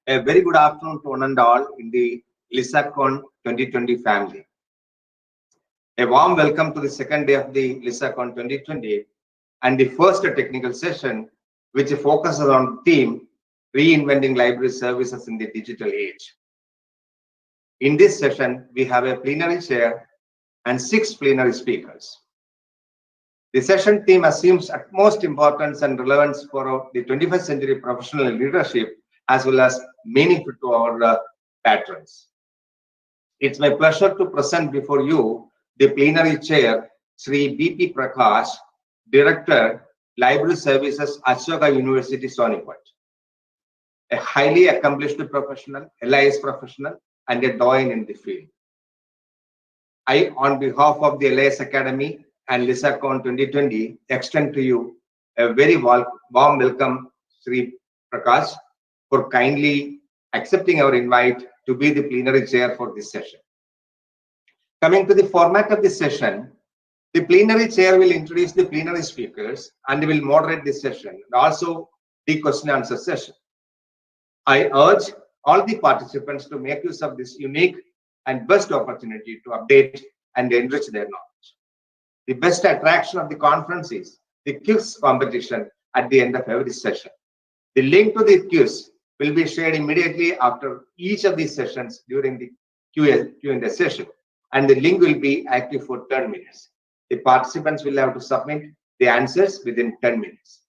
A very good afternoon to one and all in the LISACON2020 family. A warm welcome to the second day of the LISACON2020 and the first technical session, which focuses on the theme Reinventing Library Services in the Digital Age. In this session, we have a plenary chair and 6 plenary speakers. The session theme assumes utmost importance and relevance for the 21st century professional leadership as well as meaningful to our patrons. It's my pleasure to present before you the plenary chair, Sri B.P. Prakash, Director, Library Services, Ashoka University, Sonipat. A highly accomplished professional, LIS professional, and a doyen in the field. I, on behalf of the LIS Academy and LISACON 2020, extend to you a very warm welcome, Sri Prakash, for kindly accepting our invite to be the plenary chair for this session. Coming to the format of this session, the plenary chair will introduce the plenary speakers and will moderate this session and also the question and answer session. I urge all the participants to make use of this unique and best opportunity to update and enrich their knowledge. The best attraction of the conference is the quiz competition at the end of every session. The link to the quiz will be shared immediately after each of these sessions during the Q&A session, and the link will be active for 10 minutes. The participants will have to submit the answers within 10 minutes.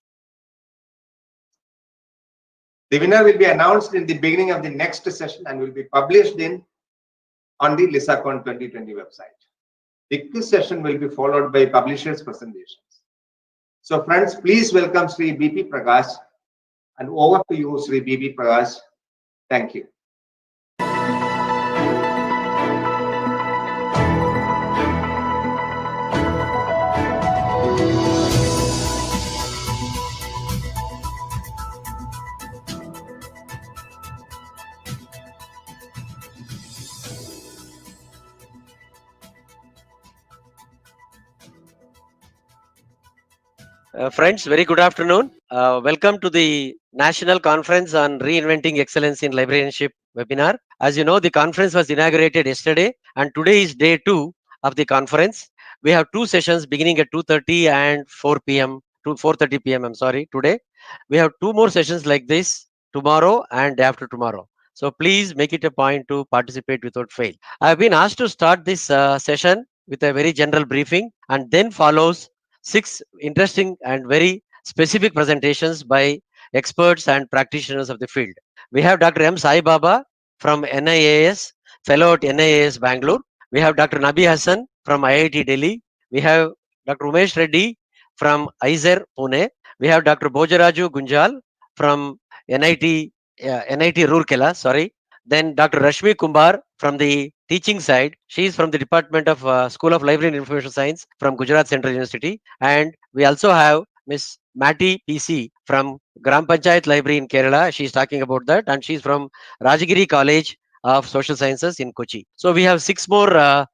The winner will be announced in the beginning of the next session and will be published on the LISACON 2020 website. The quiz session will be followed by publishers' presentations. So friends, please welcome Sri B.P. Prakash, and over to you, Sri B.P. Prakash. Thank you. Friends, very good afternoon. Welcome to the National Conference on Reinventing Excellence in Librarianship webinar. As you know, the conference was inaugurated yesterday and today is day 2 of the conference. We have 2 sessions beginning at 2:30 and 4 p.m. to 4:30 p.m. I'm sorry, today. We have 2 more sessions like this tomorrow and day after tomorrow. So please make it a point to participate without fail. I have been asked to start this session with a very general briefing and then follows 6 interesting and very specific presentations by experts and practitioners of the field. We have Dr. M. Sai Baba from NIAS, fellow at NIAS Bangalore. We have Dr. Nabi Hassan from IIT Delhi. We have Dr. Umesh Reddy from ISER Pune. We have Dr. Bojaraju Gunjal from NIT Roorkela, sorry. Then Dr. Rashmi Kumbar from the teaching side. She is from the Department of School of Library and Information Science from Gujarat Central University. And we also have Miss Mati PC from Gram Panchayat Library in Kerala. She is talking about that. And she is from Rajagiri College of Social Sciences in Kochi. So we have 6 more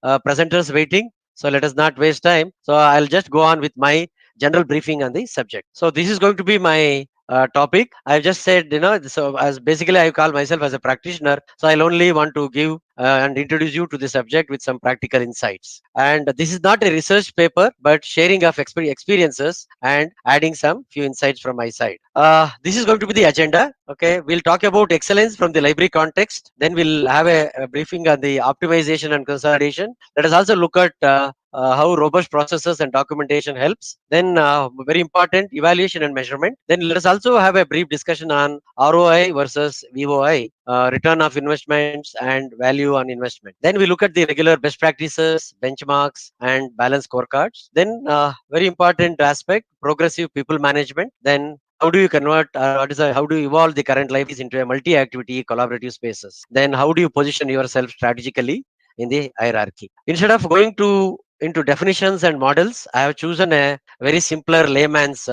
presenters waiting. So let us not waste time. So I'll just go on with my general briefing on the subject. So this is going to be my topic. I've just said, so as basically I call myself as a practitioner, so I'll only want to give and introduce you to the subject with some practical insights. And this is not a research paper, but sharing of experiences and adding some few insights from my side. This is going to be the agenda. Okay, we'll talk about excellence from the library context. Then we'll have a briefing on the optimization and consolidation. Let us also look at how robust processes and documentation helps. Then very important, evaluation and measurement. Then let us also have a brief discussion on ROI versus VOI, return of investments and value on investment. Then we look at the regular best practices, benchmarks and balance scorecards. Then very important aspect, progressive people management. Then how do you convert, how do you evolve the current libraries into a multi-activity collaborative spaces? Then how do you position yourself strategically in the hierarchy? Instead of going into definitions and models, I have chosen a very simpler layman's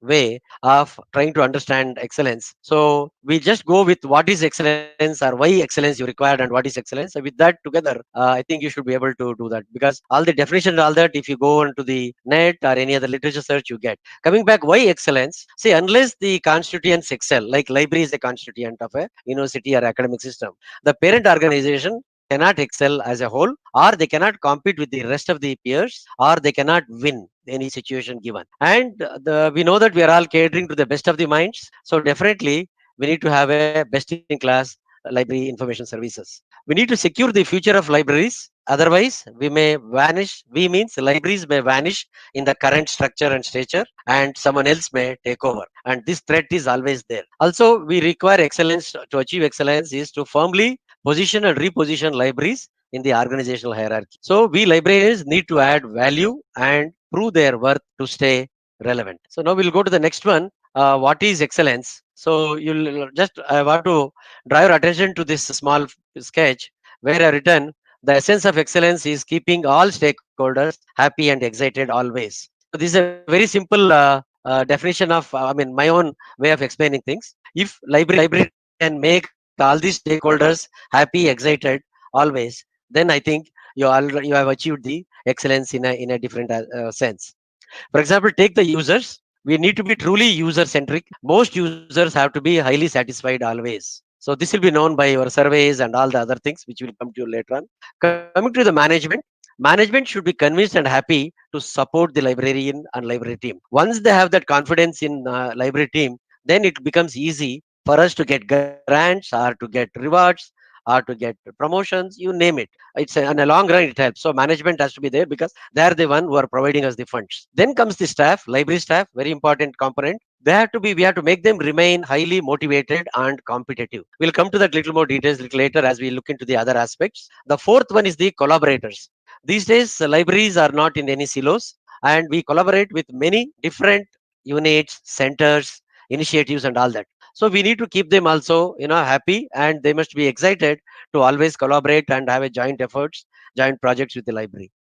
way of trying to understand excellence. So we just go with what is excellence or why excellence you required and what is excellence. So with that together, I think you should be able to do that, because all the definition and all that, if you go into the net or any other literature search, you get. Coming back, why excellence? See, unless the constituents excel, like library is a constituent of a university or academic system, the parent organization cannot excel as a whole, or they cannot compete with the rest of the peers, or they cannot win any situation given. And we know that we are all catering to the best of the minds. So definitely we need to have a best in class library information services. We need to secure the future of libraries. Otherwise, we may vanish. We means libraries may vanish in the current structure and stature, and someone else may take over. And this threat is always there. Also, we require excellence. To achieve excellence is to firmly position and reposition libraries in the organizational hierarchy. So we librarians need to add value and prove their worth to stay relevant. So now we'll go to the next one. What is excellence? So you'll just, I want to draw your attention to this small sketch where I written, the essence of excellence is keeping all stakeholders happy and excited always. So this is a very simple definition of, I mean, my own way of explaining things. If library can make all these stakeholders happy, excited always, then I think you have achieved the excellence in a different sense. For example, take the users. We need to be truly user centric. Most users have to be highly satisfied always. So this will be known by your surveys and all the other things, which will come to you later on. Coming to the management, management should be convinced and happy to support the librarian and library team. Once they have that confidence in library team, then it becomes easy for us to get grants or to get rewards or to get promotions, you name it. In a long run, it helps. So management has to be there because they are the one who are providing us the funds. Then comes the staff, library staff, very important component. They have to be, we have to make them remain highly motivated and competitive. We'll come to that little more details little later as we look into the other aspects. The fourth one is the collaborators. These days, libraries are not in any silos, and we collaborate with many different units, centers, initiatives, and all that. So we need to keep them also, happy, and they must be excited to always collaborate and have a joint efforts, joint projects with the library.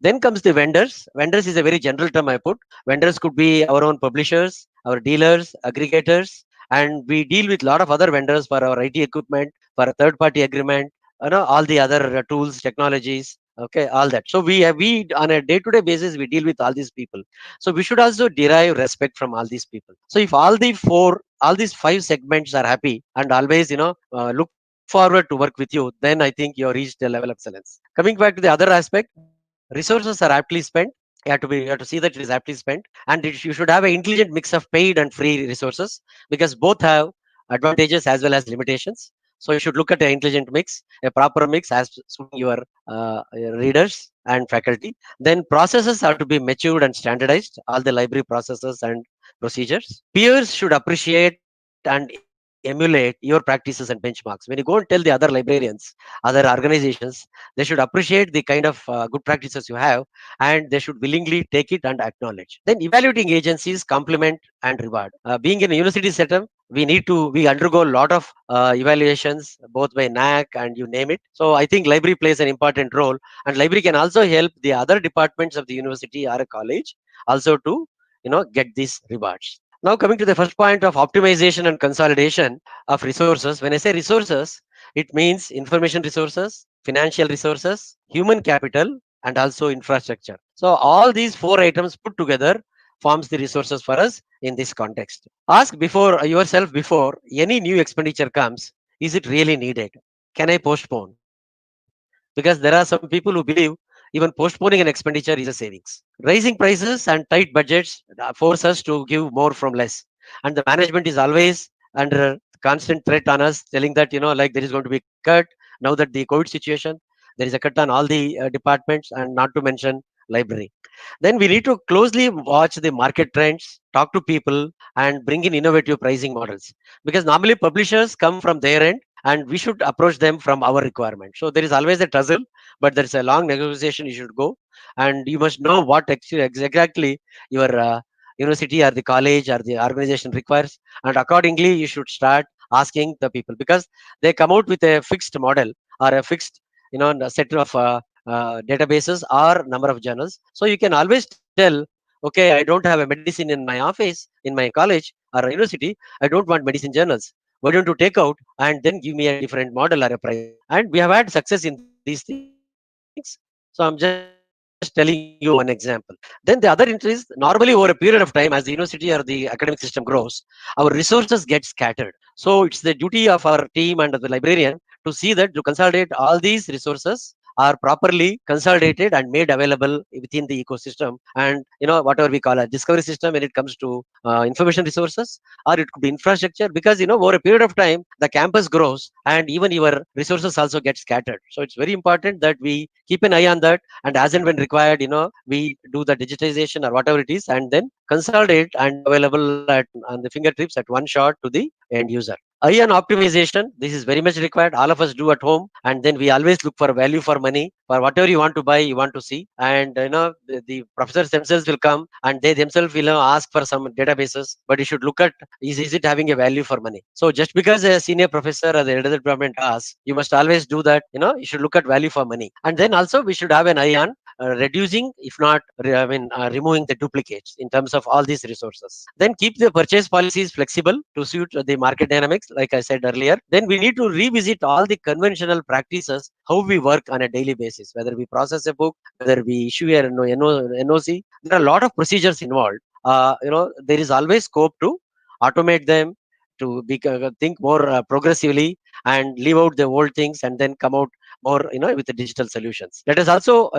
Then comes the vendors. Vendors is a very general term I put. Vendors could be our own publishers, our dealers, aggregators, and we deal with a lot of other vendors for our IT equipment, for a third party agreement, all the other tools, technologies, okay, all that. So we on a day to day basis we deal with all these people. So we should also derive respect from all these people. So if all these five segments are happy and always look forward to work with you, then I think you have reached a level of excellence. Coming back to the other aspect, resources are aptly spent. You have to see that it is aptly spent, and you should have an intelligent mix of paid and free resources, because both have advantages as well as limitations. So you should look at an intelligent mix, a proper mix as suiting your readers and faculty. Then processes have to be matured and standardized, all the library processes and procedures. Peers should appreciate and emulate your practices and benchmarks. When you go and tell the other librarians, other organizations, they should appreciate the kind of good practices you have, and they should willingly take it and acknowledge. Then evaluating agencies complement and reward. Being in a university setup, we undergo a lot of evaluations both by NAC and you name it. So I think library plays an important role, and library can also help the other departments of the university or a college also to get these rewards. Now coming to the first point of optimization and consolidation of resources. When I say resources, it means information resources, financial resources, human capital, and also infrastructure. So all these four items put together forms the resources for us in this context. Ask before yourself before any new expenditure comes, is it really needed? Can I postpone? Because there are some people who believe even postponing an expenditure is a savings. Rising prices and tight budgets force us to give more from less. And the management is always under constant threat on us, telling that, like there is going to be cut. Now that the COVID situation, there is a cut on all the departments, and not to mention library. Then we need to closely watch the market trends, talk to people, and bring in innovative pricing models. Because normally publishers come from their end, and we should approach them from our requirement. So there is always a tussle, but there's a long negotiation you should go, and you must know what actually exactly your university or the college or the organization requires, and accordingly you should start asking the people, because they come out with a fixed model or a fixed set of databases or number of journals. So you can always tell, Okay, I don't have a medicine in my office, in my college or university. I don't want medicine journals. Why don't you take out and then give me a different model or a price? And we have had success in these things. So I'm just telling you one example. Then the other interest is normally over a period of time, as the university or the academic system grows, our resources get scattered. So it's the duty of our team and the librarian to see that to consolidate all these resources are properly consolidated and made available within the ecosystem. And whatever we call a discovery system when it comes to information resources, or it could be infrastructure, because over a period of time the campus grows and even your resources also get scattered. So it's very important that we keep an eye on that, and as and when required, we do the digitization or whatever it is, and then consolidate and make available on the fingertips at one shot to the end user. Ion optimization, this is very much required. All of us do at home, and then we always look for value for money for whatever you want to buy, you want to see. And the professors themselves will come and they themselves will ask for some databases, but you should look at, is it having a value for money? So just because a senior professor or the head of the department asks, you must always do that. You should look at value for money. And then also we should have an eye on reducing, if not removing the duplicates in terms of all these resources. Then keep the purchase policies flexible to suit the market dynamics, like I said earlier. Then we need to revisit all the conventional practices, how we work on a daily basis, whether we process a book, whether we issue a NOC. There are a lot of procedures involved. There is always scope to automate them, to think more progressively and leave out the old things and then come out more with the digital solutions. Let us also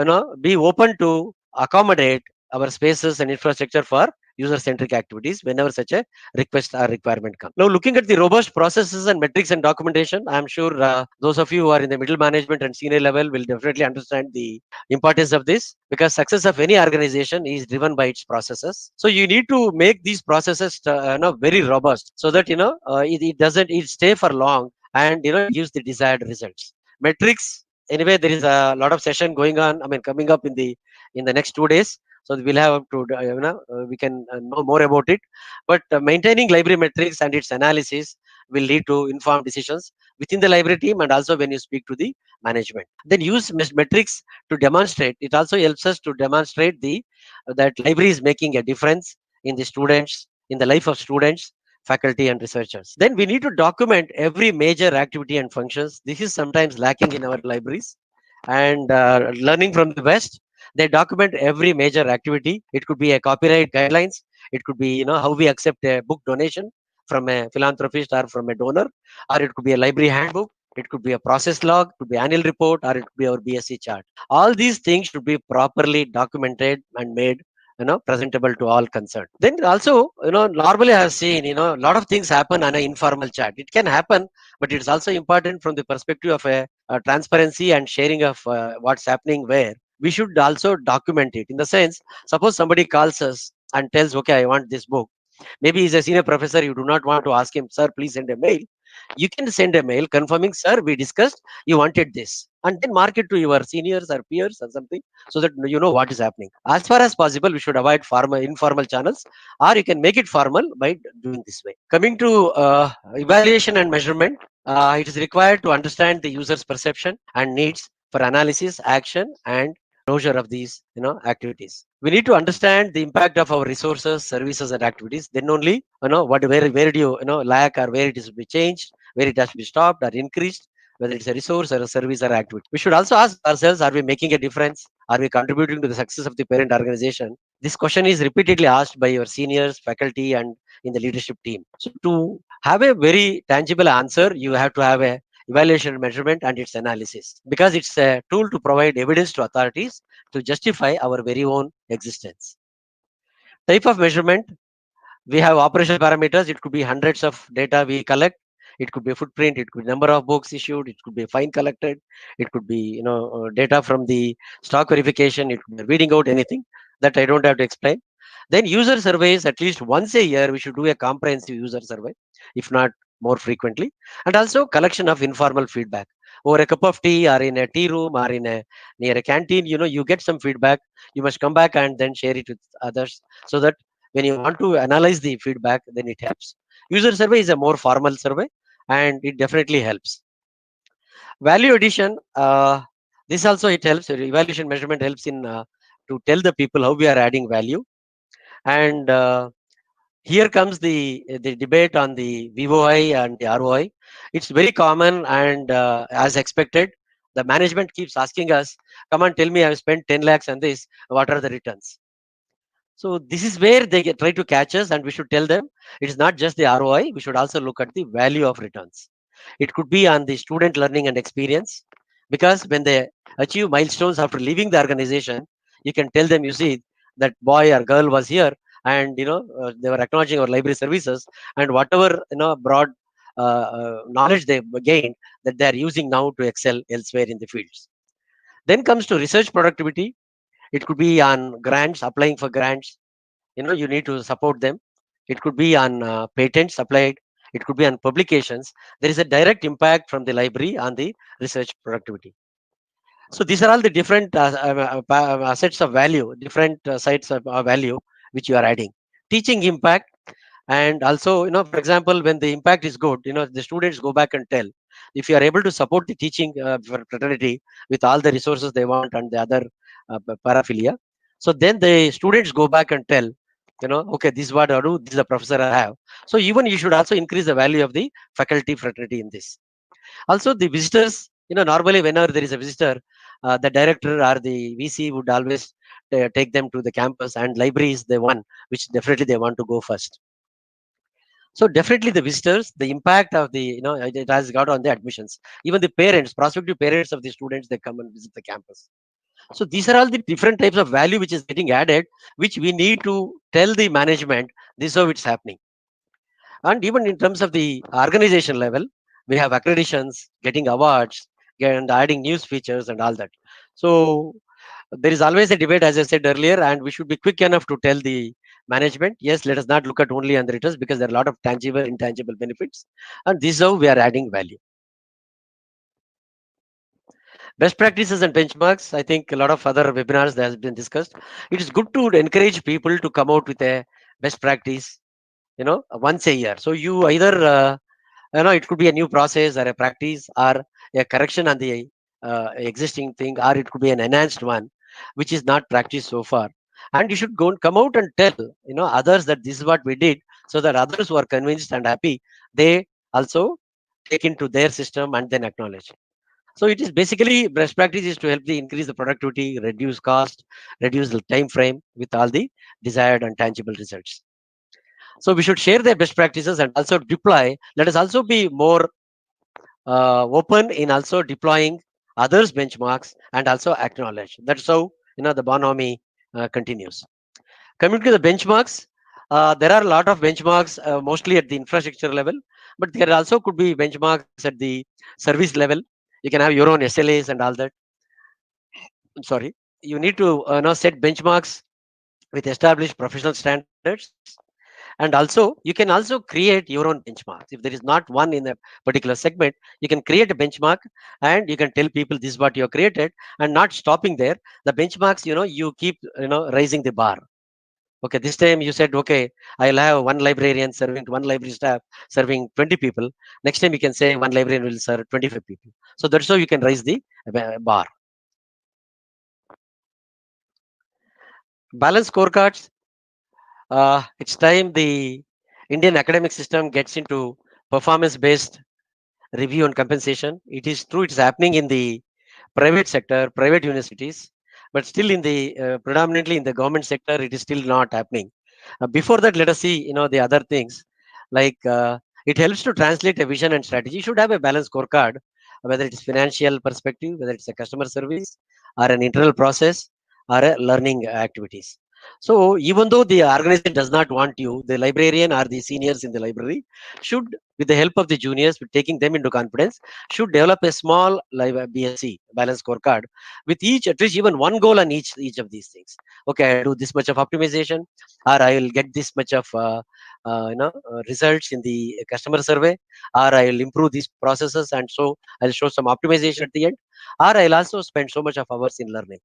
be open to accommodate our spaces and infrastructure for user centric activities whenever such a request or requirement comes. Now, looking at the robust processes and metrics and documentation, I'm sure those of you who are in the middle management and senior level will definitely understand the importance of this, because success of any organization is driven by its processes. So you need to make these processes very robust, so that it doesn't it stay for long, and it gives the desired results. Metrics, anyway, there is a lot of session going on, I mean, coming up in the next 2 days. So we'll have to we can know more about it. But maintaining library metrics and its analysis will lead to informed decisions within the library team, and also when you speak to the management. Then use metrics to demonstrate. It also helps us to demonstrate the that library is making a difference in the students, in the life of students, faculty and researchers. Then we need to document every major activity and functions. This is sometimes lacking in our libraries. And learning from the West, they document every major activity. It could be a copyright guidelines. It could be how we accept a book donation from a philanthropist or from a donor, or it could be a library handbook. It could be a process log, it could be annual report, or it could be our BSc chart. All these things should be properly documented and made presentable to all concerned. Then also normally I have seen a lot of things happen on an informal chat. It can happen, but it's also important from the perspective of a transparency and sharing of what's happening where we should also document it. In the sense, suppose somebody calls us and tells, okay, I want this book. Maybe he's a senior professor, you do not want to ask him, sir, please send a mail. You can send a mail confirming, sir, we discussed, you wanted this, and then mark it to your seniors or peers or something, so that you know what is happening. As far as possible, we should avoid formal informal channels, or you can make it formal by doing this way. Coming to evaluation and measurement, it is required to understand the user's perception and needs for analysis, action, and closure of these activities. We need to understand the impact of our resources, services, and activities. Then only where do you lack, or where it is to be changed, where it has to be stopped or increased, whether it's a resource or a service or activity. We should also ask ourselves, are we making a difference? Are we contributing to the success of the parent organization? This question is repeatedly asked by your seniors, faculty, and in the leadership team. So to have a very tangible answer, you have to have a evaluation, measurement, and its analysis, because it's a tool to provide evidence to authorities to justify our very own existence. Type of measurement, we have operational parameters. It could be hundreds of data we collect. It could be footprint, it could be number of books issued, it could be fine collected, it could be data from the stock verification, it could be reading out anything that I don't have to explain. Then user surveys, at least once a year we should do a comprehensive user survey, if not more frequently. And also collection of informal feedback over a cup of tea, or in a tea room, or in a near a canteen. You get some feedback, you must come back and then share it with others, so that when you want to analyze the feedback, then it helps. User survey is a more formal survey, and it definitely helps. Value addition, this also it helps. Evaluation measurement helps in to tell the people how we are adding value. And here comes the debate on the VOI and the ROI. It's very common, and as expected, the management keeps asking us, "Come on, tell me, I've spent 10 lakhs on this. What are the returns?" So this is where they try to catch us, and we should tell them it is not just the ROI. We should also look at the value of returns. It could be on the student learning and experience, because when they achieve milestones after leaving the organization, you can tell them, you see, that boy or girl was here, and they were acknowledging our library services, and whatever broad knowledge they gained, that they are using now to excel elsewhere in the fields. Then comes to research productivity. It could be on grants, applying for grants. You need to support them. It could be on patents applied. It could be on publications. There is a direct impact from the library on the research productivity. So these are all the different assets of value, different sites of value which you are adding. Teaching impact. And also, for example, when the impact is good, the students go back and tell, if you are able to support the teaching fraternity with all the resources they want and the other paraphilia, so then the students go back and tell, okay, this is what I do, this is the professor I have. So even you should also increase the value of the faculty fraternity in this. Also, the visitors, normally whenever there is a visitor, the director or the VC would always take them to the campus, and library is the one which definitely they want to go first. So definitely the visitors, the impact of the, it has got on the admissions. Even the parents, prospective parents of the students, they come and visit the campus. So these are all the different types of value which is getting added, which we need to tell the management this is how it's happening. And even in terms of the organization level, we have accreditations, getting awards, and adding news features and all that. So there is always a debate, as I said earlier, and we should be quick enough to tell the management, yes, let us not look at only on the returns, because there are a lot of tangible, intangible benefits, and this is how we are adding value. Best practices and benchmarks. I think a lot of other webinars that has been discussed. It is good to encourage people to come out with a best practice, once a year. So you either it could be a new process or a practice or a correction on the existing thing, or it could be an enhanced one which is not practiced so far, and you should go and come out and tell others that this is what we did, so that others who are convinced and happy, they also take into their system and then acknowledge. So it is basically, best practice is to help the increase the productivity, reduce cost, reduce the time frame with all the desired and tangible results. So we should share their best practices and also deploy. Let us also be more open in also deploying others' benchmarks and also acknowledge. That's how the Bonomi continues. Coming to the benchmarks, there are a lot of benchmarks, mostly at the infrastructure level, but there also could be benchmarks at the service level. You can have your own SLAs and all that. I'm sorry. You need to set benchmarks with established professional standards. And also, you can also create your own benchmarks. If there is not one in a particular segment, you can create a benchmark, and you can tell people this is what you have created, and not stopping there. The benchmarks, you keep, raising the bar. Okay, this time you said, okay, I'll have one librarian serving one library staff serving 20 people. Next time you can say one librarian will serve 25 people. So that's how you can raise the bar. Balance scorecards. It's time the Indian academic system gets into performance-based review and compensation. It is true, it's happening in the private sector, private universities, but still in the predominantly in the government sector, it is still not happening. Before that, let us see, the other things, like it helps to translate a vision and strategy. You should have a balanced scorecard, whether it is financial perspective, whether it's a customer service, or an internal process, or a learning activities. So even though the organization does not want you, the librarian or the seniors in the library should, with the help of the juniors, with taking them into confidence, should develop a small BSc, balance scorecard, with each, at least even one goal on each of these things. Okay, I'll do this much of optimization, or I will get this much of results in the customer survey, or I will improve these processes, and so I'll show some optimization at the end, or I'll also spend so much of hours in learning.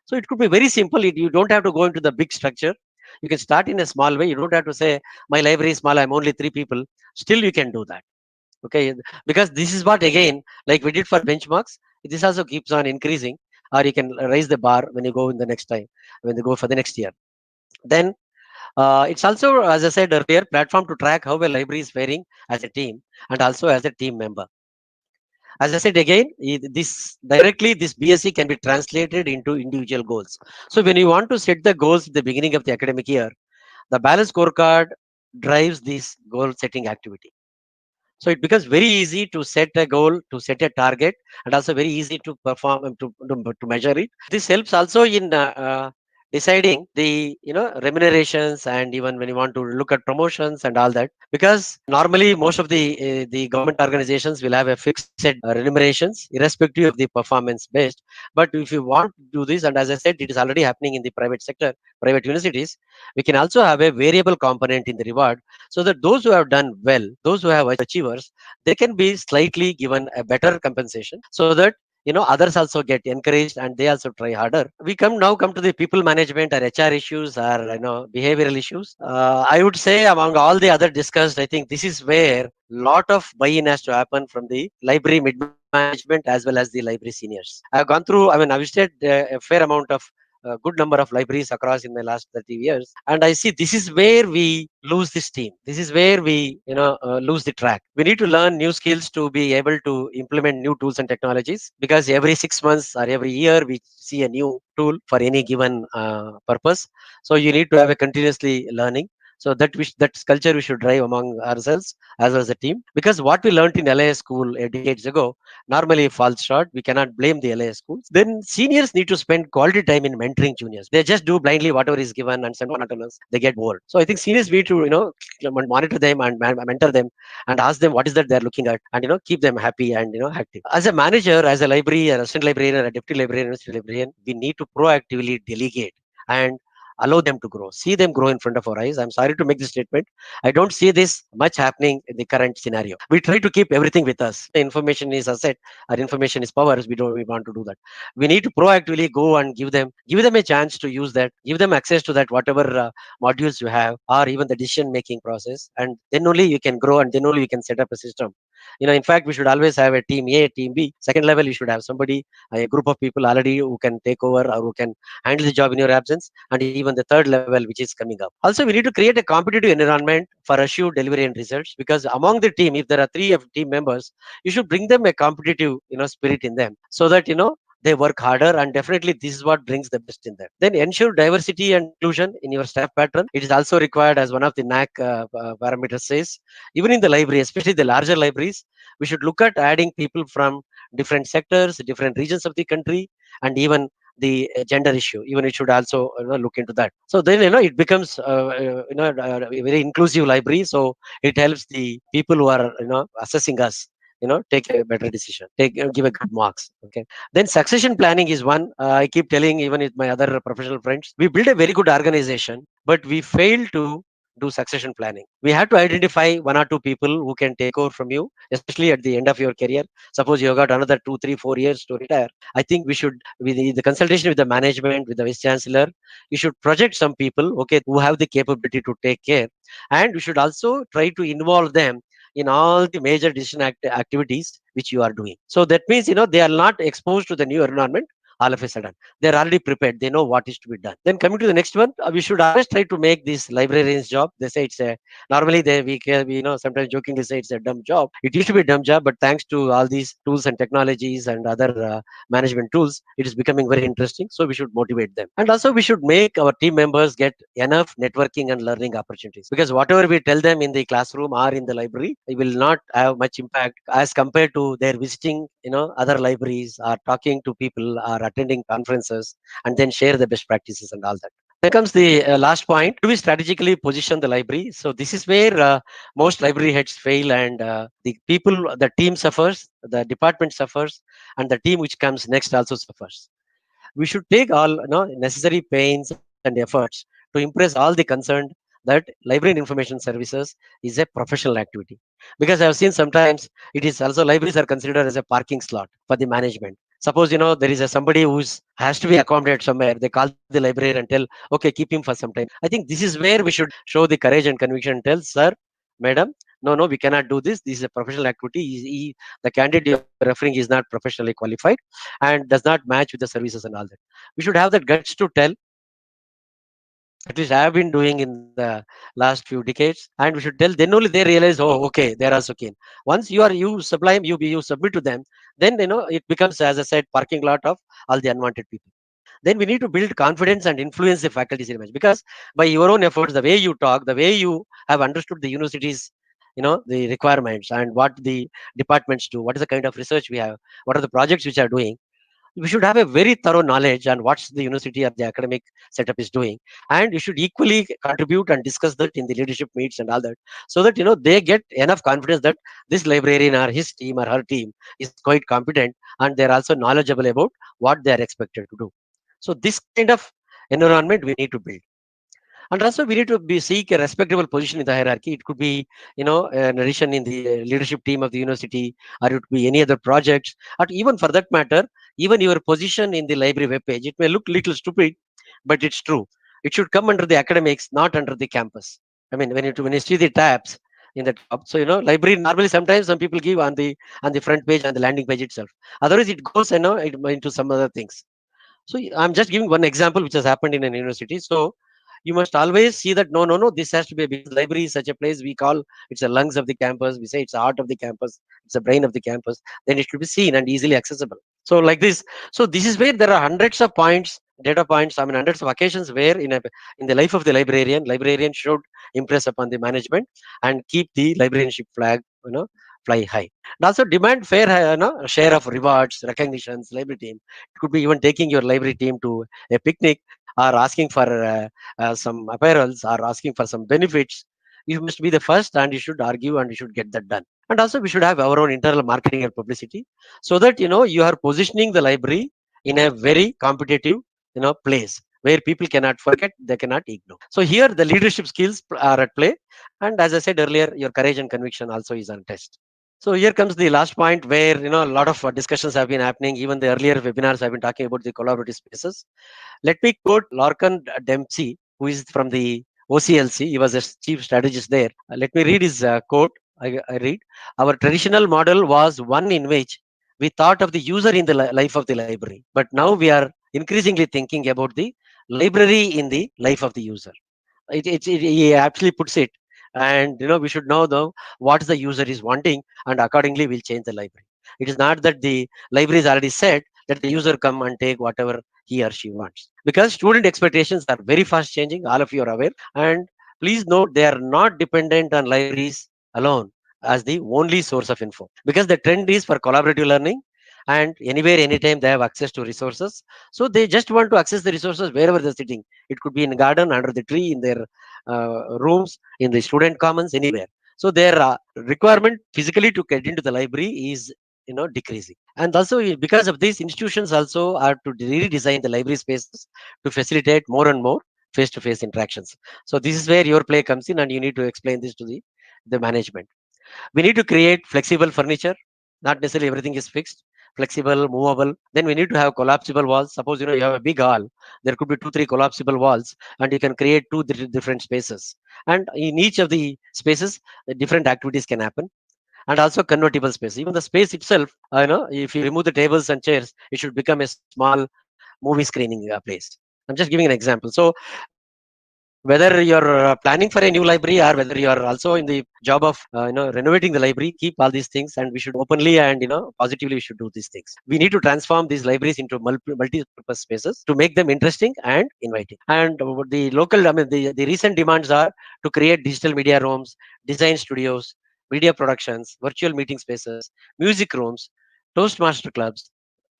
So it could be very simple. You don't have to go into the big structure. You can start in a small way. You don't have to say, my library is small, I'm only 3 people. Still, you can do that. Okay, because this is what, again, like we did for benchmarks, this also keeps on increasing, or you can raise the bar when you go in the next time, when you go for the next year. Then It's also, as I said earlier, platform to track how a library is faring as a team and also as a team member. As I said again, this BSc can be translated into individual goals. So when you want to set the goals at the beginning of the academic year, the balance scorecard drives this goal setting activity. So it becomes very easy to set a goal, to set a target, and also very easy to perform and to measure it. This helps also in deciding the remunerations, and even when you want to look at promotions and all that, because normally most of the government organizations will have a fixed remunerations irrespective of the performance based. But if you want to do this, and as I said, it is already happening in the private sector, private universities, we can also have a variable component in the reward, so that those who have done well, those who have achievers, they can be slightly given a better compensation, so that others also get encouraged and they also try harder. We come to the people management or HR issues, or behavioral issues. I would say among all the other discussed, I think this is where lot of buy-in has to happen from the library mid management as well as the library seniors. I've gone through, I mean, I've visited a fair amount of a good number of libraries across in my last 30 years, and I see this is where we lose this team. This is where we lose the track. We need to learn new skills to be able to implement new tools and technologies, because every 6 months or every year we see a new tool for any given purpose. So you need to have a continuously learning. So that culture we should drive among ourselves as well as a team, because what we learned in LIS school decades ago normally falls short. We cannot blame the LIS schools. Then seniors need to spend quality time in mentoring juniors. They just do blindly whatever is given and send monotonous. They get bored. So I think seniors need to monitor them and mentor them and ask them what is that they're looking at, and keep them happy and active. As a manager, as a library, an assistant librarian, or a deputy librarian, assistant librarian, we need to proactively delegate and allow them to grow, see them grow in front of our eyes. I'm sorry to make this statement. I don't see this much happening in the current scenario. We try to keep everything with us. Information is asset, our information is power. We want to do that. We need to proactively go and give them a chance to use that, give them access to that whatever modules you have, or even the decision making process, and then only you can grow, and then only you can set up a system. In fact, we should always have a team A, team B. Second level, you should have somebody, a group of people already who can take over or who can handle the job in your absence, and even the third level which is coming up. Also, we need to create a competitive environment for assured delivery and results, because among the team, if there are three of team members, you should bring them a competitive spirit in them, so that they work harder, and definitely this is what brings the best in them. Then ensure diversity and inclusion in your staff pattern. It is also required, as one of the NAC parameters says. Even in the library, especially the larger libraries, we should look at adding people from different sectors, different regions of the country, and even the gender issue. Even it should also look into that. So then it becomes a very inclusive library. So it helps the people who are assessing us take a better decision, give a good marks. Okay. Then succession planning is one. I keep telling, even with my other professional friends, we build a very good organization, but we fail to do succession planning. We have to identify one or two people who can take over from you, especially at the end of your career. Suppose you have got another 2, 3, 4 years to retire. I think we should, with the consultation with the management, with the vice chancellor, you should project some people, okay, who have the capability to take care, and we should also try to involve them in all the major decision activities which you are doing. So that means they are not exposed to the new environment all of a sudden. They're already prepared. They know what is to be done. Then coming to the next one, we should always try to make this librarian's job. They say it's a normally we sometimes jokingly say it's a dumb job. It used to be a dumb job, but thanks to all these tools and technologies and other management tools, it is becoming very interesting. So we should motivate them, and also we should make our team members get enough networking and learning opportunities, because whatever we tell them in the classroom or in the library, it will not have much impact as compared to their visiting other libraries, or talking to people, or attending conferences, and then share the best practices and all that. Then comes the last point: do we strategically position the library? So this is where most library heads fail, and the team suffers, the department suffers, and the team which comes next also suffers. We should take all necessary pains and efforts to impress all the concerned that library and information services is a professional activity. Because I have seen sometimes it is also, libraries are considered as a parking slot for the management. Suppose there is somebody who's has to be accommodated somewhere. They call the librarian and tell, okay, keep him for some time. I think this is where we should show the courage and conviction and tell, sir, madam, no, we cannot do this. This is a professional activity. The candidate you're referring is not professionally qualified and does not match with the services and all that. We should have that guts to tell. At least I have been doing in the last few decades, and we should tell. Then only they realize, oh, okay, they are also keen. Once you sublime, you submit to them, then it becomes, as I said, parking lot of all the unwanted people. Then we need to build confidence and influence the faculty's image, because by your own efforts, the way you talk, the way you have understood the university's the requirements and what the departments do, what is the kind of research we have, what are the projects which are doing. We should have a very thorough knowledge on what the university or the academic setup is doing, and you should equally contribute and discuss that in the leadership meets and all that, so that they get enough confidence that this librarian or his team or her team is quite competent, and they're also knowledgeable about what they are expected to do. So this kind of environment we need to build. And also we need to seek a respectable position in the hierarchy. It could be an addition in the leadership team of the university, or it could be any other projects, or even for that matter, even your position in the library webpage. It may look little stupid, but it's true. It should come under the academics, not under the campus. I mean, when you see the tabs in the top, so library normally sometimes some people give on the front page, on the landing page itself. Otherwise it goes into some other things. So I'm just giving one example which has happened in an university. So you must always see that no, this has to be, because library is such a place we call it's the lungs of the campus. We say it's the heart of the campus, it's the brain of the campus. Then it should be seen and easily accessible. So like this. So this is where there are hundreds of points, data points. I mean, hundreds of occasions where in the life of the librarian should impress upon the management and keep the librarianship flag, fly high. And also demand fair, share of rewards, recognitions, library team. It could be even taking your library team to a picnic, or asking for some apparels, or asking for some benefits. You must be the first, and you should argue, and you should get that done. And also we should have our own internal marketing and publicity, so that you are positioning the library in a very competitive place where people cannot forget, they cannot ignore. So here the leadership skills are at play, and as I said earlier, your courage and conviction also is on test. So here comes the last point, where a lot of discussions have been happening. Even the earlier webinars have been talking about the collaborative spaces. Let me quote Larkin Dempsey, who is from the OCLC. He was a chief strategist there. Let me read his quote. I read: our traditional model was one in which we thought of the user in the life of the library, but now we are increasingly thinking about the library in the life of the user. He actually puts it, and we should know though what the user is wanting, and accordingly we'll change the library. It is not that the library is already set, that the user come and take whatever he or she wants, because student expectations are very fast changing, all of you are aware. And please note, they are not dependent on libraries alone as the only source of info, because the trend is for collaborative learning, and anywhere anytime they have access to resources. So they just want to access the resources wherever they're sitting. It could be in a garden, under the tree, in their rooms, in the student commons, anywhere. So their requirement physically to get into the library is decreasing. And also because of this, institutions also are to redesign the library spaces to facilitate more and more face-to-face interactions. So this is where your play comes in, and you need to explain this to the management. We need to create flexible furniture. Not necessarily everything is fixed. Flexible, movable. Then we need to have collapsible walls. Suppose you have a big hall, there could be 2 3 collapsible walls, and you can create two different spaces. And in each of the spaces, different activities can happen. And also convertible space. Even the space itself, if you remove the tables and chairs, it should become a small movie screening place. I'm just giving an example. So whether you're planning for a new library, or whether you are also in the job of renovating the library, keep all these things, and we should openly and positively we should do these things. We need to transform these libraries into multi-purpose spaces to make them interesting and inviting. And the local, I mean, the recent demands are to create digital media rooms, design studios, media productions, virtual meeting spaces, music rooms, toastmaster clubs,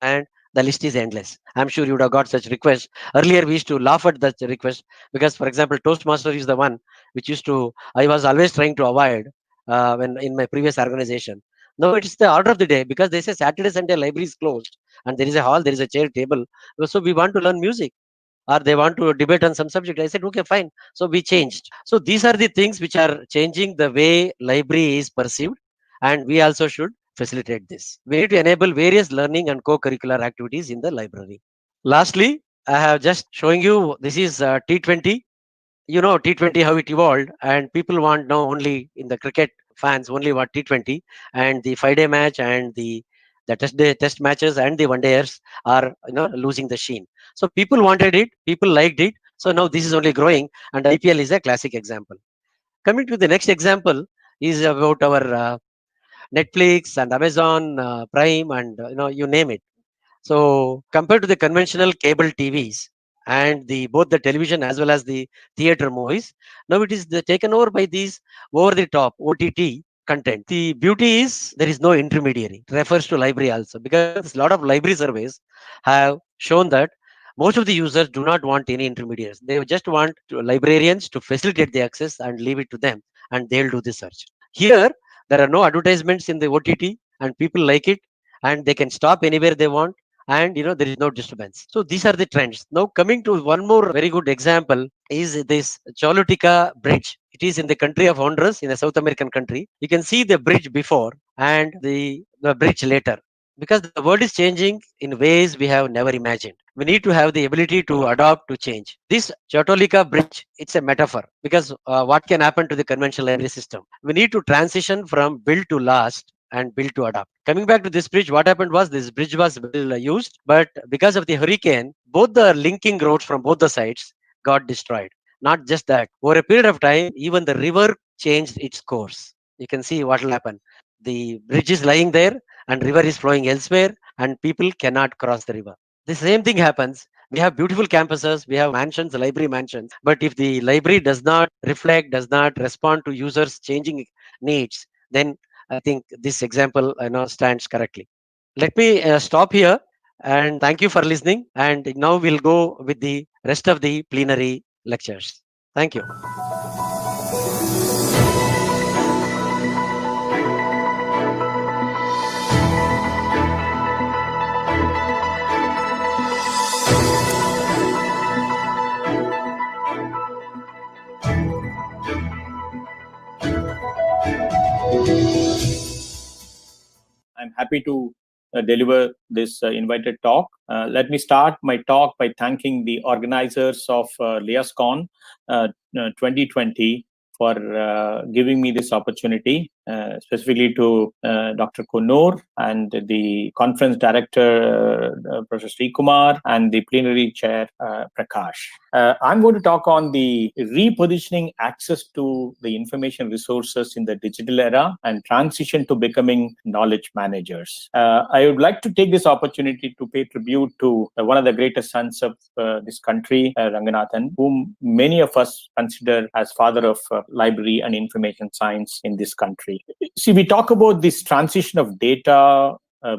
and the list is endless. I'm sure you would have got such requests. Earlier we used to laugh at that request, because for example toastmaster is the one which used to I was always trying to avoid when in my previous organization. No, it's the order of the day, because they say Saturday Sunday library is closed, and there is a hall, there is a chair table, so we want to learn music, or they want to debate on some subject. I said okay, fine. So we changed. So these are the things which are changing the way library is perceived, and we also should facilitate this. We need to enable various learning and co-curricular activities in the library. Lastly, I have just showing you, this is T20. T20 how it evolved, and people want now only in the cricket fans only what T20, and the 5 day match, and the test matches and the one dayers are losing the sheen. So people wanted it, people liked it, So now this is only growing, and IPL is a classic example. Coming to the next example is about our Netflix and Amazon Prime, and you name it. So compared to the conventional cable TVs and the both the television as well as the theater movies, now it is taken over by these over the top OTT content. The beauty is there is no intermediary. It refers to library also, because a lot of library surveys have shown that most of the users do not want any intermediaries. They just want librarians to facilitate the access and leave it to them, and they'll do the search. Here, there are no advertisements in the OTT, and people like it, and they can stop anywhere they want, and there is no disturbance. So these are the trends. Now coming to one more very good example is this Choluteca bridge. It is in the country of Honduras, in a South American country. You can see the bridge before and the bridge later, because the world is changing in ways we have never imagined. We need to have the ability to adapt to change. This Chotolika bridge, it's a metaphor, because what can happen to the conventional library system? We need to transition from build to last and build to adapt. Coming back to this bridge, what happened was this bridge was well used, but because of the hurricane, both the linking roads from both the sides got destroyed. Not just that, over a period of time, even the river changed its course. You can see what will happen. The bridge is lying there, and river is flowing elsewhere, and people cannot cross the river. The same thing happens. We have beautiful campuses, we have mansions, library mansions, but if the library does not reflect, does not respond to users' changing needs, then I think this example stands correctly. Let me stop here, and thank you for listening. And now we'll go with the rest of the plenary lectures. Thank you. I'm happy to deliver this invited talk. Let me start my talk by thanking the organizers of LISACON 2020 for giving me this opportunity, specifically to Dr. Kunur and the conference director, Professor Sri Kumar, and the plenary chair, Prakash. I'm going to talk on the repositioning access to the information resources in the digital era and transition to becoming knowledge managers. I would like to take this opportunity to pay tribute to one of the greatest sons of this country, Ranganathan, whom many of us consider as father of library and information science in this country. See, we talk about this transition of data,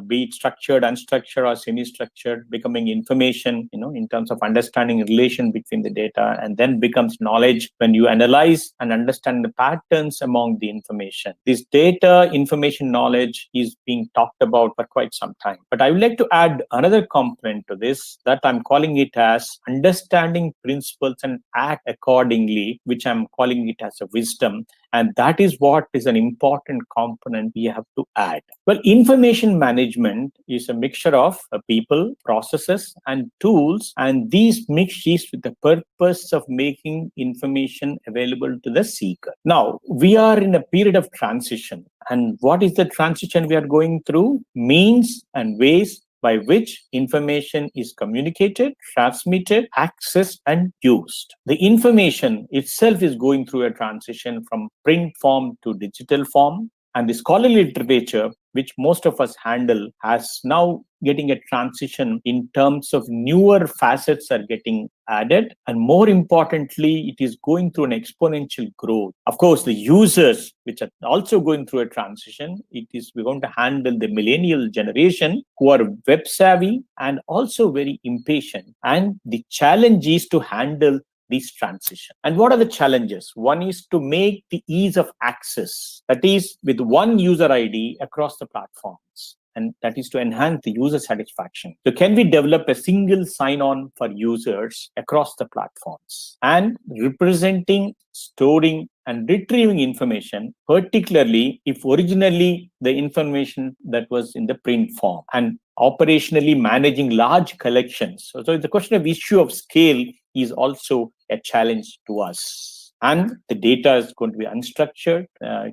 be it structured, unstructured, or semi-structured, becoming information, in terms of understanding relation between the data, and then becomes knowledge when you analyze and understand the patterns among the information. This data, information, knowledge is being talked about for quite some time. But I would like to add another component to this that I'm calling it as understanding principles and act accordingly, which I'm calling it as a wisdom. And that is what is an important component we have to add. Well, information management is a mixture of people, processes, and tools. And these mix is with the purpose of making information available to the seeker. Now, we are in a period of transition. And what is the transition we are going through? Means and ways by which information is communicated, transmitted, accessed, and used. The information itself is going through a transition from print form to digital form. And the scholarly literature, which most of us handle, has now getting a transition in terms of newer facets are getting added. And more importantly, it is going through an exponential growth. Of course, the users, which are also going through a transition, we're going to handle the millennial generation who are web savvy and also very impatient. And the challenge is to handle this transition. And what are the challenges? One is to make the ease of access, that is with one user ID across the platforms. And that is to enhance the user satisfaction. So can we develop a single sign-on for users across the platforms? And representing, storing, and retrieving information, particularly if originally the information that was in the print form, and operationally managing large collections. So the question of issue of scale is also a challenge to us. And the data is going to be unstructured.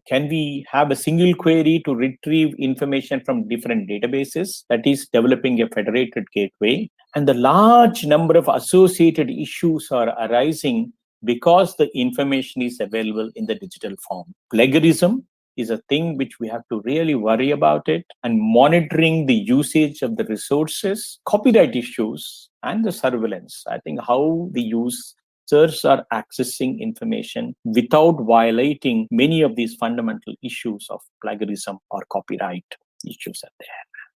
Can we have a single query to retrieve information from different databases? That is developing a federated gateway. And the large number of associated issues are arising because the information is available in the digital form. Plagiarism is a thing which we have to really worry about it, and monitoring the usage of the resources, copyright issues, and the surveillance. I think how the users are accessing information without violating many of these fundamental issues of plagiarism or copyright issues are there.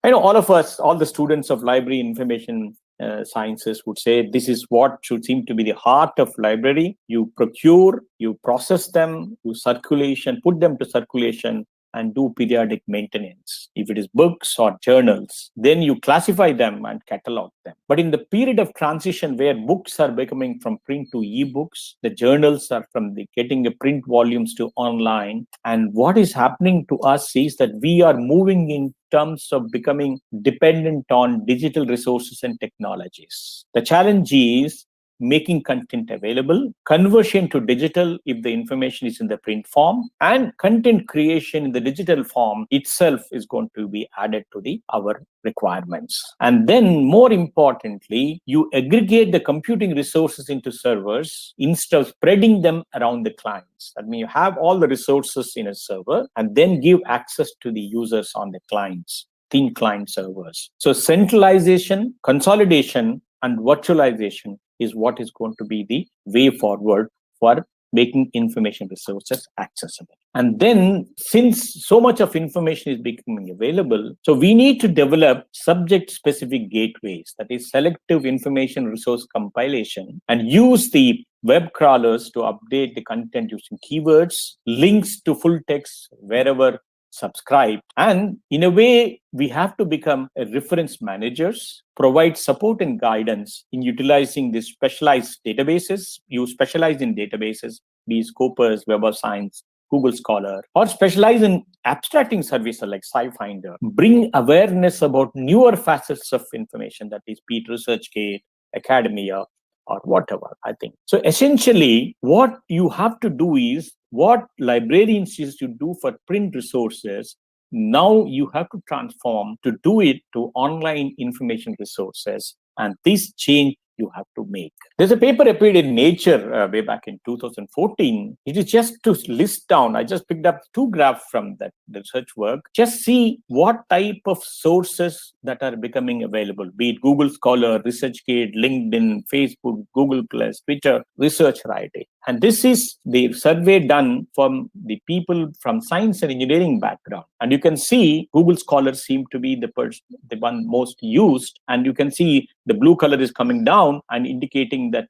I know all of us, all the students of library information sciences would say this is what should seem to be the heart of library. You procure, you process them, you circulation, put them to circulation, and do periodic maintenance. If it is books or journals, then you classify them and catalog them. But in the period of transition where books are becoming from print to e-books, the journals are from getting the print volumes to online. And what is happening to us is that we are moving in terms of becoming dependent on digital resources and technologies. The challenge is making content available, conversion to digital if the information is in the print form, and content creation in the digital form itself is going to be added to our requirements. And then more importantly, you aggregate the computing resources into servers instead of spreading them around the clients. That means you have all the resources in a server and then give access to the users on the clients, thin client servers. So centralization, consolidation, and virtualization is what is going to be the way forward for making information resources accessible. And then, since so much of information is becoming available, so we need to develop subject-specific gateways, that is selective information resource compilation, and use the web crawlers to update the content using keywords, links to full text wherever subscribed. And in a way, we have to become reference managers, provide support and guidance in utilizing these specialized databases. You specialize in databases, be it Scopus, Web of Science, Google Scholar, or specialize in abstracting services like SciFinder. Bring awareness about newer facets of information, that is, be it ResearchGate, academia, or whatever, I think. So essentially, what you have to do is what librarians used to do for print resources, now you have to transform to do it to online information resources. And this change you have to make. There's a paper appeared in Nature way back in 2014. It is just to list down. I just picked up 2 graphs from that research work. Just see what type of sources that are becoming available, be it Google Scholar, ResearchGate, LinkedIn, Facebook, Google+, Twitter, Research Writing. And this is the survey done from the people from science and engineering background. And you can see Google Scholar seem to be the one most used. And you can see the blue color is coming down and indicating that.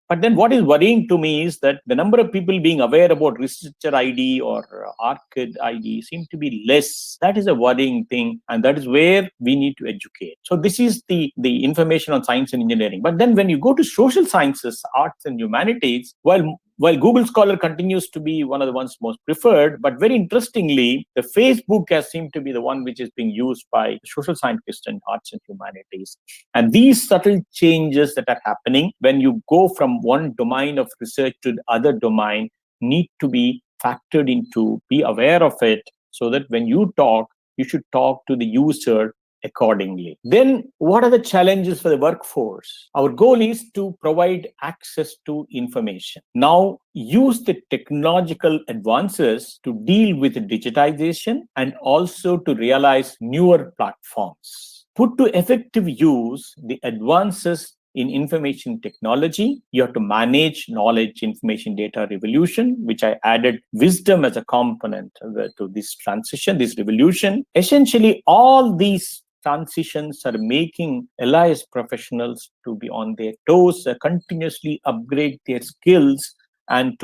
But then what is worrying to me is that the number of people being aware about researcher ID or ARCID ID seem to be less. That is a worrying thing. And that is where we need to educate. So this is the information on science and engineering. But then when you go to social sciences, arts and humanities, while Google Scholar continues to be one of the ones most preferred, but very interestingly, the Facebook has seemed to be the one which is being used by social scientists and arts and humanities. And these subtle changes that are happening when you go from one domain of research to the other domain need to be factored into, be aware of it, so that when you talk, you should talk to the user accordingly. Then what are the challenges for the workforce? Our goal is to provide access to information. Now use the technological advances to deal with digitization and also to realize newer platforms. Put to effective use the advances in information technology. You have to manage knowledge, information, data revolution, which I added wisdom as a component to this transition, this revolution. Essentially, all these transitions are making LIS professionals to be on their toes, continuously upgrade their skills, and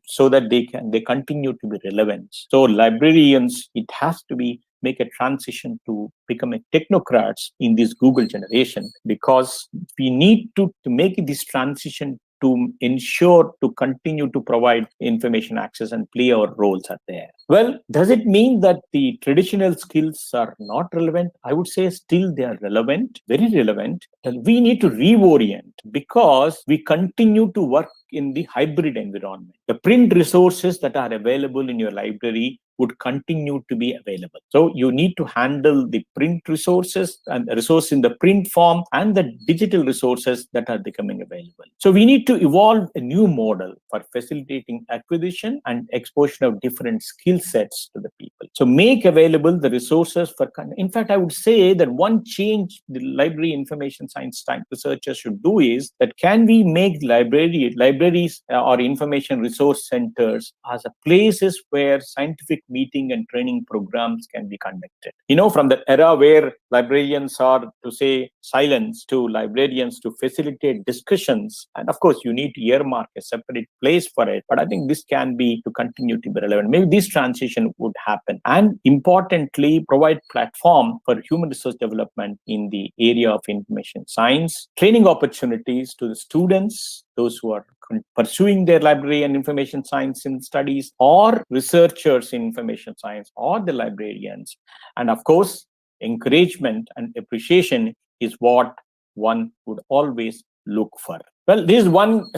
so that they continue to be relevant. So librarians, it has to be make a transition to become a technocrats in this Google generation, because we need to make this transition to ensure to continue to provide information access and play our roles are there. Well, does it mean that the traditional skills are not relevant? I would say still they are relevant, very relevant. And we need to reorient because we continue to work in the hybrid environment. The print resources that are available in your library would continue to be available. So you need to handle the print resources and the resource in the print form and the digital resources that are becoming available. So we need to evolve a new model for facilitating acquisition and exposure of different skill sets to the people. So make available the resources for, in fact, I would say that one change the library information science researchers should do is that can we make libraries or information resource centers as a places where scientific meeting and training programs can be conducted. From the era where librarians are to say silence to librarians to facilitate discussions, and of course you need to earmark a separate place for it, but I think this can be to continue to be relevant. Maybe this transition would happen, and importantly provide platform for human resource development in the area of information science, training opportunities to the students, those who are pursuing their library and information science in studies, or researchers in information science, or the librarians. And of course, encouragement and appreciation is what one would always look for. Well, this is one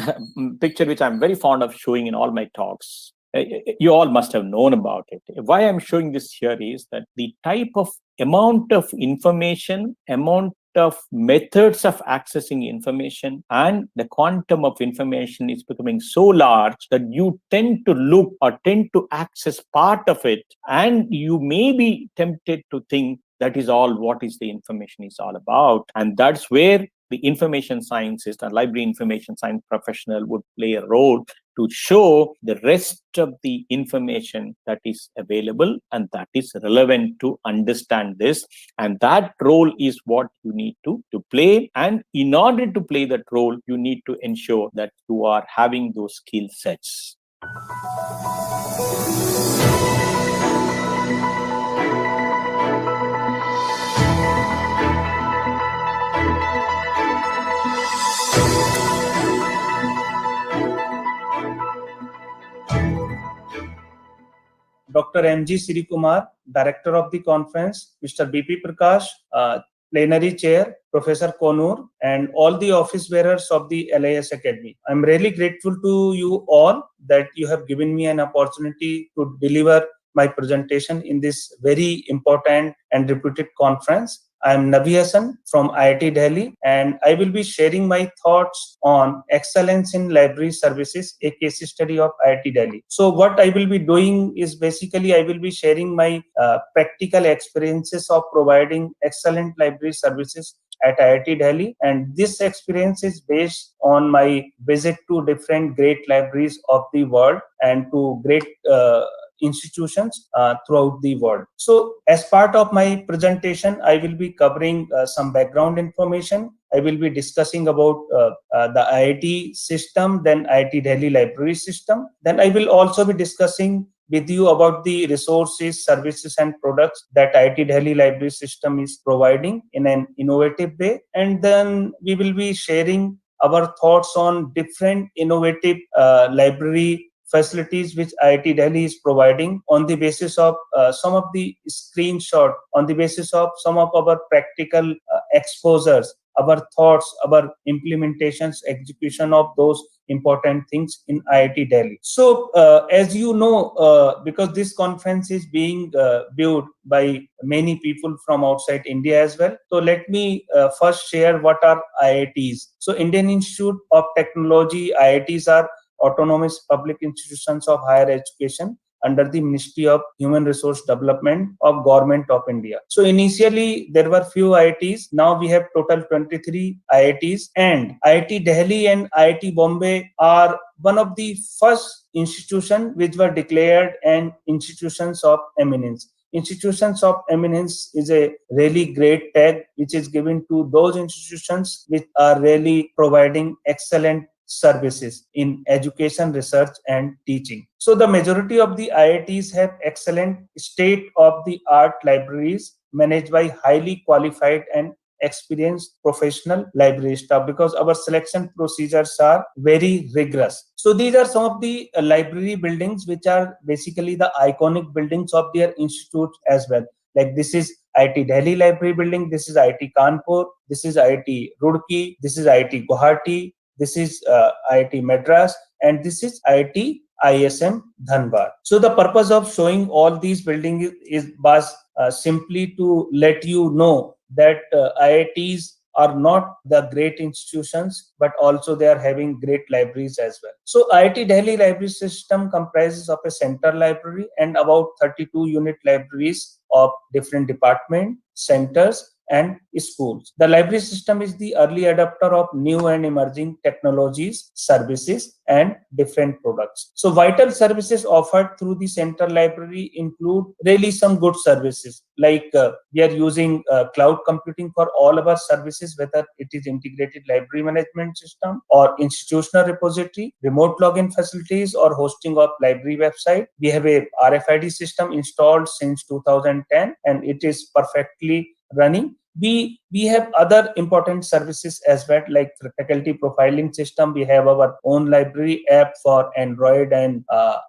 picture which I'm very fond of showing in all my talks. You all must have known about it. Why I'm showing this here is that the type of amount of information, amount of methods of accessing information, and the quantum of information is becoming so large that you tend to look or tend to access part of it, and you may be tempted to think that is all what is the information is all about. And that's where the information scientist and library information science professional would play a role to show the rest of the information that is available and that is relevant to understand this. And that role is what you need to play. And in order to play that role, you need to ensure that you are having those skill sets. Dr. M.G. Siri Kumar, Director of the conference, Mr. B.P. Prakash, Plenary Chair, Professor Konur, and all the office bearers of the LIS Academy. I'm really grateful to you all that you have given me an opportunity to deliver my presentation in this very important and reputed conference. I'm Nabi Hassan from IIT Delhi, and I will be sharing my thoughts on excellence in library services, a case study of IIT Delhi. So what I will be doing is basically I will be sharing my practical experiences of providing excellent library services at IIT Delhi, and this experience is based on my visit to different great libraries of the world and to great institutions throughout the world. So as part of my presentation, I will be covering some background information. I will be discussing about the IIT system, then IIT Delhi library system. Then I will also be discussing with you about the resources, services, and products that IIT Delhi library system is providing in an innovative way. And then we will be sharing our thoughts on different innovative library facilities which IIT Delhi is providing on the basis of some of the screenshot, on the basis of some of our practical exposures, our thoughts, our implementations, execution of those important things in IIT Delhi. So as you know, because this conference is being viewed by many people from outside India as well. So let me first share what are IITs. So Indian Institute of Technology, IITs are autonomous public institutions of higher education under the Ministry of Human Resource Development of Government of India. So initially there were few IITs. Now we have total 23 IITs, and IIT Delhi and IIT Bombay are one of the first institutions which were declared and institutions of eminence. Institutions of eminence is a really great tag which is given to those institutions which are really providing excellent services in education, research, and teaching. So the majority of the IITs have excellent state-of-the-art libraries managed by highly qualified and experienced professional library staff, because our selection procedures are very rigorous. So these are some of the library buildings which are basically the iconic buildings of their institutes as well. Like this is IIT Delhi Library Building, this is IIT Kanpur, this is IIT Roorkee, this is IIT Guwahati, this is IIT Madras, and this is IIT ISM Dhanbad. So the purpose of showing all these buildings was simply to let you know that IITs are not the great institutions, but also they are having great libraries as well. So IIT Delhi library system comprises of a central library and about 32 unit libraries of different department, centers, and schools. The library system is the early adopter of new and emerging technologies, services, and different products. So vital services offered through the central library include really some good services, like we are using cloud computing for all of our services, whether it is integrated library management system or institutional repository, remote login facilities, or hosting of library website. We have a RFID system installed since 2010 and it is perfectly running. We have other important services as well, like faculty profiling system. We have our own library app for Android and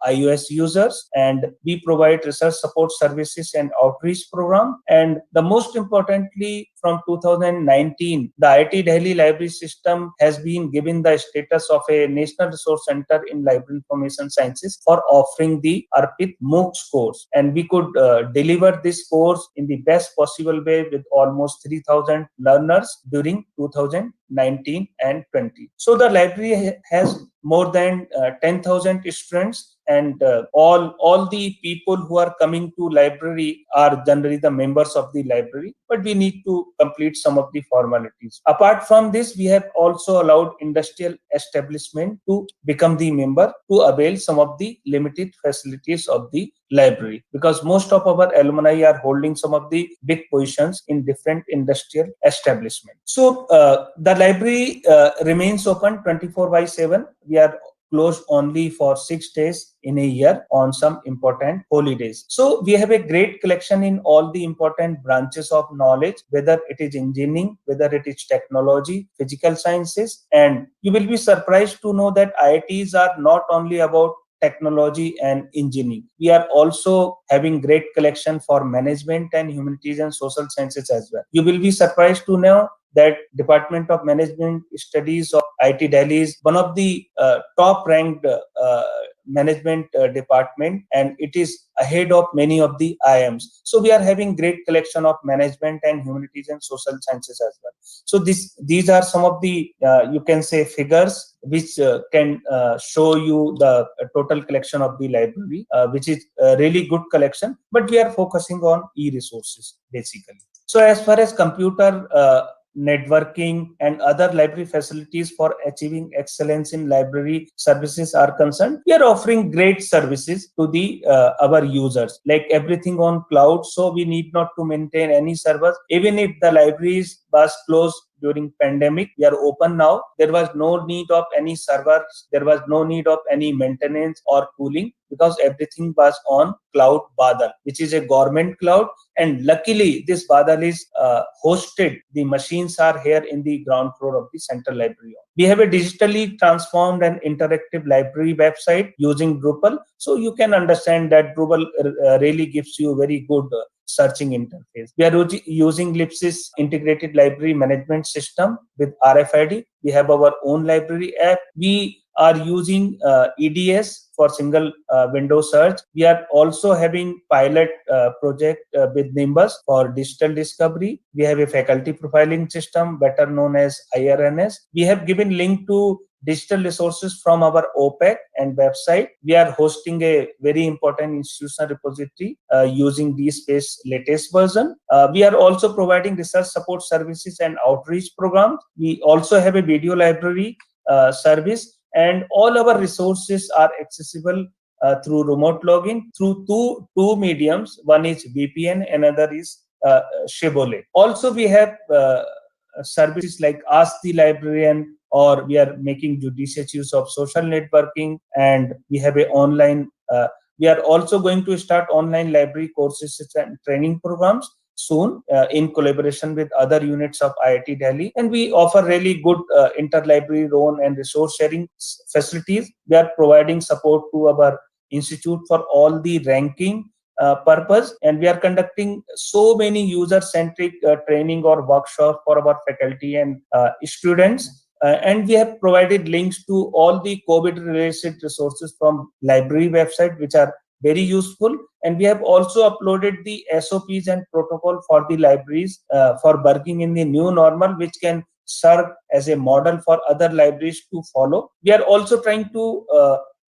iOS users, and we provide research support services and outreach program. And the most importantly, from 2019, the IIT Delhi library system has been given the status of a National Resource Center in Library Information Sciences for offering the Arpit MOOCs course. And we could deliver this course in the best possible way with almost 3,000 learners during 2019 and 20. So the library has more than 10,000 students, and all the people who are coming to library are generally the members of the library, but we need to complete some of the formalities. Apart from this, we have also allowed industrial establishment to become the member to avail some of the limited facilities of the library, because most of our alumni are holding some of the big positions in different industrial establishments. So the library remains open 24/7. We are closed only for 6 days in a year on some important holidays. So we have a great collection in all the important branches of knowledge, whether it is engineering, whether it is technology, physical sciences, and you will be surprised to know that IITs are not only about technology and engineering. We are also having great collection for management and humanities and social sciences as well. You will be surprised to know that Department of Management Studies of IIT Delhi is one of the top ranked management department, and it is ahead of many of the IIMs. So we are having great collection of management and humanities and social sciences as well. So these are some of the you can say figures which can show you the total collection of the library, which is a really good collection, but we are focusing on e-resources basically. So as far as computer networking and other library facilities for achieving excellence in library services are concerned, we are offering great services to the our users, like everything on cloud. So we need not to maintain any servers. Even if the libraries was closed during pandemic, we are open now. There was no need of any servers. There was no need of any maintenance or cooling, because everything was on cloud Badal, which is a government cloud. And luckily, this Badal is hosted. The machines are here in the ground floor of the central library. We have a digitally transformed and interactive library website using Drupal. So you can understand that Drupal really gives you very good searching interface. We are using LIPSYS integrated library management system with RFID. We have our own library app. We are using EDS for single window search. We are also having pilot project with Nimbus for digital discovery. We have a faculty profiling system, better known as IRNS. We have given link to digital resources from our OPEC and website. We are hosting a very important institutional repository using DSpace latest version. We are also providing research support services and outreach programs. We also have a video library service, and all our resources are accessible through remote login through two mediums. One is VPN, another is Shibboleth. Also, we have services like Ask the Librarian, or we are making judicious use of social networking, and we have a online. We are also going to start online library courses and training programs soon in collaboration with other units of IIT Delhi, and we offer really good interlibrary loan and resource sharing facilities. We are providing support to our institute for all the ranking purpose, and we are conducting so many user-centric training or workshop for our faculty and students. And we have provided links to all the COVID-related resources from library website, which are very useful. And we have also uploaded the SOPs and protocol for the libraries for working in the new normal, which can serve as a model for other libraries to follow. We are also trying to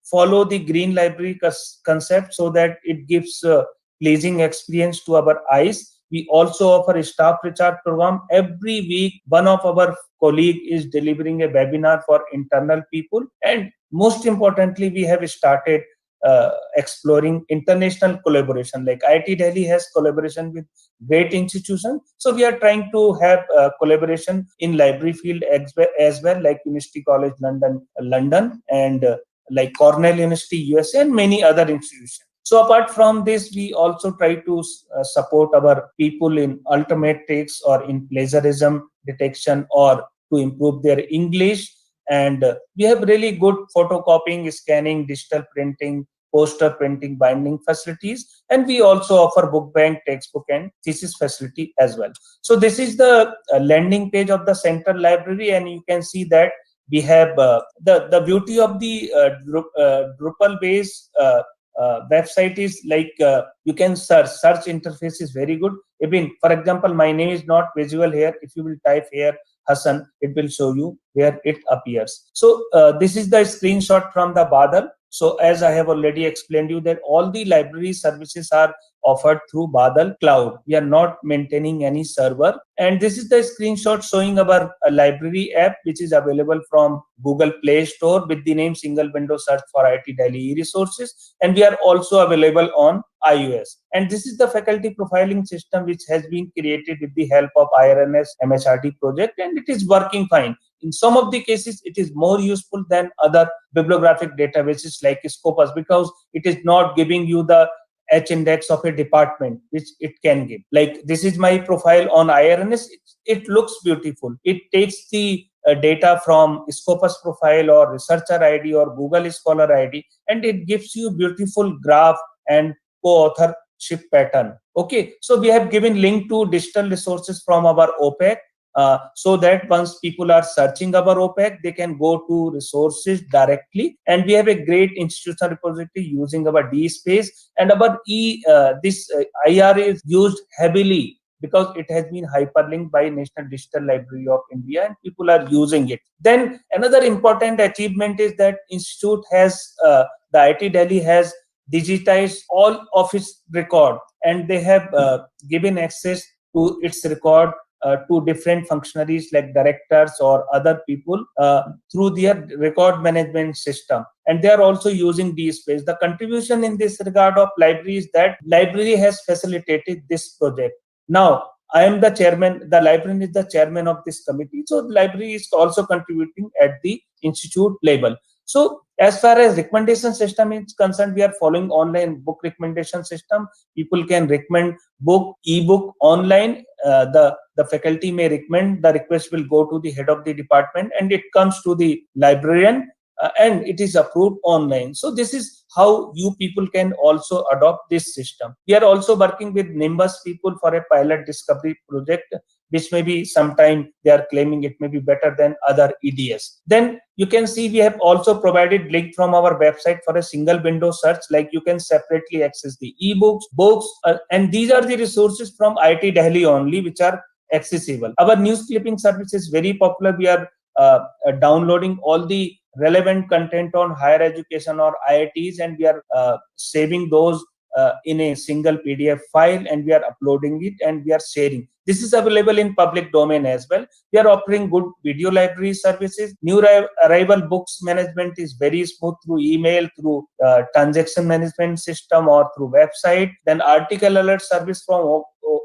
follow the green library concept so that it gives pleasing experience to our eyes. We also offer a staff recharge program. Every week, one of our colleague is delivering a webinar for internal people. And most importantly, we have started exploring international collaboration. Like IIT Delhi has collaboration with great institutions. So we are trying to have collaboration in library field as well, like University College London, and like Cornell University, USA, and many other institutions. So apart from this, we also try to support our people in ultimates or in plagiarism detection or to improve their English. And we have really good photocopying, scanning, digital printing, poster printing, binding facilities. And we also offer book bank, textbook, and thesis facility as well. So this is the landing page of the central library, and you can see that we have the beauty of the Drupal based website is like you can search interface is very good. Even for example, my name is not visible here. If you will type here Hassan, it will show you where it appears. So this is the screenshot from the Badal. So as I have already explained you that all the library services are offered through Badal Cloud. We are not maintaining any server. And this is the screenshot showing our library app, which is available from Google Play Store with the name Single Window Search for IIT Delhi Resources. And we are also available on iOS. And this is the faculty profiling system which has been created with the help of IRNS MHRD project, and it is working fine. In some of the cases, it is more useful than other bibliographic databases like Scopus, because it is not giving you the H index of a department, which it can give. Like this is my profile on IRNS. It looks beautiful. It takes the data from Scopus profile or researcher ID or Google Scholar ID, and it gives you beautiful graph and co-authorship pattern. Okay, so we have given link to digital resources from our OPEC. So that once people are searching our OPEC, they can go to resources directly. And we have a great institutional repository using our DSpace, and our IR is used heavily because it has been hyperlinked by National Digital Library of India, and people are using it. Then another important achievement is that institute has, the IIT Delhi has digitized all of its record, and they have given access to its record to different functionaries like directors or other people through their record management system. And they are also using DSpace. The contribution in this regard of library is that library has facilitated this project. Now, I am the chairman, the librarian is the chairman of this committee. So the library is also contributing at the institute level. So as far as recommendation system is concerned, we are following online book recommendation system. People can recommend book, ebook online. The faculty may recommend, the request will go to the head of the department, and it comes to the librarian, and it is approved online. So this is how you people can also adopt this system. We are also working with Nimbus people for a pilot discovery project, which may be sometime they are claiming it may be better than other EDS. Then you can see we have also provided link from our website for a single window search, like you can separately access the ebooks, books, and these are the resources from IIT Delhi only, which are accessible. Our news clipping service is very popular. We are downloading all the relevant content on higher education or IITs, and we are saving those in a single PDF file, and we are uploading it and we are sharing. This is available in public domain as well. We are offering good video library services. New arrival books management is very smooth through email, through transaction management system, or through website. Then article alert service from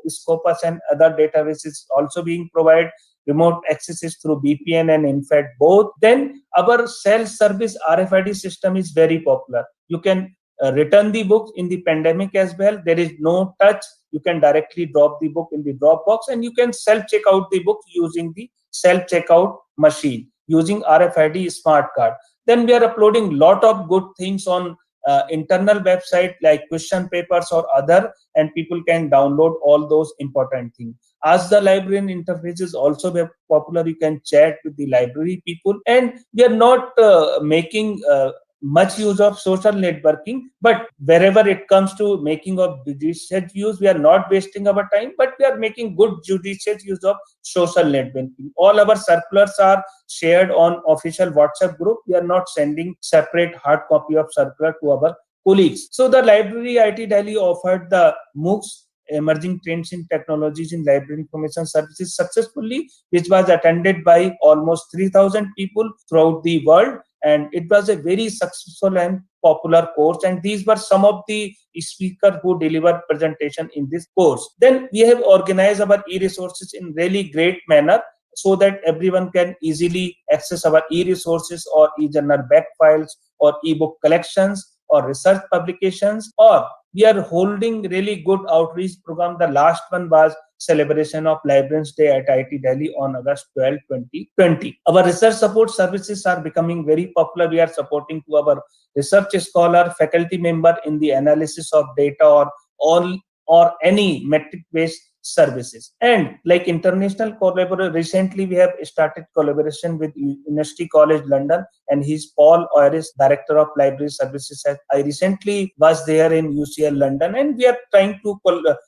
Scopus and other databases also being provided. Remote accesses through VPN and InFAT both. Then our self-service RFID system is very popular. You can return the book in the pandemic as well. There is no touch. You can directly drop the book in the Dropbox, and you can self-check out the book using the self-checkout machine using RFID smart card. Then we are uploading lot of good things on internal website like question papers or other, and people can download all those important things. As the librarian interface is also very popular, you can chat with the library people, and we are not making much use of social networking, but wherever it comes to making of judicious use, we are not wasting our time, but we are making good judicious use of social networking. All our circulars are shared on official WhatsApp group. We are not sending separate hard copy of circular to our colleagues. So the library IIT Delhi offered the MOOCs, emerging trends in technologies in library information services, successfully, which was attended by almost 3,000 people throughout the world, and it was a very successful and popular course, and these were some of the speakers who delivered presentation in this course. Then we have organized our e-resources in really great manner so that everyone can easily access our e-resources or e-journal back files or e-book collections or research publications, or we are holding really good outreach program. The last one was celebration of Librarians Day at IIT Delhi on August 12, 2020. Our research support services are becoming very popular. We are supporting to our research scholar, faculty member in the analysis of data or any metric-based services. And like international collaboration, recently we have started collaboration with University College London, and he's Paul Oiris, Director of Library Services. I recently was there in UCL London, and we are trying to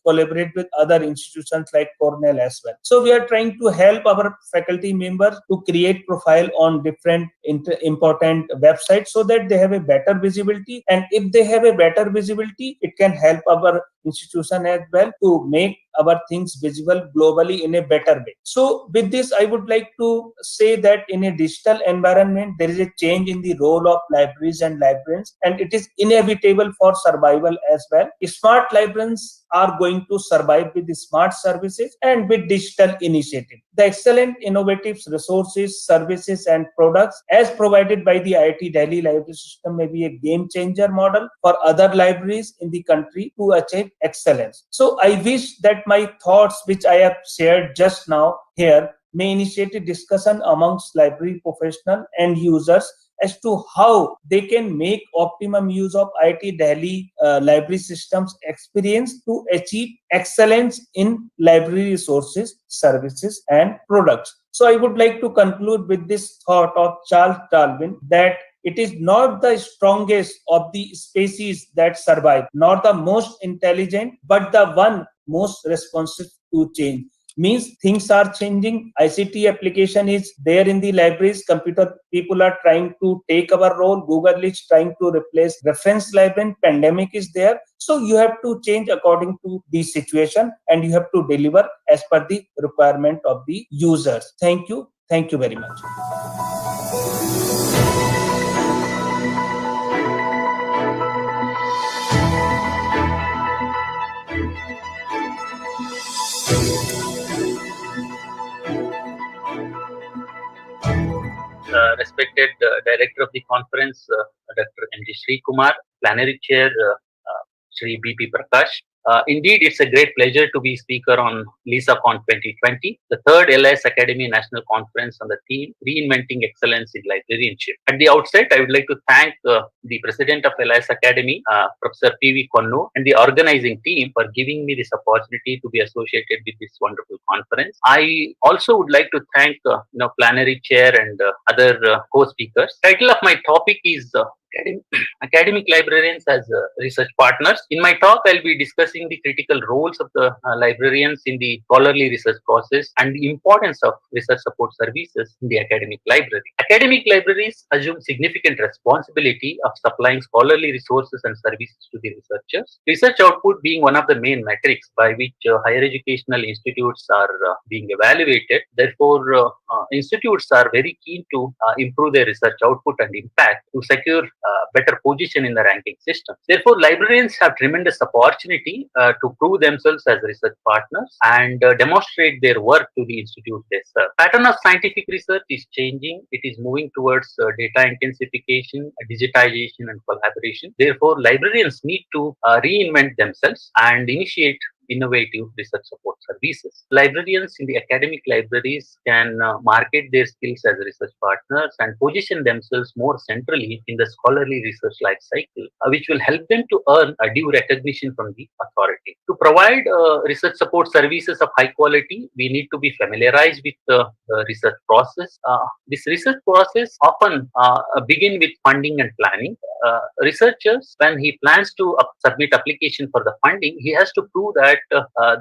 collaborate with other institutions like Cornell as well. So we are trying to help our faculty members to create profile on different important websites so that they have a better visibility, and if they have a better visibility, it can help our institution as well to make our things visible globally in a better way. So with this, I would like to say that in a digital environment, there is a change in the role of libraries and librarians, and it is inevitable for survival as well. Smart librarians are going to survive with the smart services and with digital initiative. The excellent innovative resources, services and products as provided by the IIT Delhi library system may be a game changer model for other libraries in the country to achieve excellence. So I wish that my thoughts which I have shared just now here may initiate a discussion amongst library professionals and users as to how they can make optimum use of IIT Delhi library systems experience to achieve excellence in library resources, services and products. So I would like to conclude with this thought of Charles Darwin that it is not the strongest of the species that survive, nor the most intelligent, but the one most responsive to change. Means things are changing. ICT application is there in the libraries. Computer people are trying to take our role. Google is trying to replace reference librarian. Pandemic is there. So you have to change according to the situation, and you have to deliver as per the requirement of the users. Thank you. Thank you very much. Respected Director of the conference, Dr. M.G. Sri Kumar, Plenary Chair, Shri B.P. Prakash. Indeed, it's a great pleasure to be speaker on LISACON2020, the third LIS Academy National Conference on the theme Reinventing Excellence in Librarianship. At the outset, I would like to thank the President of LIS Academy, Professor P.V. Konnu, and the organizing team for giving me this opportunity to be associated with this wonderful conference. I also would like to thank Plenary Chair and other co-speakers. Title of my topic is Academic librarians as research partners. In my talk, I'll be discussing the critical roles of the librarians in the scholarly research process and the importance of research support services in the academic library. Academic libraries assume significant responsibility of supplying scholarly resources and services to the researchers. Research output being one of the main metrics by which higher educational institutes are being evaluated. Therefore, institutes are very keen to improve their research output and impact to secure better position in the ranking system. Therefore, librarians have tremendous opportunity to prove themselves as research partners and demonstrate their work to the institute they serve. Pattern of scientific research is changing. It is moving towards data intensification, digitization, and collaboration. Therefore, librarians need to reinvent themselves and initiate innovative research support services. Librarians in the academic libraries can market their skills as research partners and position themselves more centrally in the scholarly research life cycle, which will help them to earn a due recognition from the authority. To provide research support services of high quality, we need to be familiarized with the research process. This research process often begin with funding and planning. Researchers, when he plans to submit application for the funding, he has to prove that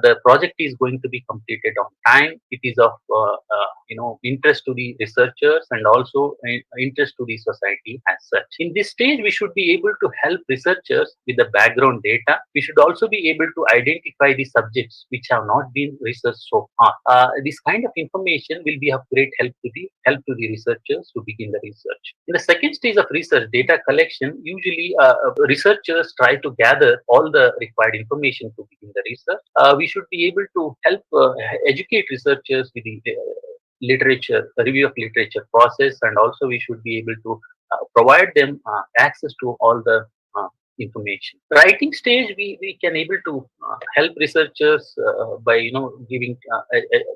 the project is going to be completed on time. It is of interest to the researchers and also interest to the society as such. In this stage, we should be able to help researchers with the background data. We should also be able to identify the subjects which have not been researched so far. This kind of information will be of great help to the researchers to begin the research. In the second stage of research, data collection, usually researchers try to gather all the required information to begin the research. We should be able to help educate researchers with the review of literature process, and also we should be able to provide them access to all the information. Writing stage, we can able to help researchers by giving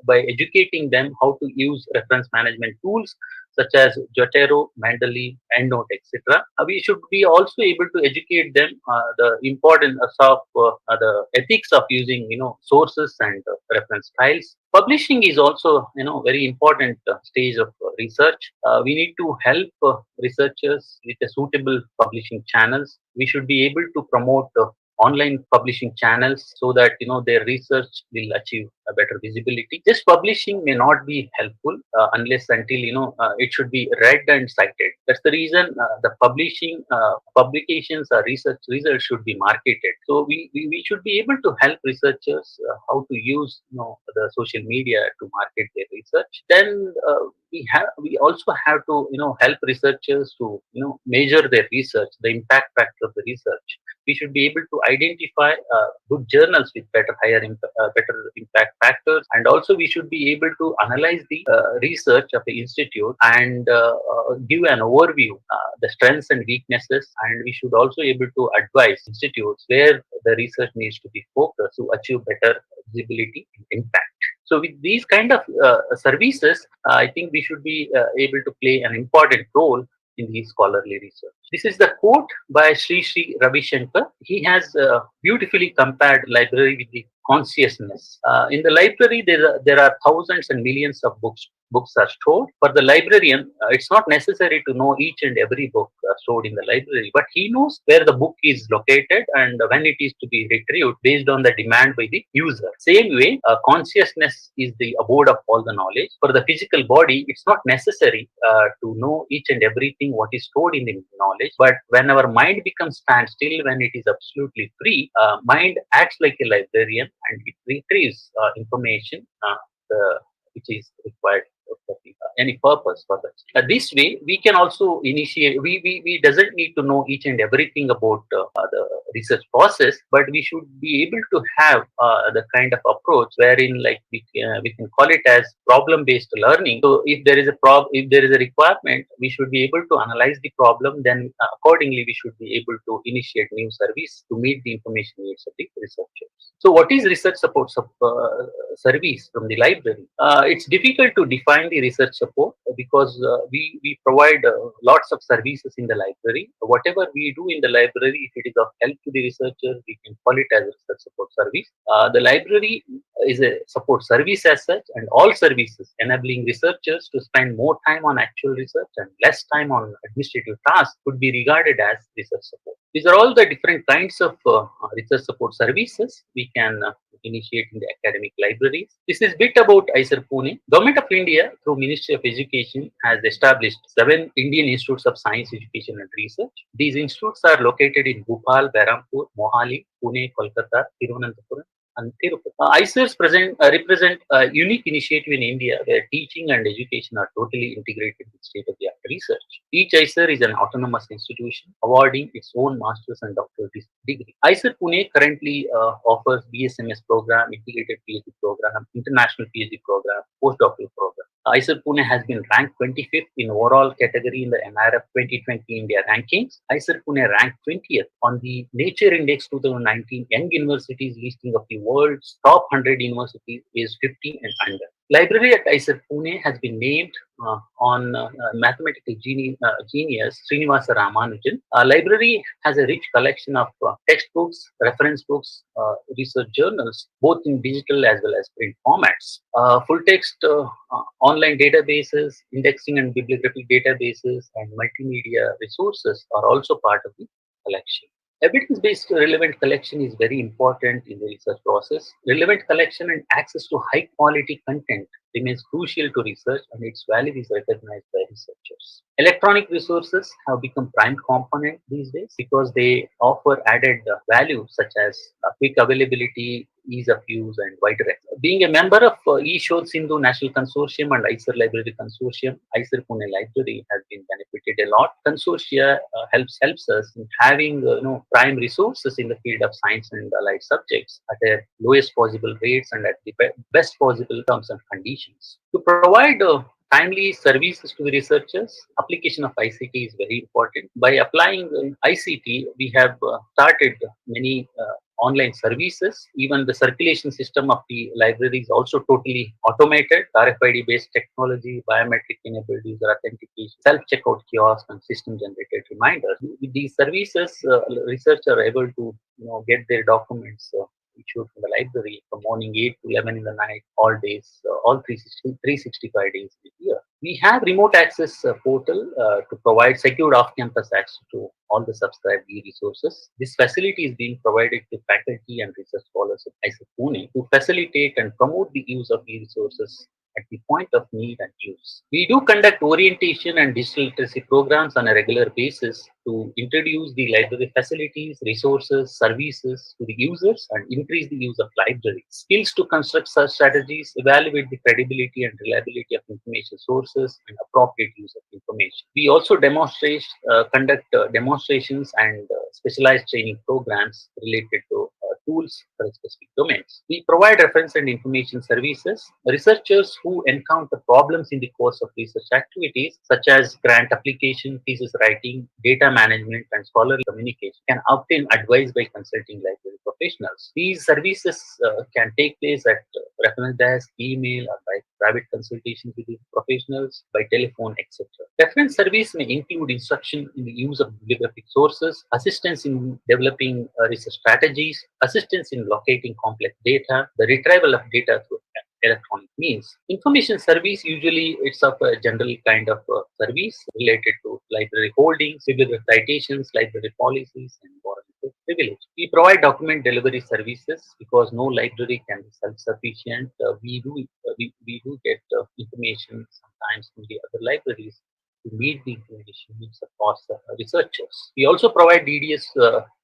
by educating them how to use reference management tools such as Jotero, Mendeley, EndNote, etc. We should be also able to educate them the importance of the ethics of using sources and reference files. Publishing is also very important stage of research. We need to help researchers with a suitable publishing channels. We should be able to promote online publishing channels so that their research will achieve a better visibility. Just publishing may not be helpful unless until it should be read and cited. That's the reason the publishing publications or research results should be marketed. So we should be able to help researchers how to use the social media to market their research. Then we also have to help researchers to measure their research, the impact factor of the research. We should be able to identify good journals with better impact factors, and also we should be able to analyze the research of the institute and give an overview, the strengths and weaknesses, and we should also be able to advise institutes where the research needs to be focused to achieve better visibility and impact. So with these kind of services, I think we should be able to play an important role in the scholarly research. This is the quote by Sri Ravi Shankar. He has beautifully compared library with the consciousness. In the library, there are thousands and millions of books. Books are stored. For the librarian, it's not necessary to know each and every book stored in the library, but he knows where the book is located and when it is to be retrieved based on the demand by the user. Same way, consciousness is the abode of all the knowledge. For the physical body, it's not necessary to know each and everything what is stored in the knowledge, but when our mind becomes standstill, when it is absolutely free, mind acts like a librarian and it retrieves information which is required for any purpose for that. This way, we can also initiate. We doesn't need to know each and everything about the research process, but we should be able to have the kind of approach wherein, like we can call it as problem-based learning. So, if there is a requirement, we should be able to analyze the problem. Then, accordingly, we should be able to initiate new service to meet the information needs of the researchers. So, what is research support service from the library? It's difficult to define the research support because we provide lots of services in the library. Whatever we do in the library, if it is of help to the researcher, we can call it as a research support service. The library is a support service as such, and all services enabling researchers to spend more time on actual research and less time on administrative tasks could be regarded as research support. These are all the different kinds of research support services we can initiate in the academic libraries. This is bit about ISER Pune. Government of India, through Ministry of Education, has established 7 Indian Institutes of Science, Education and Research. These institutes are located in Bhopal, Berhampur, Mohali, Pune, Kolkata, Thiruvananthapuram, and Tirupati. ISERs represent a unique initiative in India where teaching and education are totally integrated with state-of-the-art research. Each ISER is an autonomous institution awarding its own master's and doctoral degree. ISER Pune currently offers BSMS program, integrated PhD program, international PhD program, postdoctoral program. ISER Pune has been ranked 25th in overall category in the NIRF 2020 India rankings. ISER Pune ranked 20th on the Nature Index 2019 Young Universities listing of the world's top 100 universities is 50 and under. Library at ISER Pune has been named on mathematical genius Srinivasa Ramanujan. Library has a rich collection of textbooks, reference books, research journals, both in digital as well as print formats. Full text online databases, indexing and bibliographic databases, and multimedia resources are also part of the collection. Evidence-based relevant collection is very important in the research process. Relevant collection and access to high-quality content remains crucial to research, and its value is recognized by researchers. Electronic resources have become prime component these days because they offer added value such as quick availability, ease of use, and wider access. Being a member of eShod Sindhu National Consortium and ISER Library Consortium, ISER Pune Library has been benefited a lot. Consortia helps us in having prime resources in the field of science and allied subjects at the lowest possible rates and at the best possible terms and conditions. To provide timely services to the researchers, application of ICT is very important. By applying ICT, we have started many online services. Even the circulation system of the library is also totally automated. RFID-based technology, biometric-enabled user authentication, self-checkout kiosk, and system-generated reminders. With these services, researchers are able to get their documents issued from the library from morning 8 to 11 in the night, all days, all 365 days a year. We have remote access portal to provide secured off-campus access to all the subscribed e-resources. This facility is being provided to faculty and research scholars at ISER Pune to facilitate and promote the use of e-resources at the point of need and use. We do conduct orientation and digital literacy programs on a regular basis to introduce the library facilities, resources, services to the users and increase the use of libraries. Skills to construct such strategies, evaluate the credibility and reliability of information sources, and appropriate use of information. We also conduct demonstrations and specialized training programs related to tools for specific domains. We provide reference and information services. Researchers who encounter problems in the course of research activities, such as grant application, thesis writing, data management, and scholarly communication, can obtain advice by consulting library professionals. These services can take place at reference desk, email, or by private consultations with the professionals, by telephone, etc. Reference service may include instruction in the use of bibliographic sources, assistance in developing research strategies, assistance in locating complex data, the retrieval of data through electronic means. Information service, usually it's of a general kind of service related to library holdings, bibliographic citations, library policies, and borrowing privilege. We provide document delivery services because no library can be self-sufficient. We do get information sometimes from the other libraries to meet the information needs of researchers. We also provide DDS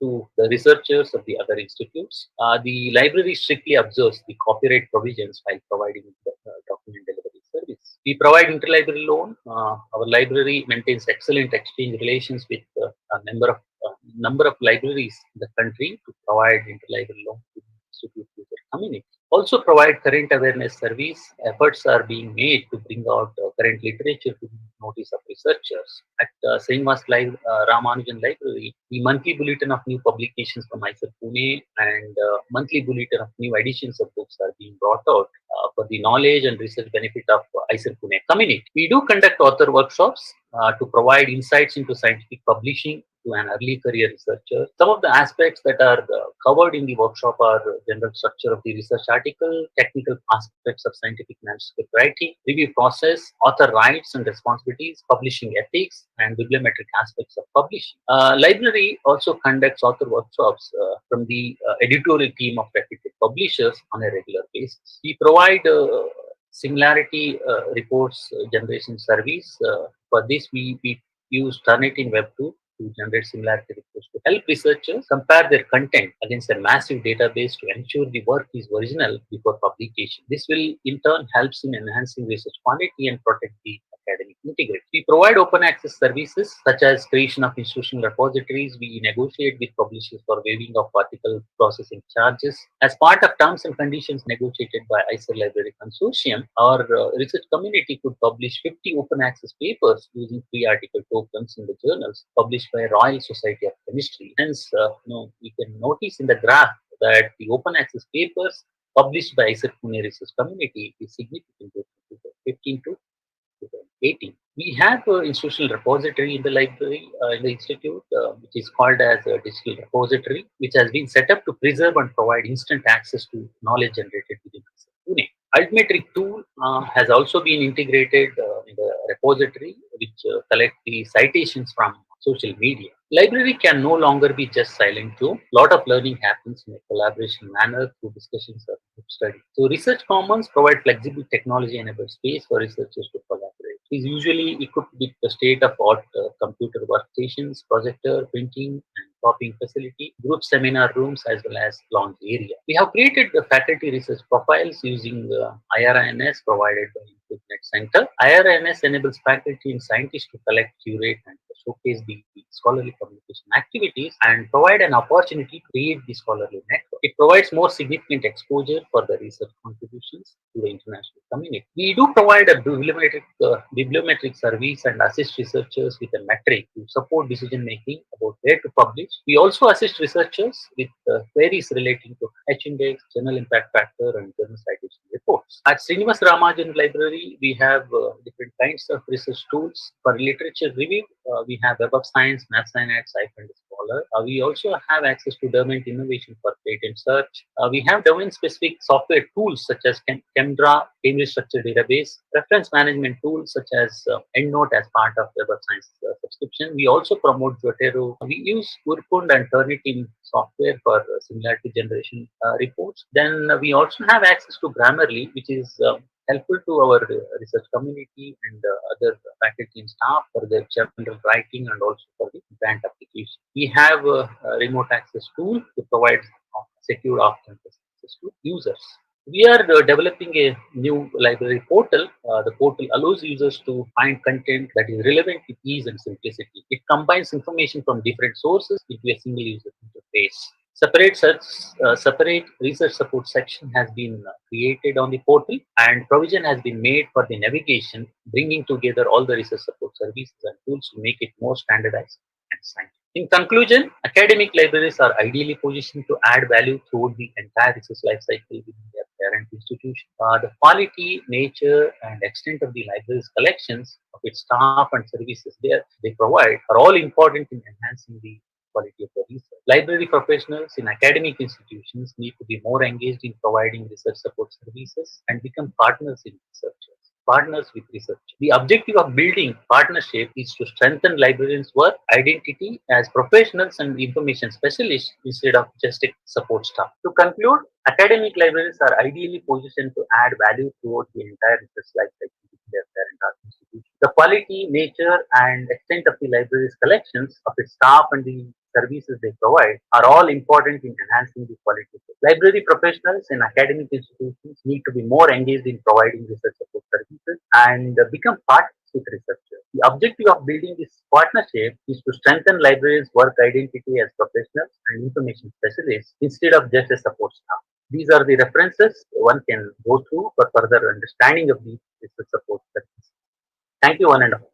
to the researchers of the other institutes. The library strictly observes the copyright provisions while providing the document delivery service. We provide interlibrary loan. Our library maintains excellent exchange relations with a number of libraries in the country to provide interlibrary loan to the institute user community. Also provide current awareness service. Efforts are being made to bring out current literature to the notice of researchers. At Srinivasa Ramanujan Library, the monthly bulletin of new publications from ISER Pune and monthly bulletin of new editions of books are being brought out for the knowledge and research benefit of ISER Pune community. We do conduct author workshops to provide insights into scientific publishing to an early career researcher. Some of the aspects that are covered in the workshop are general structure of the research article, technical aspects of scientific manuscript writing, review process, author rights and responsibilities, publishing ethics, and bibliometric aspects of publishing. Library also conducts author workshops from the editorial team of reputed publishers on a regular basis. We provide similarity reports generation service. For this, we use Turnitin Web 2 to to generate similarity reports to help researchers compare their content against a massive database to ensure the work is original before publication. This will in turn helps in enhancing research quality and protect the academic integrity. We provide open access services such as creation of institutional repositories. We negotiate with publishers for waiving of article processing charges. As part of terms and conditions negotiated by ISER Library Consortium, our research community could publish 50 open access papers using free article tokens in the journals published by Royal Society of Chemistry. Hence, we can notice in the graph that the open access papers published by ISER Pune research community is significant from 2015 to 2018. We have an institutional repository in the library, in the institute, which is called as a digital repository, which has been set up to preserve and provide instant access to knowledge generated within Pune. Altmetric tool has also been integrated in the repository, which collect the citations from social media. Library can no longer be just silent too. A lot of learning happens in a collaboration manner through discussions or group study. So Research Commons provide flexible technology-enabled space for researchers to collaborate. It is usually equipped with the state-of-art computer workstations, projector, printing, and copying facility, group seminar rooms, as well as lounge area. We have created the faculty research profiles using IRINS provided by Net Center. IRINS enables faculty and scientists to collect, curate, and showcase the scholarly communication activities and provide an opportunity to create the scholarly network. It provides more significant exposure for the research contributions to the international community. We do provide a bibliometric service and assist researchers with a metric to support decision making about where to publish. We also assist researchers with queries relating to H-index, journal impact factor, and journal citation reports. At Srinivas Ramanujan Library, we have different kinds of research tools. For literature review, we have Web of Science, MathScience, and Scholar. We also have access to domain innovation for patent search. We have domain-specific software tools such as ChemDra, Cambridge Structured Database, reference management tools such as EndNote as part of Web of Science subscription. We also promote Zotero. We use Urkund and Turnitin software for similarity generation reports. Then we also have access to Grammarly, which is helpful to our research community and other faculty and staff for their general writing and also for the grant application. We have a remote access tool to provide secure offline access to users. We are developing a new library portal. The portal allows users to find content that is relevant with ease and simplicity. It combines information from different sources into a single user interface. Separate research support section has been created on the portal, and provision has been made for the navigation, bringing together all the research support services and tools to make it more standardized and scientific. In conclusion, academic libraries are ideally positioned to add value throughout the entire research life cycle within their parent institution. The quality, nature, and extent of the library's collections, of its staff and services they provide, are all important in enhancing the quality of the research. Library professionals in academic institutions need to be more engaged in providing research support services and become partners with research. The objective of building partnership is to strengthen librarians' work identity as professionals and information specialists instead of just a support staff. To conclude, academic libraries are ideally positioned to add value throughout the entire research life cycle of their parent art institution. The quality, nature, and extent of the library's collections, of its staff, and the services they provide are all important in enhancing the quality of it. Library professionals in academic institutions need to be more engaged in providing research support services and become partners with researchers. The objective of building this partnership is to strengthen librarians' work identity as professionals and information specialists instead of just a support staff. These are the references one can go through for further understanding of the research support services. Thank you, one and all.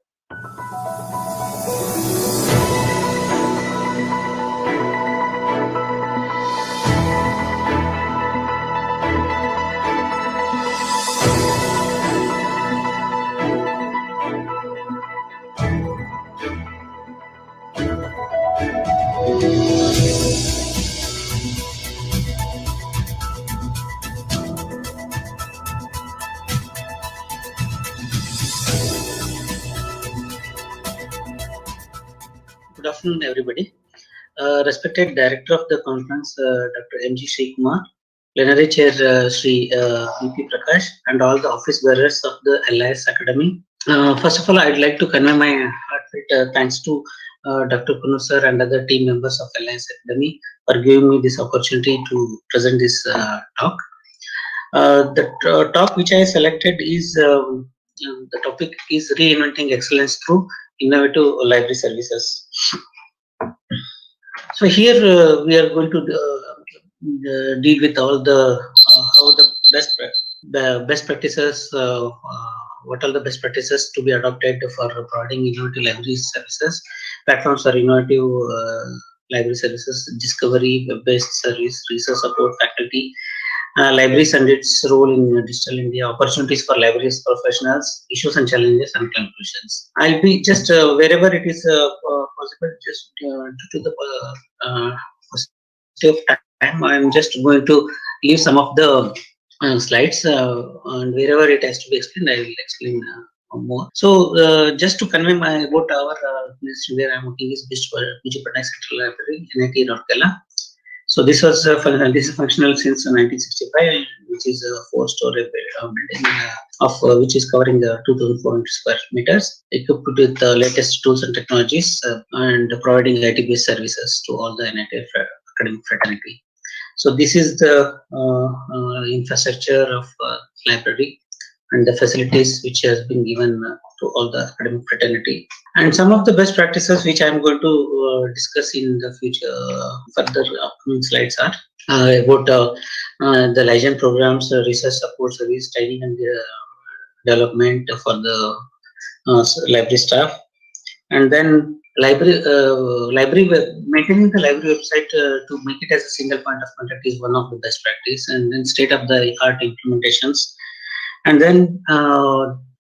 Good afternoon, everybody. Respected Director of the conference, Dr. M.G. Sri Kumar, Plenary Chair Sri B.P. Prakash, and all the office bearers of the LIS Academy. First of all, I'd like to convey my heartfelt thanks to Dr. Kunur sir and other team members of LIS Academy for giving me this opportunity to present this talk. The talk which I selected is the topic is reinventing excellence through innovative library services. So here we are going to deal with all the how the best practices. What are the best practices to be adopted for providing innovative library services? Platforms for innovative library services: discovery, web-based service, research support, faculty. Libraries and its role in digital India, opportunities for libraries professionals, issues and challenges, and conclusions. I'll be just wherever it is possible, just due to the paucity of time, I'm just going to leave some of the slides, and wherever it has to be explained, I will explain more. So, just to convey about our where I'm working is Biju Patnaik Central Library, NIT Rourkela. So this was this is functional since 1965, which is a 4-story building of which is covering 2,400 square meters, equipped with the latest tools and technologies, and providing IT-based services to all the NIT academic fraternity. So this is the infrastructure of library and the facilities which has been given to all the academic fraternity. And some of the best practices which I am going to discuss in the future, further upcoming slides are about the LISACON programs, research support service, training and development for the library staff, and then maintaining the library website to make it as a single point of contact is one of the best practice, and then state-of-the-art implementations. And then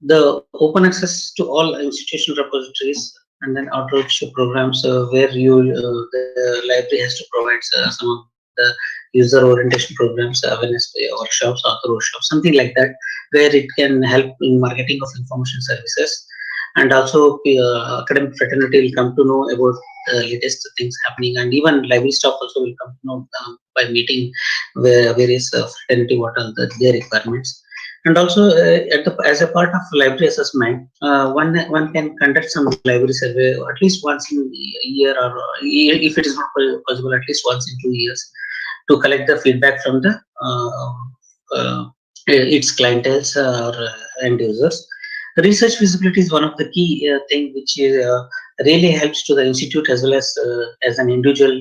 the open access to all institutional repositories, and then outreach programs where the library has to provide some of the user orientation programs, awareness workshops, author workshops, something like that, where it can help in marketing of information services. And also academic fraternity will come to know about the latest things happening, and even library staff also will come to know by meeting various fraternity what are their requirements. And also, as a part of library assessment, one can conduct some library survey at least once in a year, or if it is not possible, at least once in 2 years, to collect the feedback from the its clientele or end users. Research visibility is one of the key thing which really helps to the institute as well as an individual.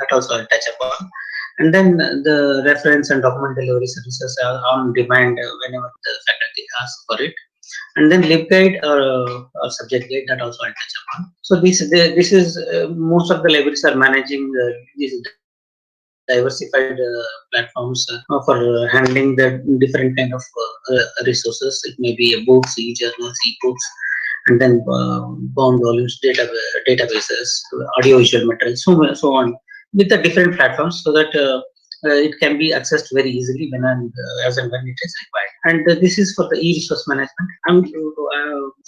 That also I'll touch upon. And then the reference and document delivery services are on demand whenever the faculty asks for it. And then LibGuide or subject guide, that also I'll touch upon. So this is most of the libraries are managing these diversified platforms for handling the different kind of resources. It may be books, e-journals, e-books, and then bound volumes, databases, audio-visual materials, so on, with the different platforms, so that it can be accessed very easily when and as and when it is required. And this is for the e-resource management.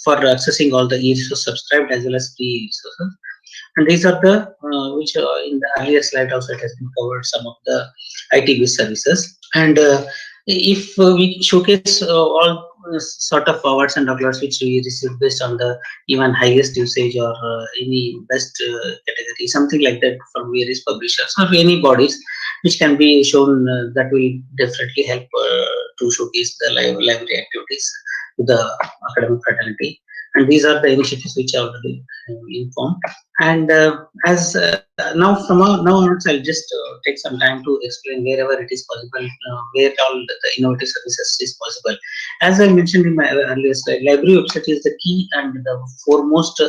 For accessing all the e-resource subscribed as well as free resources. And these are the which in the earlier slide also it has been covered, some of the IT-based services. And if we showcase all sort of awards and awards which we received based on the even highest usage or any best category, something like that, from various publishers or any bodies, which can be shown, that will definitely help to showcase the library activities to the academic fraternity. And these are the initiatives which are already informed. And as now onwards, I'll just take some time to explain wherever it is possible, where all the innovative services is possible. As I mentioned in my earlier slide, library website is the key and the foremost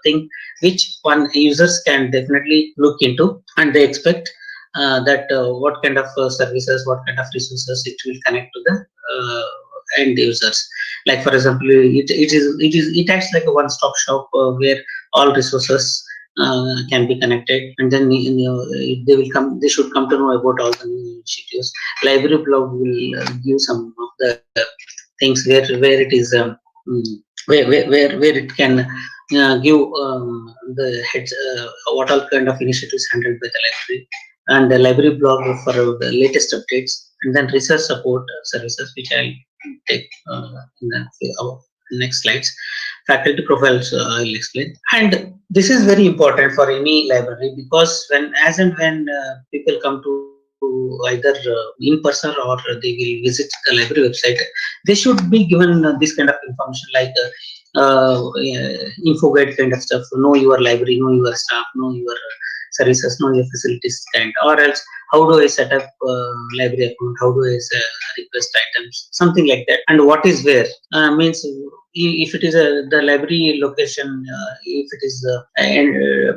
thing which users can definitely look into, and they expect that what kind of services, what kind of resources it will connect to the end users. Like for example, it acts like a one-stop shop where all resources can be connected, and then they should come to know about all the new initiatives. Library blog will give some of the things where it is where it can give the heads what all kind of initiatives handled by the library, and the library blog for the latest updates, and then research support services, which I'll take in the next slides. faculty profiles I'll explain. And this is very important for any library, because as and when people come to either in person or they will visit the library website, they should be given this kind of information, like info guide kind of stuff. Know your library, know your staff, know your services, know your facilities, kind, or else how do I set up library account, how do I request items, something like that. And what is where means, if it is the library location, if it is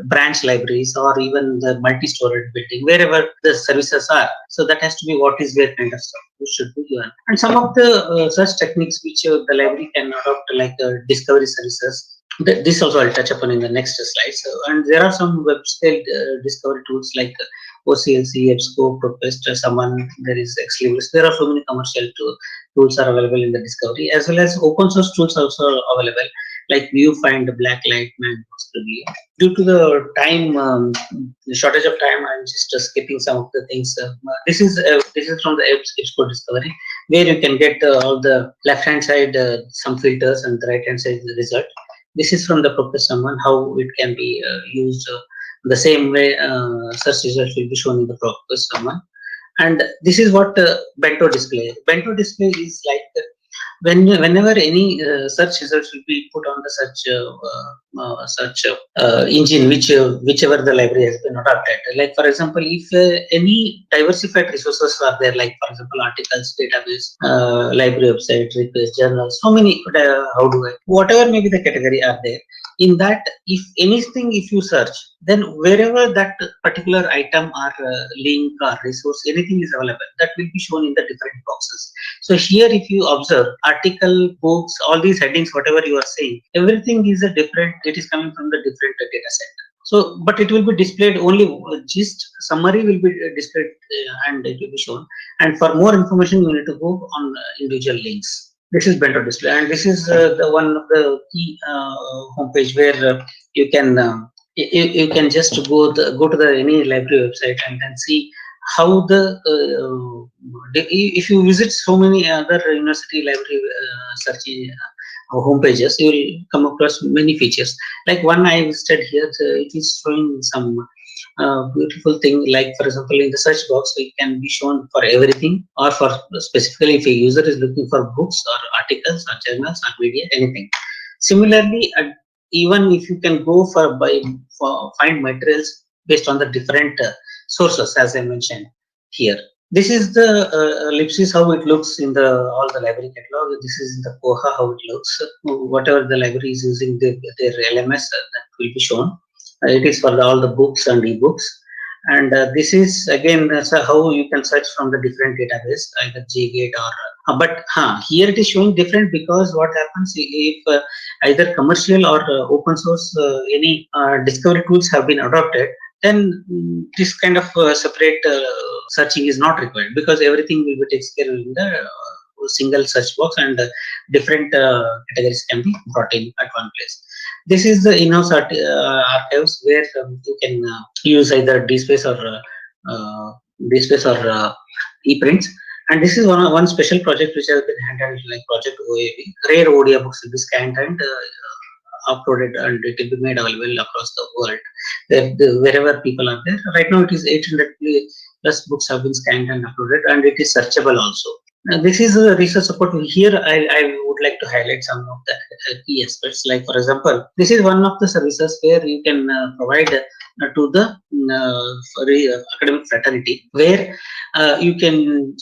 branch libraries or even the multi-storage building, wherever the services are, so that has to be what is where kind of stuff which should be given. And some of the such techniques which the library can adopt, like discovery services. This also I'll touch upon in the next slide. So, and there are some web scale discovery tools like OCLC, EBSCO, Propest, Summon. There is Xlibris. There are so many commercial tools are available in the discovery, as well as open source tools also available, like Viewfind, Blacklight, Manbooks Review. Due to the time, the shortage of time, I'm just skipping some of the things. This is from the EBSCO discovery, where you can get all the left hand side some filters and the right hand side the result. This is from the Propest Summon, how it can be used the same way. Search results will be shown in the Propest Summon. And this is what bento display. Bento display is like whenever any search results will be put on the search engine, whichever the library has been adopted. Like for example, if any diversified resources are there, like for example articles, database, library website, request, journals, so many. Whatever may be the category are there. In that, if anything, if you search, then wherever that particular item or link or resource, anything is available, that will be shown in the different boxes. So here, if you observe article, books, all these headings, whatever you are saying, everything is a different. It is coming from the different data set. So, but it will be displayed only. Just summary will be displayed and it will be shown. And for more information, you need to go on individual links. This is bento display, and this is the one of the key homepage where you can you can just go to the any library website and then see how if you visit so many other university library search homepages, you will come across many features. Like one I visited here, it is showing some beautiful thing, like for example in the search box it can be shown for everything, or for specifically if a user is looking for books or articles or journals or media, anything. Similarly, even if you can go for find materials based on the different sources, as I mentioned here. This is the ellipsis, how it looks in all the library catalog. This is in the Koha, how it looks. Whatever the library is using their LMS, that will be shown. It is for all the books and ebooks. And this is again how you can search from the different database, either JGate or but here it is showing different, because what happens if either commercial or open source any discovery tools have been adopted, then this kind of separate searching is not required, because everything will be taken care of in the single search box, and different categories can be brought in at one place. This is the in-house archives, where you can use either DSpace or ePrints. And this is one special project which has been handled, like Project OAV. Rare ODI books will be scanned and uploaded, and it will be made available across the world, wherever people are there. Right now, it is 800 plus books have been scanned and uploaded, and it is searchable also. This is a research support. Here, I would like to highlight some of the key aspects. Like, for example, this is one of the services where you can provide to the academic fraternity, where you can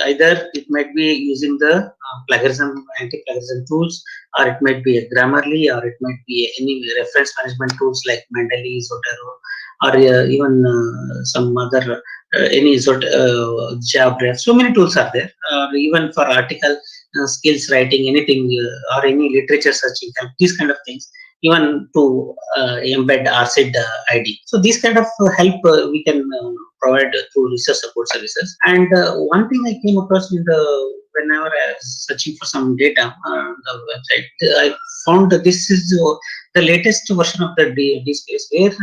either it might be using the plagiarism, anti-plagiarism tools, or it might be a Grammarly, or it might be any reference management tools like Mendeley, Zotero, or even some other any sort job ref. So many tools are there. Even for article skills writing, anything or any literature searching, these kind of things. Even to embed RCID ID. So these kind of help we can provide through research support services. And one thing I came across whenever I was searching for some data on the website, I found that this is the latest version of the DSpace, where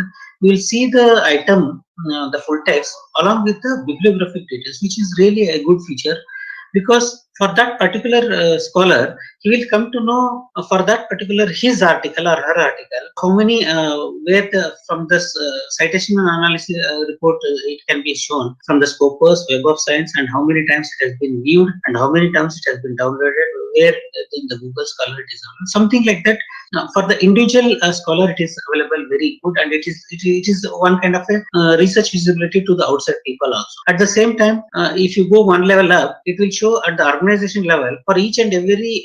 you will see the item, the full text, along with the bibliographic details, which is really a good feature. because for that particular scholar, he will come to know for that particular his article or her article, how many where from this citation and analysis report it can be shown from the Scopus, Web of Science, and how many times it has been viewed and how many times it has been downloaded, where in the Google Scholar it is available. Something like that. For the individual scholar, it is available very good, and it is one kind of a research visibility to the outside people also. At the same time, if you go one level up, it will show at the organization level for each and every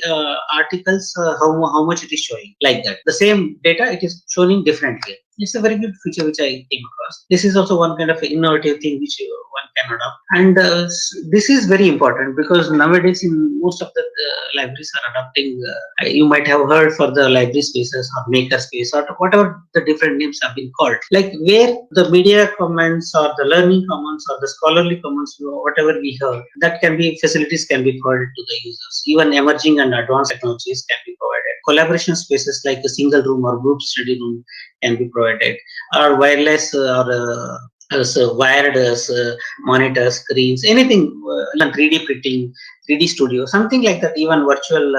articles how much it is showing, like that. The same data it is showing differently. It's a very good feature which I came across. This is also one kind of innovative thing which one can adopt, and this is very important because nowadays in most of the libraries are adopting. You might have heard for the library spaces or maker space or whatever the different names have been called, like where the media comments or the learning commons or the scholarly commons, whatever we heard, that can be facilities can be provided to the users. Even emerging and advanced technologies can be provided. Collaboration spaces like a single room or group study room can be provided, or wireless or wired monitors, screens, anything, 3D printing, 3D studio, something like that, even virtual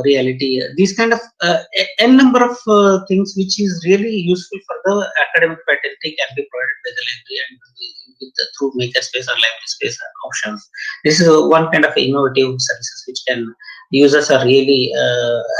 reality. These kind of n number of things which is really useful for the academic faculty can be provided by the library and through makerspace or library space options. This is one kind of innovative services which can users are really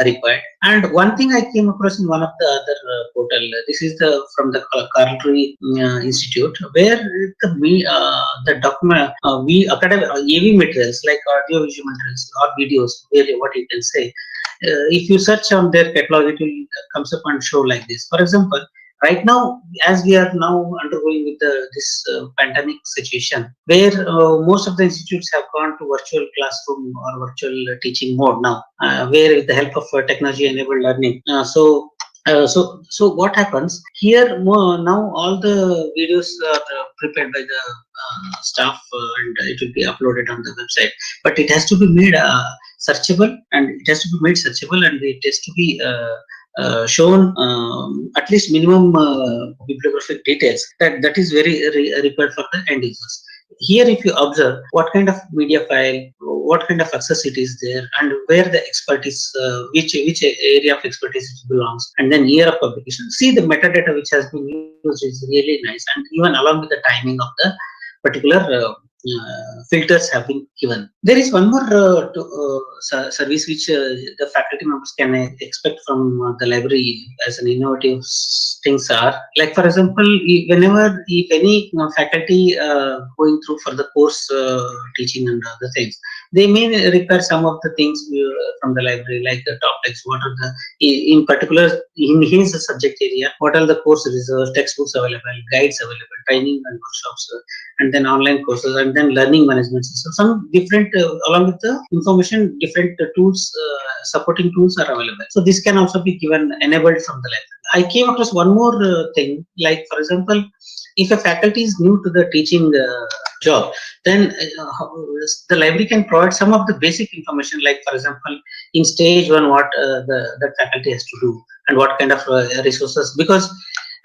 required. And one thing I came across in one of the other portal, this is from the Carltree Institute, where the document academic AV materials like audio visual materials or videos, really what you can say. If you search on their catalog, it will comes up and show like this. For example, right now, as we are now undergoing with this pandemic situation, where most of the institutes have gone to virtual classroom or virtual teaching mode now, where with the help of technology-enabled learning. So what happens here? Now all the videos are prepared by the staff, and it will be uploaded on the website. But it has to be made searchable, and it has to be made searchable, and it has to be shown at least minimum bibliographic details that is very required for the end users. Here, if you observe what kind of media file, what kind of access it is there, and where the expertise, which area of expertise it belongs, and then year of publication. See the metadata which has been used is really nice, and even along with the timing of the particular filters have been given. There is one more service which the faculty members can expect from the library as an innovative things are, like for example, whenever if any faculty going through for the course teaching and other things, they may require some of the things from the library, like the topics, what are the, in particular in his subject area, what are the course resources, textbooks available, guides available, training and workshops, and then online courses, and then learning management system. Some different, along with the information, different tools, supporting tools are available. So this can also be given, enabled from the library. I came across one more thing, like for example, if a faculty is new to the teaching job, then the library can provide some of the basic information, like for example, in stage 1, what the faculty has to do, and what kind of resources, because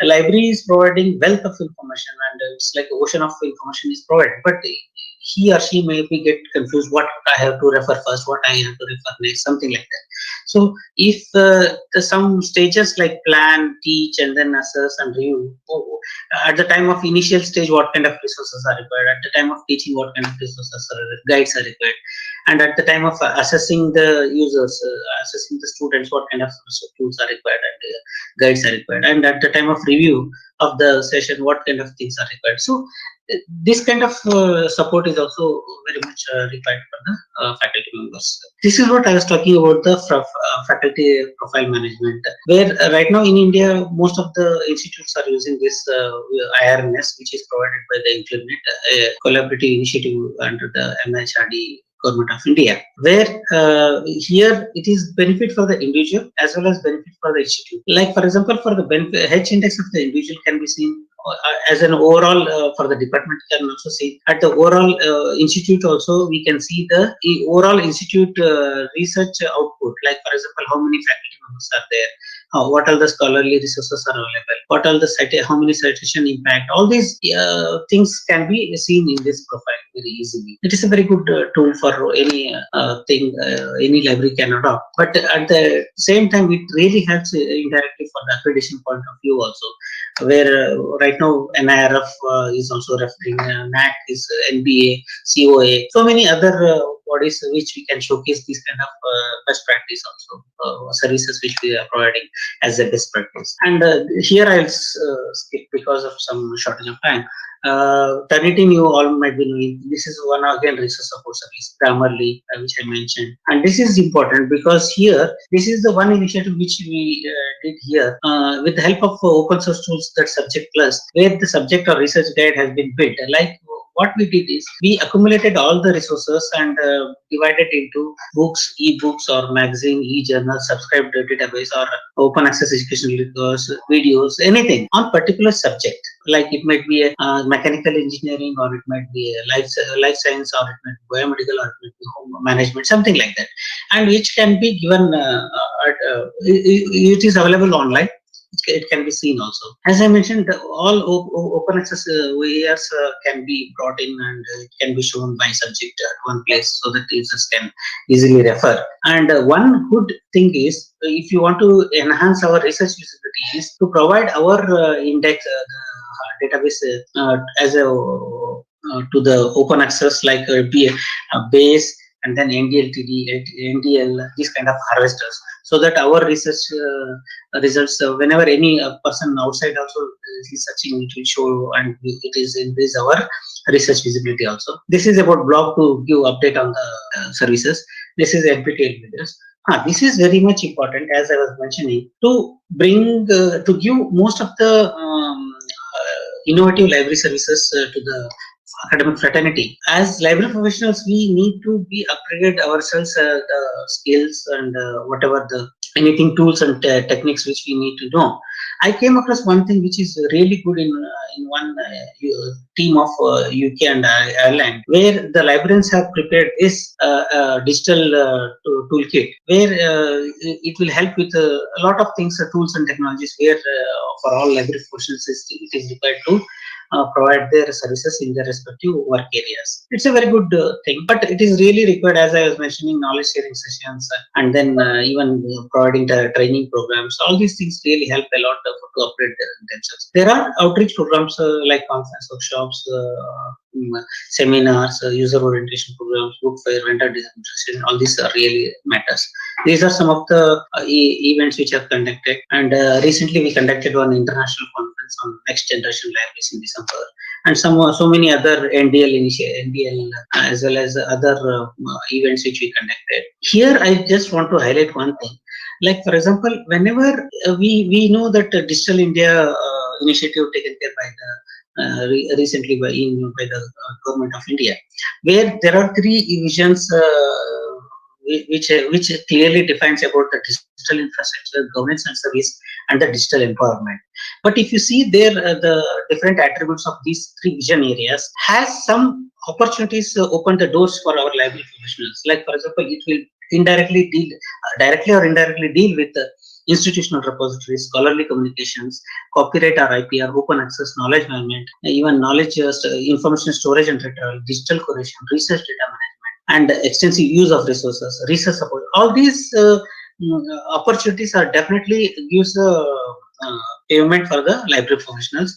a library is providing wealth of information, and it's like an ocean of information is provided, but he or she may be get confused what I have to refer first, what I have to refer next, something like that. So if some stages like plan, teach, and then assess and review, at the time of initial stage, what kind of resources are required, at the time of teaching, what kind of resources guides are required, and at the time of assessing the users, assessing the students, what kind of tools are required and guides are required, and at the time of review of the session, what kind of things are required. So this kind of support is also very much required for the faculty members. This is what I was talking about, the faculty profile management, where right now in India, most of the institutes are using this IRNS, which is provided by the Implement, a collaborative initiative under the MHRD Government of India, where here it is benefit for the individual as well as benefit for the institute. Like for example, for the benefit, H index of the individual can be seen as an overall for the department, can also see at the overall institute also we can see the overall institute research output, like for example, how many faculty members are there, what are the scholarly resources are available, what are the how many citation impact, all these things can be seen in this profile. very easily. It is a very good tool for any any library can adopt. But at the same time, it really helps indirectly for the accreditation point of view also, where right now NIRF is also referring, NAC is NBA, COA, so many other bodies which we can showcase these kind of best practice also, services which we are providing as a best practice. And here I'll skip because of some shortage of time. Turnitin, you all might be knowing, this is one again research support service, Grammarly, which I mentioned. And this is important because here, this is the one initiative which we did here with the help of open source tools, that Subject Plus, where the subject or research guide has been built. Like what we did is we accumulated all the resources and divided into books, e-books or magazine, e-journal, subscribed database or open access educational resource, videos, anything on particular subject. Like it might be a mechanical engineering, or it might be a life science, or it might be biomedical, or it might be home management, something like that, and which can be given. It is available online. It can be seen also. As I mentioned, all open access OERs can be brought in, and it can be shown by subject at one place so that users can easily refer. And one good thing is, if you want to enhance our research usability, is to provide our index database as a to the open access, like be a base, and then NDLTD, NDL, these kind of harvesters, so that our research results, whenever any person outside also is researching, it will show, and it is increase our research visibility also. This is about blog to give update on the services. This is NPTEL videos. This is very much important, as I was mentioning, to bring to give most of the innovative library services to the academic fraternity. As library professionals, we need to be upgraded ourselves, the skills and whatever the anything tools and techniques which we need to know. I came across one thing which is really good in one team of UK and Ireland, where the librarians have prepared this digital toolkit, where it will help with a lot of things, tools and technologies, where for all library professionals it is required to provide their services in their respective work areas. It's a very good thing, but it is really required, as I was mentioning, knowledge sharing sessions, and then even providing the training programs. All these things really help a lot to upgrade themselves. There are outreach programs like conference workshops, seminars, user orientation programs, book fair, vendor demonstration. All these are really matters. These are some of the events which are conducted, and recently we conducted one international conference on next generation libraries in December, and so many other NDL as well as other events which we conducted. Here I just want to highlight one thing. Like for example, whenever we know that Digital India initiative taken care by the recently by the government of India, where there are three visions which clearly defines about the digital infrastructure, governance and service, and the digital empowerment. But if you see there, the different attributes of these three vision areas has some opportunities open the doors for our library professionals. Like for example, it will directly or indirectly deal with the institutional repositories, scholarly communications, copyright or IPR, open access, knowledge management, even knowledge information storage and retrieval, digital curation, research data management, and extensive use of resources, research support. All these opportunities are definitely gives a payment for the library professionals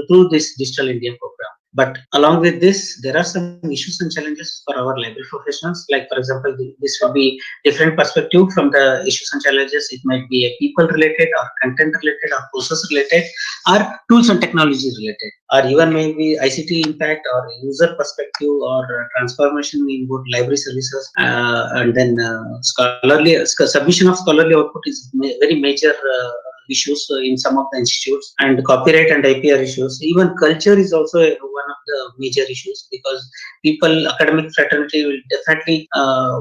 through this Digital India program. But along with this, there are some issues and challenges for our library professionals. Like for example, this will be different perspective from the issues and challenges. It might be a people related, or content related, or process related, or tools and technology related, or even maybe ICT impact, or user perspective, or transformation in both library services, and then submission of scholarly output is very major issues in some of the institutes, and copyright and IPR issues. Even culture is also one of the major issues, because academic fraternity will definitely,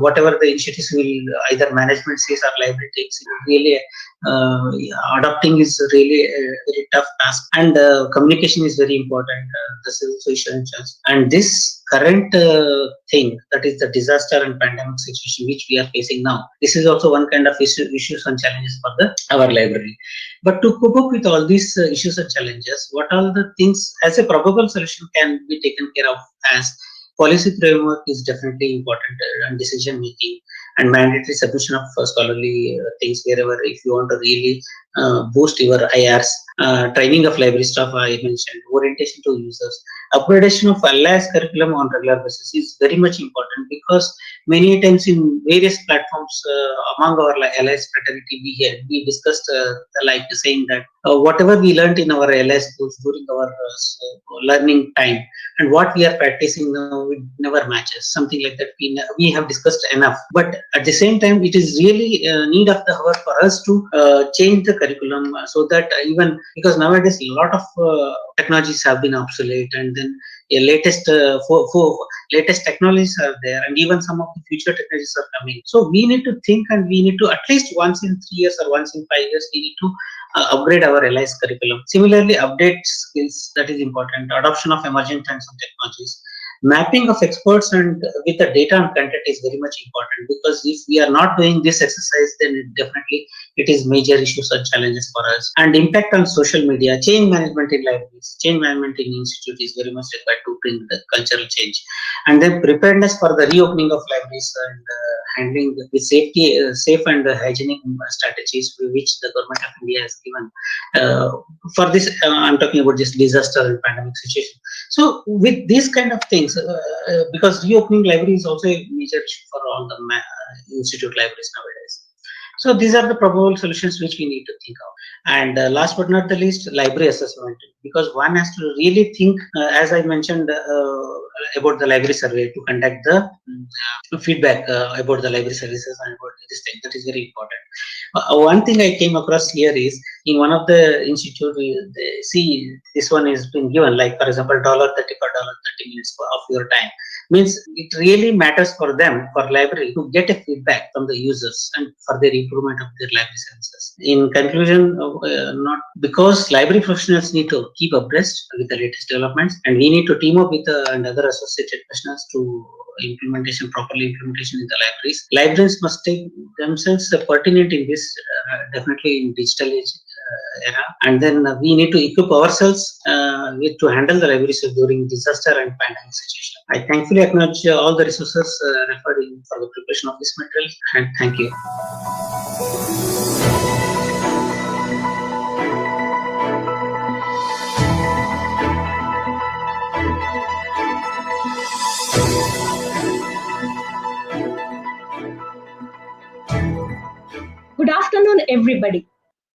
whatever the initiatives will either management says or library takes, really adopting is really a very tough task, and communication is very important, the social issues. And this current thing, that is the disaster and pandemic situation which we are facing now, this is also one kind of issues and challenges for our library. But to cope up with all these issues and challenges, what are the things as a probable solution can be taken care of? As Policy framework is definitely important, and decision making and mandatory submission of scholarly things wherever if you want to really boost your IRs. Training of library staff I mentioned, orientation to users, upgradation of LIS curriculum on regular basis is very much important, because many times in various platforms among our LIS fraternity we discussed like saying that whatever we learned in our LIS schools during our learning time and what we are practicing now, it never matches. Something like that we have discussed enough. But at the same time, it is really need of the hour for us to change the curriculum so that even because nowadays a lot of technologies have been obsolete, and then latest latest technologies are there, and even some of the future technologies are coming. So we need to think, and we need to at least once in 3 years or once in 5 years we need to upgrade our LIS curriculum. Similarly, update skills, that is important. Adoption of emerging trends and technologies. Mapping of experts and with the data and content is very much important, because if we are not doing this exercise, then definitely it is major issues or challenges for us. And impact on social media, change management in libraries, change management in institute is very much required to bring the cultural change. And then preparedness for the reopening of libraries and handling with safety, safe and hygienic strategies which the government of India has given. For this, I'm talking about this disaster and pandemic situation. So with these kind of things, because reopening library is also a major issue for all the institute libraries nowadays. So these are the probable solutions which we need to think of. And last but not the least, library assessment, because one has to really think, as I mentioned about the library survey, to conduct the feedback about the library services and about this thing. That is very important. One thing I came across here is in one of the institute, see this one is been given, like for example, $30 for $30 minutes of your time. Means it really matters for them, for library, to get a feedback from the users and for their improvement of their library services. In conclusion, not because library professionals need to keep abreast with the latest developments, and we need to team up with and other associated professionals to properly implementation in the libraries. Librarians must take themselves pertinent in this, definitely in digital age era, and then we need to equip ourselves to handle the libraries during disaster and pandemic situation. I thankfully acknowledge all the resources referred in for the preparation of this material, and thank you. Good afternoon, everybody.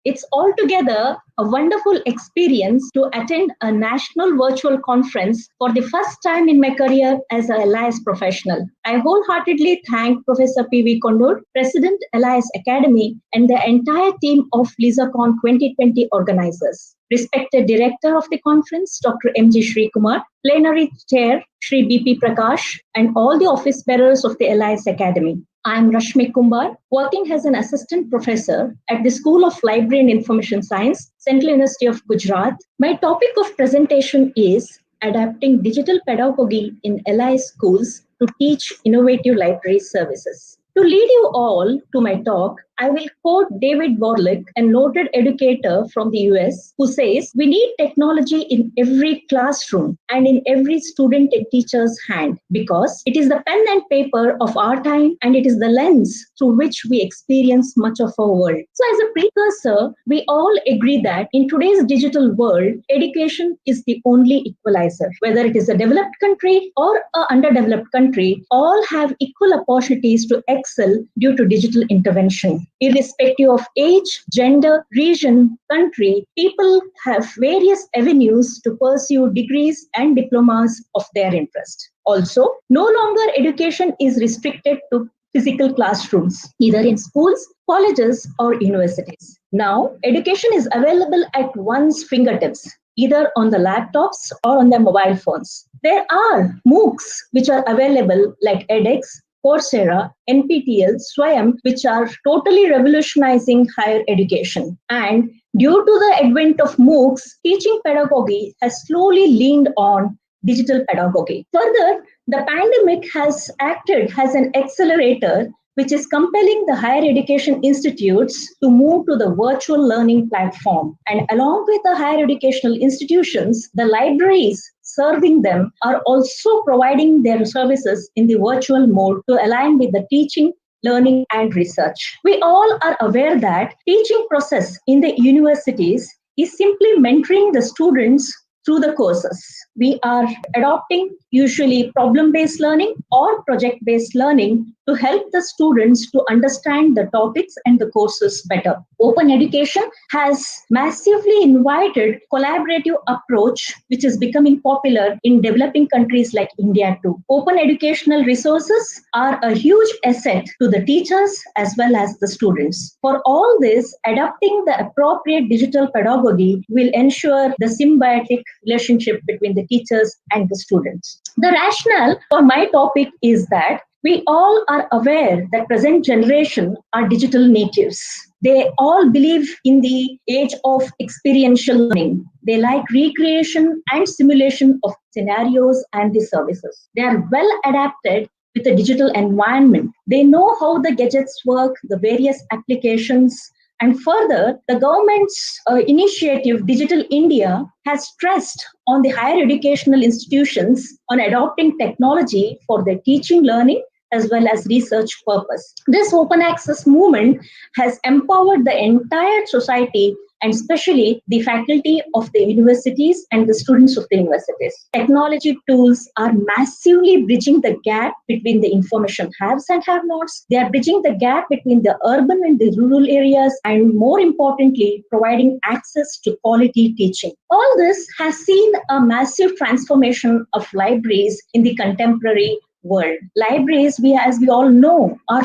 It's altogether a wonderful experience to attend a national virtual conference for the first time in my career as a LIS professional. I wholeheartedly thank Professor P.V. Kondur, President, LIS Academy, and the entire team of LISACON2020 organizers. Respected Director of the conference, Dr. M.G. Sri Kumar, Plenary Chair, Shri B.P. Prakash, and all the office bearers of the LIS Academy. I am Rashmi Kumbar, working as an assistant professor at the School of Library and Information Science, Central University of Gujarat. My topic of presentation is adapting digital pedagogy in LIS schools to teach innovative library services. To lead you all to my talk, I will quote David Warlick, a noted educator from the US, who says, "We need technology in every classroom and in every student and teacher's hand, because it is the pen and paper of our time, and it is the lens through which we experience much of our world." So as a precursor, we all agree that in today's digital world, education is the only equalizer. Whether it is a developed country or an underdeveloped country, all have equal opportunities to excel due to digital intervention. Irrespective of age, gender, region, country, people have various avenues to pursue degrees and diplomas of their interest. Also, no longer education is restricted to physical classrooms, either in schools, colleges, or universities. Now, education is available at one's fingertips, either on the laptops or on their mobile phones. There are MOOCs which are available like edX, Coursera, NPTEL, Swayam, which are totally revolutionizing higher education. And due to the advent of MOOCs, teaching pedagogy has slowly leaned on digital pedagogy. Further, the pandemic has acted as an accelerator which is compelling the higher education institutes to move to the virtual learning platform. And along with the higher educational institutions, the libraries serving them are also providing their services in the virtual mode to align with the teaching, learning, and research. We all are aware that teaching process in the universities is simply mentoring the students through the courses. We are adopting usually problem-based learning or project-based learning to help the students to understand the topics and the courses better. Open education has massively invited collaborative approach, which is becoming popular in developing countries like India too. Open educational resources are a huge asset to the teachers as well as the students. For all this, adopting the appropriate digital pedagogy will ensure the symbiotic relationship between the teachers and the students. The rationale for my topic is that we all are aware that present generation are digital natives. They all believe in the age of experiential learning. They like recreation and simulation of scenarios and the services. They are well adapted with the digital environment. They know how the gadgets work, the various applications. And further, the government's initiative, Digital India, has stressed on the higher educational institutions on adopting technology for their teaching, learning, as well as research purpose. This open access movement has empowered the entire society and especially the faculty of the universities and the students of the universities. Technology tools are massively bridging the gap between the information haves and have-nots. They are bridging the gap between the urban and the rural areas, and more importantly, providing access to quality teaching. All this has seen a massive transformation of libraries in the contemporary world. Libraries, as we all know, are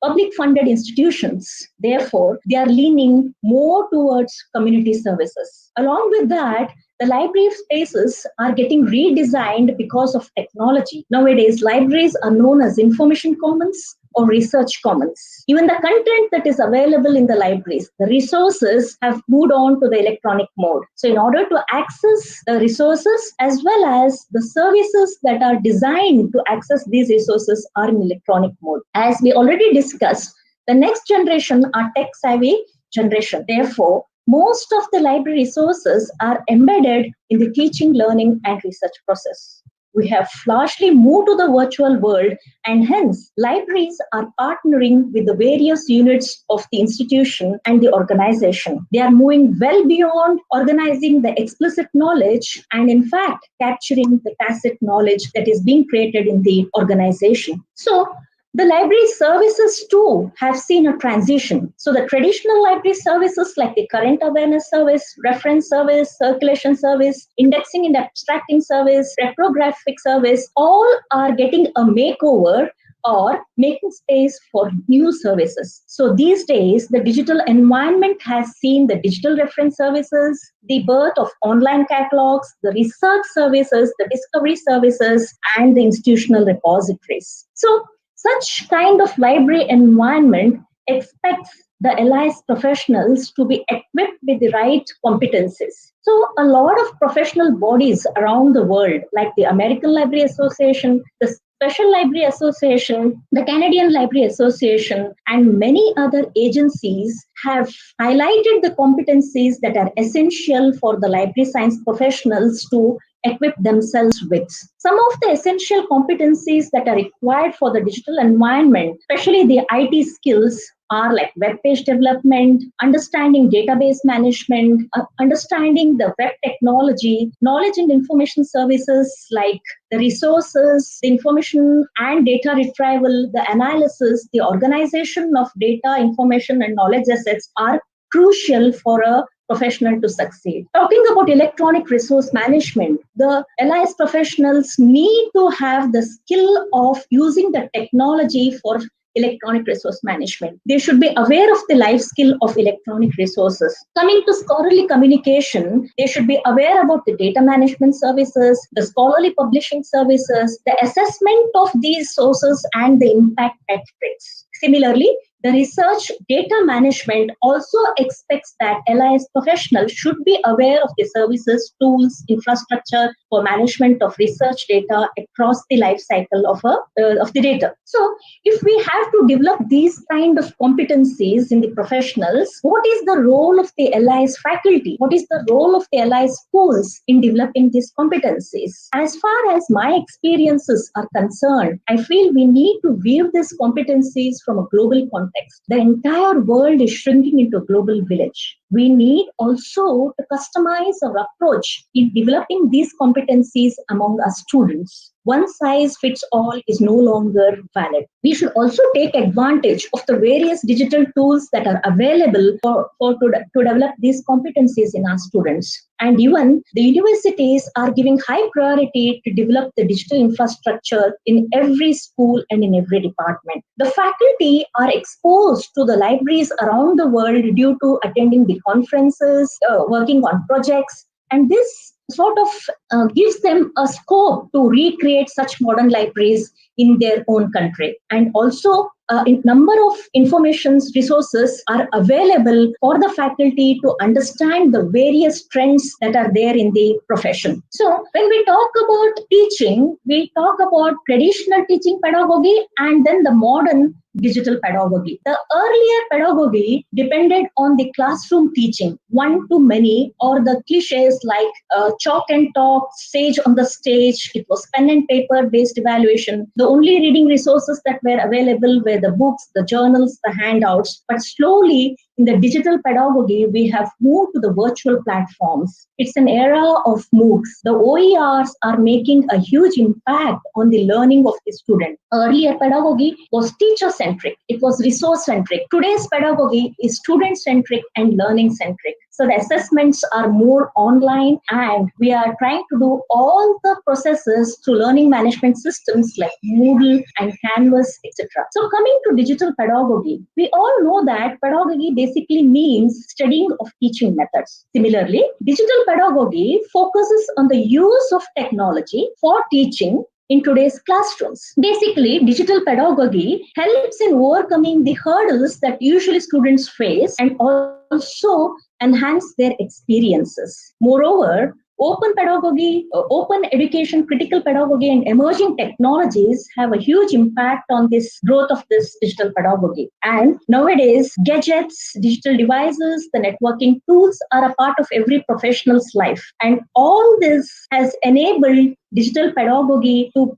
public funded institutions. Therefore, they are leaning more towards community services. Along with that, the library spaces are getting redesigned because of technology. Nowadays, libraries are known as information commons or research commons. Even the content that is available in the libraries, the resources have moved on to the electronic mode. So in order to access the resources as well as the services that are designed to access these resources are in electronic mode. As we already discussed, the next generation are tech-savvy generation. Therefore, most of the library resources are embedded in the teaching, learning, and research process. We have largely moved to the virtual world, and hence libraries are partnering with the various units of the institution and the organization. They are moving well beyond organizing the explicit knowledge and in fact capturing the tacit knowledge that is being created in the organization. So the library services too have seen a transition. So the traditional library services like the current awareness service, reference service, circulation service, indexing and abstracting service, reprographic service, all are getting a makeover or making space for new services. So these days, the digital environment has seen the digital reference services, the birth of online catalogs, the research services, the discovery services, and the institutional repositories. So such kind of library environment expects the LIS professionals to be equipped with the right competencies. So a lot of professional bodies around the world, like the American Library Association, the Special Library Association, the Canadian Library Association, and many other agencies have highlighted the competencies that are essential for the library science professionals to equip themselves with. Some of the essential competencies that are required for the digital environment, especially the IT skills, are like web page development, understanding database management, understanding the web technology, knowledge and information services like the resources, the information and data retrieval, the analysis, the organization of data, information and knowledge assets are crucial for a professional to succeed. Talking about electronic resource management, the LIS professionals need to have the skill of using the technology for electronic resource management. They should be aware of the life skill of electronic resources. Coming to scholarly communication, they should be aware about the data management services, the scholarly publishing services, the assessment of these sources and the impact metrics. Similarly, the research data management also expects that LIS professionals should be aware of the services, tools, infrastructure for management of research data across the life cycle of the data. So, if we have to develop these kind of competencies in the professionals, what is the role of the LIS faculty? What is the role of the LIS schools in developing these competencies? As far as my experiences are concerned, I feel we need to view these competencies from a global context. The entire world is shrinking into a global village. We need also to customize our approach in developing these competencies among our students. One size fits all is no longer valid. We should also take advantage of the various digital tools that are available to develop these competencies in our students. And even the universities are giving high priority to develop the digital infrastructure in every school and in every department. The faculty are exposed to the libraries around the world due to attending the conferences, working on projects, and this sort of gives them a scope to recreate such modern libraries in their own country. And also, a number of information resources are available for the faculty to understand the various trends that are there in the profession. So when we talk about teaching, we talk about traditional teaching pedagogy and then the modern digital pedagogy. The earlier pedagogy depended on the classroom teaching, one to many, or the cliches like chalk and talk, sage on the stage. It was pen and paper based evaluation. The only reading resources that were available were the books, the journals, the handouts. But slowly, in the digital pedagogy, we have moved to the virtual platforms. It's an era of MOOCs. The OERs are making a huge impact on the learning of the student. Earlier pedagogy was teacher-centric. It was resource-centric. Today's pedagogy is student-centric and learning-centric. So the assessments are more online, and we are trying to do all the processes through learning management systems like Moodle and Canvas, etc. So coming to digital pedagogy, we all know that pedagogy basically means studying of teaching methods. Similarly, digital pedagogy focuses on the use of technology for teaching in today's classrooms. Basically, digital pedagogy helps in overcoming the hurdles that usually students face and also enhance their experiences. Moreover, open pedagogy, open education, critical pedagogy, and emerging technologies have a huge impact on this growth of this digital pedagogy. And nowadays, gadgets, digital devices, the networking tools are a part of every professional's life. And all this has enabled digital pedagogy to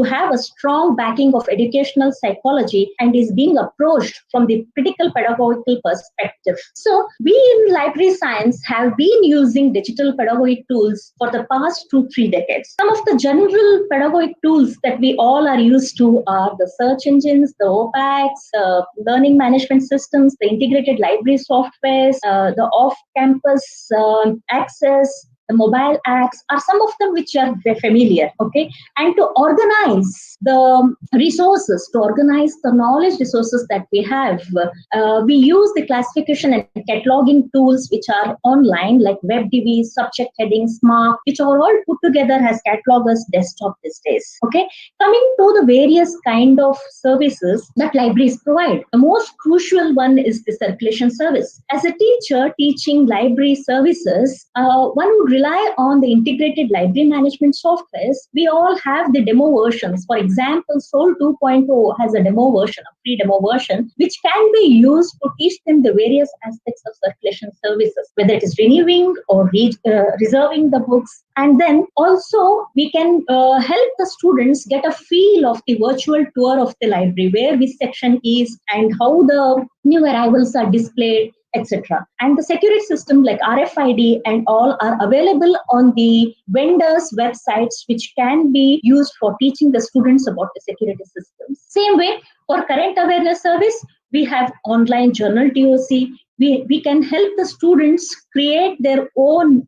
have a strong backing of educational psychology and is being approached from the critical pedagogical perspective. So we in library science have been using digital pedagogic tools for the past 2-3 decades. Some of the general pedagogic tools that we all are used to are the search engines, the OPACs, learning management systems, the integrated library softwares, the off-campus access, the mobile apps are some of them which are familiar, okay? And to organize the resources, to organize the knowledge resources that we have, we use the classification and cataloging tools which are online like WebDB, subject headings, Mark, which are all put together as catalogers desktop these days, okay? Coming to the various kind of services that libraries provide, the most crucial one is the circulation service. As a teacher teaching library services, one would rely on the integrated library management softwares. We all have the demo versions. For example, Soul 2.0 has a demo version, a free demo version, which can be used to teach them the various aspects of circulation services, whether it is renewing or reserving the books. And then also we can help the students get a feel of the virtual tour of the library, where which section is and how the new arrivals are displayed, etc. And the security system like RFID and all are available on the vendors' websites, which can be used for teaching the students about the security systems. Same way, for current awareness service, we have online journal TOC. We can help the students create their own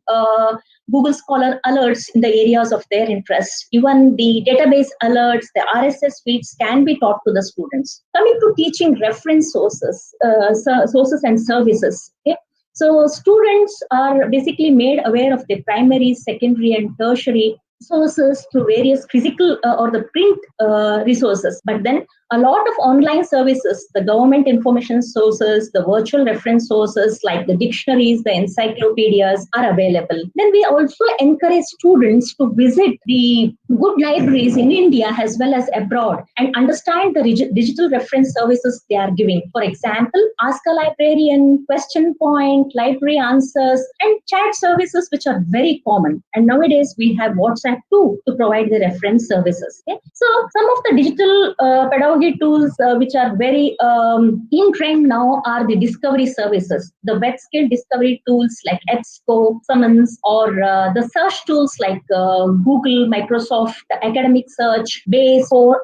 Google Scholar alerts in the areas of their interest. Even the database alerts, the RSS feeds can be taught to the students. Coming to teaching reference sources and services. Okay? So students are basically made aware of the primary, secondary, and tertiary sources through various physical or the print resources. But then a lot of online services, the government information sources, the virtual reference sources like the dictionaries, the encyclopedias are available. Then we also encourage students to visit the good libraries in India as well as abroad and understand the digital reference services they are giving. For example, Ask a Librarian, Question Point, Library Answers, and chat services, which are very common. And nowadays we have WhatsApp too to provide the reference services. Okay? So some of the digital pedagogy tools which are very in trend now are the discovery services, the web skill discovery tools like EBSCO, Summons, or the search tools like Google, Microsoft, Academic Search, Base, or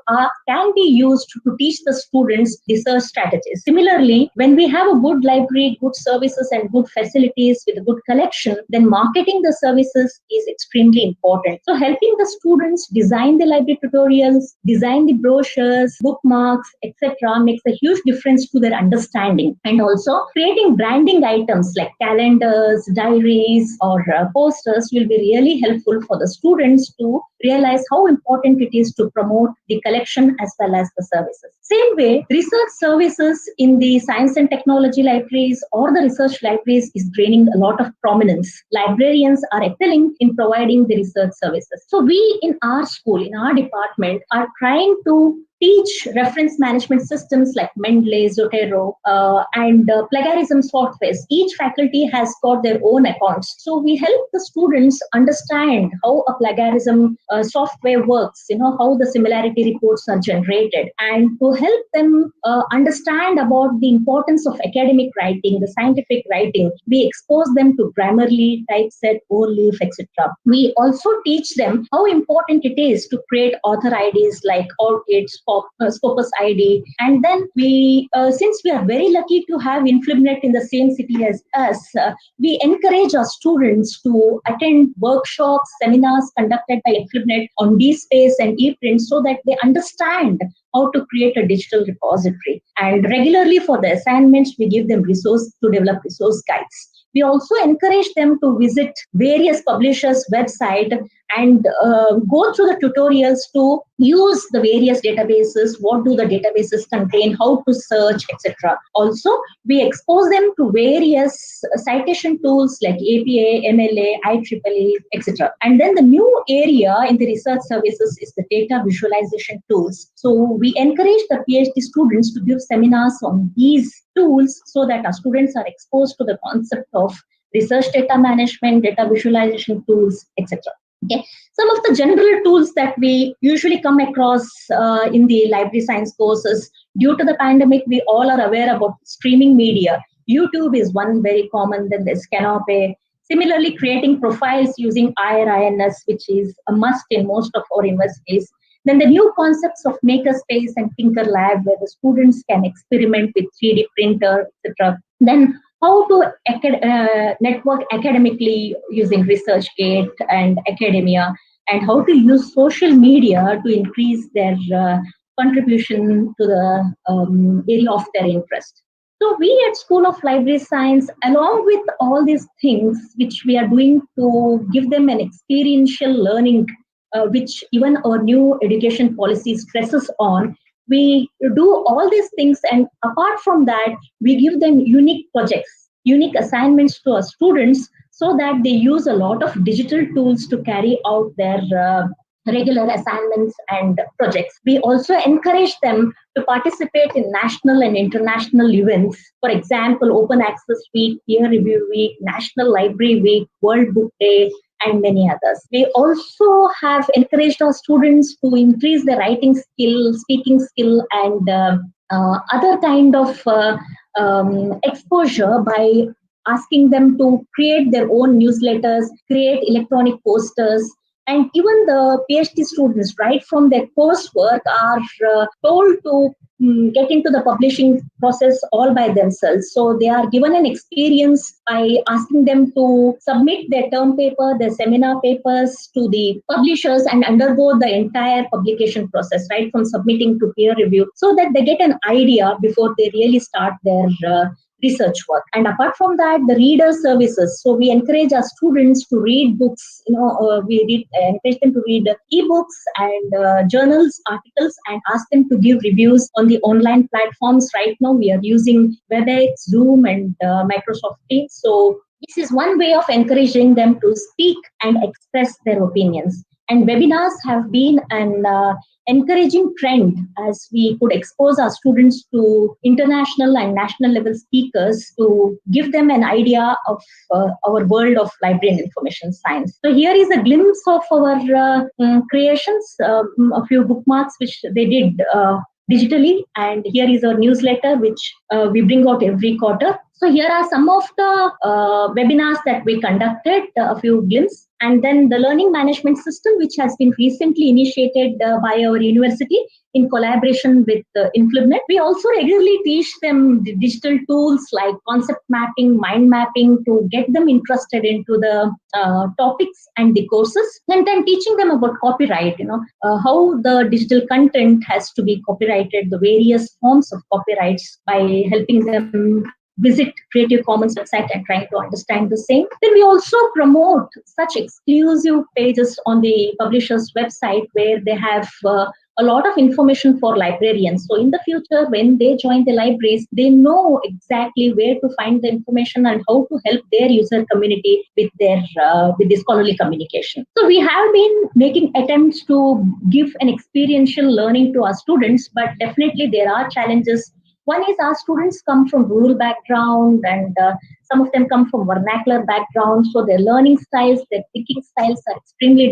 can be used to teach the students the search strategies. Similarly, when we have a good library, good services, and good facilities with a good collection, then marketing the services is extremely important. So helping the students design the library tutorials, design the brochures, bookmarks, etc. makes a huge difference to their understanding. And also creating branding items like calendars, diaries, or posters will be really helpful for the students to realize how important it is to promote the collection as well as the services. Same way, research services in the science and technology libraries or the research libraries is gaining a lot of prominence. Librarians are excelling in providing the research services. So we in our school, in our department, are trying to teach reference management systems like Mendeley, Zotero, and plagiarism softwares. Each faculty has got their own accounts. So we help the students understand how a plagiarism software works, how the similarity reports are generated, and to help them understand about the importance of academic writing, the scientific writing. We expose them to Grammarly, Typeset, ORLeaf, etc. We also teach them how important it is to create author IDs like ORCID, Scopus ID. And then we, since we are very lucky to have InfluMnet in the same city as us, we encourage our students to attend workshops, seminars conducted by InfluMnet on DSpace and ePrint so that they understand how to create a digital repository. And regularly for the assignments, we give them resource to develop resource guides. We also encourage them to visit various publishers' websites and go through the tutorials to use the various databases, what do the databases contain, how to search, etc. Also, we expose them to various citation tools like APA, MLA, IEEE, etc. And then the new area in the research services is the data visualization tools. So we encourage the PhD students to give seminars on these tools so that our students are exposed to the concept of research data management, data visualization tools, etc. Okay. Some of the general tools that we usually come across in the library science courses, due to the pandemic, we all are aware about streaming media. YouTube is one very common, then there's Canopy. Similarly, creating profiles using IINS, which is a must in most of our universities. Then the new concepts of Makerspace and Tinker Lab, where the students can experiment with 3D printer, etc. Then how to network academically using ResearchGate and academia, and how to use social media to increase their contribution to the area of their interest. So we at School of Library Science, along with all these things which we are doing to give them an experiential learning, which even our new education policy stresses on, we do all these things, and apart from that, we give them unique projects, unique assignments to our students so that they use a lot of digital tools to carry out their regular assignments and projects. We also encourage them to participate in national and international events. For example, Open Access Week, Peer Review Week, National Library Week, World Book Day, and many others. We also have encouraged our students to increase their writing skill, speaking skill, and other kind of exposure by asking them to create their own newsletters, create electronic posters. And even the PhD students, right from their coursework, are told to get into the publishing process all by themselves. So they are given an experience by asking them to submit their term paper, their seminar papers to the publishers and undergo the entire publication process, right from submitting to peer review, so that they get an idea before they really start their research work. And apart from that, the reader services. So we encourage our students to read books. We encourage them to read ebooks and journals, articles, and ask them to give reviews on the online platforms. Right now, we are using WebEx, Zoom, and Microsoft Teams. So this is one way of encouraging them to speak and express their opinions. And webinars have been an encouraging trend as we could expose our students to international and national level speakers to give them an idea of our world of library and information science. So here is a glimpse of our creations, a few bookmarks which they did digitally, and here is our newsletter which we bring out every quarter. So here are some of the webinars that we conducted, a few glimpses. And then the learning management system, which has been recently initiated by our university in collaboration with Implement. We also regularly teach them the digital tools like concept mapping, mind mapping to get them interested into the topics and the courses. And then teaching them about copyright, how the digital content has to be copyrighted, the various forms of copyrights by helping them visit Creative Commons website and trying to understand the same. Then we also promote such exclusive pages on the publisher's website where they have a lot of information for librarians. So in the future, when they join the libraries, they know exactly where to find the information and how to help their user community with their with the scholarly communication. So we have been making attempts to give an experiential learning to our students, but definitely there are challenges. One is our students come from rural background and some of them come from vernacular background. So their learning styles, their thinking styles are extremely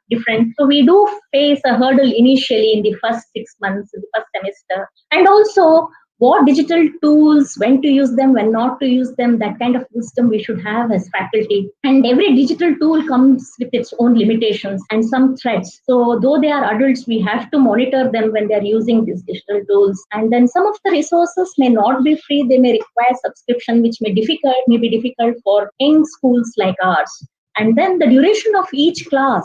different. So we do face a hurdle initially in the first 6 months, in the first semester. And also what digital tools, when to use them, when not to use them, that kind of wisdom we should have as faculty. And every digital tool comes with its own limitations and some threats. So though they are adults, we have to monitor them when they are using these digital tools. And then some of the resources may not be free. They may require subscription, which may be difficult for young schools like ours. And then the duration of each class,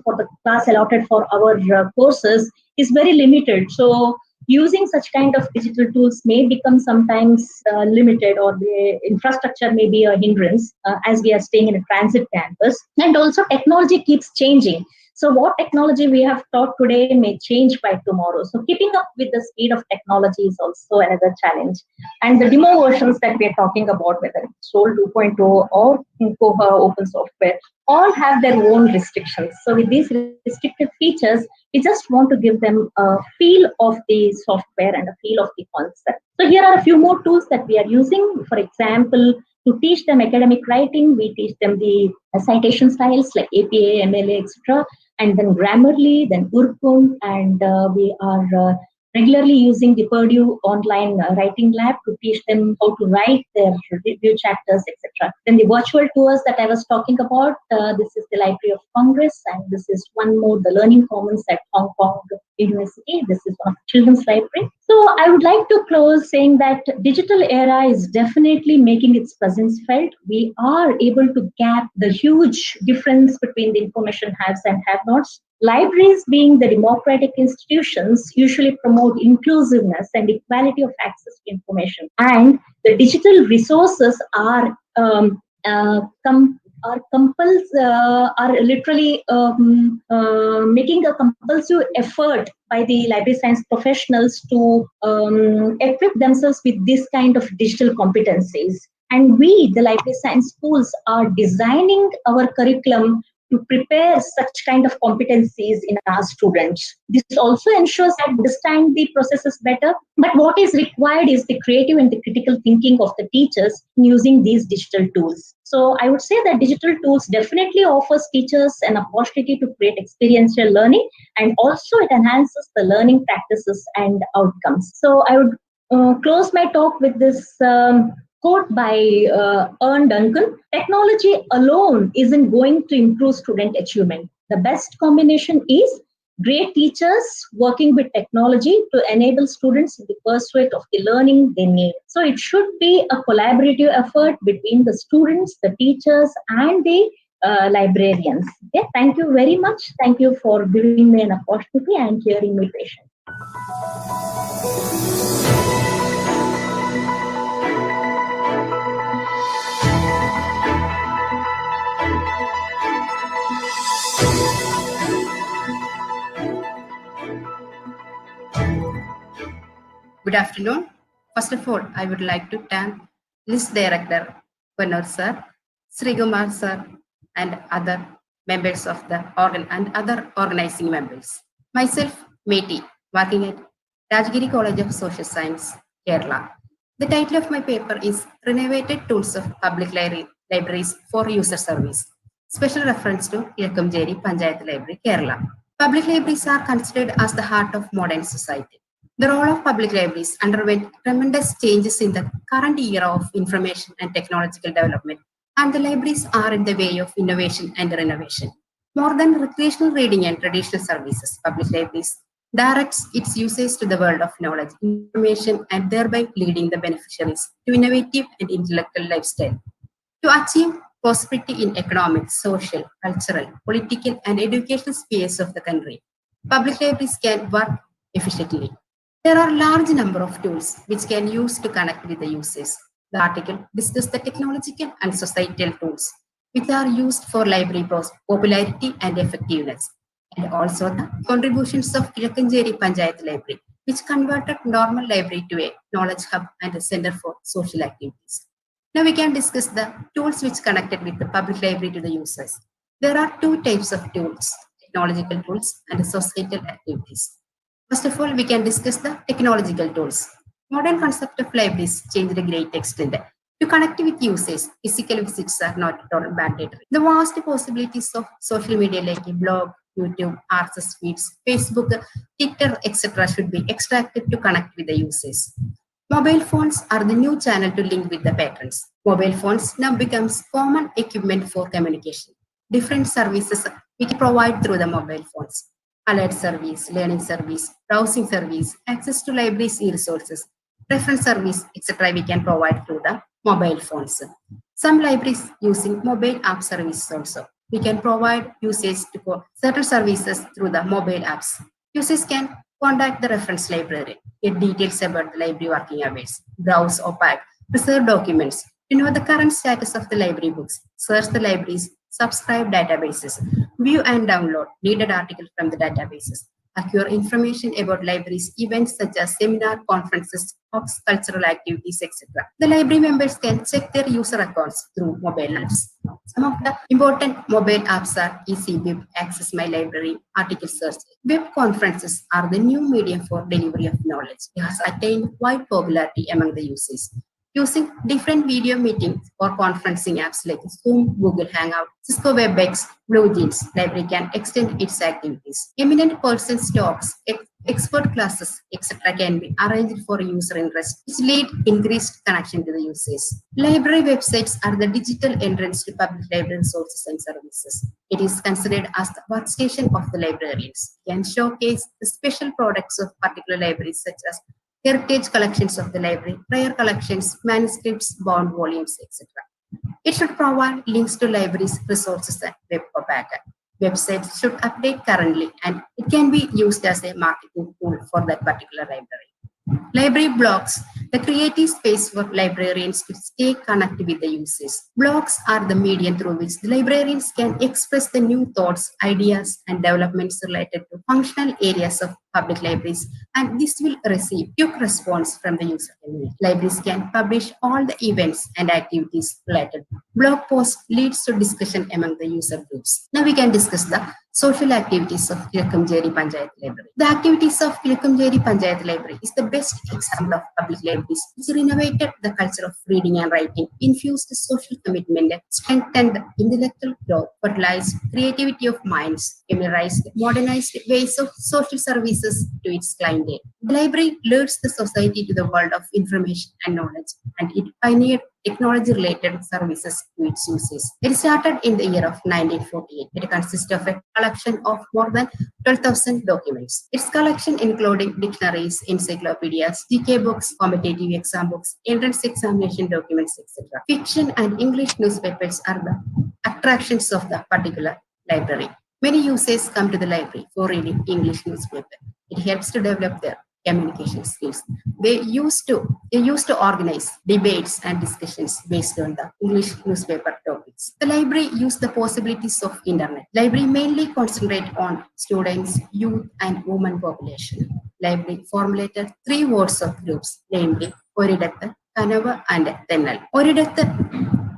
for the class allotted for our courses is very limited. So using such kind of digital tools may become sometimes limited, or the infrastructure may be a hindrance as we are staying in a transit campus. And also technology keeps changing. So what technology we have taught today may change by tomorrow. So keeping up with the speed of technology is also another challenge. And the demo versions that we are talking about, whether it's SOL 2.0 or Koha open software, all have their own restrictions. So with these restricted features, we just want to give them a feel of the software and a feel of the concept. So here are a few more tools that we are using. For example, to teach them academic writing, we teach them the citation styles like APA, MLA, etc. And then Grammarly, then Urkund, and we are regularly using the Purdue online writing lab to teach them how to write their review chapters, etc. Then the virtual tours that I was talking about, this is the Library of Congress, and this is one more, the Learning Commons at Hong Kong University. This is one of the children's library. So I would like to close saying that digital era is definitely making its presence felt. We are able to gap the huge difference between the information haves and have-nots. Libraries, being the democratic institutions, usually promote inclusiveness and equality of access to information. And the digital resources are literally making a compulsive effort by the library science professionals to equip themselves with this kind of digital competencies. And we, the library science schools, are designing our curriculum to prepare such kind of competencies in our students. This also ensures that we understand the processes better, but what is required is the creative and the critical thinking of the teachers in using these digital tools. So I would say that digital tools definitely offers teachers an opportunity to create experiential learning, and also it enhances the learning practices and outcomes. So I would close my talk with this quote by Ern Duncan: technology alone isn't going to improve student achievement. The best combination is great teachers working with technology to enable students in the pursuit of the learning they need. So it should be a collaborative effort between the students, the teachers, and the librarians. Yeah, thank you very much. Thank you for giving me an opportunity and hearing me patiently. Good afternoon. First of all, I would like to thank list director Konur sir, Srikumar sir, and other members of the organ and other organizing members. Myself, Meti, working at Rajgiri College of Social Science, Kerala. The title of my paper is Renovated Tools of Public Libraries for User Service. Special reference to Ilakkamjeri Panchayat Library, Kerala. Public libraries are considered as the heart of modern society. The role of public libraries underwent tremendous changes in the current era of information and technological development, and the libraries are in the way of innovation and renovation. More than recreational reading and traditional services, public libraries directs its users to the world of knowledge, information, and thereby leading the beneficiaries to innovative and intellectual lifestyle. To achieve prosperity in economic, social, cultural, political, and educational spheres of the country, public libraries can work efficiently. There are a large number of tools which can use to connect with the users. The article discusses the technological and societal tools which are used for library popularity and effectiveness, and also the contributions of Ilakkamjeri Panchayat Library, which converted normal library to a knowledge hub and a center for social activities. Now we can discuss the tools which connected with the public library to the users. There are two types of tools, technological tools and societal activities. First of all, we can discuss the technological tools. Modern concept of libraries changed a great extent. To connect with users, physical visits are not at all mandatory. The vast possibilities of social media like blog, YouTube, RSS feeds, Facebook, Twitter, etc. should be extracted to connect with the users. Mobile phones are the new channel to link with the patrons. Mobile phones now becomes common equipment for communication. Different services we can provide through the mobile phones. Alert service, learning service, browsing service, access to libraries e-resources, reference service, etc. we can provide through the mobile phones. Some libraries using mobile app services also. We can provide users to certain services through the mobile apps. Users can contact the reference library, get details about the library working hours, browse OPAC, preserve documents, to know the current status of the library books, search the libraries, subscribe databases, view and download needed articles from the databases, acquire information about libraries, events such as seminar, conferences, talks, cultural activities, etc. The library members can check their user accounts through mobile apps. Some of the important mobile apps are EasyWeb, Access My Library, Article Search. Web conferences are the new medium for delivery of knowledge. It has attained wide popularity among the users. Using different video meetings or conferencing apps like Zoom, Google Hangout, Cisco WebEx, BlueJeans, library can extend its activities. Eminent persons talks, expert classes, etc. can be arranged for user interest, which lead increased connection to the users. Library websites are the digital entrance to public library resources and services. It is considered as the workstation of the librarians. It can showcase the special products of particular libraries such as heritage collections of the library, rare collections, manuscripts, bound volumes, etc. It should provide links to libraries, resources, and web backend. Websites should update currently, and it can be used as a marketing tool for that particular library. Library blogs, the creative space for librarians to stay connected with the users. Blogs are the medium through which the librarians can express the new thoughts, ideas, and developments related to functional areas of public libraries, and this will receive quick response from the user community. Libraries can publish all the events and activities related. Blog post leads to discussion among the user groups. Now we can discuss the social activities of Ilakkamjeri Panchayat Library. The activities of Ilakkamjeri Panchayat Library is the best example of public libraries which renovated the culture of reading and writing, infused social commitment, strengthened intellectual growth, fertilized creativity of minds, familiarized modernized ways of social services to its clientele. The library leads the society to the world of information and knowledge, and it pioneered technology-related services to its users. It started in the year of 1948. It consists of a collection of more than 12,000 documents. Its collection including dictionaries, encyclopedias, GK books, competitive exam books, entrance examination documents, etc. Fiction and English newspapers are the attractions of the particular library. Many users come to the library for reading English newspaper. It helps to develop their communication skills. They used to organize debates and discussions based on the English newspaper topics. topics. The library used the possibilities of internet. Library mainly concentrate on students, youth, and women population. Library formulated 3 WhatsApp groups, namely Oridatha, Kanava, and Tennal. Oridatha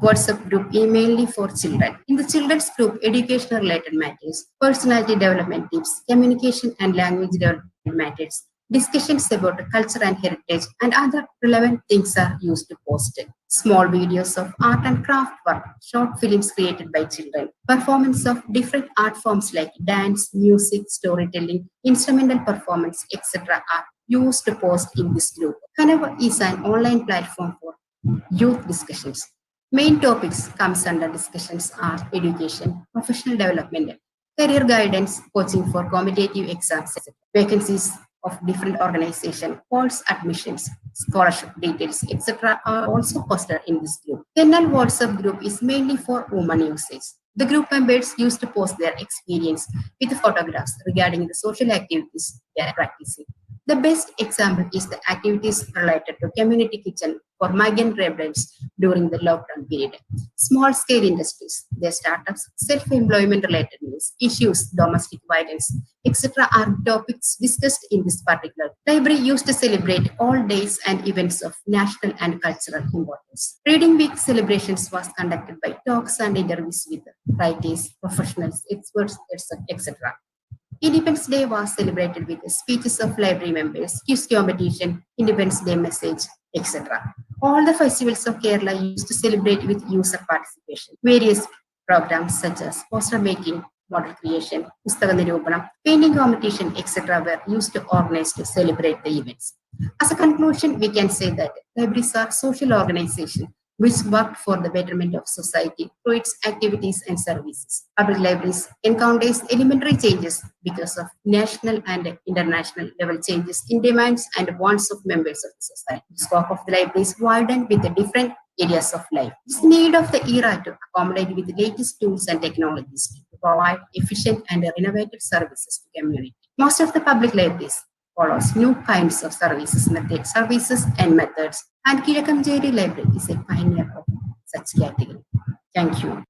WhatsApp group is mainly for children. In the children's group, educational related matters, personality development tips, communication and language development matters, discussions about culture and heritage, and other relevant things are used to post it. Small videos of art and craft work, short films created by children, performance of different art forms like dance, music, storytelling, instrumental performance, etc. are used to post in this group. Canava is an online platform for youth discussions. Main topics comes under discussions are education, professional development, career guidance, coaching for competitive exams, etc. Vacancies of different organizations, course admissions, scholarship details, etc. are also posted in this group. The WhatsApp group is mainly for women usage. The group members used to post their experience with photographs regarding the social activities they are practicing. The best example is the activities related to community kitchen for migrant residents during the lockdown period. Small-scale industries, their startups, self-employment related news, issues, domestic violence, etc. are topics discussed in this particular. Library used to celebrate all days and events of national and cultural importance. Reading Week celebrations was conducted by talks and interviews with writers, professionals, experts, etc. Independence Day was celebrated with speeches of library members, quiz competition, Independence Day message, etc. All the festivals of Kerala used to celebrate with user participation. Various programs such as poster making, model creation, Pustaka Nirupanam, painting competition, etc. were used to organize to celebrate the events. As a conclusion, we can say that libraries are social organizations which work for the betterment of society through its activities and services. Public libraries encounters elementary changes because of national and international level changes in demands and wants of members of the society. The scope of the libraries widened with the different areas of life. It's the need of the era to accommodate with the latest tools and technologies to provide efficient and innovative services to community. Most of the public libraries follows new kinds of services and methods, and Kirakamjeri Library is a pioneer of such category. Thank you.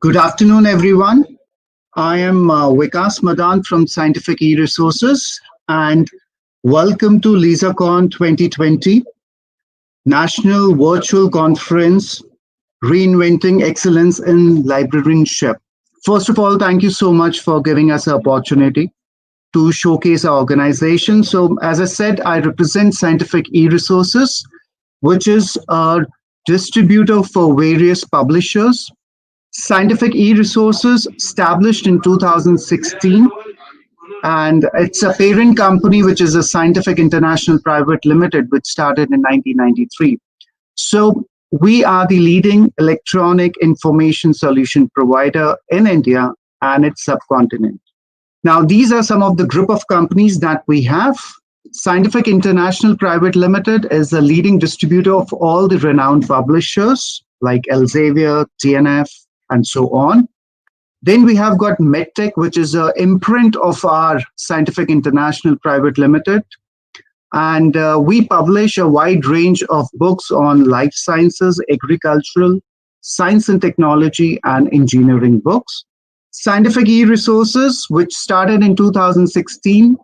Good afternoon, everyone. I am Vikas Madan from Scientific E-Resources, and welcome to LISACON2020, National Virtual Conference, Reinventing Excellence in Librarianship. First of all, thank you so much for giving us the opportunity to showcase our organization. So, as I said, I represent Scientific E-Resources, which is a distributor for various publishers. Scientific E-Resources, established in 2016, and it's a parent company, which is a Scientific International Private Limited, which started in 1993. So we are the leading electronic information solution provider in India and its subcontinent. Now, these are some of the group of companies that we have. Scientific International Private Limited is a leading distributor of all the renowned publishers like Elsevier, TNF, and so on. Then we have got MedTech, which is an imprint of our Scientific International Private Limited. And we publish a wide range of books on life sciences, agricultural, science and technology, and engineering books. Scientific E-Resources, which started in 2016,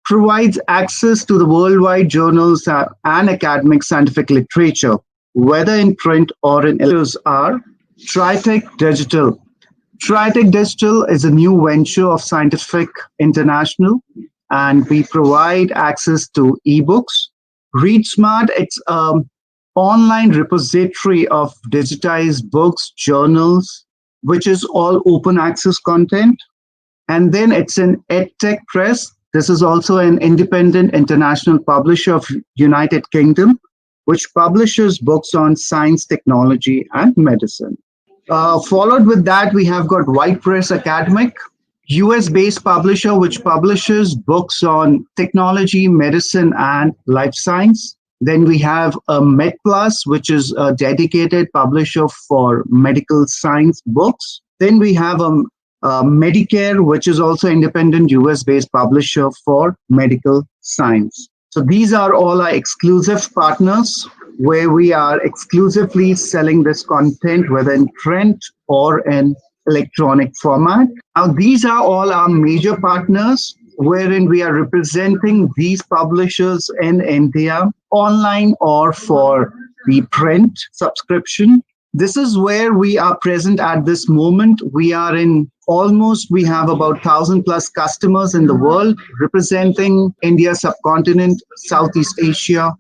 provides access to the worldwide journals and academic scientific literature, whether in print or in are Tritech Digital. Tritech Digital is a new venture of Scientific International, and we provide access to ebooks. ReadSmart, it's an online repository of digitized books, journals, which is all open access content. And then it's an EdTech Press. This is also an independent international publisher of United Kingdom, which publishes books on science, technology, and medicine. Followed with that, we have got White Press Academic, US-based publisher which publishes books on technology, medicine, and life science. Then we have a MedPlus, which is a dedicated publisher for medical science books. Then we have a Medicare, which is also independent US-based publisher for medical science. So these are all our exclusive partners where we are exclusively selling this content, whether in print or in electronic format. Now, these are all our major partners wherein we are representing these publishers in India online or for the print subscription. This is where we are present at this moment. We are in we have about 1,000 plus customers in the world representing India subcontinent, Southeast Asia,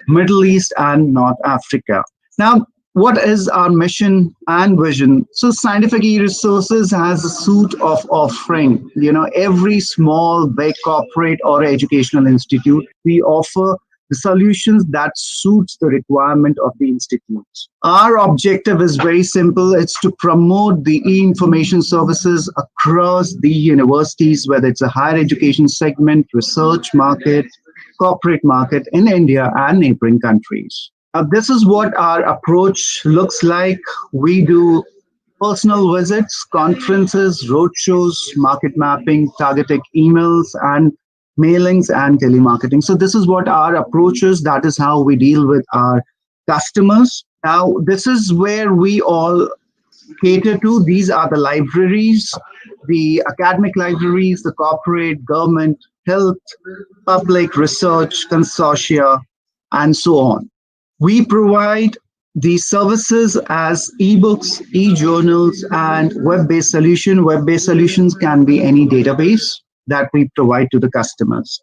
Middle East, and North Africa. Now, what is our mission and vision? So Scientific E-Resources has a suite of offering. Every small, big corporate or educational institute, we offer the solutions that suits the requirement of the institutes. Our objective is very simple. It's to promote the e-information services across the universities, whether it's a higher education segment, research market, corporate market in India and neighboring countries. This is what our approach looks like. We do personal visits, conferences, roadshows, market mapping, targeted emails, and mailings and telemarketing. So this is what our approach is. That is how we deal with our customers. Now, this is where we all cater to. These are the libraries, the academic libraries, the corporate, government, health, public, research, consortia, and so on. We provide these services as ebooks, e-journals, and web-based solution. Web-based solutions can be any database that we provide to the customers.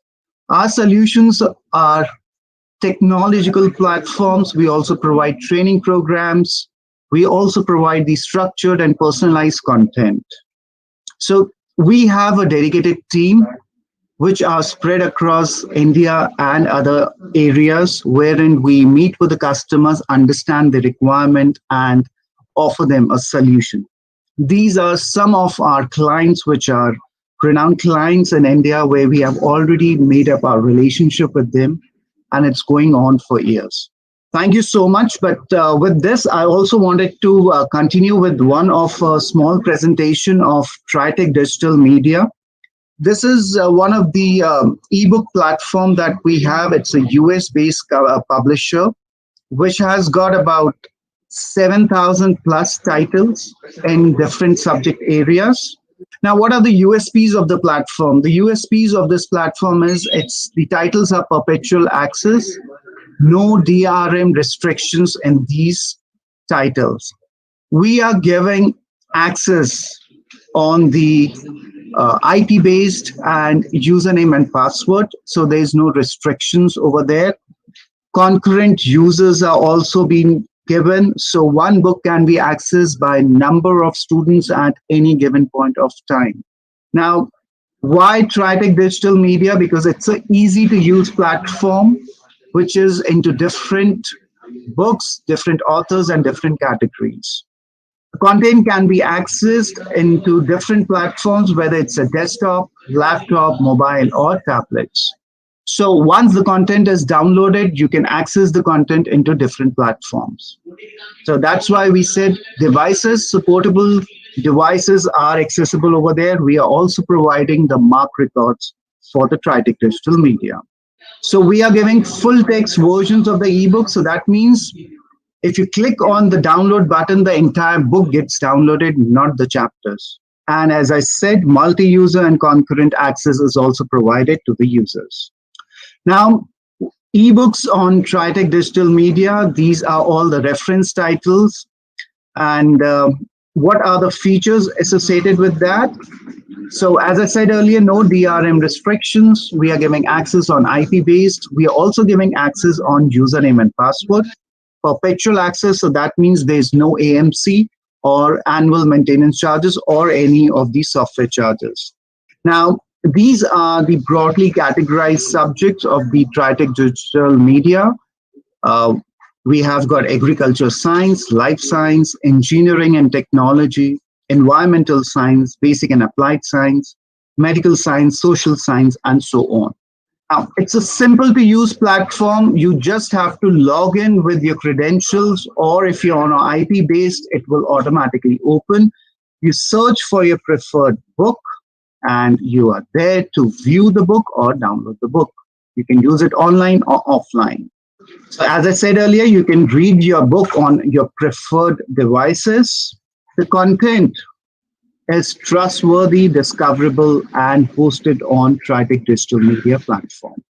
Our solutions are technological platforms. We also provide training programs. We also provide the structured and personalized content. So we have a dedicated team which are spread across India and other areas wherein we meet with the customers, understand the requirement, and offer them a solution. These are some of our clients, which are renowned clients in India, where we have already made up our relationship with them, and it's going on for years. Thank you so much. But with this, I also wanted to continue with one of a small presentation of Tritech Digital Media. This is one of the ebook platform that we have. It's a US-based publisher, which has got about 7,000 plus titles in different subject areas. Now, what are the USPs of the platform? The USPs of this platform is the titles are perpetual access, no DRM restrictions in these titles. We are giving access on the IP based and username and password, so there's no restrictions over there. Concurrent users are also being given, so one book can be accessed by number of students at any given point of time. Now, why Tritech Digital Media? Because it's an easy to use platform which is into different books, different authors, and different categories. The content can be accessed into different platforms, whether it's a desktop, laptop, mobile, or tablets. So once the content is downloaded, you can access the content into different platforms. So that's why we said devices, supportable devices are accessible over there. We are also providing the mark records for the Tritech Digital Media. So we are giving full text versions of the ebook. So that means if you click on the download button, the entire book gets downloaded, not the chapters. And as I said, multi-user and concurrent access is also provided to the users. Now, ebooks on Tritech Digital Media, these are all the reference titles. And what are the features associated with that? So as I said earlier, no DRM restrictions. We are giving access on IP based. We are also giving access on username and password. Perpetual access, so that means there's no AMC or annual maintenance charges or any of the software charges. Now, these are the broadly categorized subjects of the Tritech Digital Media. We have got agriculture science, life science, engineering and technology, environmental science, basic and applied science, medical science, social science, and so on. Now, it's a simple to use platform. You just have to log in with your credentials, or if you're on an IP based, it will automatically open. You search for your preferred book and you are there to view the book or download the book. You can use it online or offline. So as I said earlier, you can read your book on your preferred devices. The content is trustworthy, discoverable, and hosted on Tritech Digital Media platform.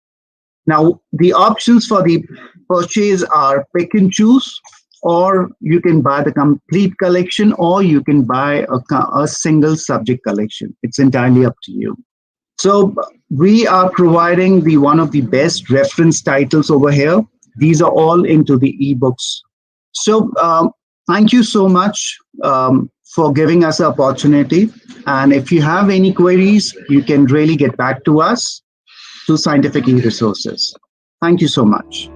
Now, the options for the purchase are pick and choose, or you can buy the complete collection, or you can buy a single subject collection. It's entirely up to you. So we are providing one of the best reference titles over here. These are all into the ebooks. So thank you so much for giving us the opportunity. And if you have any queries, you can really get back to us to Scientific E-Resources. Thank you so much.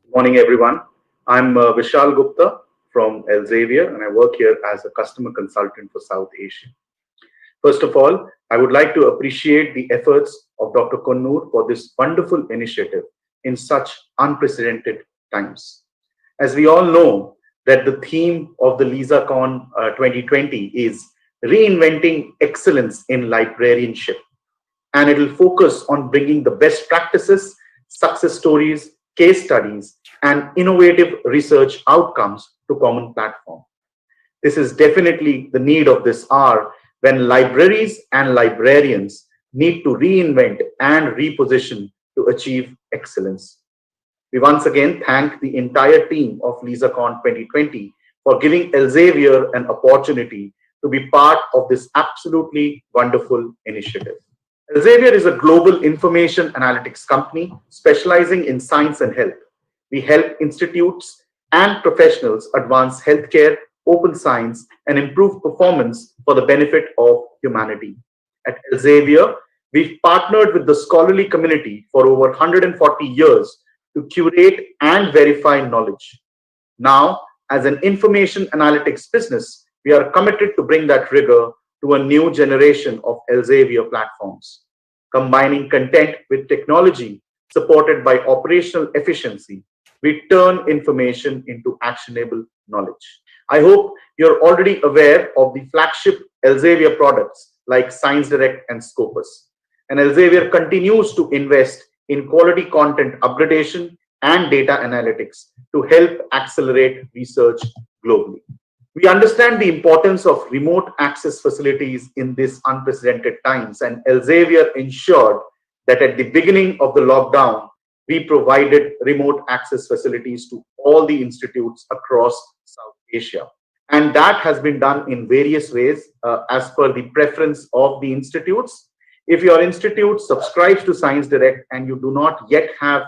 Good morning, everyone. I'm Vishal Gupta from Elsevier, and I work here as a customer consultant for South Asia. First of all, I would like to appreciate the efforts of Dr. Konoor for this wonderful initiative in such unprecedented times. As we all know that the theme of the LISACON2020 is Reinventing Excellence in Librarianship, and it will focus on bringing the best practices, success stories, case studies, and innovative research outcomes to common platform. This is definitely the need of this hour, when libraries and librarians need to reinvent and reposition to achieve excellence. We once again thank the entire team of LISACON 2020 for giving Elsevier an opportunity to be part of this absolutely wonderful initiative. Elsevier is a global information analytics company specializing in science and health. We help institutes and professionals advance healthcare, open science, and improve performance for the benefit of humanity. At Elsevier, we've partnered with the scholarly community for over 140 years to curate and verify knowledge. Now, as an information analytics business, we are committed to bring that rigor to a new generation of Elsevier platforms, combining content with technology supported by operational efficiency. We turn information into actionable knowledge. I hope you're already aware of the flagship Elsevier products like Science Direct and Scopus. And Elsevier continues to invest in quality content upgradation and data analytics to help accelerate research globally. We understand the importance of remote access facilities in these unprecedented times, and Elsevier ensured that at the beginning of the lockdown, we provided remote access facilities to all the institutes across South Asia. And that has been done in various ways as per the preference of the institutes. If your institute subscribes to Science Direct and you do not yet have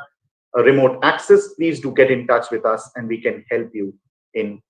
a remote access, please do get in touch with us and we can help you in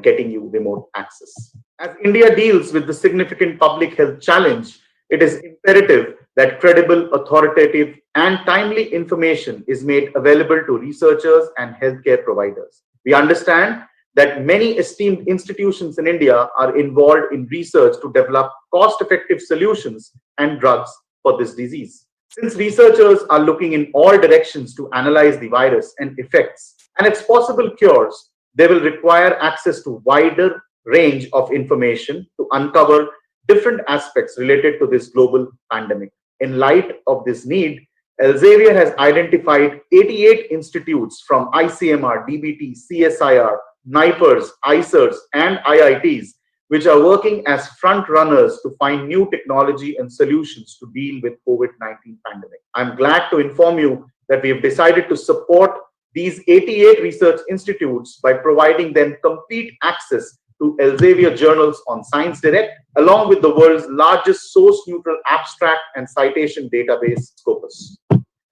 getting you remote access. As India deals with the significant public health challenge, it is imperative that credible, authoritative, and timely information is made available to researchers and healthcare providers. We understand that many esteemed institutions in India are involved in research to develop cost-effective solutions and drugs for this disease. Since researchers are looking in all directions to analyze the virus and effects and its possible cures, they will require access to wider range of information to uncover different aspects related to this global pandemic. In light of this need, Elsevier has identified 88 institutes from ICMR, DBT, CSIR, NIPERS, ISERs, and IITs, which are working as front runners to find new technology and solutions to deal with COVID-19 pandemic. I'm glad to inform you that we have decided to support these 88 research institutes by providing them complete access to Elsevier journals on Science Direct, along with the world's largest source-neutral abstract and citation database, Scopus.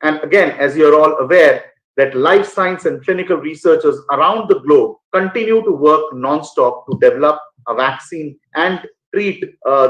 And again, as you're all aware, that life science and clinical researchers around the globe continue to work non-stop to develop a vaccine and treat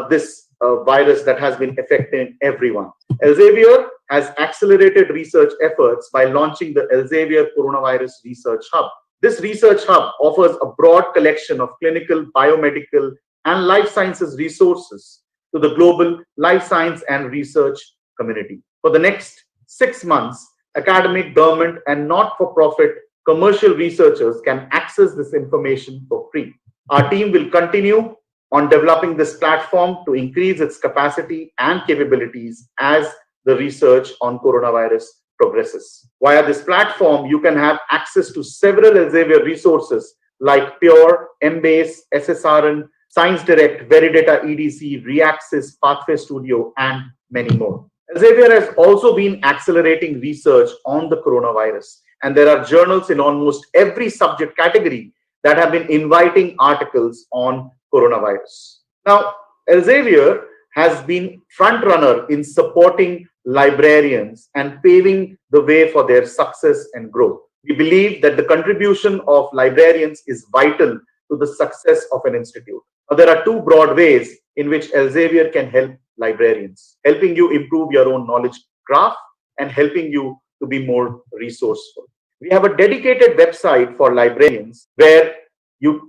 this virus that has been affecting everyone. Elsevier has accelerated research efforts by launching the Elsevier Coronavirus Research Hub. This research hub offers a broad collection of clinical, biomedical, and life sciences resources to the global life science and research community. For the next 6 months, academic, government, and not-for-profit commercial researchers can access this information for free. Our team will continue on developing this platform to increase its capacity and capabilities as the research on coronavirus progresses. Via this platform, you can have access to several Elsevier resources like Pure, Embase, SSRN, Science Direct, Veridata EDC, Reaxis, Pathway Studio, and many more. Elsevier has also been accelerating research on the coronavirus, and there are journals in almost every subject category that have been inviting articles on coronavirus. Now, Elsevier has been front runner in supporting librarians and paving the way for their success and growth. We believe that the contribution of librarians is vital to the success of an institute. Now, there are two broad ways in which Elsevier can help librarians, helping you improve your own knowledge graph and helping you to be more resourceful. We have a dedicated website for librarians where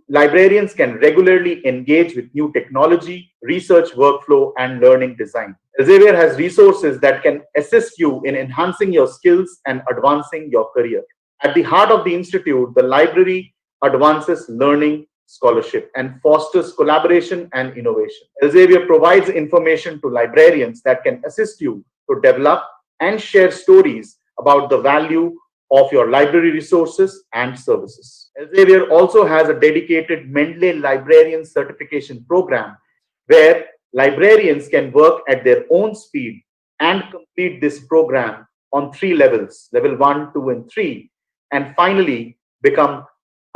librarians can regularly engage with new technology, research workflow, and learning design. Elsevier has resources that can assist you in enhancing your skills and advancing your career. At the heart of the institute, the library advances learning, scholarship, and fosters collaboration and innovation. Elsevier provides information to librarians that can assist you to develop and share stories about the value of your library resources and services. Elsevier also has a dedicated Mendeley Librarian Certification Program where librarians can work at their own speed and complete this program on 3 levels, level 1, 2, and 3, and finally become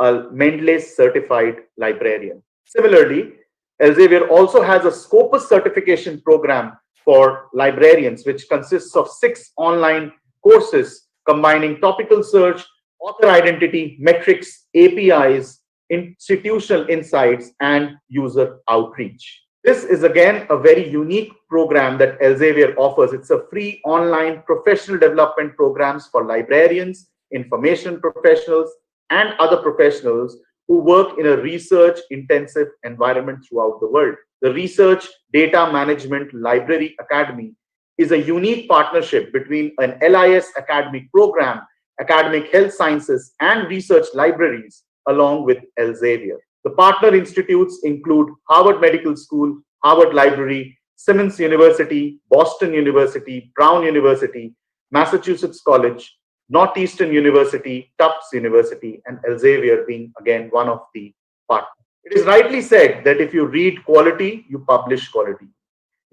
a Mendeley certified librarian. Similarly, Elsevier also has a Scopus certification program for librarians, which consists of 6 online courses combining topical search, author identity, metrics, APIs, institutional insights, and user outreach. This is again a very unique program that Elsevier offers. It's a free online professional development programs for librarians, information professionals, and other professionals who work in a research-intensive environment throughout the world. The Research Data Management Library Academy is a unique partnership between an LIS academic program, academic health sciences, and research libraries, along with Elsevier. The partner institutes include Harvard Medical School, Harvard Library, Simmons University, Boston University, Brown University, Massachusetts College, Northeastern University, Tufts University, and Elsevier being again one of the partners. It is rightly said that if you read quality, you publish quality.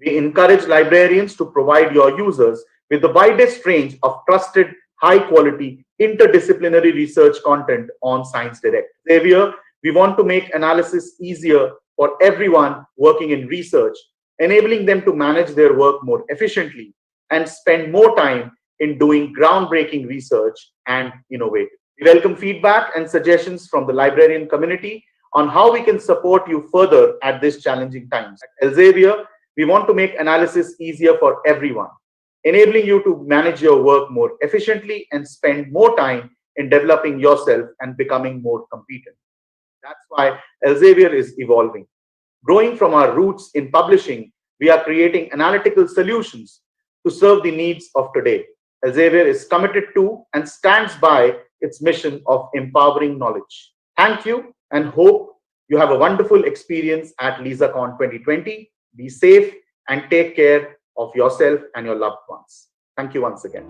We encourage librarians to provide your users with the widest range of trusted, high-quality, interdisciplinary research content on Science Direct. Xavier, we want to make analysis easier for everyone working in research, enabling them to manage their work more efficiently and spend more time in doing groundbreaking research and innovate. We welcome feedback and suggestions from the librarian community on how we can support you further at this challenging times. At Elsevier, we want to make analysis easier for everyone, enabling you to manage your work more efficiently and spend more time in developing yourself and becoming more competent. That's why Elsevier is evolving. Growing from our roots in publishing, we are creating analytical solutions to serve the needs of today. Elsevier is committed to and stands by its mission of empowering knowledge. Thank you and hope you have a wonderful experience at LISACON 2020. Be safe and take care of yourself and your loved ones. Thank you once again.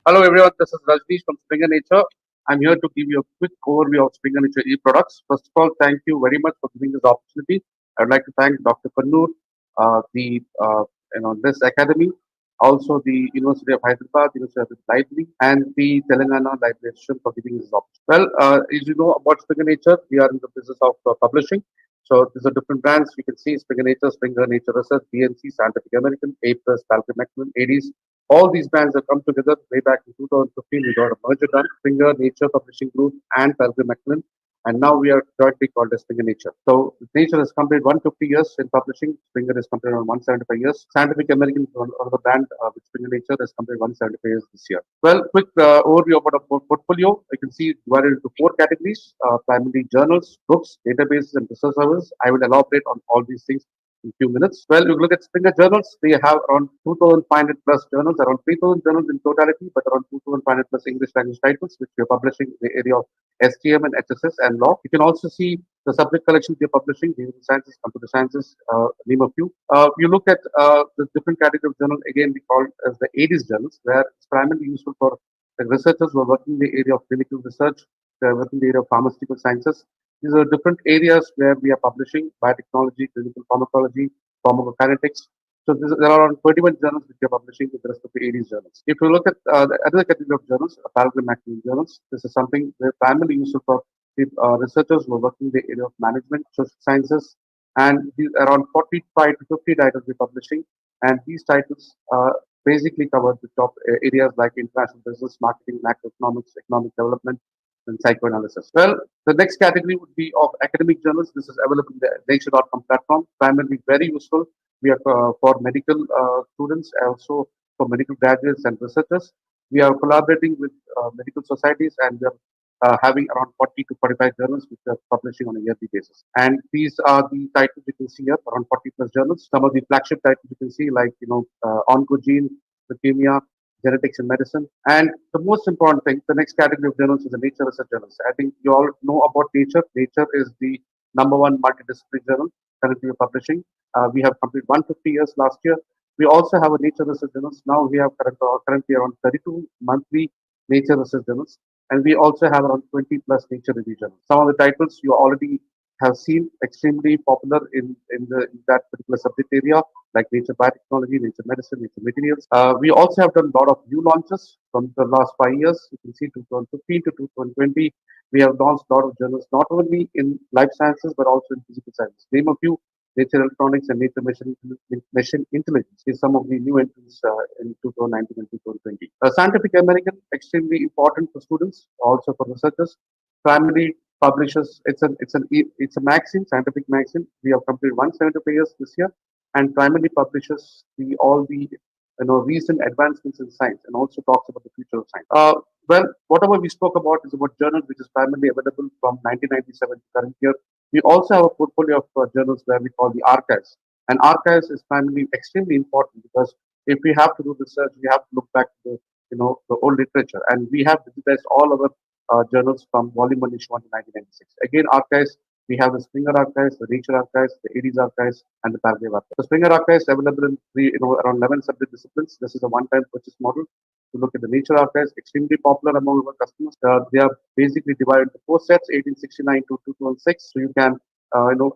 Hello everyone, this is Rajneesh from Springer Nature. I'm here to give you a quick overview of Springer Nature e-products. First of all, thank you very much for giving this opportunity. I'd like to thank Dr. Kannur, this academy, also the University of Hyderabad, University of Library, and the Telangana Library Association for giving this opportunity. Well, as you know about Springer Nature, we are in the business of publishing. So these are different brands. You can see Springer Nature Research, BNC, Scientific American, A+, Falcon Macmillan, ADs. All these brands have come together way back in 2015. We got a merger done, Springer Nature Publishing Group and Falcon Macmillan. And now we are jointly called as Springer Nature. So Nature has completed 150 years in publishing. Springer has completed around 175 years. Scientific American is one of the brand with Springer Nature has completed 175 years this year. Well, quick overview about our portfolio. You can see divided into 4 categories, primarily journals, books, databases, and research services. I will elaborate on all these things in a few minutes. Well, you look at Springer journals, they have around 2,500 plus journals, around 3,000 journals in totality, but around 2,500 plus English language titles, which we are publishing in the area of STM and HSS and law. You can also see the subject collections we are publishing, behavioral sciences, computer sciences, name a few. You look at the different category of journal, again, we call it as the ADs journals, where it's primarily useful for the researchers who are working in the area of clinical research, they are working in the area of pharmaceutical sciences. These are different areas where we are publishing biotechnology, clinical pharmacology, pharmacokinetics. So there are around 21 journals which we are publishing with respect to ADs journals. If you look at the other category of journals, Falcon Macmillan journals, this is something very primarily useful for researchers who are working in the area of management, social sciences, and these around 45 to 50 titles we're publishing. And these titles basically cover the top areas like international business, marketing, macroeconomics, economic development, and psychoanalysis. Well, the next category would be of academic journals. This is available in the nature.com platform, primarily very useful. We are for medical students, also for medical graduates and researchers. We are collaborating with medical societies, and we are having around 40 to 45 journals which we are publishing on a yearly basis. And these are the titles you can see here, around 40 plus journals. Some of the flagship titles you can see, like Oncogene, Leukemia, Genetics and Medicine. And the most important thing, the next category of journals is the Nature Research journals. I think you all know about Nature. Nature is the #1 multidisciplinary journal currently we're publishing. We have completed 150 years last year. We also have a Nature Research journals. Now we have currently around 32 monthly Nature Research journals. And we also have around 20 plus Nature Review journals. Some of the titles you already have seen extremely popular in that particular subject area, like Nature Biotechnology, Nature Medicine, Nature Materials. We also have done a lot of new launches from the last 5 years. You can see 2015 to 2020, we have launched a lot of journals, not only in life sciences, but also in physical sciences. Name a few: Nature Electronics and Nature Machine Intelligence is some of the new entrants in 2019 and 2020. Scientific American, extremely important for students, also for researchers. Primarily publishes, it's a magazine, scientific magazine. We have completed 175 years this year, and primarily publishes all the recent advancements in science, and also talks about the future of science. Well, whatever we spoke about is about journals which is primarily available from 1997 to current year. We also have a portfolio of journals where we call the archives, and archives is primarily extremely important because if we have to do research, we have to look back to the the old literature, and we have digitized all our journals from volume 1 issue 1 to 1996. Again, archives, we have the Springer archives, the Nature archives, the Aries archives, and the Palgrave archives. The Springer archives available in around 11 subject disciplines. This is a one-time purchase model. To look at the Nature archives, extremely popular among our customers. They are basically divided into 4 sets, 1869 to 2016. So you can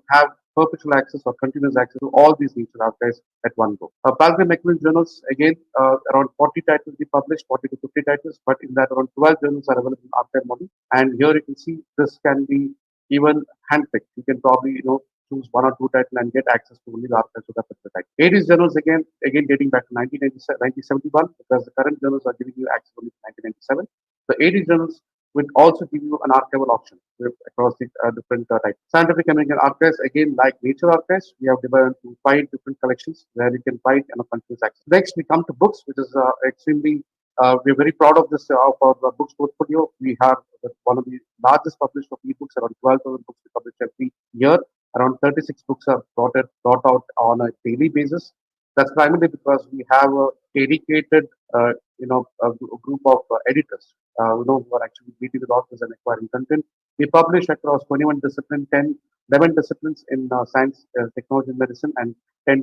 have perpetual access or continuous access to all these Nature archives at one go. Palgrave Macmillan journals, again, around 40 titles we published, 40 to 50 titles, but in that around 12 journals are available in archive model. And here you can see this can be even handpicked. You can probably, choose 1 or 2 titles and get access to only the archives of that particular title. Aries journals, again dating back to 1971, because the current journals are giving you access only to 1997. The Aries journals will also give you an archival option across the different types. Scientific American archives, again, like Nature archives, we have divided into 5 different collections where you can find continuous access. Next, we come to books, which is extremely, we're very proud of this, of our books portfolio. We have one of the largest published of ebooks, around 12,000 books we publish every year. Around 36 books are brought out on a daily basis. That's primarily because we have a dedicated, a group of editors, who are actually meeting with authors and acquiring content. We publish across 21 disciplines, 11 disciplines in science, technology, and medicine, and 10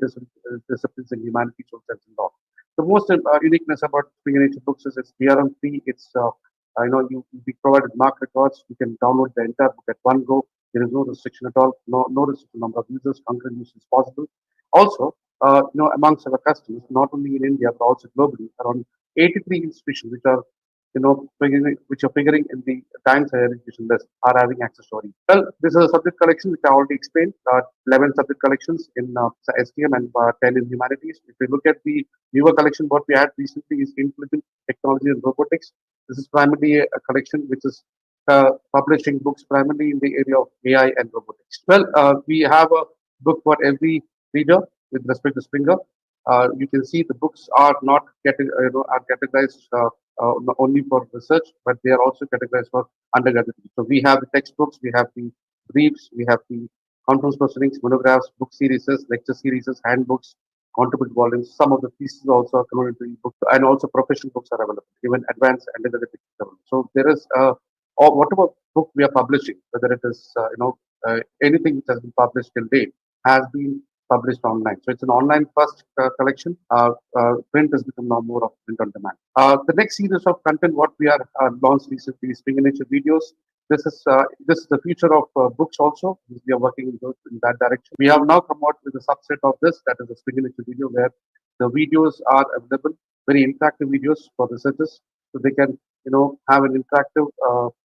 disciplines in humanities, social science, and law. The most uniqueness about Springer Nature books is it's DRM free. It's we provide mark records. You can download the entire book at one go. There is no restriction at all. No restriction number of users. Concurrent use is possible. Also, amongst our customers, not only in India but also globally, around 83 institutions which are figuring in the Times Higher Education list are having access to it. Well, this is a subject collection which I already explained. 11 subject collections in STM and 10 in humanities. If you look at the newer collection, what we had recently is Intelligent Technology and Robotics. This is primarily a collection which is publishing books primarily in the area of AI and robotics. Well, we have a book for every reader with respect to Springer. You can see the books are not are categorized not only for research, but they are also categorized for undergraduate. So we have the textbooks, we have the briefs, we have the conference proceedings, monographs, book series, lecture series, handbooks, contributed volumes. Some of the pieces also are converted into ebook, and also professional books are available, even advanced undergraduate books are available. So there is or whatever book we are publishing, whether it is anything which has been published till date, has been published online. So it's an online first collection. Print has become now more of print on demand. The next series of content, what we are launched recently, is Springer Nature videos. This is the future of books also. We are working in that direction. We have now come out with a subset of this, that is the Springer Nature video, where the videos are available, very interactive videos for researchers, so they can have an interactive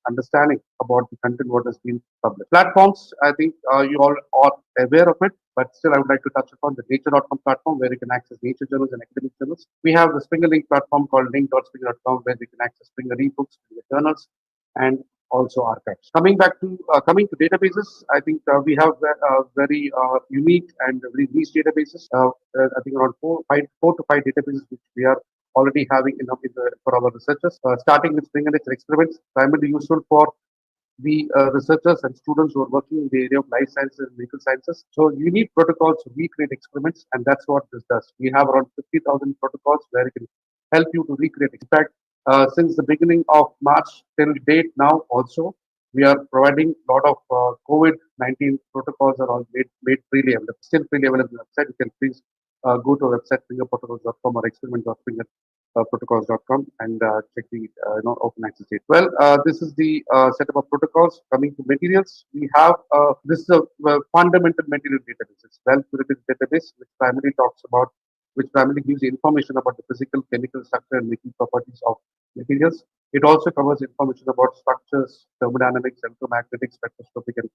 understanding about the content what has been published. Platforms, I think you all are aware of it, but still I would like to touch upon the nature.com platform, where you can access nature journals and academic journals. We have the Springer Link platform called link.springer.com, where you can access Springer ebooks, Springer journals, and also archives. Coming to databases, I think we have very unique and very niche databases. I think around 4 to 5 databases which we are already having for our researchers. Starting with Springer Nature experiments, primarily useful for the researchers and students who are working in the area of life sciences and medical sciences. So you need protocols to recreate experiments, and that's what this does. We have around 50,000 protocols where it can help you to recreate. In fact, since the beginning of March till date now also, we are providing a lot of COVID-19 protocols are all made freely available, still freely available on the website. You can please go to our website, springerprotocols.com or experiment.springerprotocols.com and check the open access date. Well, this is the setup of protocols. Coming to materials, we have this is a fundamental material database. It's well-curated database which primarily gives information about the physical, chemical structure, and making properties of materials. It also covers information about structures, thermodynamics, electromagnetics, spectroscopic, and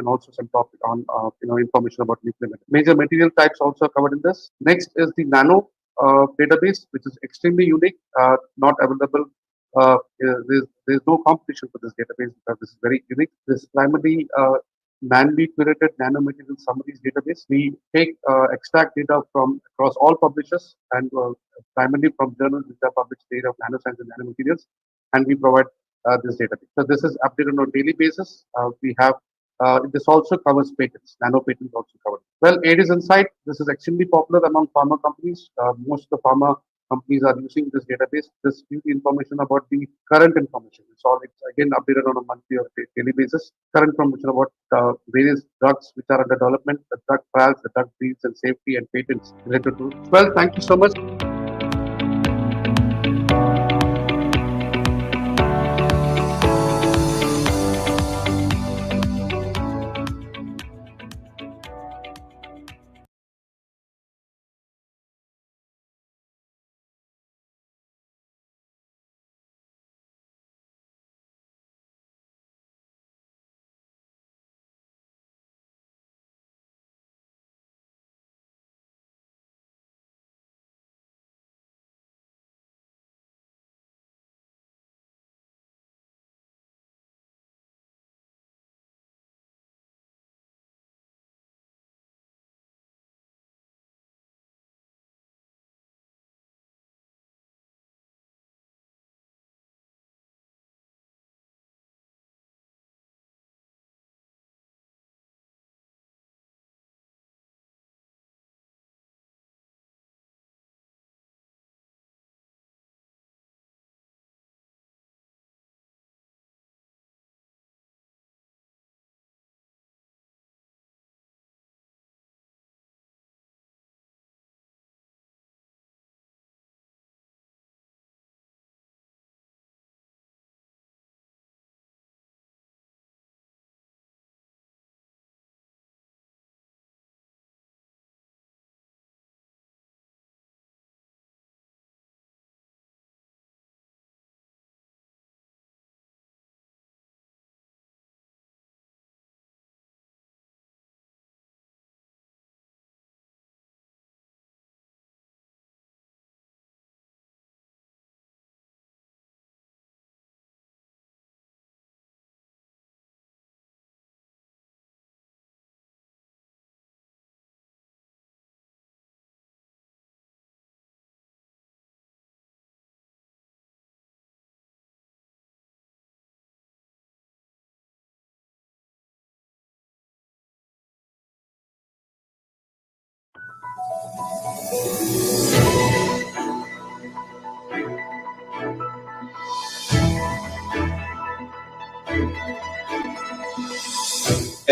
also some topic on information about nuclear. Major material types also are covered in this. Next is the nano database, which is extremely unique, not available. There's no competition for this database because this is very unique. This is primarily manually curated nanomaterial summaries database. We extract data from across all publishers and primarily from journals which are published in the area of nanoscience and nanomaterials, and we provide this database. So this is updated on a daily basis. We have this also covers patents. Nano patents also covered. Well, Aries Insight. This is extremely popular among pharma companies. Most of the pharma companies are using this database. This gives information about the current information. It's again updated on a monthly or daily basis. Current information about various drugs which are under development, the drug trials, the drug deals and safety and patents related to. Well, thank you so much.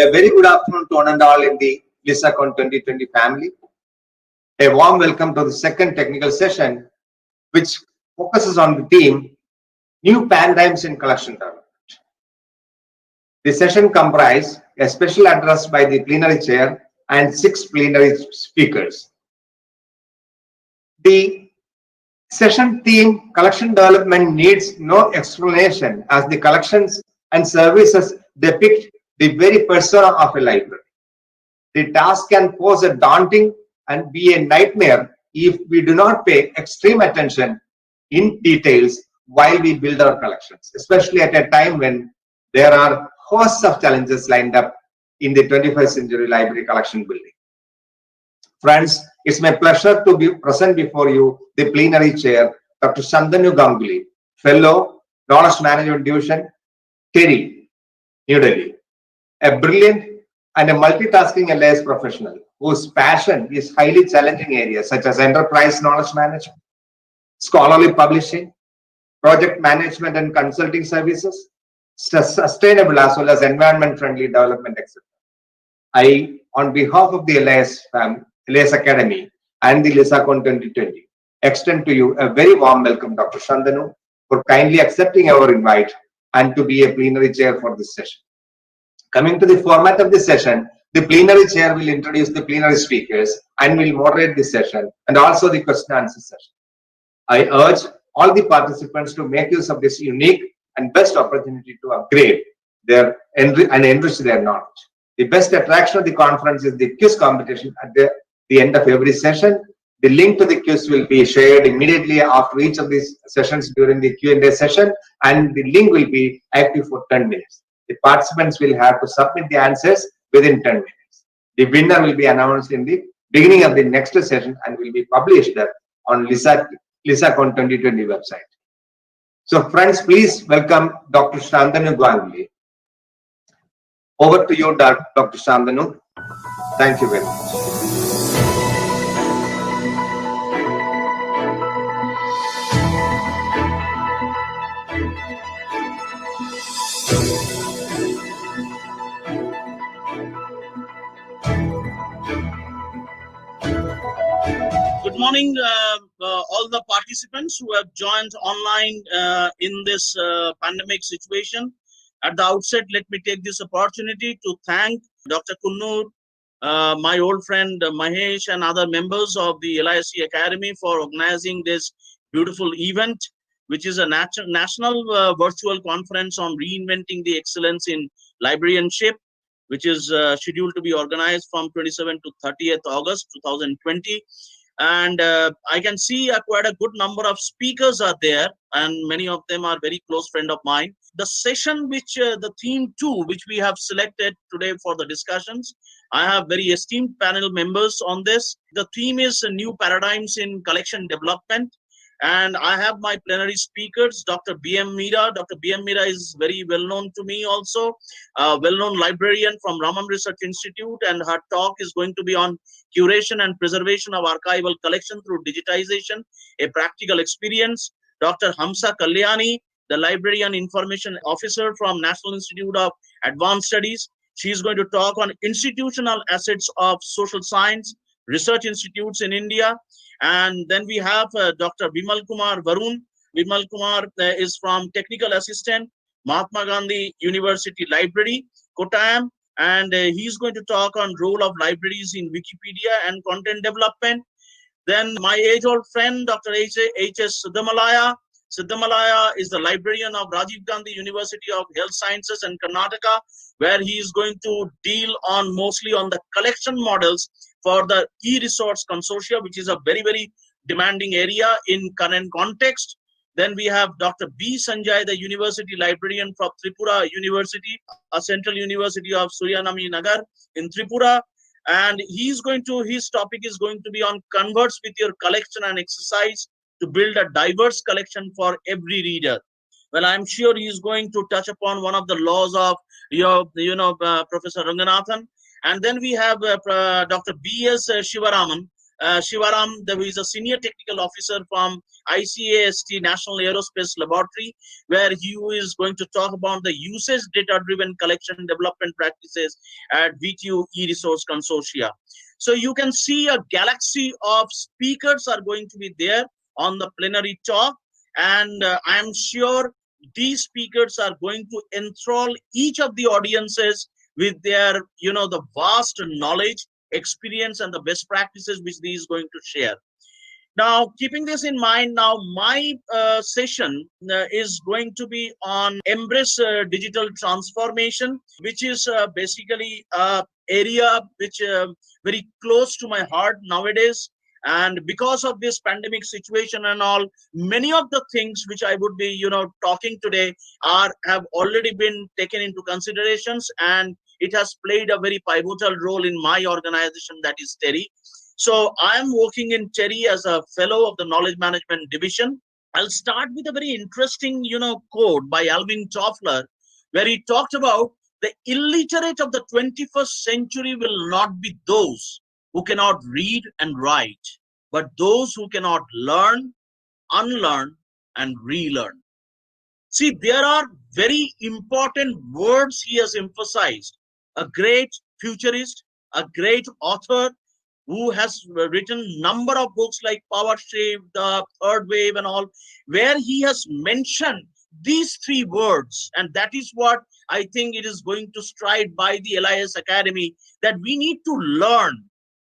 A very good afternoon to one and all in the LISACON2020 family. A warm welcome to the second technical session, which focuses on the theme New Paradigms in Collection Development. The session comprises a special address by the plenary chair and 6 plenary speakers. The session theme, Collection Development, needs no explanation as the collections and services depict the very persona of a library. The task can pose a daunting and be a nightmare if we do not pay extreme attention in details while we build our collections, especially at a time when there are hosts of challenges lined up in the 21st century library collection building. Friends, it's my pleasure to be present before you the plenary chair, Dr. Shantanu Ganguly, Fellow, Knowledge Management Division, Terry, New Delhi. A brilliant and a multitasking LIS professional whose passion is highly challenging areas such as enterprise knowledge management, scholarly publishing, project management and consulting services, sustainable as well as environment-friendly development, etc. I, on behalf of the LIS Academy and the LISACON2020, extend to you a very warm welcome, Dr. Shantanu, for kindly accepting our invite and to be a plenary chair for this session. Coming to the format of the session, the plenary chair will introduce the plenary speakers and will moderate the session and also the question and answer session. I urge all the participants to make use of this unique and best opportunity to upgrade and enrich their knowledge. The best attraction of the conference is the quiz competition at the end of every session. The link to the quiz will be shared immediately after each of these sessions during the Q&A session, and the link will be active for 10 minutes. The participants will have to submit the answers within 10 minutes. The winner will be announced in the beginning of the next session and will be published on LISACON2020 website. So friends, please welcome Dr. Shantanu Ganguly. Over to you, Dr. Shantanu. Thank you very much. all the participants who have joined online in this pandemic situation. At the outset, let me take this opportunity to thank Dr. Kunnur, my old friend Mahesh, and other members of the LISC Academy for organizing this beautiful event, which is a national virtual conference on reinventing the excellence in librarianship, which is scheduled to be organized from 27th to 30th August 2020. And I can see quite a good number of speakers are there, and many of them are very close friend of mine. The session which the theme 2 which we have selected today for the discussions, I have very esteemed panel members on this. The theme is new paradigms in collection development, and I have my plenary speakers, Dr. B.M. Meera. Dr. B.M. Meera is very well known to me also, a well-known librarian from Raman Research Institute, and her talk is going to be on curation and preservation of archival collection through digitization, a practical experience. Dr. Hamsa Kalyani, the librarian information officer from National Institute of Advanced Studies. She is going to talk on institutional assets of social science research institutes in India. And then we have Dr. Bimal Kumar Varun. Bimal Kumar is from Technical Assistant, Mahatma Gandhi University Library, Kottayam, and he's going to talk on role of libraries in Wikipedia and content development. Then my age-old friend, Dr. H.S. Siddhamalaya. Siddhamalaya is the librarian of Rajiv Gandhi University of Health Sciences in Karnataka, where he is going to deal on mostly on the collection models for the e-resource consortia, which is a very, very demanding area in current context. Then we have Dr. B. Sanjay, the university librarian from Tripura University, a central university of Suryanami Nagar in Tripura. And his topic is going to be on converse with your collection and exercise to build a diverse collection for every reader. Well, I'm sure he's going to touch upon one of the laws of Professor Ranganathan. And then we have Dr. B.S. Shivaraman. Shivaram, who is a senior technical officer from ICAST National Aerospace Laboratory, where he is going to talk about the usage data-driven collection development practices at VTU e-resource consortia. So you can see a galaxy of speakers are going to be there on the plenary talk, and I'm sure these speakers are going to enthrall each of the audiences with their, the vast knowledge, experience, and the best practices which he is going to share. Now, keeping this in mind, now my session is going to be on embrace digital transformation, which is basically an area which very close to my heart nowadays. And because of this pandemic situation and all, many of the things which I would be, talking today have already been taken into considerations, and it has played a very pivotal role in my organization, that is TERI. So I am working in TERI as a fellow of the Knowledge Management Division. I'll start with a very interesting, quote by Alvin Toffler, where he talked about the illiterate of the 21st century will not be those who cannot read and write, but those who cannot learn, unlearn, and relearn. See, there are very important words he has emphasized. A great futurist, a great author who has written number of books like Power Shave, The Third Wave, and all, where he has mentioned these three words. And that is what I think it is going to stride by the LIS Academy, that we need to learn.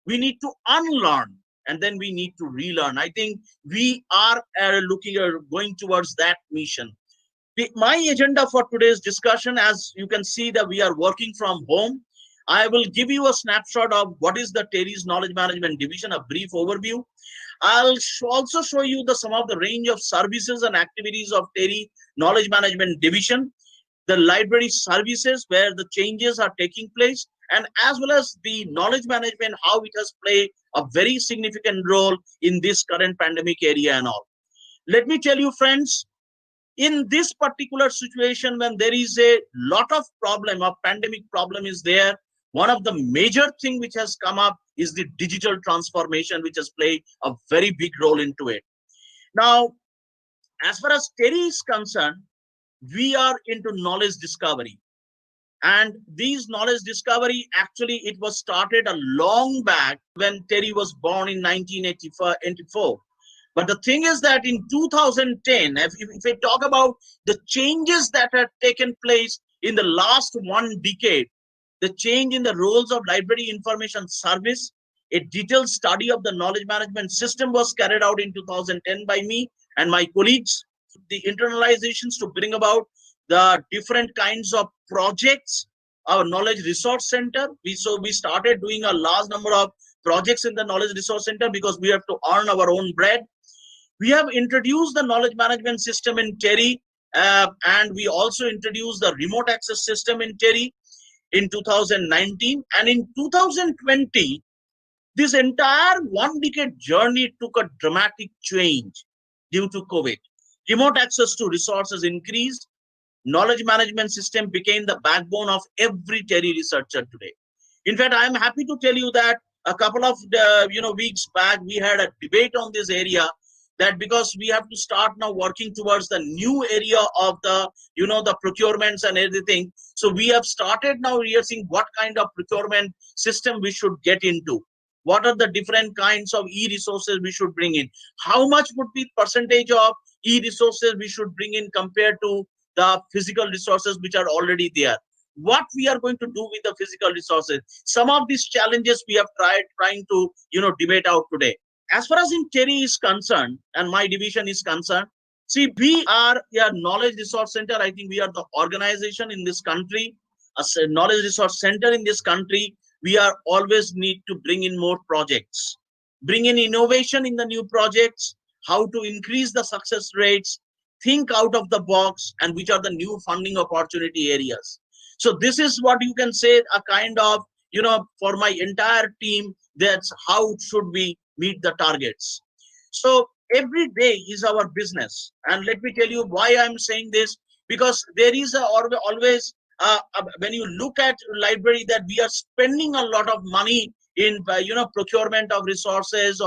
We need to unlearn, and then we need to relearn. I think we are going towards that mission. My agenda for today's discussion, as you can see that we are working from home, I will give you a snapshot of what is the TERI's Knowledge Management Division, a brief overview. I'll also show you some of the range of services and activities of TERI Knowledge Management Division, the library services where the changes are taking place, and as well as the knowledge management, how it has played a very significant role in this current pandemic area and all. Let me tell you, friends, in this particular situation, when there is a lot of problem, a pandemic problem is there, one of the major thing which has come up is the digital transformation, which has played a very big role into it. Now, as far as TERI is concerned, we are into knowledge discovery. And these knowledge discovery, actually, it was started a long back when TERI was born in 1984. But the thing is that in 2010, if I talk about the changes that had taken place in the last 1 decade, the change in the roles of library information service, a detailed study of the knowledge management system was carried out in 2010 by me and my colleagues. The internalizations to bring about the different kinds of projects, our knowledge resource center. We started doing a large number of projects in the knowledge resource center because we have to earn our own bread. We have introduced the knowledge management system in TERI, and we also introduced the remote access system in TERI in 2019. And in 2020, this entire 1 decade journey took a dramatic change due to COVID. Remote access to resources increased. Knowledge management system became the backbone of every TERI researcher today. In fact, I am happy to tell you that a couple of weeks back, we had a debate on this area, that because we have to start now working towards the new area of the the procurements and everything. So we have started now rehearsing what kind of procurement system we should get into. What are the different kinds of e-resources we should bring in? How much would be percentage of e-resources we should bring in compared to the physical resources which are already there? What we are going to do with the physical resources? Some of these challenges we have trying to debate out today. As far as in TERI is concerned, and my division is concerned, see, we are a knowledge resource center. I think we are the organization in this country, a knowledge resource center in this country. We are always need to bring in more projects, bring in innovation in the new projects, how to increase the success rates, think out of the box, and which are the new funding opportunity areas. So this is what you can say, a kind of, for my entire team, that's how should we meet the targets. So every day is our business. And let me tell you why I'm saying this, because there is always, when you look at library, that we are spending a lot of money in, procurement of resources,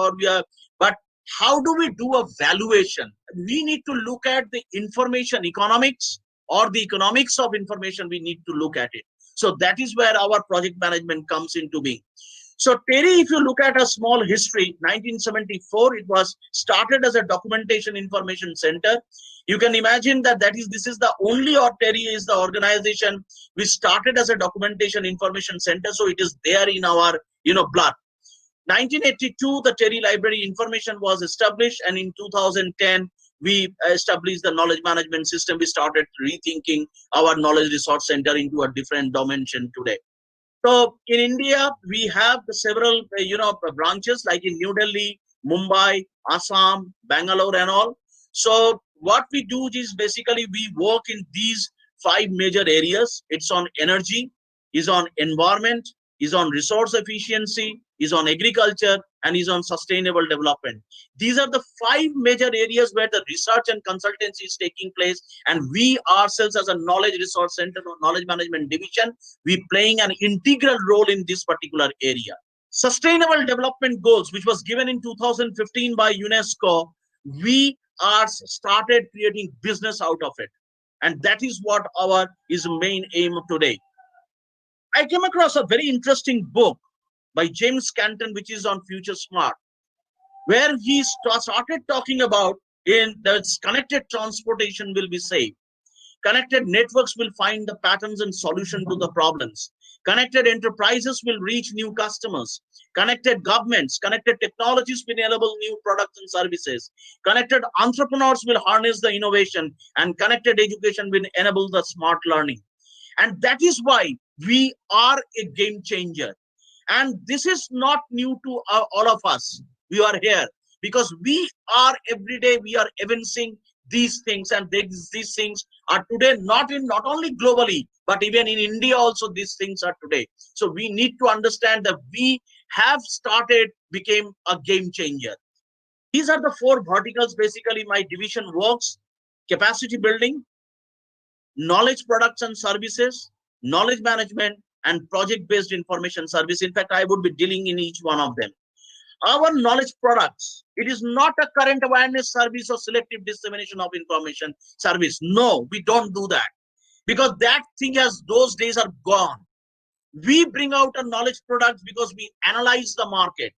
but how do we do a valuation? We need to look at the information economics, or the economics of information. We need to look at it. So that is where our project management comes into being. So TERI, if you look at a small history, 1974, it was started as a documentation information center. You can imagine that this is the only, or TERI is the organization which started as a documentation information center. So it is there in our blood. 1982, the TERI Library Information was established, and in 2010, we established the knowledge management system. We started rethinking our knowledge resource center into a different dimension today. So in India, we have several branches like in New Delhi, Mumbai, Assam, Bangalore, and all. So what we do is basically we work in these 5 major areas. It's on energy, is on environment, is on resource efficiency, is on agriculture, and is on sustainable development. These are the 5 major areas where the research and consultancy is taking place, and we ourselves as a knowledge resource center or knowledge management division, we playing an integral role in this particular area. Sustainable development goals, which was given in 2015 by UNESCO, we are started creating business out of it, and that is what our main aim today. I came across a very interesting book by James Canton, which is on Future Smart, where he started talking about in that connected transportation will be safe. Connected networks will find the patterns and solution to the problems. Connected enterprises will reach new customers. Connected governments, connected technologies will enable new products and services. Connected entrepreneurs will harness the innovation, and connected education will enable the smart learning. And that is why we are a game changer. And this is not new to all of us. We are here because we are every day, we are evincing these things, and these things are today not only globally, but even in India also these things are today. So we need to understand that we have became a game changer. These are the 4 verticals basically my division works: capacity building, knowledge products and services, knowledge management, and project-based information service. In fact, I would be dealing in each one of them. Our knowledge products, it is not a current awareness service or selective dissemination of information service. No, we don't do that, because that thing those days are gone. We bring out a knowledge product because we analyze the market.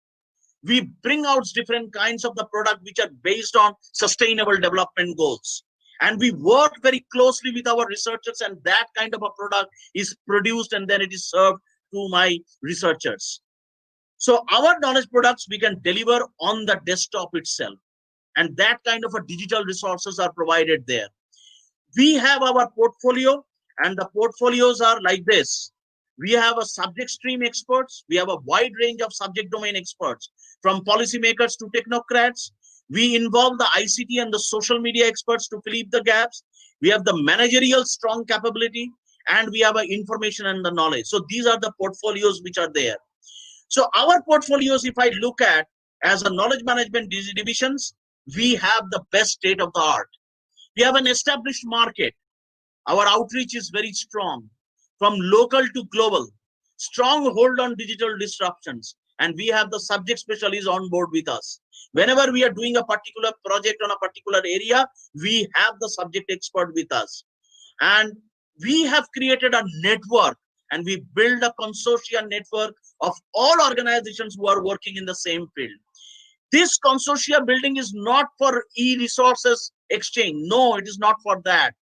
We bring out different kinds of the product which are based on sustainable development goals. And we work very closely with our researchers, and that kind of a product is produced and then it is served to my researchers. So our knowledge products we can deliver on the desktop itself. And that kind of a digital resources are provided there. We have our portfolio, and the portfolios are like this. We have a subject stream experts. We have a wide range of subject domain experts, from policymakers to technocrats. We involve the ICT and the social media experts to fill the gaps. We have the managerial strong capability, and we have a information and the knowledge. So these are the portfolios which are there. So our portfolios, if I look at as a knowledge management divisions, we have the best state of the art. We have an established market. Our outreach is very strong, from local to global, strong hold on digital disruptions. And we have the subject specialists on board with us. Whenever we are doing a particular project on a particular area, we have the subject expert with us. And we have created a network, and we build a consortium network of all organizations who are working in the same field. This consortia building is not for e-resources exchange. No, it is not for that.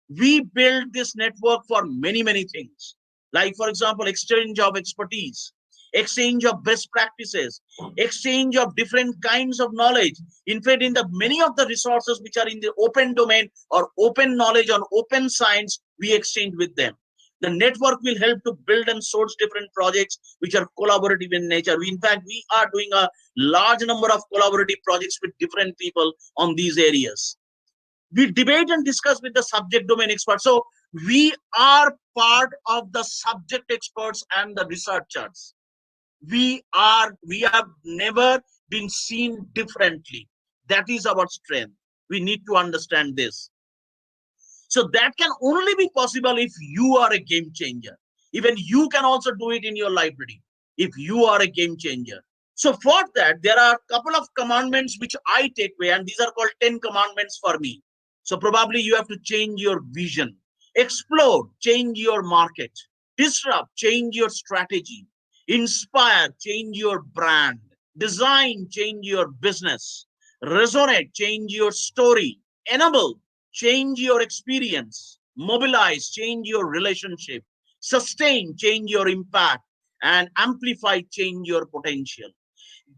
We build this network for many, many things. Like, for example, exchange of expertise, exchange of best practices, exchange of different kinds of knowledge. In fact, in the many of the resources which are in the open domain or open knowledge or open science, we exchange with them. The network will help to build and source different projects which are collaborative in nature. In fact, we are doing a large number of collaborative projects with different people on these areas. We debate and discuss with the subject domain experts. So we are part of the subject experts and the researchers. We have never been seen differently. That is our strength. We need to understand this. So that can only be possible if you are a game changer. Even you can also do it in your library if you are a game changer. So for that, there are a couple of commandments which I take away, and these are called 10 commandments for me. So probably you have to change your vision. Explode, change your market. Disrupt, change your strategy. Inspire, change your brand. Design, change your business. Resonate, change your story. Enable, change your experience. Mobilize, change your relationship. Sustain, change your impact. And amplify, change your potential.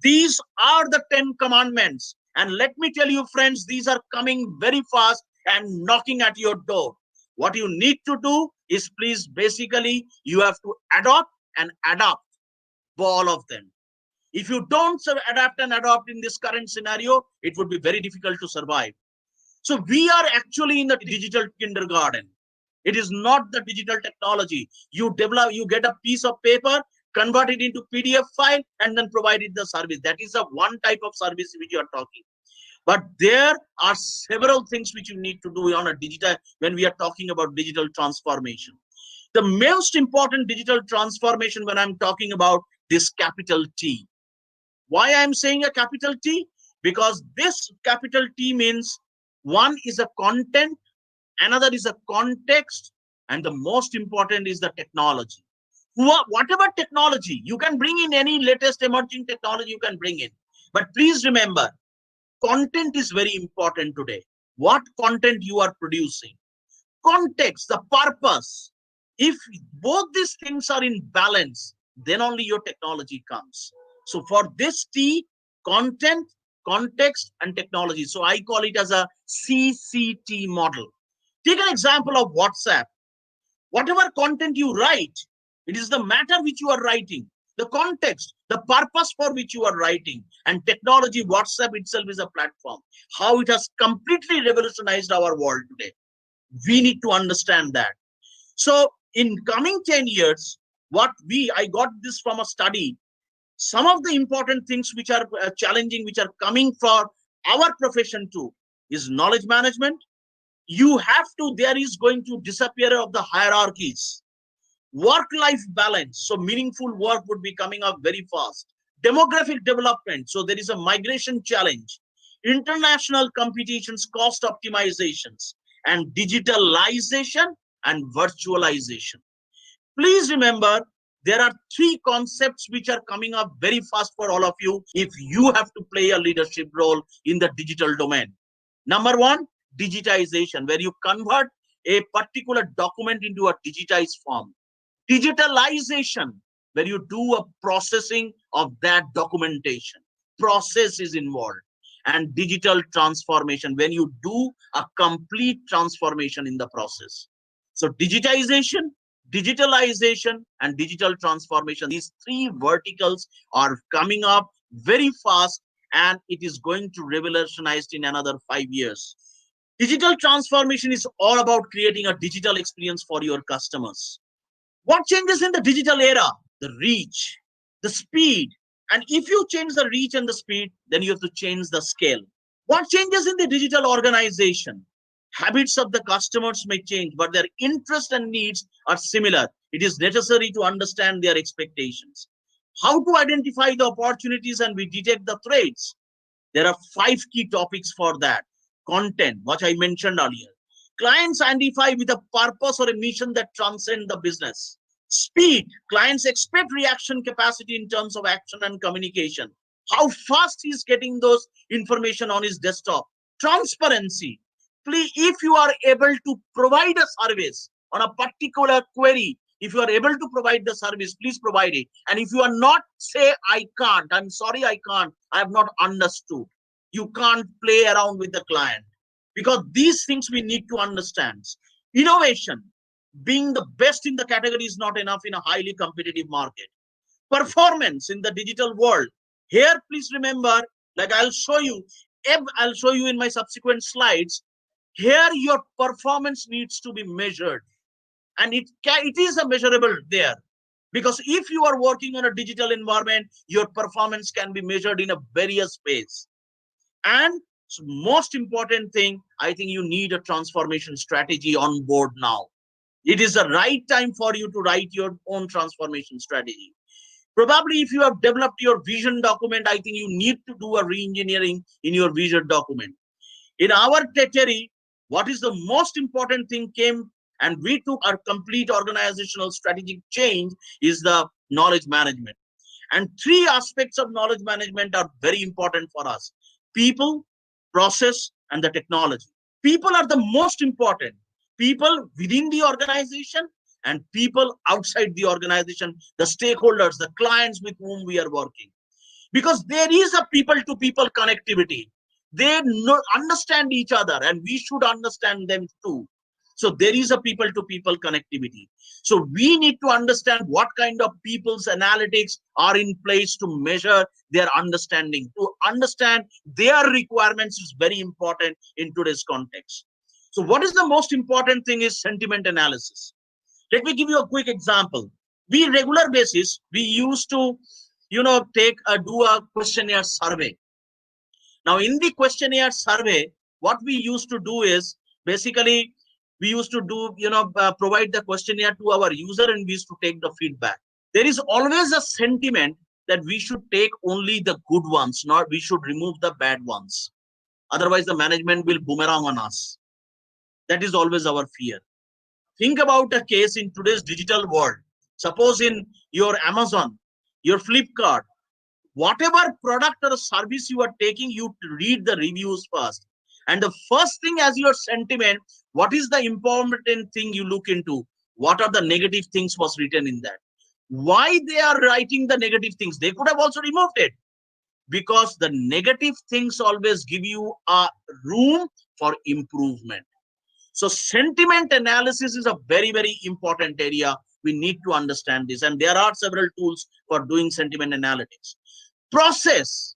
These are the 10 commandments. And let me tell you, friends, these are coming very fast and knocking at your door. What you need to do is, please, basically, you have to adopt and adapt all of them. If you don't adapt and adopt in this current scenario, it would be very difficult to survive. So we are actually in the digital kindergarten. It is not the digital technology. You get a piece of paper, convert it into PDF file, and then provide it the service. That is a one type of service which you are talking. But there are several things which you need to do on a digital when we are talking about digital transformation. The most important digital transformation when I'm talking about this capital T. Why I'm saying a capital T? Because this capital T means one is a content, another is a context, and the most important is the technology. Whatever technology, you can bring in any latest emerging technology you can bring in. But please remember, content is very important today. What content you are producing. Context, the purpose. If both these things are in balance, then only your technology comes. So for this T, content, context, and technology. So I call it as a CCT model. Take an example of WhatsApp. Whatever content you write, it is the matter which you are writing, the context, the purpose for which you are writing, and technology. WhatsApp itself is a platform. How it has completely revolutionized our world today. We need to understand that. So in coming 10 years, I got this from a study. Some of the important things which are challenging, which are coming for our profession too, is knowledge management. There is going to disappear of the hierarchies. Work-life balance, so meaningful work would be coming up very fast. Demographic development, so there is a migration challenge. International competitions, cost optimizations, and digitalization and virtualization. Please remember, there are three concepts which are coming up very fast for all of you if you have to play a leadership role in the digital domain. Number one, digitization, where you convert a particular document into a digitized form. Digitalization, where you do a processing of that documentation. Process is involved. And digital transformation, when you do a complete transformation in the process. So digitization, digitalization, and digital transformation, these three verticals are coming up very fast, and it is going to revolutionize in another 5 years. Digital transformation is all about creating a digital experience for your customers. What changes in the digital era? The reach, the speed. And if you change the reach and the speed, then you have to change the scale. What changes in the digital organization? Habits of the customers may change, but their interests and needs are similar. It is necessary to understand their expectations. How to identify the opportunities and we detect the threats? There are 5 key topics for that. Content, what I mentioned earlier. Clients identify with a purpose or a mission that transcends the business. Speed, clients expect reaction capacity in terms of action and communication. How fast he's getting those information on his desktop. Transparency, please, if you are able to provide a service on a particular query, if you are able to provide the service, please provide it. And if you are not, say, I can't, I'm sorry, I can't, I have not understood. You can't play around with the client, because these things we need to understand. Innovation, being the best in the category is not enough in a highly competitive market. Performance in the digital world. Here, please remember, like I'll show you in my subsequent slides. Here, your performance needs to be measured, and it is a measurable there, because if you are working on a digital environment, your performance can be measured in a various ways. And most important thing, I think you need a transformation strategy on board now. It is the right time for you to write your own transformation strategy. Probably if you have developed your vision document, I think you need to do a re-engineering in your vision document. In our territory, what is the most important thing came, and we took our complete organizational strategic change, is the knowledge management. And 3 aspects of knowledge management are very important for us: people, process, and the technology. People are the most important. People within the organization and people outside the organization, the stakeholders, the clients with whom we are working. Because there is a people-to-people connectivity. They understand each other, and we should understand them too. So there is a people-to-people connectivity. So we need to understand what kind of people's analytics are in place to measure their understanding. To understand their requirements is very important in today's context. So what is the most important thing is sentiment analysis. Let me give you a quick example. We regular basis, we used to, do a questionnaire survey. Now in the questionnaire survey, what we used to do is basically we used to do, provide the questionnaire to our user, and we used to take the feedback. There is always a sentiment that we should take only the good ones, not we should remove the bad ones. Otherwise the management will boomerang on us. That is always our fear. Think about a case in today's digital world. Suppose in your Amazon, your Flipkart, whatever product or service you are taking, you read the reviews first. And the first thing as your sentiment, what is the important thing you look into? What are the negative things was written in that? Why they are writing the negative things? They could have also removed it. Because the negative things always give you a room for improvement. So sentiment analysis is a very, very important area. We need to understand this. And there are several tools for doing sentiment analytics. Process.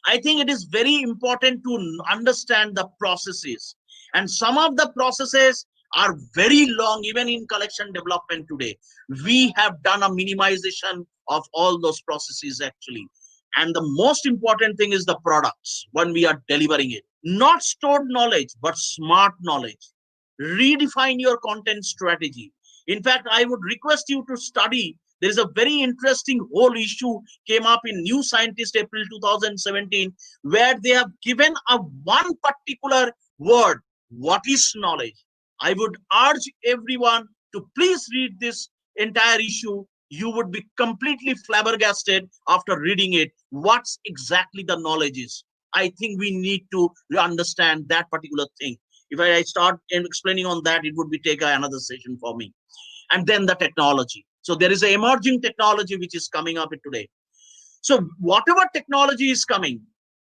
I think it is very important to understand the processes. And some of the processes are very long, even in collection development today. We have done a minimization of all those processes actually. And the most important thing is the products when we are delivering it. Not stored knowledge, but smart knowledge. Redefine your content strategy. In fact, I would request you to study. There is a very interesting whole issue came up in New Scientist April 2017, where they have given a one particular word. What is knowledge? I would urge everyone to please read this entire issue. you would be completely flabbergasted after reading it. What's exactly the knowledge is? I think we need to understand that particular thing. If I start explaining on that, it would be take another session for me. And then the technology. So there is an emerging technology which is coming up today. So whatever technology is coming,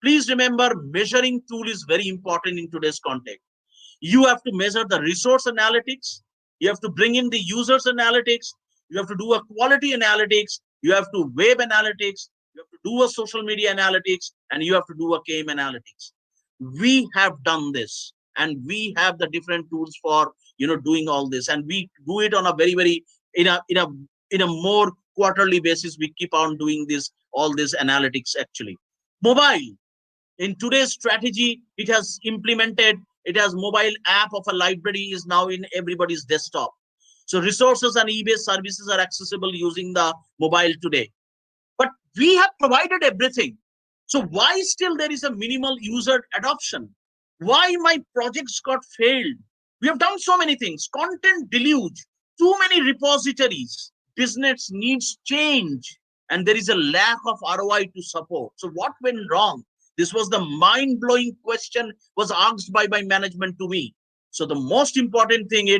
please remember measuring tool is very important in today's context. You have to measure the resource analytics. You have to bring in the users analytics. You have to do a quality analytics. You have to web analytics. You have to do a social media analytics, and you have to do a KM analytics. We have done this, and we have the different tools for doing all this, and we do it on a very in a more quarterly basis. We keep on doing all this analytics actually. Mobile. In today's strategy, it has implemented, it has mobile app of a library is now in everybody's desktop. So resources and eBay services are accessible using the mobile today. But we have provided everything. So why still there is a minimal user adoption? Why my projects got failed? We have done so many things. Content deluge, too many repositories. Business needs change, and there is a lack of ROI to support. So what went wrong? This was the mind-blowing question was asked by management to me. So the most important thing is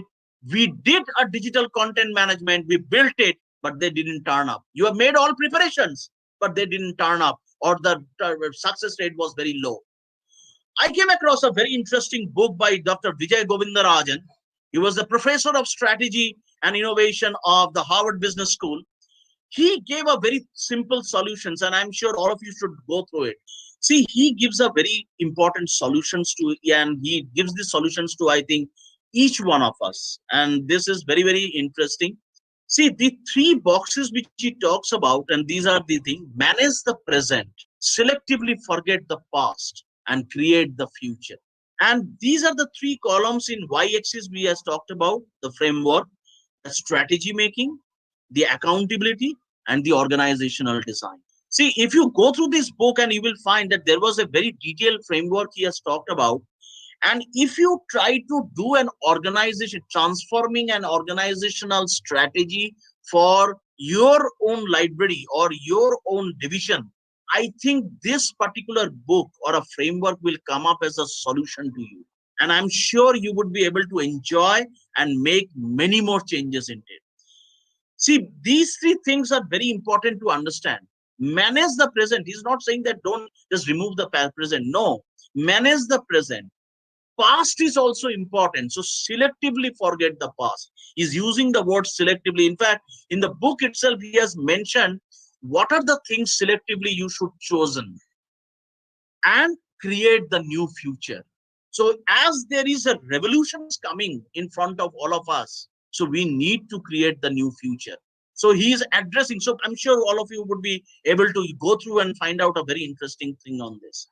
we did a digital content management, we built it, but they didn't turn up. You have made all preparations, but they didn't turn up, or the success rate was very low. I came across a very interesting book by Dr. Vijay Govindarajan. He was the professor of strategy and innovation of the Harvard Business School. He gave a very simple solutions, and I'm sure all of you should go through it. See, he gives a very important solutions to, and he gives the solutions to, I think, each one of us. And this is very interesting. See, the three boxes which he talks about, and these are the things: manage the present, selectively forget the past, and create the future. And these are the three columns in y-axis we have talked about: the framework, the strategy making, the accountability, and the organizational design. See, if you go through this book, and you will find that there was a very detailed framework he has talked about. And if you try to do an organization, transforming an organizational strategy for your own library or your own division, I think this particular book or a framework will come up as a solution to you. And I'm sure you would be able to enjoy and make many more changes in it. See, these three things are very important to understand. Manage the present. He's not saying that don't just remove the present. No, manage the present. Past is also important. So selectively forget the past. He's using the word selectively. In fact, in the book itself, he has mentioned what are the things selectively you should chosen and create the new future. So as there is a revolution coming in front of all of us, so we need to create the new future. So he is addressing. So I'm sure all of you would be able to go through and find out a very interesting thing on this.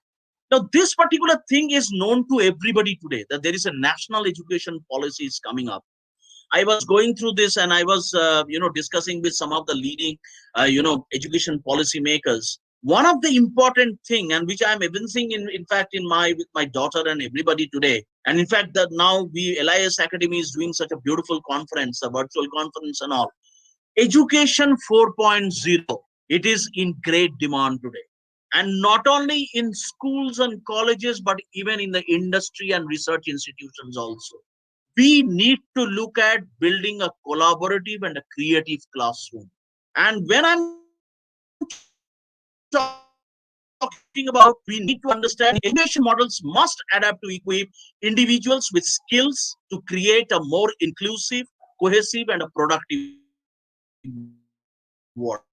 Now, this particular thing is known to everybody today, that there is a national education policy is coming up. I was going through this, and I was, discussing with some of the leading, education policy makers. One of the important thing, and which I'm evincing in fact, with my daughter and everybody today, and in fact that now LIS Academy is doing such a beautiful conference, a virtual conference and all. Education 4.0, it is in great demand today. And not only in schools and colleges, but even in the industry and research institutions also. We need to look at building a collaborative and a creative classroom. And when I'm talking about, we need to understand education models must adapt to equip individuals with skills to create a more inclusive, cohesive, and a productive world.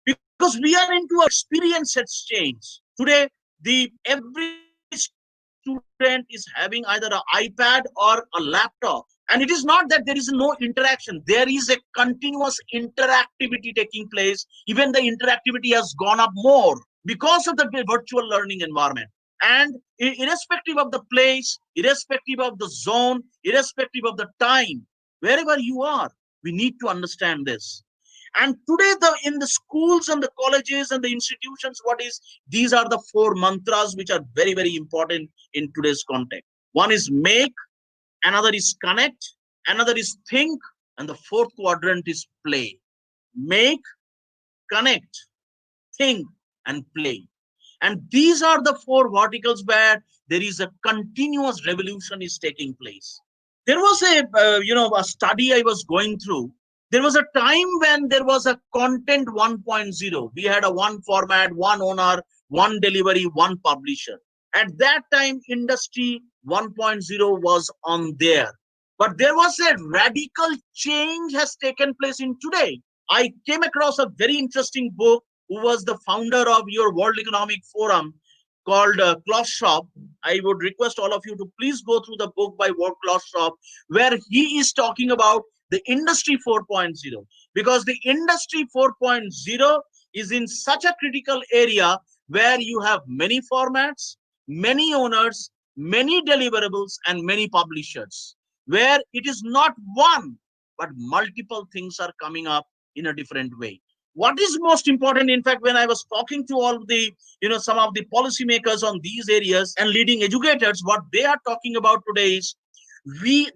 Because we are into experience that's changed. Today, every student is having either an iPad or a laptop. And it is not that there is no interaction. There is a continuous interactivity taking place. Even the interactivity has gone up more because of the virtual learning environment. And irrespective of the place, irrespective of the zone, irrespective of the time, wherever you are, we need to understand this. And today, in the schools and the colleges and the institutions, these are the 4 mantras which are very important in today's context. One is make, another is connect, another is think, and the fourth quadrant is play. Make, connect, think, and play. And these are the four verticals where there is a continuous revolution is taking place. There was a study I was going through. There was a time when there was a content 1.0. We had a one format, one owner, one delivery, one publisher. At that time, industry 1.0 was on there. But there was a radical change has taken place in today. I came across a very interesting book who was the founder of your World Economic Forum called Klaus Schwab. I would request all of you to please go through the book by Klaus Schwab, where he is talking about the industry 4.0, because the industry 4.0 is in such a critical area where you have many formats, many owners, many deliverables, and many publishers, where it is not one, but multiple things are coming up in a different way. What is most important, in fact, when I was talking to all the, some of the policymakers on these areas and leading educators, what they are talking about today is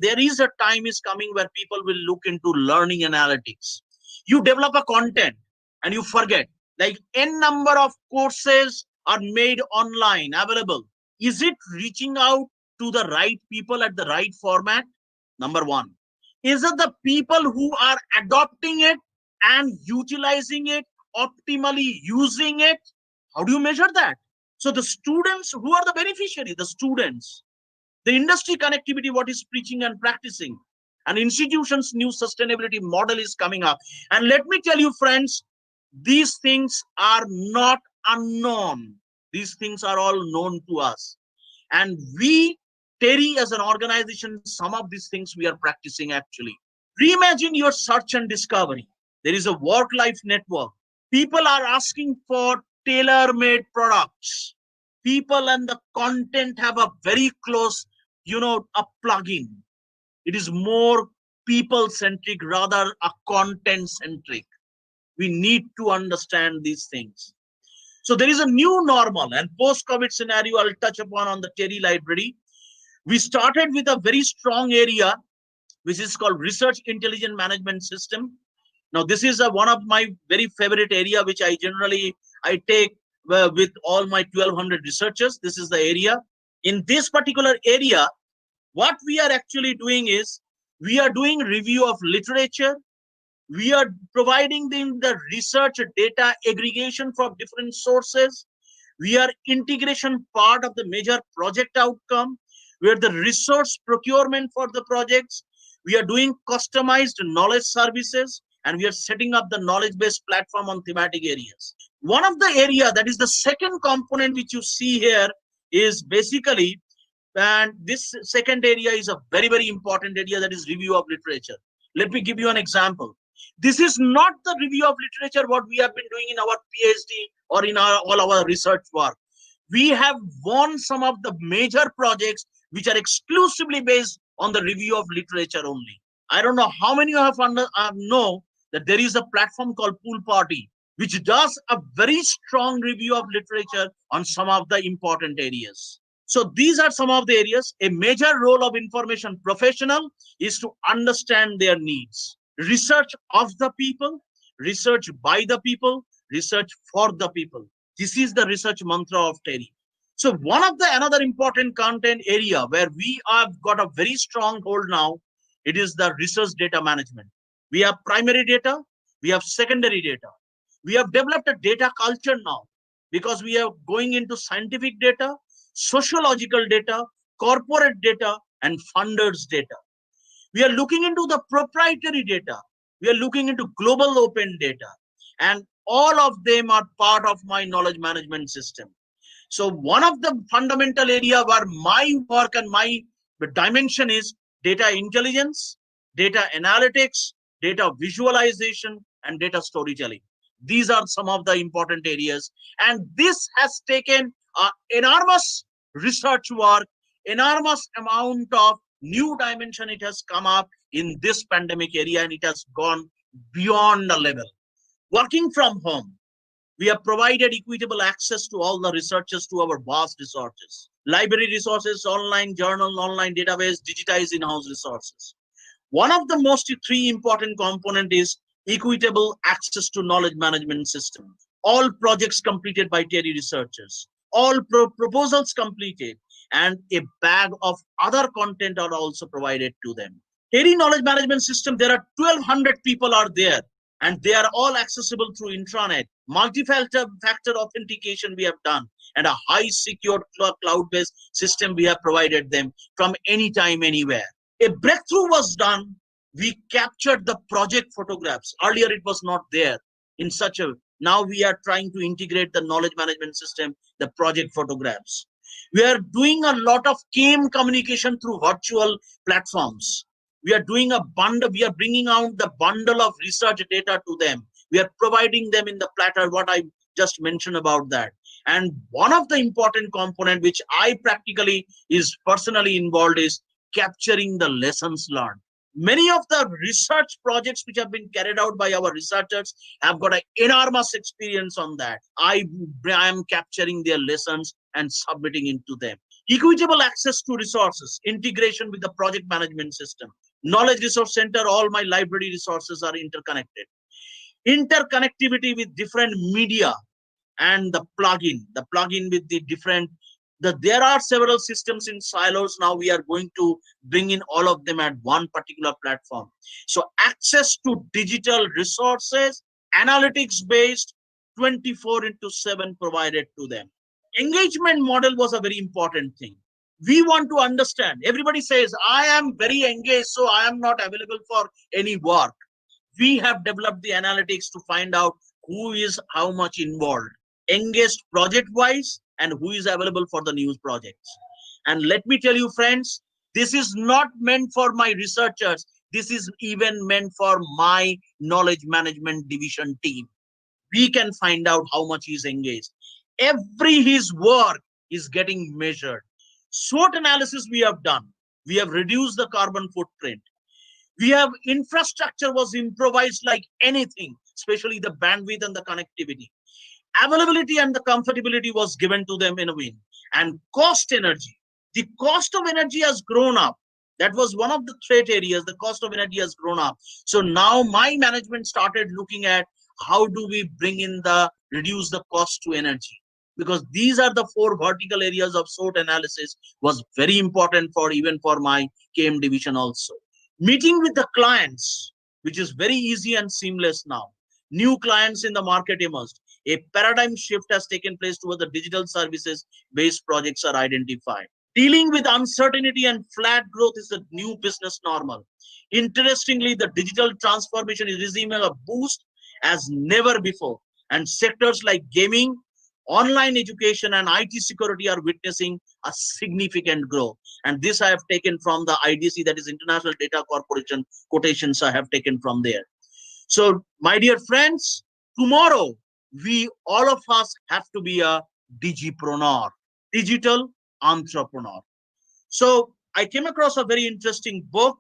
there is a time is coming where people will look into learning analytics. You develop a content and you forget, like n number of courses are made online available. Is it reaching out to the right people at the right format? Number one. Is it the people who are adopting it and utilizing it, optimally using it? How do you measure that? So the students, who are the beneficiary? The students. The industry connectivity, what is preaching and practicing. And institutions' new sustainability model is coming up. And let me tell you, friends, these things are not unknown. These things are all known to us. And we, TERI as an organization, some of these things we are practicing actually. Reimagine your search and discovery. There is a work-life network. People are asking for tailor-made products. People and the content have a very close, a plug-in. It is more people-centric rather a content-centric. We need to understand these things. So there is a new normal, and post-COVID scenario I'll touch upon on the TERI library. We started with a very strong area, which is called Research Intelligence Management System. Now, this is one of my very favorite area, which I take with all my 1200 researchers. This is the area. In this particular area, what we are actually doing is, we are doing review of literature. We are providing them the research data aggregation from different sources. We are integration part of the major project outcome. We are the resource procurement for the projects. We are doing customized knowledge services, and we are setting up the knowledge-based platform on thematic areas. One of the area that is the second component which you see here is basically, and this second area is a very, very important area, that is review of literature. Let me give you an example. This is not the review of literature what we have been doing in our PhD or in all our research work. We have won some of the major projects which are exclusively based on the review of literature only. I don't know how many of you know that there is a platform called Pool Party, which does a very strong review of literature on some of the important areas. So these are some of the areas. A major role of information professional is to understand their needs. Research of the people, research by the people, research for the people. This is the research mantra of TERI. So one of the another important content area where we have got a very strong hold now, it is the research data management. We have primary data, we have secondary data. We have developed a data culture now, because we are going into scientific data, sociological data, corporate data, and funders data. We are looking into the proprietary data. We are looking into global open data. And all of them are part of my knowledge management system. So one of the fundamental area where my work and my dimension is data intelligence, data analytics, data visualization, and data storytelling. These are some of the important areas. And this has taken enormous research work, enormous amount of new dimension it has come up in this pandemic area, and it has gone beyond the level. Working from home, we have provided equitable access to all the researchers to our vast resources. Library resources, online journal, online database, digitized in-house resources. One of the most three important component is equitable access to knowledge management system. All projects completed by TERI researchers, all proposals completed, and a bag of other content are also provided to them. TERI knowledge management system, there are 1200 people are there, and they are all accessible through intranet. Multi-factor authentication we have done, and a high secure cloud-based system we have provided them from anytime, anywhere. A breakthrough was done. We captured the project photographs. Earlier it was not there in such a, now we are trying to integrate the knowledge management system, the project photographs. We are doing a lot of CAM communication through virtual platforms. We are doing a bundle, we are bringing out the bundle of research data to them. We are providing them in the platter, what I just mentioned about that. And one of the important component which I practically is personally involved is capturing the lessons learned. Many of the research projects which have been carried out by our researchers have got an enormous experience on that. I am capturing their lessons and submitting into them. Equitable access to resources, integration with the project management system. Knowledge Resource Center, all my library resources are interconnected. Interconnectivity with different media and the plugin with the different, there are several systems in silos. Now we are going to bring in all of them at one particular platform. So access to digital resources, analytics based, 24/7 provided to them. Engagement model was a very important thing. We want to understand. Everybody says, I am very engaged, so I am not available for any work. We have developed the analytics to find out who is how much involved, engaged project wise, and who is available for the new projects. And let me tell you, friends, this is not meant for my researchers. This is even meant for my knowledge management division team. We can find out how much he's engaged. Every his work is getting measured. SWOT analysis we have done. We have reduced the carbon footprint. We have infrastructure was improvised like anything, especially the bandwidth and the connectivity. Availability and the comfortability was given to them in a win. And cost energy. The cost of energy has grown up. That was one of the threat areas. The cost of energy has grown up. So now my management started looking at how do we bring in reduce the cost to energy. Because these are the 4 vertical areas of SWOT analysis was very important for even for my KM division also. Meeting with the clients, which is very easy and seamless now. New clients in the market emerged. A paradigm shift has taken place towards the digital services based projects are identified. Dealing with uncertainty and flat growth is the new business normal. Interestingly, the digital transformation is receiving a boost as never before. And sectors like gaming, online education, and IT security are witnessing a significant growth. And this I have taken from the IDC, that is International Data Corporation quotations I have taken from there. So, my dear friends, tomorrow, all of us have to be a digipreneur, digital entrepreneur. So I came across a very interesting book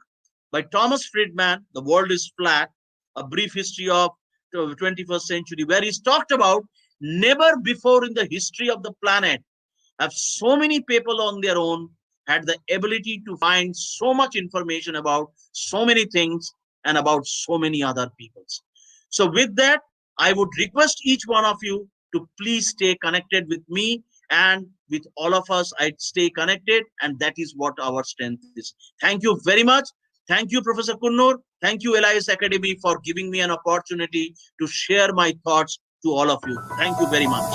by Thomas Friedman, The World is Flat, A Brief History of the 21st Century, where he's talked about never before in the history of the planet have so many people on their own had the ability to find so much information about so many things and about so many other peoples. So with that, I would request each one of you to please stay connected with me, and with all of us, I'd stay connected, and that is what our strength is. Thank you very much. Thank you, Professor Kunnur. Thank you, LIS Academy, for giving me an opportunity to share my thoughts to all of you. Thank you very much.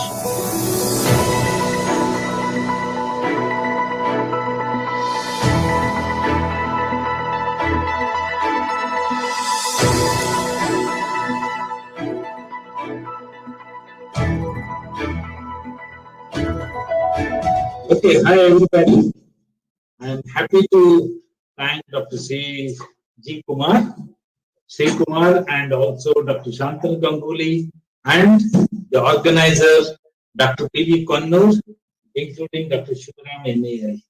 Okay, hi everybody. I'm happy to thank Dr. G. Kumar, and also Dr. Shantanu Ganguly, and the organizer, Dr. P.V. Konnur, including Dr. Shivaram NAI.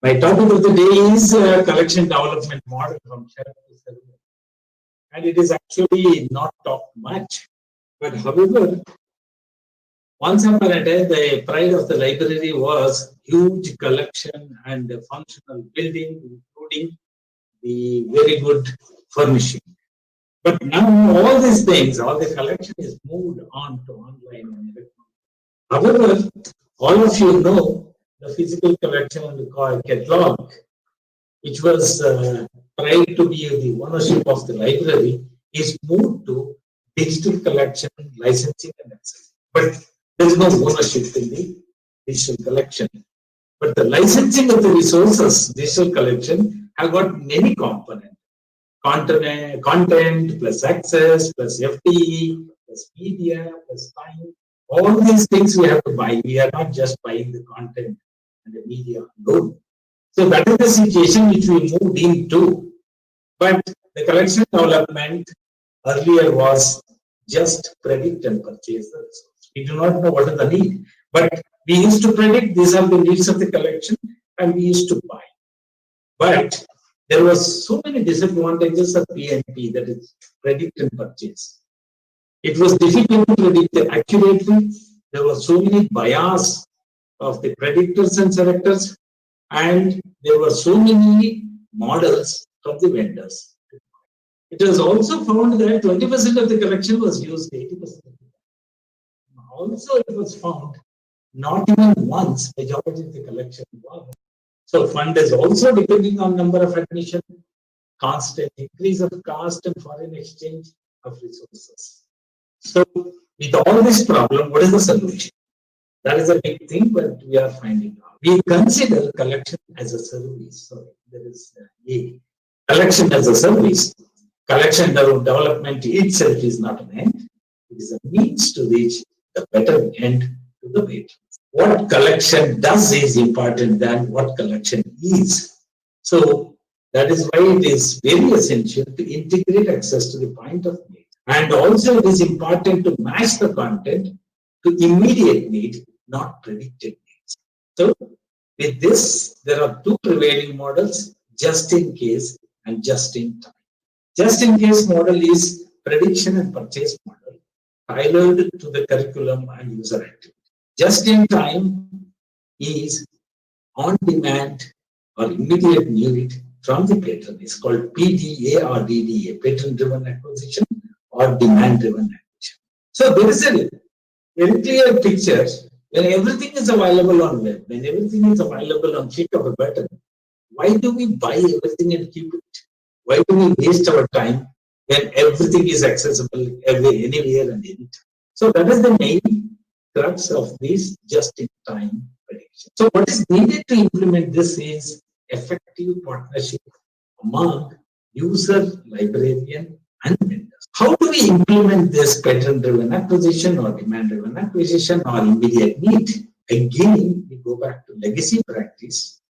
My topic of the day is collection development model from shelf to server. And it is actually not talked much, but however, once upon a time, the pride of the library was huge collection and functional building, including the very good furnishing. But now all these things, all the collection is moved on to online and electronic. However, all of you know the physical collection and the catalog, which was tried to be the ownership of the library, is moved to digital collection, licensing and access. But there is no ownership in the digital collection. But the licensing of the resources, digital collection, have got many components. Content plus access plus FTE plus media plus time. All these things we have to buy. We are not just buying the content and the media alone. So that is the situation which we moved into. But the collection development earlier was just predict and purchase the resource. We do not know what is the need. But we used to predict these are the needs of the collection and we used to buy. But there was so many disadvantages of PNP, that is predict and purchase. It was difficult to predict accurately. There were so many bias of the predictors and selectors, and there were so many models from the vendors. It was also found that 20% of the collection was used 80% of the time. Also, it was found not even once majority of the collection was. So fund is also depending on number of admission, constant increase of cost and foreign exchange of resources. So with all this problem, what is the solution? That is a big thing, but we are finding out. We consider collection as a service. Sorry, there is a collection as a service. Collection development itself is not an end. It is a means to reach the better end to the patron. What collection does is important than what collection is. So that is why it is very essential to integrate access to the point of need. And also it is important to match the content to immediate need, not predicted needs. So with this, there are two prevailing models, just in case and just in time. Just in case model is prediction and purchase model, tailored to the curriculum and user activity. Just in time is on demand or immediate need from the patron. It's called PDA or DDA, patron driven acquisition or demand driven acquisition. So there is a very clear picture when everything is available on web, when everything is available on click of a button. Why do we buy everything and keep it? Why do we waste our time when everything is accessible anywhere and anytime? So that is the main crux of this just-in-time prediction. So what is needed to implement this is effective partnership among user, librarian, and vendors. How do we implement this pattern-driven acquisition or demand-driven acquisition or immediate need? Again, we go back to legacy practice,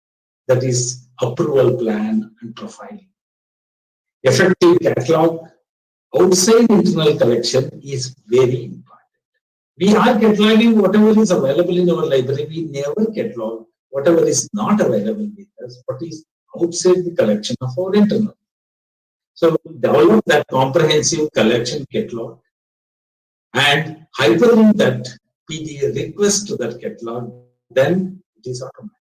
that is approval plan and profiling. Effective catalog outside internal collection is very important. We are cataloging whatever is available in our library. We never catalog whatever is not available with us, what is outside the collection of our internal. So develop that comprehensive collection catalog and hyperlink that PDA request to that catalog, then it is automatic.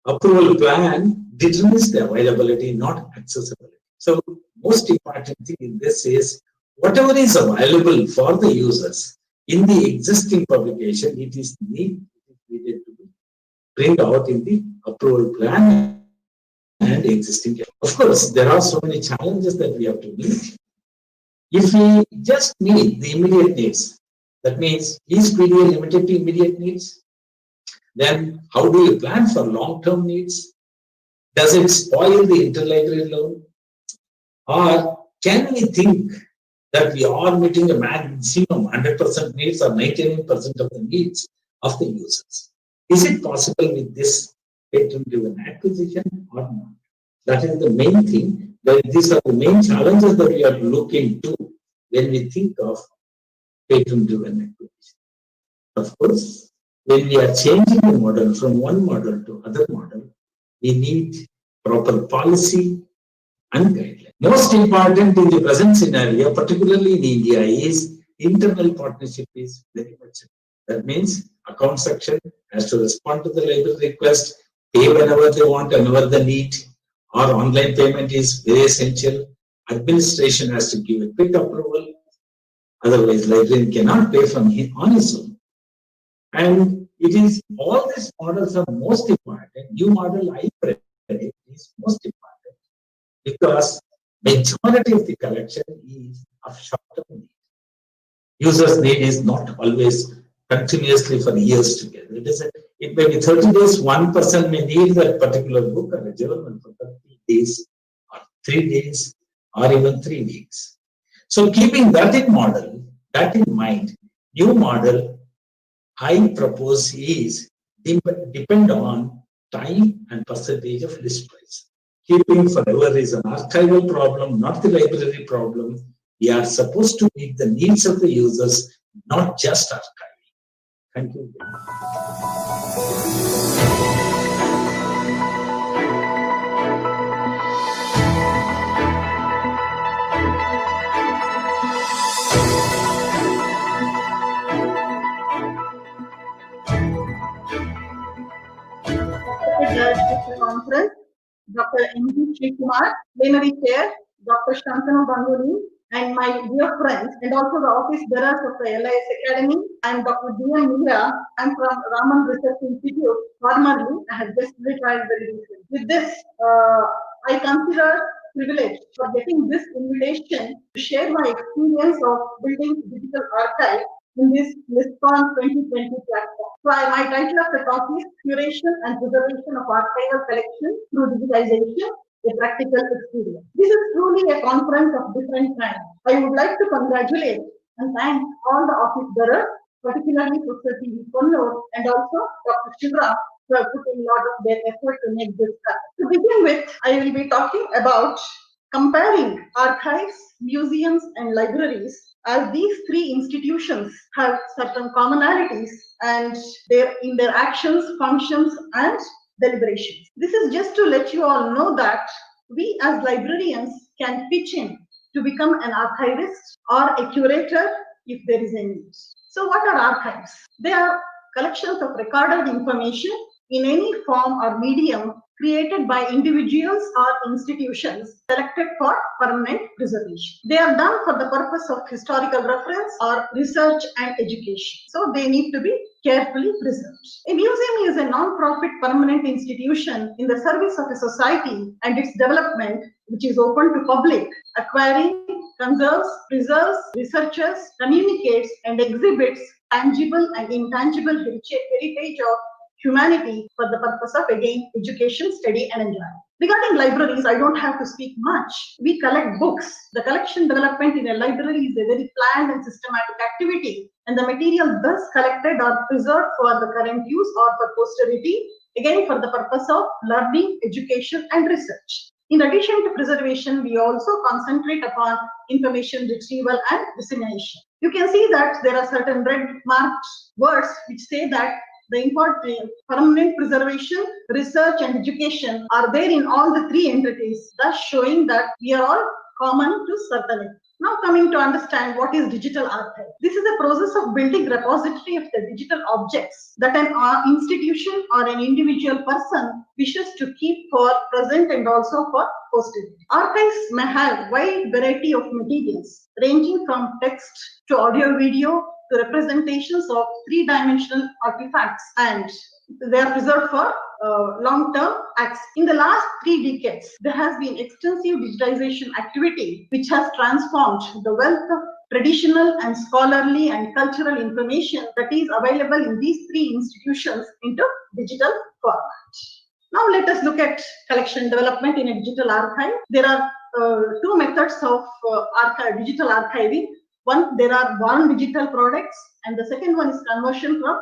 Approval plan determines the availability, not accessibility. So most important thing in this is whatever is available for the users in the existing publication, it is needed to be bring out in the approval plan and existing. Of course, there are so many challenges that we have to meet. If we just meet the immediate needs, that means is PDA limited to immediate needs? Then how do you plan for long-term needs? Does it spoil the interlibrary loan? Or can we think that we are meeting a maximum 100% needs or 99% of the needs of the users? Is it possible with this patron-driven acquisition or not? That is the main thing. These are the main challenges that we are looking to when we think of patron-driven acquisition. Of course, when we are changing the model from one model to other model, we need proper policy and guidelines. Most important in the present scenario, particularly in India, is internal partnership is very much. That means account section has to respond to the library request, pay whenever they want, whenever they need. or online payment is very essential. Administration has to give a quick approval. Otherwise, librarian cannot pay on his own. And it is all these models are most important. New model I predict is most important because majority of the collection is of short-term need. Users' need is not always continuously for years together. It may be 30 days, one person may need that particular book or a journal for 30 days or 3 days or even 3 weeks. So keeping that in mind, new model I propose is depend on time and percentage of list price. Keeping forever is an archival problem, not the library problem. We are supposed to meet the needs of the users, not just archiving. Thank you. Conference, Dr. M.G. Kumar, Plenary Chair, Dr. Shantanu Ganguly, and my dear friends, and also the office bearers of the LIS Academy. I am Dr. D.M. Mira. I am from Raman Research Institute. Formerly, I have just retired very recently. With this, I consider privilege for getting this invitation to share my experience of building digital archive in this LISACON2020 platform. So my title of the talk is Curation and Preservation of Archival Collection through Digitization, a Practical Experience. This is truly a conference of different kinds. I would like to congratulate and thank all the office bearers, particularly Professor T.V. Konnur and also Dr. Shivra, who have put in a lot of their effort to make this happen. To begin with, I will be talking about comparing archives, museums, and libraries, as these three institutions have certain commonalities and in their actions, functions, and deliberations. This is just to let you all know that we as librarians can pitch in to become an archivist or a curator if there is a need. So what are archives? They are collections of recorded information in any form or medium created by individuals or institutions selected for permanent preservation. They are done for the purpose of historical reference or research and education. So they need to be carefully preserved. A museum is a non-profit permanent institution in the service of a society and its development, which is open to public, acquiring, conserves, preserves, researches, communicates, and exhibits tangible and intangible heritage of humanity for the purpose of, again, education, study, and enjoyment. Regarding libraries, I don't have to speak much. We collect books. The collection development in a library is a very planned and systematic activity, and the material thus collected are preserved for the current use or for posterity, again for the purpose of learning, education, and research. In addition to preservation, we also concentrate upon information retrieval and dissemination. You can see that there are certain red marked words which say that the important permanent preservation, research, and education are there in all the three entities, thus showing that we are all common to certain. Now coming to understand what is digital archive. This is a process of building repository of the digital objects that an institution or an individual person wishes to keep for present and also for posterity. Archives may have wide variety of materials ranging from text to audio, video, to representations of three-dimensional artifacts, and they are preserved for long-term access. In the last 3 decades, there has been extensive digitization activity which has transformed the wealth of traditional and scholarly and cultural information that is available in these three institutions into digital format. Now let us look at collection development in a digital archive. There are two methods of digital archiving. One, there are born digital products, and the second one is conversion from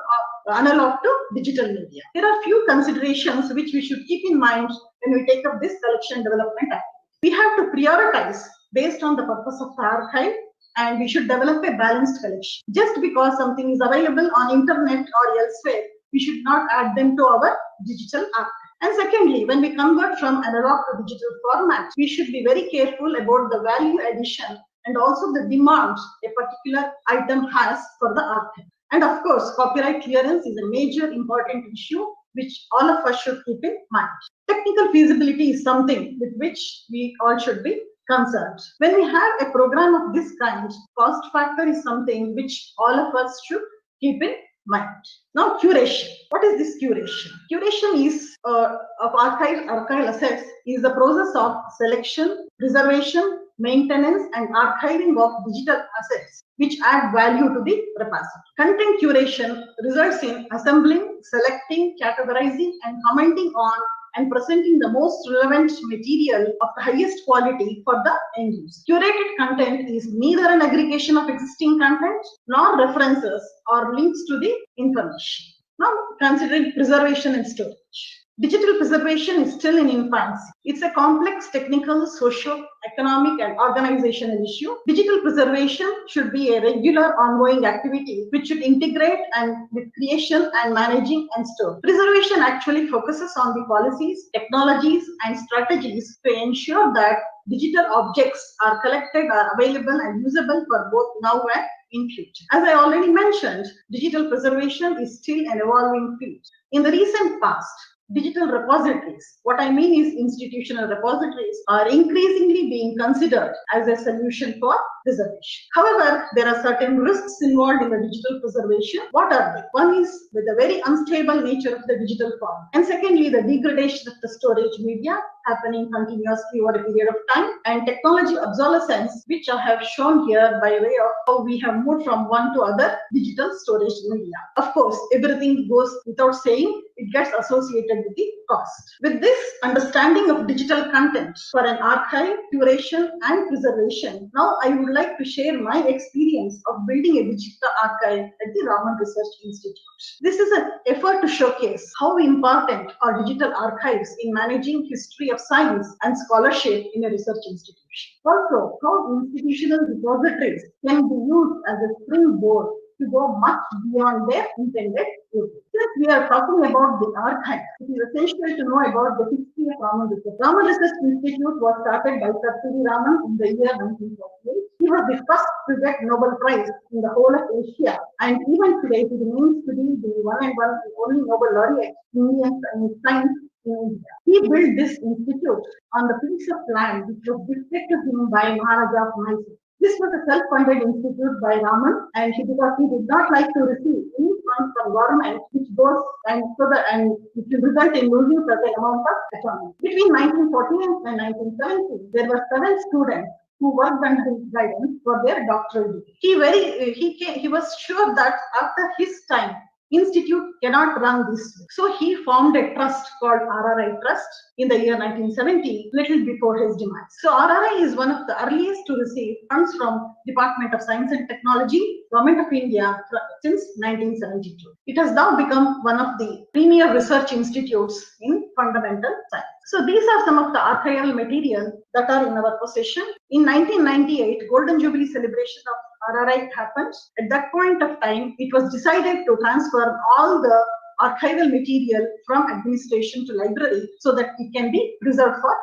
analog to digital media. There are few considerations which we should keep in mind when we take up this collection development activity. We have to prioritize based on the purpose of the archive, and we should develop a balanced collection. Just because something is available on internet or elsewhere, we should not add them to our digital archive. And secondly, when we convert from analog to digital format, we should be very careful about the value addition and also the demand a particular item has for the archive. And of course, copyright clearance is a major important issue which all of us should keep in mind. Technical feasibility is something with which we all should be concerned. When we have a program of this kind, cost factor is something which all of us should keep in mind. Now, curation. What is this curation? Curation is of archival assets is the process of selection, preservation, maintenance, and archiving of digital assets which add value to the repository. Content curation results in assembling, selecting, categorizing, and commenting on and presenting the most relevant material of the highest quality for the end user. Curated content is neither an aggregation of existing content nor references or links to the information. Now, considering preservation and storage. Digital preservation is still in infancy. It's a complex technical, social, economic, and organizational issue. Digital preservation should be a regular, ongoing activity which should integrate and with creation and managing and store. Preservation actually focuses on the policies, technologies, and strategies to ensure that digital objects are collected, are available, and usable for both now and in future. As I already mentioned, digital preservation is still an evolving field. In the recent past, digital repositories, what I mean is institutional repositories, are increasingly being considered as a solution for preservation. However, there are certain risks involved in the digital preservation. What are they? One is with the very unstable nature of the digital form. And secondly, the degradation of the storage media happening continuously over a period of time, and technology obsolescence, which I have shown here by way of how we have moved from one to other digital storage media. Of course, everything goes without saying, it gets associated with the cost. With this understanding of digital content for an archive, curation, and preservation, now I would like to share my experience of building a digital archive at the Raman Research Institute. This is an effort to showcase how important are digital archives in managing history of science and scholarship in a research institution. Also, how institutional repositories can be used as a springboard to go much beyond their intended use. Since we are talking about the archive, it is essential to know about the history of Raman Research. Raman Research Institute was started by Sir C.V. Raman in the year 1948. He was the first to get Nobel Prize in the whole of Asia, and even today he remains to be the one and only Nobel laureate in science in India. He built this institute on the piece of land which was gifted to him by Maharaja of Mysore. This was a self-funded institute by Raman, and because he did not like to receive any funds from government, which goes and it will result in losing certain amount of autonomy. Between 1914 and 1970, there were 7 students who worked under his guidance for their doctoral degree. He was sure that after his time, institute cannot run this way. So he formed a trust called RRI Trust in the year 1970, little before his demise. So RRI is one of the earliest to receive funds from Department of Science and Technology, Government of India since 1972. It has now become one of the premier research institutes in fundamental science. So these are some of the archival material that are in our possession. In 1998, Golden Jubilee celebration of RRI happened. At that point of time, it was decided to transfer all the archival material from administration to library so that it can be preserved for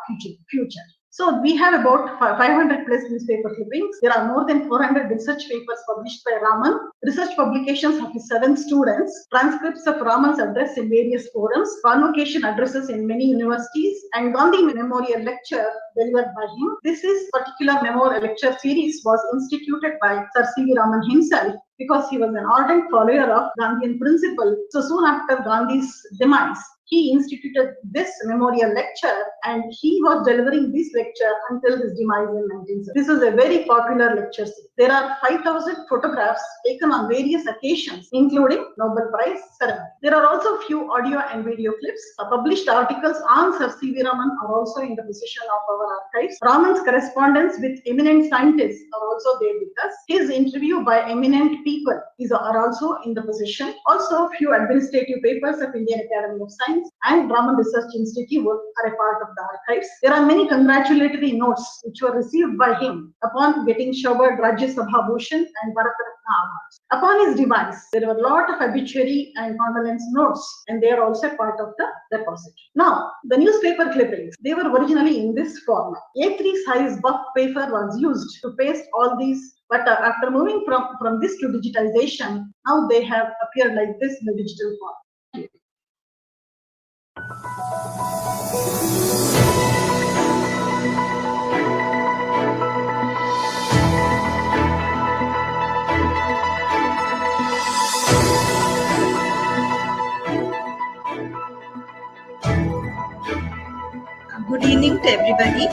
future. So we have about 500 plus newspaper clippings. There are more than 400 research papers published by Raman, research publications of his 7 students, transcripts of Raman's address in various forums, convocation addresses in many universities, and Gandhi Memorial Lecture delivered by him. This particular memorial lecture series was instituted by Sir C.V. Raman himself because he was an ardent follower of Gandhian principle. So soon after Gandhi's demise, he instituted this memorial lecture, and he was delivering this lecture until his demise in 1970. This was a very popular lecture series. There are 5,000 photographs taken on various occasions, including Nobel Prize ceremony. There are also few audio and video clips. Published articles on Sir C.V. Raman are also in the possession of our archives. Raman's correspondence with eminent scientists are also there with us. His interview by eminent people are also in the possession. Also, few administrative papers of Indian Academy of Science and Raman Research Institute are a part of the archives. There are many congratulatory notes which were received by him upon getting showered Rajya Sabha Bhushan and Bharat Ratna awards. Upon his demise, there were a lot of obituary and condolence notes, and they are also part of the repository. Now, the newspaper clippings, they were originally in this format. A3 size buff paper was used to paste all these, but after moving from this to digitization, now they have appeared like this in the digital form. Good evening to everybody.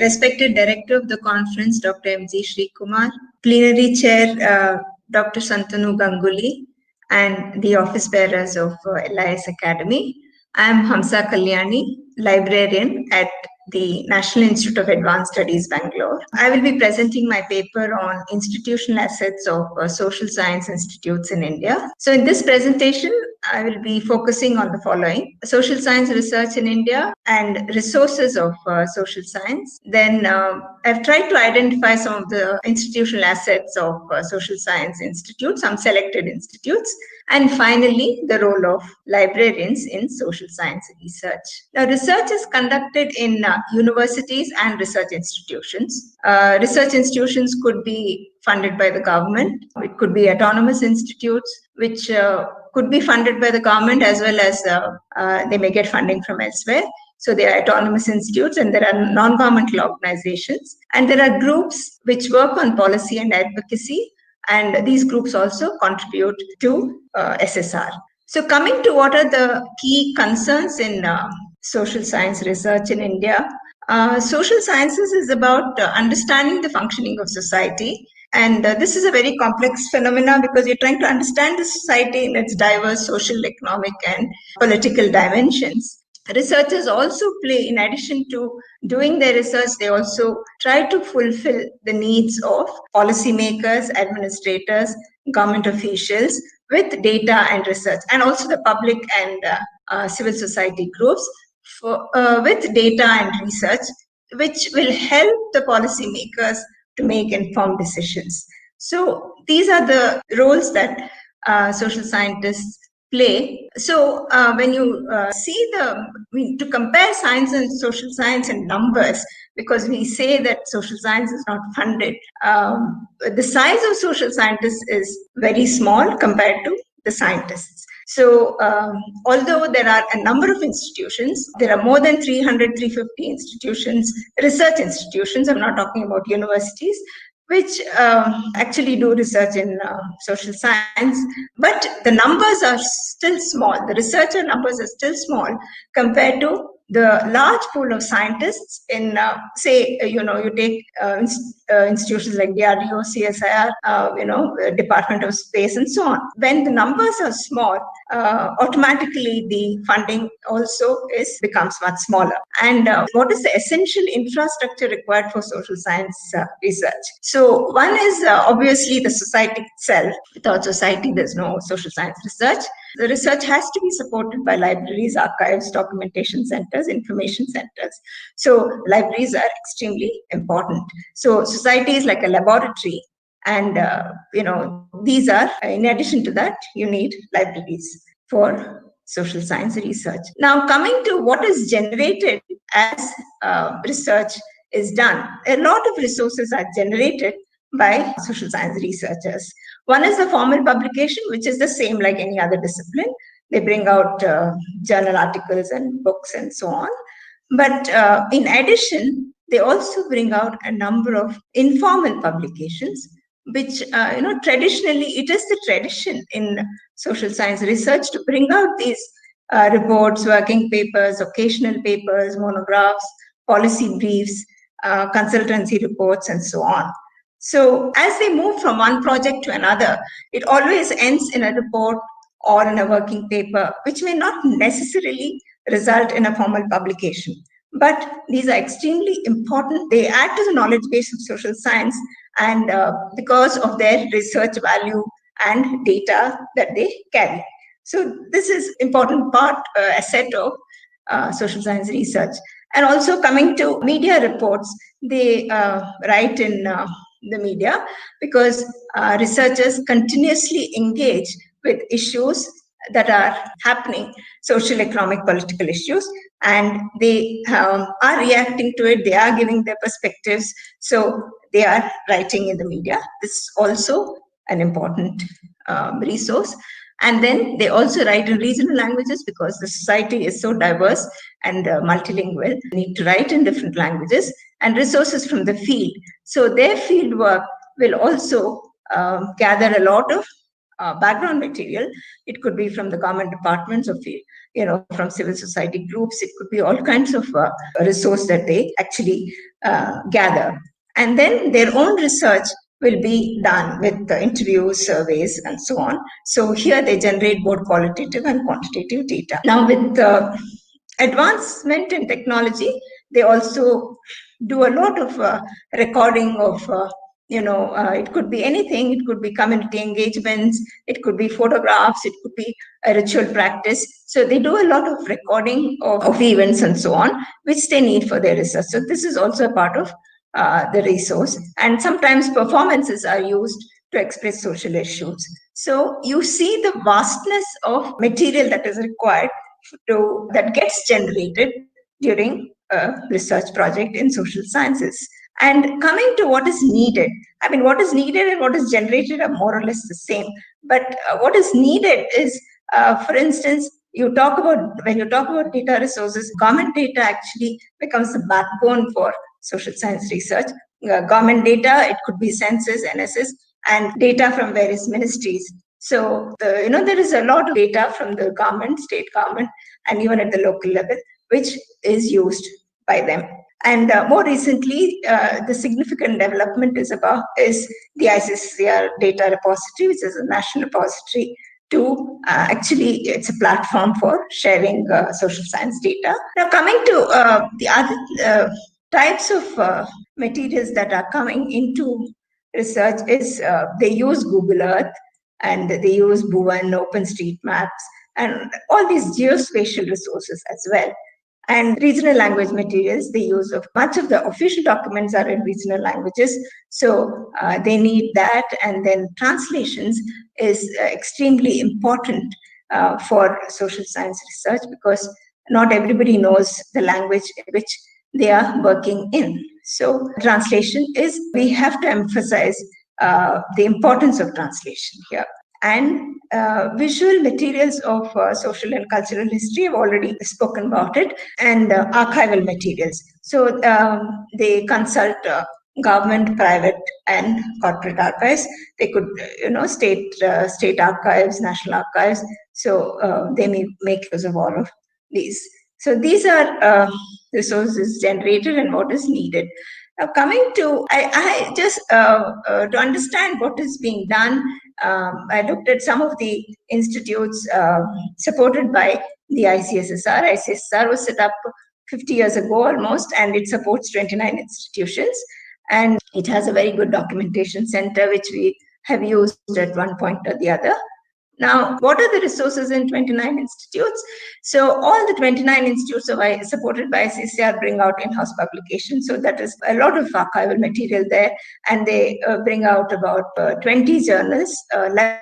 Respected Director of the conference, Dr. M.G. Sri Kumar, Plenary Chair, Dr. Santanu Ganguly, and the office bearers of LIS Academy. I am Hamsa Kalyani, librarian at the National Institute of Advanced Studies, Bangalore. I will be presenting my paper on institutional assets of social science institutes in India. So in this presentation, I will be focusing on the following: social science research in India and resources of social science. Then I've tried to identify some of the institutional assets of social science institutes, some selected institutes, and finally, the role of librarians in social science research. Now, research is conducted in universities and research institutions. Research institutions could be funded by the government. It could be autonomous institutes, which could be funded by the government as well as they may get funding from elsewhere. So there are autonomous institutes and there are non-governmental organizations. And there are groups which work on policy and advocacy. And these groups also contribute to SSR. So coming to what are the key concerns in social science research in India, social sciences is about understanding the functioning of society. And this is a very complex phenomenon because you're trying to understand the society in its diverse social, economic, and political dimensions. Researchers also play, in addition to doing their research, they also try to fulfill the needs of policymakers, administrators, government officials with data and research, and also the public and civil society groups with data and research, which will help the policymakers to make informed decisions. So these are the roles that social scientists play. So when you to compare science and social science in numbers, because we say that social science is not funded, the size of social scientists is very small compared to the scientists. So although there are a number of institutions, there are more than 300, 350 institutions, research institutions, I'm not talking about universities, which actually do research in social science, but the numbers are still small. The researcher numbers are still small compared to the large pool of scientists in, say, you take institutions like DRDO, CSIR, Department of Space, and so on. When the numbers are small, automatically the funding also becomes much smaller. And what is the essential infrastructure required for social science research? So one is obviously the society itself. Without society, there's no social science research. The research has to be supported by libraries, archives, documentation centers, information centers. So libraries are extremely important. So society is like a laboratory. And, these are, in addition to that, you need libraries for social science research. Now, coming to what is generated as research is done, a lot of resources are generated by social science researchers. One is the formal publication, which is the same like any other discipline. They bring out journal articles and books and so on. But in addition, they also bring out a number of informal publications, which, traditionally, it is the tradition in social science research to bring out these reports, working papers, occasional papers, monographs, policy briefs, consultancy reports, and so on. So as they move from one project to another, it always ends in a report or in a working paper, which may not necessarily result in a formal publication. But these are extremely important. They add to the knowledge base of social science, and because of their research value and data that they carry. So this is important part, asset of social science research. And also coming to media reports, they write in the media because researchers continuously engage with issues that are happening, social, economic, political issues, and they are reacting to it. They are giving their perspectives. So they are writing in the media. This is also an important resource. And then they also write in regional languages because the society is so diverse and multilingual. They need to write in different languages, and resources from the field. So their field work will also gather a lot of background material. It could be from the government departments of field, from civil society groups. It could be all kinds of resource that they actually gather. And then their own research will be done with the interviews, surveys, and so on. So here they generate both qualitative and quantitative data. Now with the advancement in technology, they also do a lot of recording of it could be anything. It could be community engagements, it could be photographs, it could be a ritual practice. So they do a lot of recording of events and so on, which they need for their research. So this is also a part of the resource. And sometimes performances are used to express social issues. So you see the vastness of material that is required that gets generated during a research project in social sciences. And coming to what is needed, what is needed and what is generated are more or less the same. But what is needed is, for instance, when you talk about data resources, government data actually becomes the backbone for social science research. Government data, it could be census, NSS, and data from various ministries. So, there is a lot of data from the government, state government, and even at the local level, which is used by them. And more recently, the significant development is the ISER data repository, which is a national repository to actually, it's a platform for sharing social science data. Now, coming to the other types of materials that are coming into research is they use Google Earth, and they use Bhuvan, OpenStreetMaps, and all these geospatial resources as well. And regional language materials, they use of much of the official documents are in regional languages, so they need that. And then translations is extremely important for social science research, because not everybody knows the language in which they are working in. So translation is, we have to emphasize the importance of translation here. And visual materials of social and cultural history, I've already spoken about it, and archival materials. So they consult government, private, and corporate archives. They could, state archives, national archives. So they may make use of all of these. So these are resources generated and what is needed. Now, coming to, I just to understand what is being done, I looked at some of the institutes supported by the ICSSR. ICSSR was set up 50 years ago almost, and it supports 29 institutions. And it has a very good documentation center, which we have used at one point or the other. Now, what are the resources in 29 institutes? So all the 29 institutes supported by ICSR bring out in-house publications. So that is a lot of archival material there. And they bring out about 20 journals. 11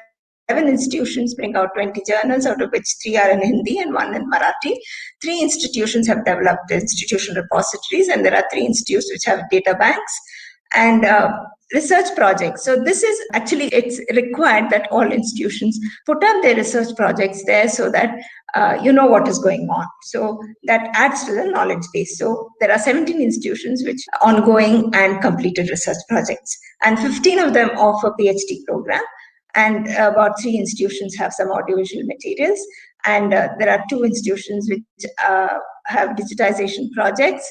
institutions bring out 20 journals, out of which 3 are in Hindi and 1 in Marathi. 3 institutions have developed institutional repositories, and there are 3 institutes which have data banks. And research projects. So this is actually, it's required that all institutions put up their research projects there, so that you know what is going on. So that adds to the knowledge base. So there are 17 institutions which are ongoing and completed research projects, and 15 of them offer PhD program, and about 3 institutions have some audiovisual materials, and there are 2 institutions which have digitization projects.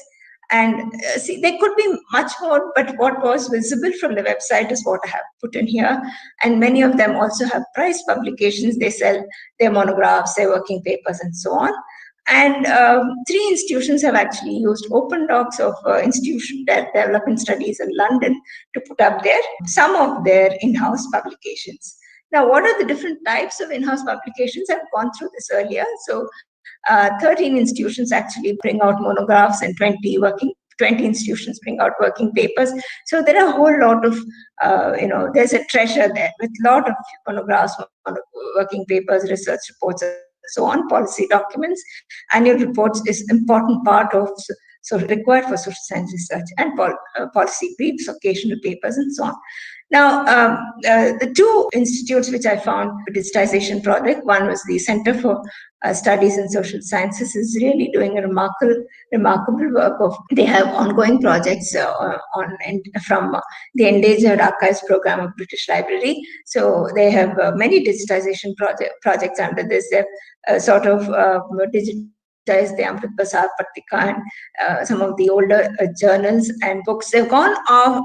And see, there could be much more, but what was visible from the website is what I have put in here. And many of them also have prize publications. They sell their monographs, their working papers, and so on. And 3 institutions have actually used open docs of institution development studies in London to put up some of their in-house publications. Now, what are the different types of in-house publications? I've gone through this earlier. So 13 institutions actually bring out monographs, and 20 institutions bring out working papers. So there are a whole lot of, there's a treasure there with a lot of monographs, working papers, research reports, and so on, policy documents. Annual reports is important part of so required for social science research, and policy briefs, occasional papers, and so on. Now, the two institutes which I found for digitization project, one was the Center for Studies in Social Sciences, is really doing a remarkable work. They have ongoing projects from the Endangered Archives Program of British Library. So they have many digitization projects under this. They have sort of digitized the Amrit Basar Patrika and some of the older journals and books. They've gone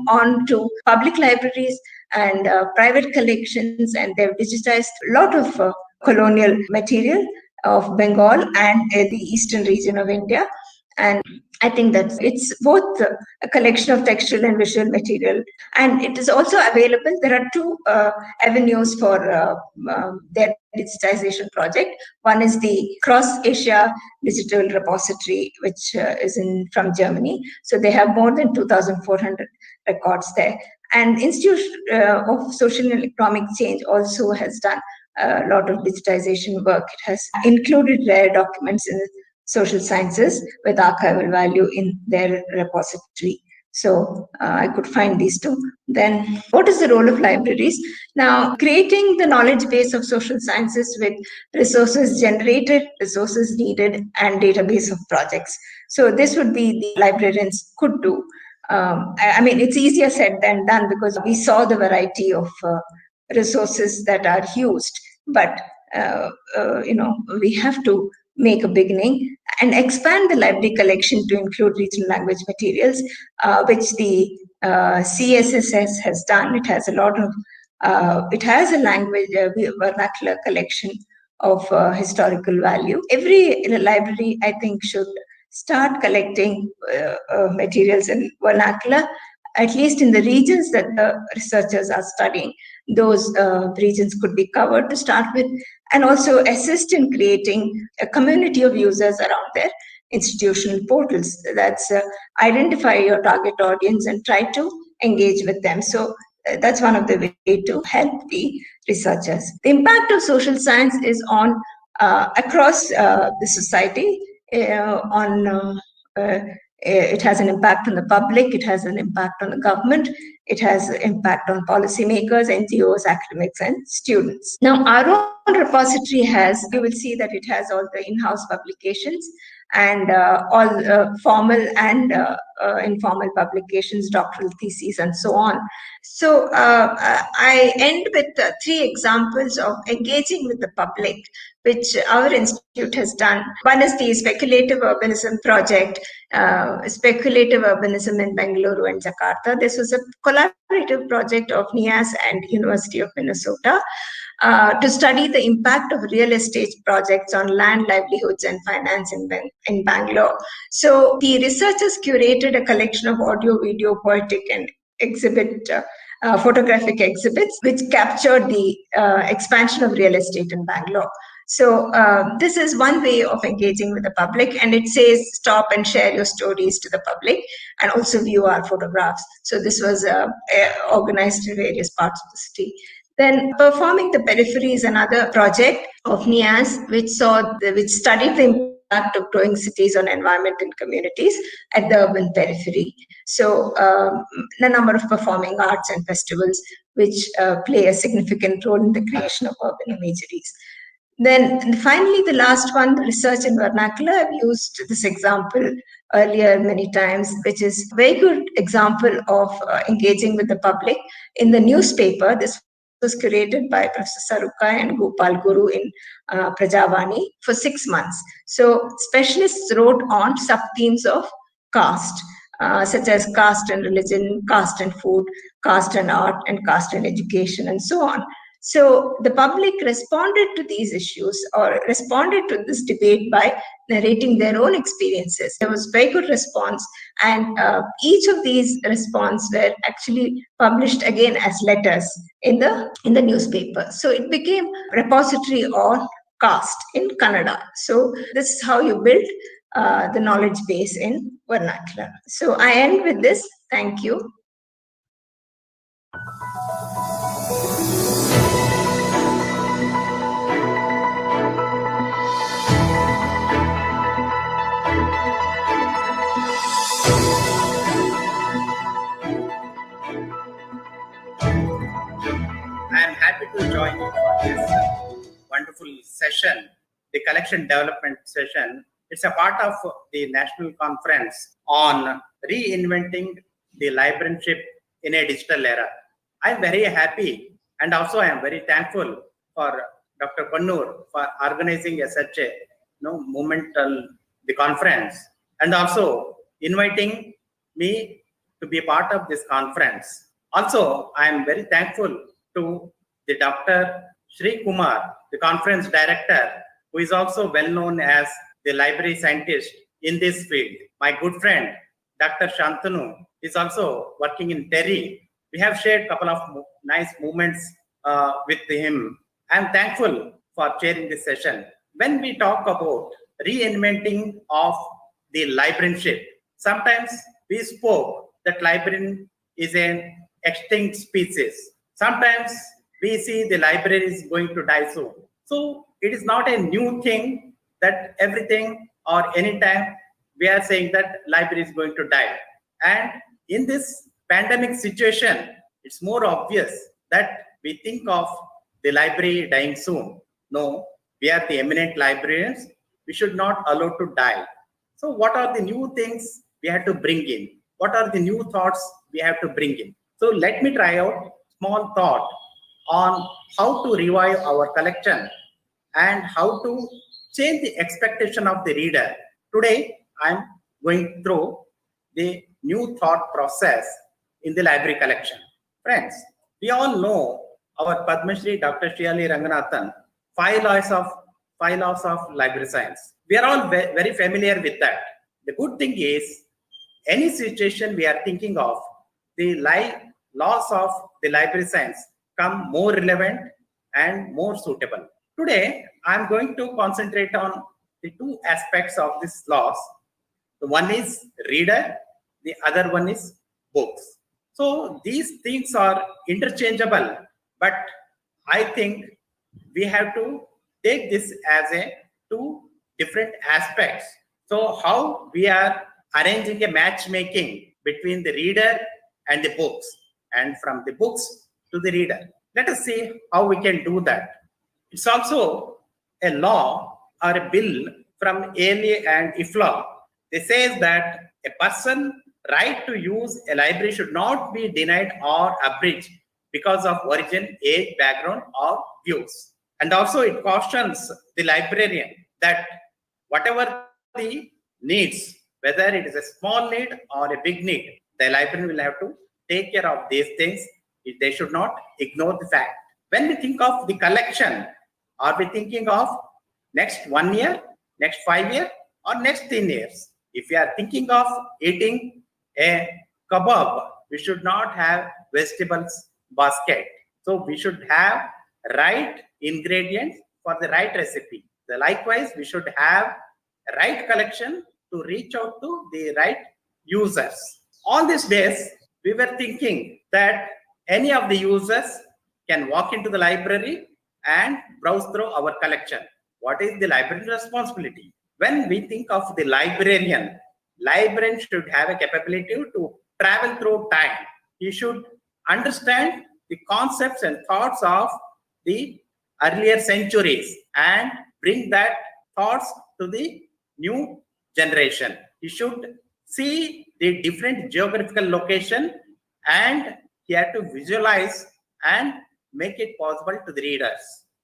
on to public libraries and private collections, and they've digitized a lot of colonial material of Bengal and the eastern region of India. And I think that it's both a collection of textual and visual material, and it is also available. There are two avenues for their digitization project. One is the Cross Asia Digital Repository, which is from Germany. So they have more than 2,400 records there. And Institute of Social and Economic Change also has done a lot of digitization work. It has included rare documents in social sciences with archival value in their repository. So I could find these two. Then what is the role of libraries? Now, creating the knowledge base of social sciences with resources generated, resources needed, and database of projects. So this would be the librarians could do. I mean, it's easier said than done because we saw the variety of resources that are used, but we have to make a beginning and expand the library collection to include regional language materials, which the CSSS has done. It has a lot of, it has a language vernacular collection of historical value. Every library, I think, should start collecting materials in vernacular, at least in the regions that the researchers are studying. Those regions could be covered to start with, and also assist in creating a community of users around their institutional portals. That's identify your target audience and try to engage with them. So that's one of the ways to help the researchers. The impact of social science is on across the society. It has an impact on the public, it has an impact on the government, it has an impact on policymakers, NGOs, academics, and students. Now, our own repository has, you will see that it has all the in-house publications and all formal and informal publications, doctoral theses, and so on. So I end with three examples of engaging with the public, which our institute has done. One is the Speculative Urbanism Project, Speculative Urbanism in Bengaluru and Jakarta. This was a collaborative project of NIAS and University of Minnesota to study the impact of real estate projects on land, livelihoods, and finance in Bangalore. So the researchers curated a collection of audio, video, poetic, and photographic exhibits, which captured the expansion of real estate in Bangalore. So this is one way of engaging with the public, and it says stop and share your stories to the public and also view our photographs. So this was organized in various parts of the city. Then Performing the Periphery is another project of NIAS, which studied the impact of growing cities on environment and communities at the urban periphery. So a number of performing arts and festivals which play a significant role in the creation of urban imageries. Then finally, the last one, research in vernacular. I've used this example earlier many times, which is a very good example of engaging with the public in the newspaper. This was curated by Professor Sarukai and Gopal Guru in Prajavani for 6 months. So specialists wrote on sub-themes of caste, such as caste and religion, caste and food, caste and art, and caste and education, and so on. So the public responded to these issues or responded to this debate by narrating their own experiences. There was very good response, and each of these responses were actually published again as letters in the newspaper. So it became a repository on caste in Kannada. So this is how you build the knowledge base in vernacular. So I end with this. Thank you. session, the collection development session. It's a part of the national conference on reinventing the librarianship in a digital era. I'm very happy, and also I am very thankful for Dr. Kannur for organizing such a monumental the conference, and also inviting me to be a part of this conference. Also, I am very thankful to the Dr. Sri Kumar, the conference director, who is also well known as the library scientist in this field. My good friend, Dr. Shantanu, is also working in Delhi. We have shared a couple of nice moments with him. I am thankful for chairing this session. When we talk about reinventing of the librarianship, sometimes we spoke that librarian is an extinct species. Sometimes we see the library is going to die soon. So it is not a new thing that everything or anytime we are saying that library is going to die. And in this pandemic situation, it's more obvious that we think of the library dying soon. No, we are the eminent librarians. We should not allow to die. So what are the new things we have to bring in? What are the new thoughts we have to bring in? So let me try out small thought on how to revive our collection and how to change the expectation of the reader. Today, I'm going through the new thought process in the library collection. Friends, we all know our Padma Shri Dr. Shriyali Ranganathan, 5 laws of library science. We are all very familiar with that. The good thing is, any situation we are thinking of, the laws of the library science come more relevant and more suitable. Today, I'm going to concentrate on the 2 aspects of these laws. The one is reader, the other one is books. So these things are interchangeable, but I think we have to take this as 2 different aspects. So how we are arranging a matchmaking between the reader and the books, and from the books to the reader. Let us see how we can do that. It's also a law or a bill from ALA and IFLA. They say that a person right to use a library should not be denied or abridged because of origin, age, background, or views. And also it cautions the librarian that whatever the needs, whether it is a small need or a big need, the librarian will have to take care of these things. They should not ignore the fact. When we think of the collection, are we thinking of next 1 year, next 5 years, or next 10 years? If we are thinking of eating a kebab, we should not have vegetables basket. So we should have right ingredients for the right recipe. So likewise, we should have right collection to reach out to the right users. All these days, we were thinking that any of the users can walk into the library and browse through our collection. What is the librarian's responsibility? When we think of the librarian should have a capability to travel through time. He should understand the concepts and thoughts of the earlier centuries and bring that thoughts to the new generation. He should see the different geographical location and he had to visualize and make it possible to the readers.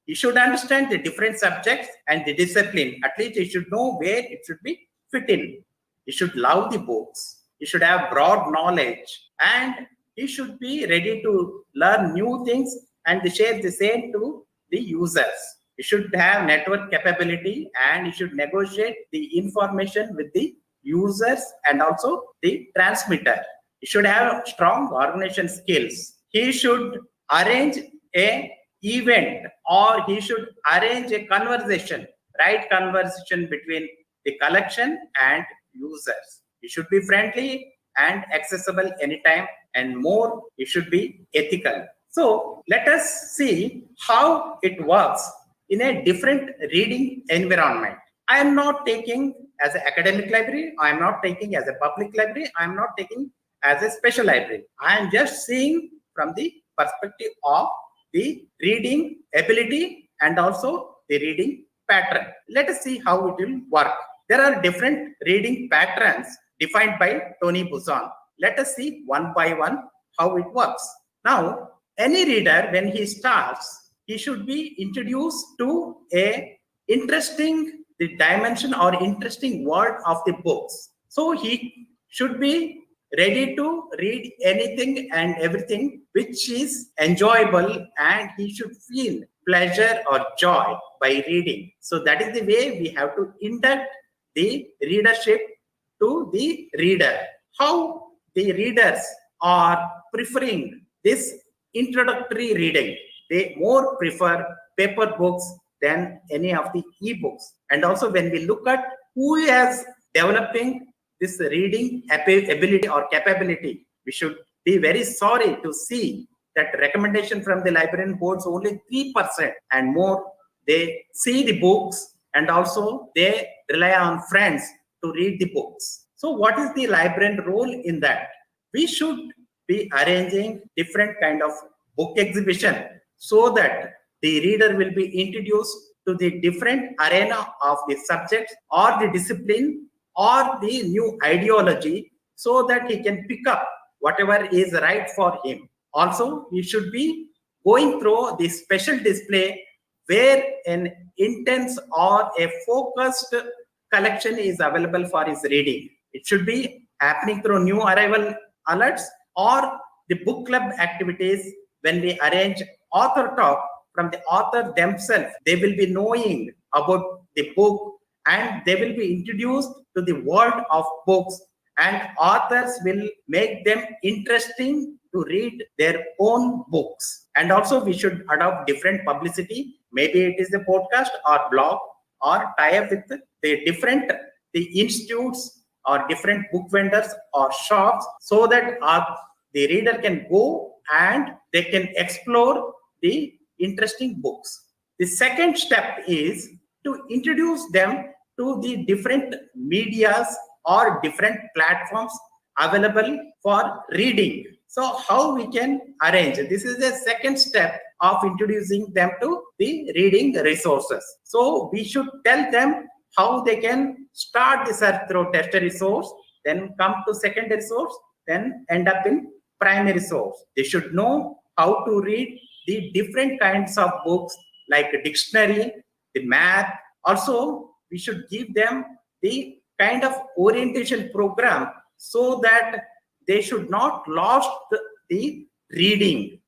He should understand the different subjects and the discipline. At least he should know where it should be fit in. He should love the books. He should have broad knowledge and he should be ready to learn new things and share the same to the users. He should have network capability and he should negotiate the information with the users and also the transmitter. He should have strong organization skills. He should arrange a event or he should arrange a conversation, right conversation between the collection and users. He should be friendly and accessible anytime, and more, he should be ethical. So let us see how it works in a different reading environment. I am not taking as an academic library, I am not taking as a public library, I am not taking as a special library. I am just seeing from the perspective of the reading ability and also the reading pattern. Let us see how it will work. There are different reading patterns defined by Tony Buzan. Let us see one by one how it works. Now, any reader, when he starts, he should be introduced to a interesting dimension or interesting world of the books. So he should be ready to read anything and everything which is enjoyable, and he should feel pleasure or joy by reading. So that is the way we have to induct the readership to the reader. How the readers are preferring this introductory reading. They more prefer paper books than any of the e-books. And also when we look at who is developing this reading ability or capability, we should be very sorry to see that recommendation from the librarian holds only 3%, and more they see the books and also they rely on friends to read the books. So what is the librarian role in that? We should be arranging different kind of book exhibition so that the reader will be introduced to the different arena of the subject or the discipline or the new ideology, so that he can pick up whatever is right for him. Also, he should be going through the special display where an intense or a focused collection is available for his reading. It should be happening through new arrival alerts or the book club activities. When we arrange author talk from the author themselves, they will be knowing about the book and they will be introduced to the world of books, and authors will make them interesting to read their own books. And also we should adopt different publicity. Maybe it is a podcast or blog or tie up with the institutes or different book vendors or shops, so that the reader can go and they can explore the interesting books. The second step is to introduce them to the different medias or different platforms available for reading. So how we can arrange? This is the second step of introducing them to the reading resources. So we should tell them how they can start the search through tertiary source, then come to secondary source, then end up in primary source. They should know how to read the different kinds of books like a dictionary, the math. Also, we should give them the kind of orientation program so that they should not lose the reading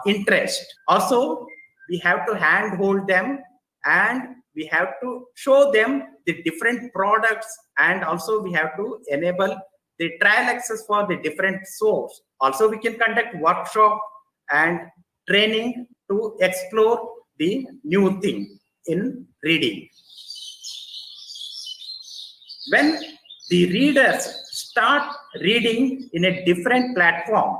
interest. Also, we have to handhold them and we have to show them the different products, and also we have to enable the trial access for the different source. Also, we can conduct workshop and training to explore the new thing in reading. When the readers start reading in a different platform,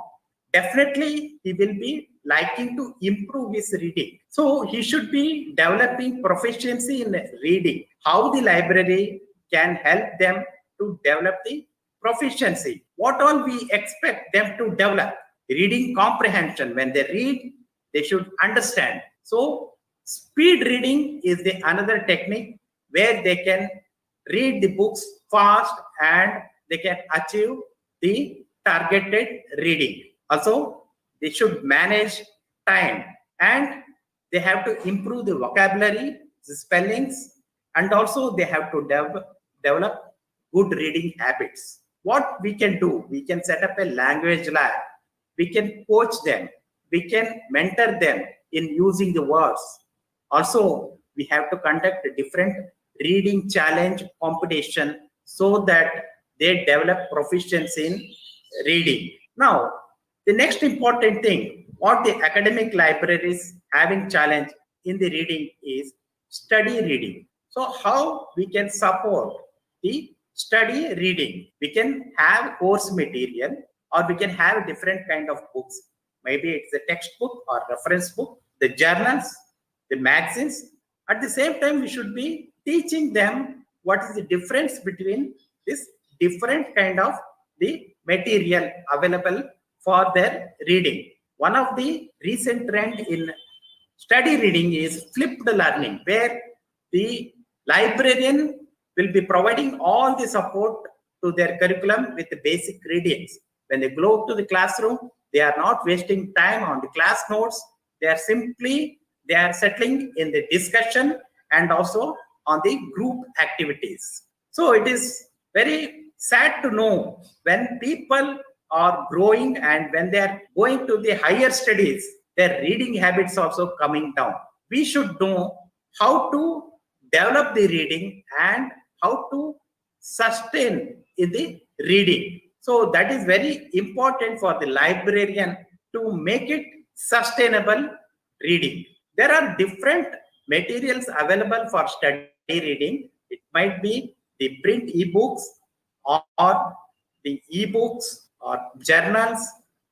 definitely he will be liking to improve his reading. So he should be developing proficiency in reading. How the library can help them to develop the proficiency? What all we expect them to develop? Reading comprehension. When they read, they should understand. So speed reading is the another technique where they can read the books fast and they can achieve the targeted reading. Also, they should manage time and they have to improve the vocabulary, the spellings, and also they have to develop good reading habits. What we can do? We can set up a language lab. We can coach them. We can mentor them in using the words. Also, we have to conduct a different reading challenge competition so that they develop proficiency in reading. Now, the next important thing, what the academic libraries having challenge in the reading is study reading. So how we can support the study reading? We can have course material or we can have different kind of books. Maybe it's a textbook or reference book, the journals, the magazines. At the same time, we should be teaching them what is the difference between this different kind of the material available for their reading. One of the recent trend in study reading is flipped learning, where the librarian will be providing all the support to their curriculum with the basic readings. When they go to the classroom, they are not wasting time on the class notes. They are settling in the discussion and also on the group activities. So it is very sad to know when people are growing and when they are going to the higher studies, their reading habits also coming down. We should know how to develop the reading and how to sustain in the reading. So that is very important for the librarian to make it sustainable reading. There are different materials available for study reading. It might be the print ebooks or the ebooks or journals,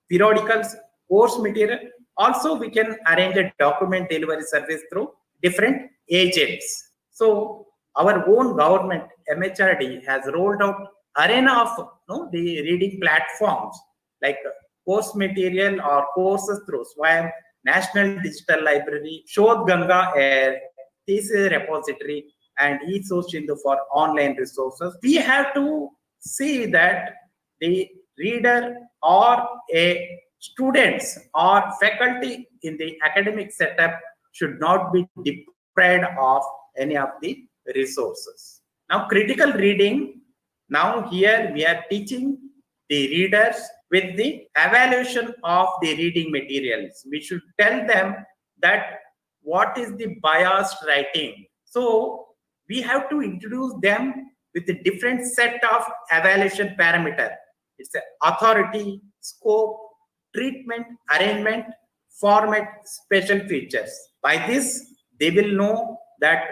periodicals, course material. Also, we can arrange a document delivery service through different agents. So our own government, MHRD, has rolled out arena of the reading platforms like course material or courses through SWAYAM, National Digital Library, Shodh Ganga, a thesis repository, and eSourceIndu for online resources. We have to see that the reader or a students or faculty in the academic setup should not be deprived of any of the resources. Now, critical reading, now here we are teaching the readers with the evaluation of the reading materials. We should tell them that what is the biased writing. So we have to introduce them with a different set of evaluation parameter. It's the authority, scope, treatment, arrangement, format, special features. By this, they will know that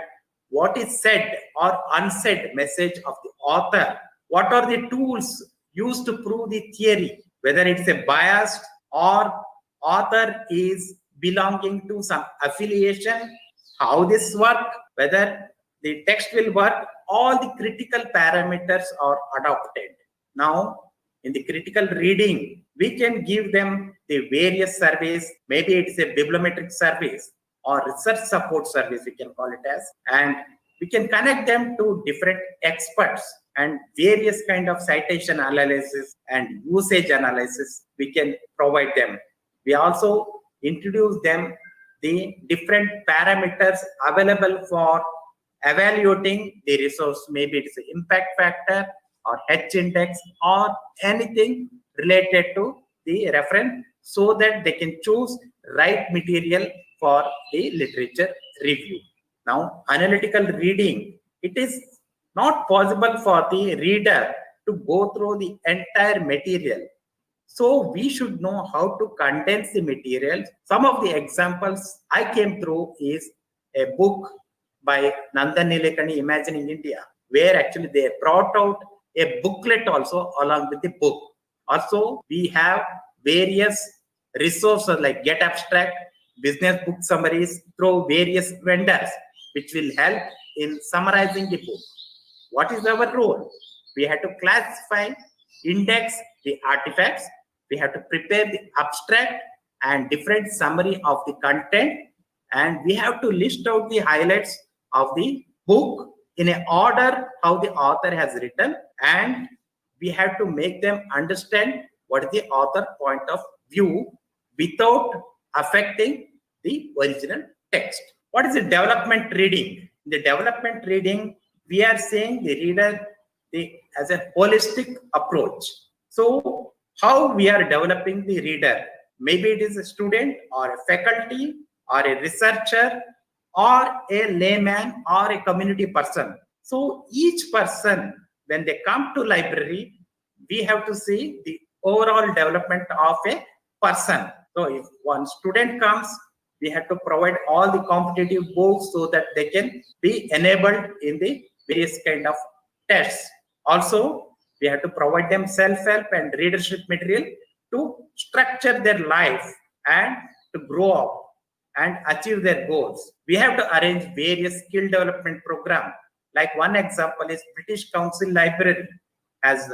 what is said or unsaid message of the author, what are the tools used to prove the theory, whether it's a biased or author is belonging to some affiliation, how this work, whether the text will work, all the critical parameters are adopted. Now, in the critical reading, we can give them the various surveys, maybe it's a bibliometric service or research support service, we can call it as, and we can connect them to different experts and various kind of citation analysis and usage analysis we can provide them. We also introduce them the different parameters available for evaluating the resource. Maybe it's an impact factor or H index or anything related to the reference so that they can choose right material for the literature review. Now, analytical reading, it is not possible for the reader to go through the entire material. So we should know how to condense the materials. Some of the examples I came through is a book by Nandan Nilekani, Imagining India, where actually they brought out a booklet also along with the book. Also, we have various resources like Get Abstract, business book summaries through various vendors, which will help in summarizing the book. What is our role? We have to classify, index the artifacts. We have to prepare the abstract and different summary of the content. And we have to list out the highlights of the book in an order how the author has written. And we have to make them understand what is the author point of view without affecting the original text. What is the development reading? In the development reading, we are saying the reader as a holistic approach. So how we are developing the reader? Maybe it is a student or a faculty or a researcher or a layman or a community person. So each person, when they come to library, we have to see the overall development of a person. So if one student comes, we have to provide all the competitive books so that they can be enabled in the various kind of tests. Also, we have to provide them self-help and readership material to structure their life and to grow up and achieve their goals. We have to arrange various skill development programs. Like one example is British Council Library has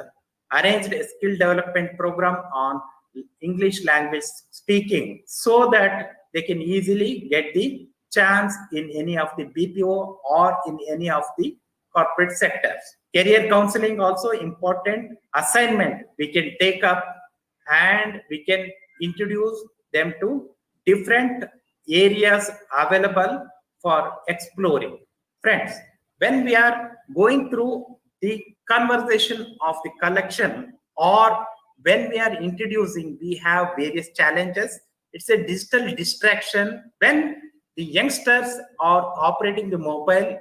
arranged a skill development program on English language speaking so that they can easily get the chance in any of the BPO or in any of the corporate sectors. Career counseling also important assignment we can take up, and we can introduce them to different areas available for exploring. Friends, when we are going through the conversation of the collection, or when we are introducing, we have various challenges. It's a digital distraction. When the youngsters are operating the mobile,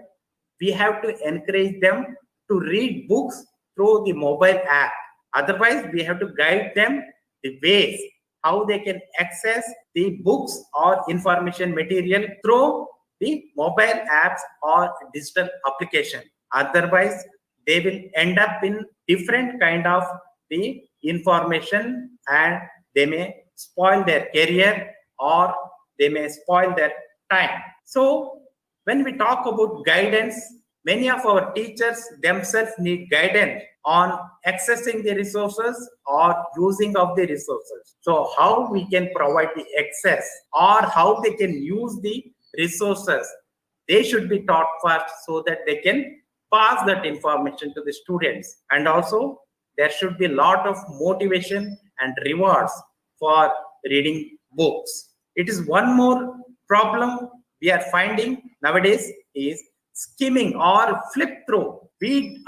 we have to encourage them to read books through the mobile app. Otherwise, we have to guide them the ways how they can access the books or information material through the mobile apps or digital application. Otherwise, they will end up in different kind of the information, and they may spoil their career or they may spoil their time. So when we talk about guidance, many of our teachers themselves need guidance on accessing the resources or using of the resources. So how we can provide the access or how they can use the resources, they should be taught first so that they can pass that information to the students. And also there should be a lot of motivation and rewards for reading books. It is one more problem we are finding nowadays is skimming or flip through.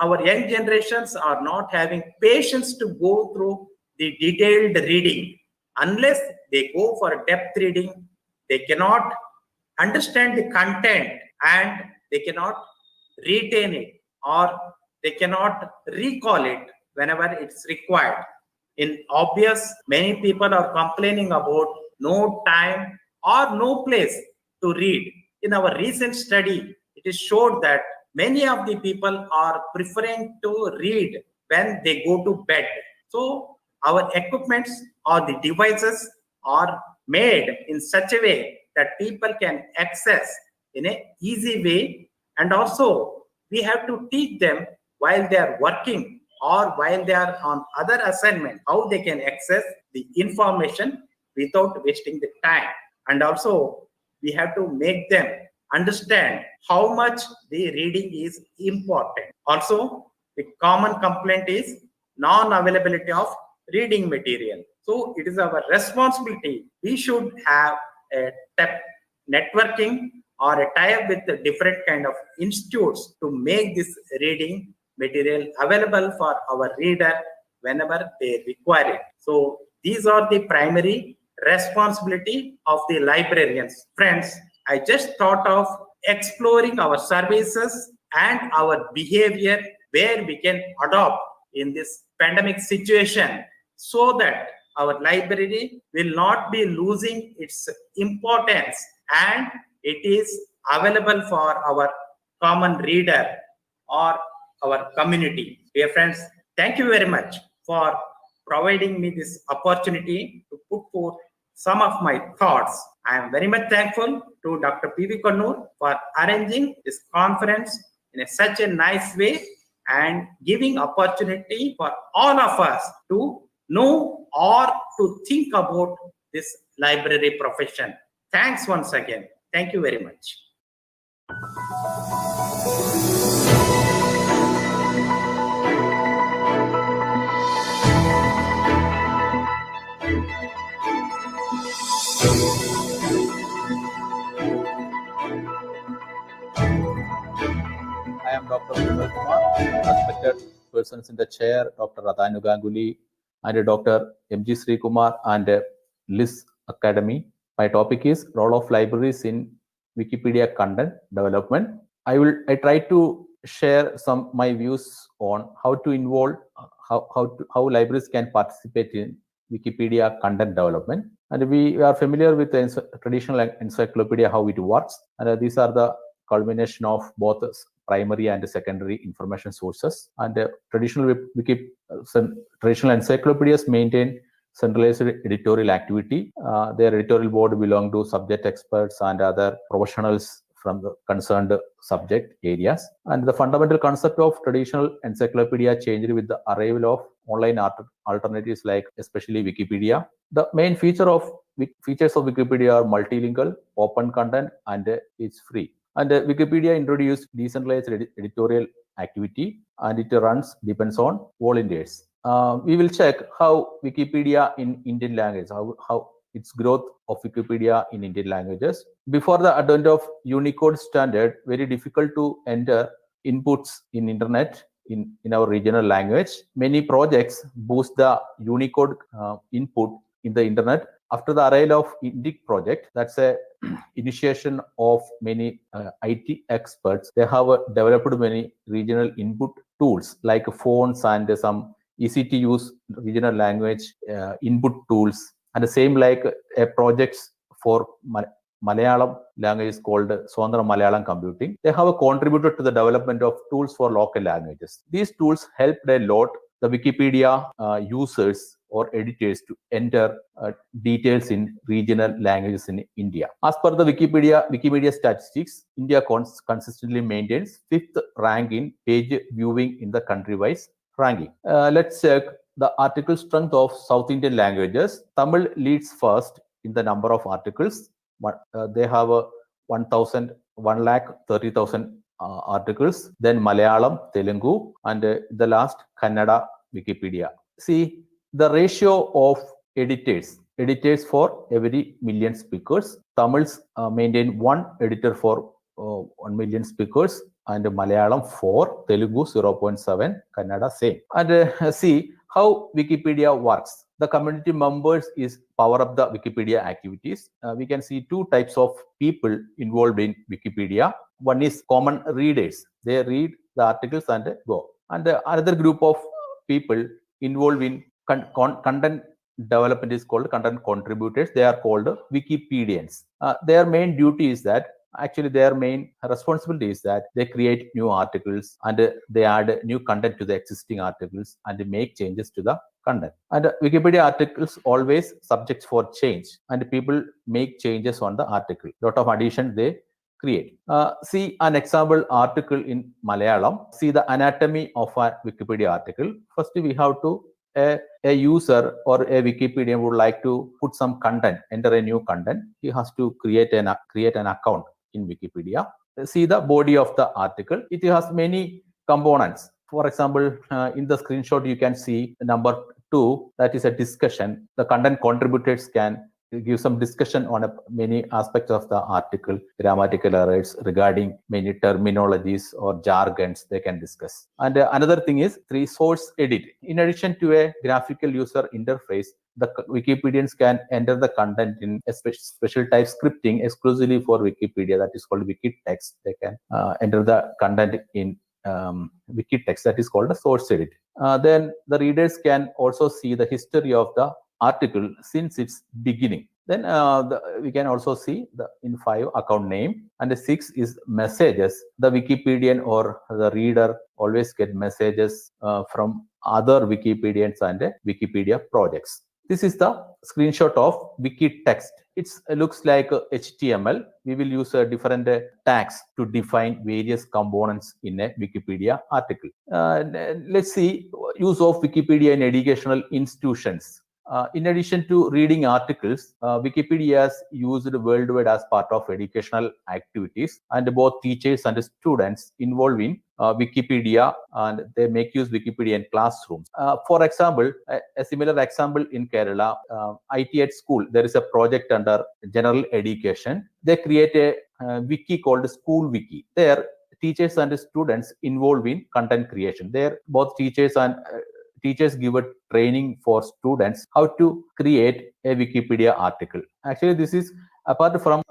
Our young generations are not having patience to go through the detailed reading. Unless they go for depth reading, they cannot understand the content and they cannot retain it, or they cannot recall it whenever it's required. In obvious, many people are complaining about no time or no place to read. In our recent study, it is showed that many of the people are preferring to read when they go to bed. So our equipments or the devices are made in such a way that people can access in an easy way, and also we have to teach them while they are working or while they are on other assignment, how they can access the information without wasting the time. And also we have to make them understand how much the reading is important. Also, the common complaint is non-availability of reading material. So it is our responsibility. We should have a networking or a tie-up with the different kind of institutes to make this reading material available for our reader whenever they require it. So these are the primary responsibility of the librarians. Friends, I just thought of exploring our services and our behavior where we can adopt in this pandemic situation so that our library will not be losing its importance and it is available for our common reader or our community. Dear friends, thank you very much for providing me this opportunity to put forth some of my thoughts. I am very much thankful to Dr. P.V. Kannur for arranging this conference in such a nice way and giving opportunity for all of us to know or to think about this library profession. Thanks once again. Thank you very much. I am Dr. Vipul Kumar, respected persons in the chair, Dr. Radhanu Ganguly and Dr. M.G. Sri Kumar and LIS Academy. My topic is role of libraries in Wikipedia content development. I try to share some my views on how to involve how libraries can participate in Wikipedia content development. And we are familiar with the traditional encyclopedia, how it works. And these are the culmination of both primary and secondary information sources. And traditional encyclopedias maintain centralized editorial activity. Their editorial board belong to subject experts and other professionals from the concerned subject areas. And the fundamental concept of traditional encyclopedia changed with the arrival of online alternatives like especially Wikipedia. The main features of Wikipedia are multilingual, open content, and it's free. And Wikipedia introduced decentralized editorial activity, and it depends on volunteers. We will check how Wikipedia in Indian language, how its growth of Wikipedia in Indian languages. Before the advent of Unicode standard, very difficult to enter inputs in internet in our regional language. Many projects boost the Unicode input in the internet. After the arrival of Indic project, that's a initiation of many IT experts. They have developed many regional input tools like fonts and some easy to use regional language input tools, and the same like a projects for Malayalam language is called Swandra Malayalam Computing. They have contributed to the development of tools for local languages. These tools helped a lot the Wikipedia users or editors to enter details in regional languages in India. As per the Wikipedia statistics, India consistently maintains 5th rank in page viewing in the country-wise ranking. Let's check the article strength of South Indian languages. Tamil leads first in the number of articles. They have 130,000 articles. Then Malayalam, Telugu, and the last Kannada Wikipedia. See the ratio of editors for every million speakers. Tamils maintain 1 editor for 1 million speakers, and Malayalam 4, Telugu 0.7, Kannada same. And see how Wikipedia works. The community members is power up the Wikipedia activities. We can see 2 types of people involved in Wikipedia. One is common readers. They read the articles and go. And another group of people involved in content development is called content contributors. They are called Wikipedians. Their main duty is that their main responsibility is that they create new articles and they add new content to the existing articles and they make changes to the content. And Wikipedia articles always subjects for change, and people make changes on the article. Lot of addition they create. See an example article in Malayalam. See the anatomy of a Wikipedia article. First, we have to a user or a Wikipedian would like to put some content, enter a new content. He has to create an account in Wikipedia. See the body of the article. It has many components. For example, in the screenshot, you can see number 2, that is a discussion. The content contributors can give some discussion on many aspects of the article, grammatical errors regarding many terminologies or jargons they can discuss. And another thing is 3, source edit. In addition to a graphical user interface, the Wikipedians can enter the content in a special type scripting exclusively for Wikipedia, that is called Wikitext. They can enter the content in Wikitext, that is called a source edit. Then the readers can also see the history of the article since its beginning. Then we can also see in 5 account name, and the 6 is messages. The Wikipedian or the reader always get messages from other Wikipedians and Wikipedia projects. This is the screenshot of Wikitext. It looks like HTML. We will use different tags to define various components in a Wikipedia article. Let's see use of Wikipedia in educational institutions. In addition to reading articles, Wikipedia is used worldwide as part of educational activities, and both teachers and students involved in Wikipedia, and they make use Wikipedia in classrooms. For example, a similar example in Kerala, IIT school, there is a project under general education. They create a wiki called School Wiki. There, teachers and students involved in content creation. There, both teachers give a training for students how to create a Wikipedia article. Actually, this is apart from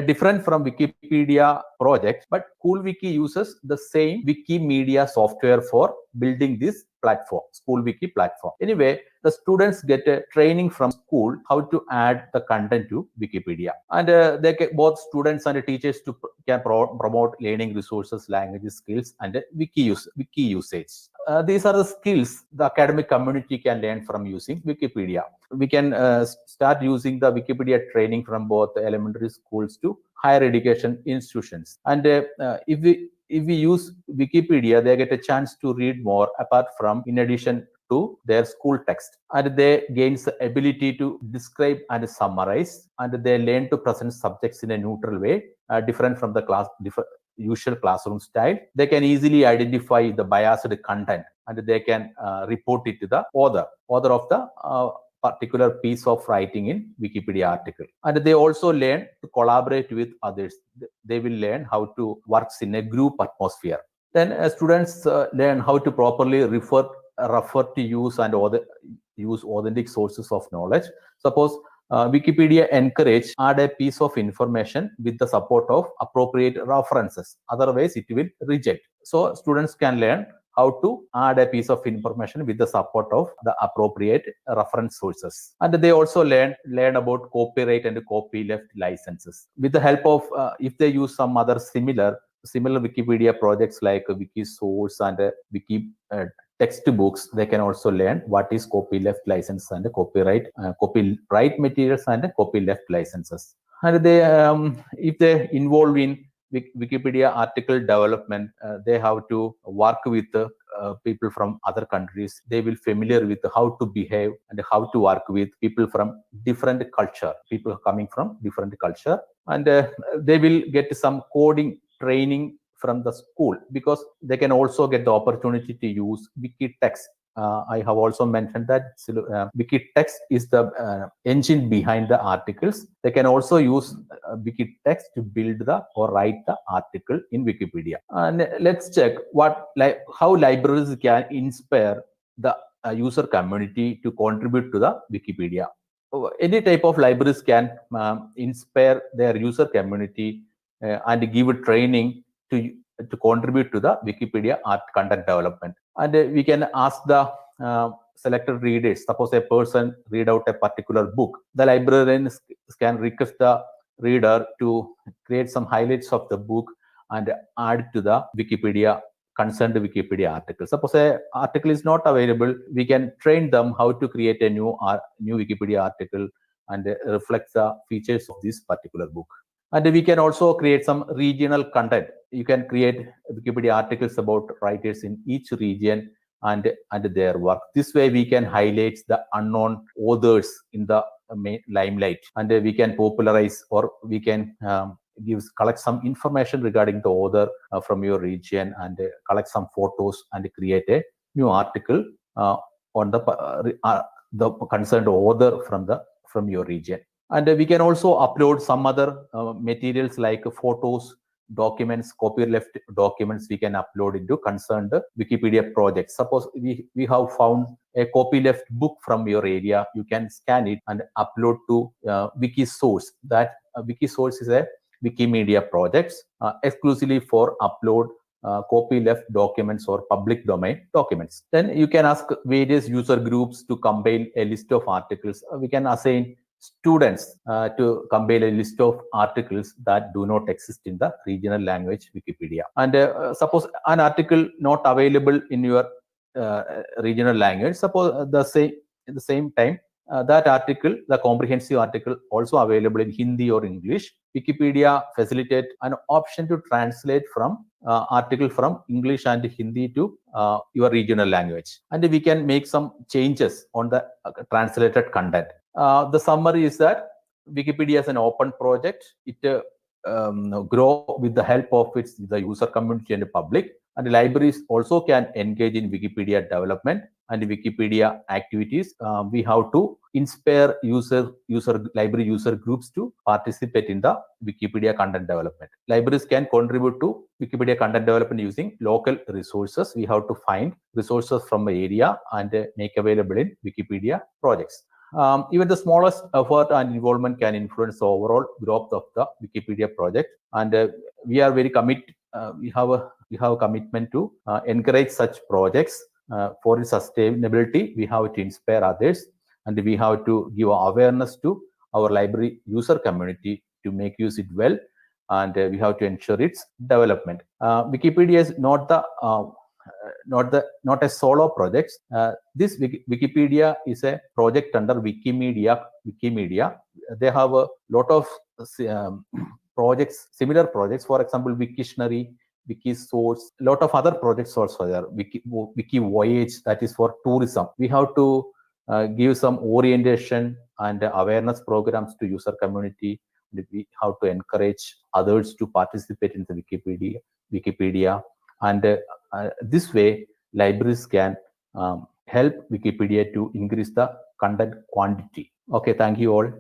different from Wikipedia project, but SchoolWiki uses the same Wikimedia software for building this platform, SchoolWiki platform. Anyway, the students get a training from school how to add the content to Wikipedia, and they get both students and teachers can promote learning resources, language skills, and wiki usage. These are the skills the academic community can learn from using Wikipedia. We can start using the Wikipedia training from both elementary schools to higher education institutions. And if we use Wikipedia, they get a chance to read more apart from, in addition to their school text, and they gain the ability to describe and summarize, and they learn to present subjects in a neutral way, different from the usual classroom style. They can easily identify the biased content, and they can report it to the author of the particular piece of writing in Wikipedia article. And they also learn to collaborate with others. They will learn how to work in a group atmosphere. Then students learn how to properly refer to use authentic sources of knowledge. Suppose Wikipedia encourage add a piece of information with the support of appropriate references. Otherwise, it will reject. So students can learn how to add a piece of information with the support of the appropriate reference sources. And they also learn about copyright and copyleft licenses. With the help of, if they use some other similar Wikipedia projects like Wikisource and textbooks, they can also learn what is copyleft license and copyright materials and copyleft licenses. And they, if they involve in Wikipedia article development, they have to work with people from other countries. They will familiar with how to behave and how to work with people from different culture, people coming from different culture, and they will get some coding training from the school, because they can also get the opportunity to use Wikitext. I have also mentioned that Wikitext is the engine behind the articles. They can also use Wikitext to build or write the article in Wikipedia. And let's check how libraries can inspire the user community to contribute to the Wikipedia. Any type of libraries can inspire their user community and give a training to contribute to the Wikipedia art content development. And we can ask the selected readers. Suppose a person read out a particular book, the librarians can request the reader to create some highlights of the book and add to the concerned Wikipedia article. Suppose an article is not available, we can train them how to create a new Wikipedia article and reflect the features of this particular book. And we can also create some regional content. You can create Wikipedia articles about writers in each region and their work. This way we can highlight the unknown authors in the limelight, and we can popularize, or we can collect some information regarding the author from your region, and collect some photos and create a new article on the concerned author from your region. And we can also upload some other materials like photos, documents, copyleft documents. We can upload into concerned Wikipedia projects. Suppose we have found a copyleft book from your area, you can scan it and upload to Wikisource. That Wikisource is a Wikimedia project exclusively for upload copyleft documents or public domain documents. Then you can ask various user groups to compile a list of articles. We can assign students to compile a list of articles that do not exist in the regional language Wikipedia. And suppose an article not available in your regional language, suppose at the same time that article, the comprehensive article, also available in Hindi or English. Wikipedia facilitate an option to translate from article from English and Hindi to your regional language, and we can make some changes on the translated content. The summary is that Wikipedia is an open project. It grow with the help of the user community and the public, and the libraries also can engage in Wikipedia development and Wikipedia activities. We have to inspire library user groups to participate in the Wikipedia content development. Libraries can contribute to Wikipedia content development using local resources. We have to find resources from the area and make available in Wikipedia projects. Even the smallest effort and involvement can influence the overall growth of the Wikipedia project, and we are very committed. We have a commitment to encourage such projects for its sustainability. We have to inspire others, and we have to give awareness to our library user community to make use it well, and we have to ensure its development. Wikipedia is not a solo project. This Wikipedia is a project under Wikimedia. They have a lot of projects, similar projects. For example, Wiktionary, Wikisource, a lot of other projects also there. Wiki Voyage, that is for tourism. We have to give some orientation and awareness programs to user community. We have to encourage others to participate in the Wikipedia, and this way libraries can help Wikipedia to increase the content quantity. Okay, thank you all.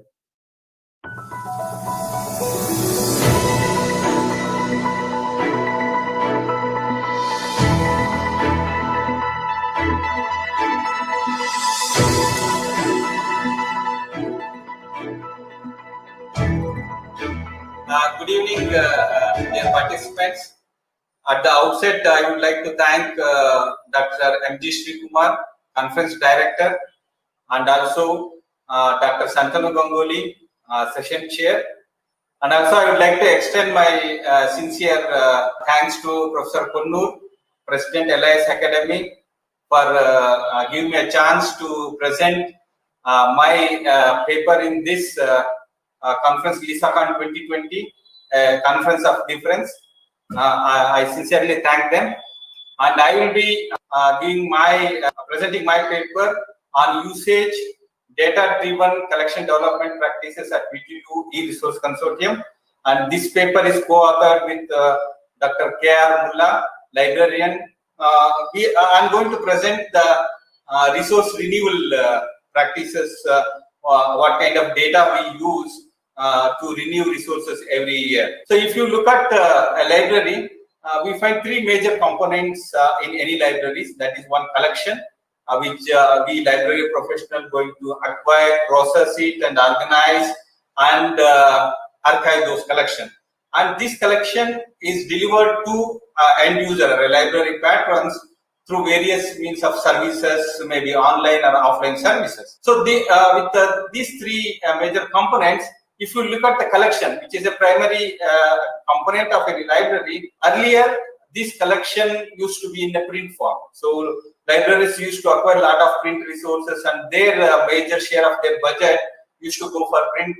Good evening, dear participants. At the outset, I would like to thank Dr. M.G. Sri Kumar, Conference Director, and also Dr. Santanu Ganguly, Session Chair. And also, I would like to extend my sincere thanks to Professor Kunnur, President LIS Academy, for giving me a chance to present my paper in this conference, LISACON2020, Conference of Difference. I sincerely thank them, and I will be presenting my paper on usage data-driven collection development practices at VTU e-resource consortium. And this paper is co-authored with Dr. K.R. Mulla, librarian. I'm going to present the resource renewal practices, what kind of data we use to renew resources every year. So if you look at a library, we find three major components in any libraries. That is one, collection, which we library professionals going to acquire, process it, and organize and archive those collections. And this collection is delivered to end user, library patrons, through various means of services, maybe online or offline services. So with these three major components, if you look at the collection, which is a primary component of any library, earlier this collection used to be in a print form. So libraries used to acquire a lot of print resources, and their major share of their budget used to go for print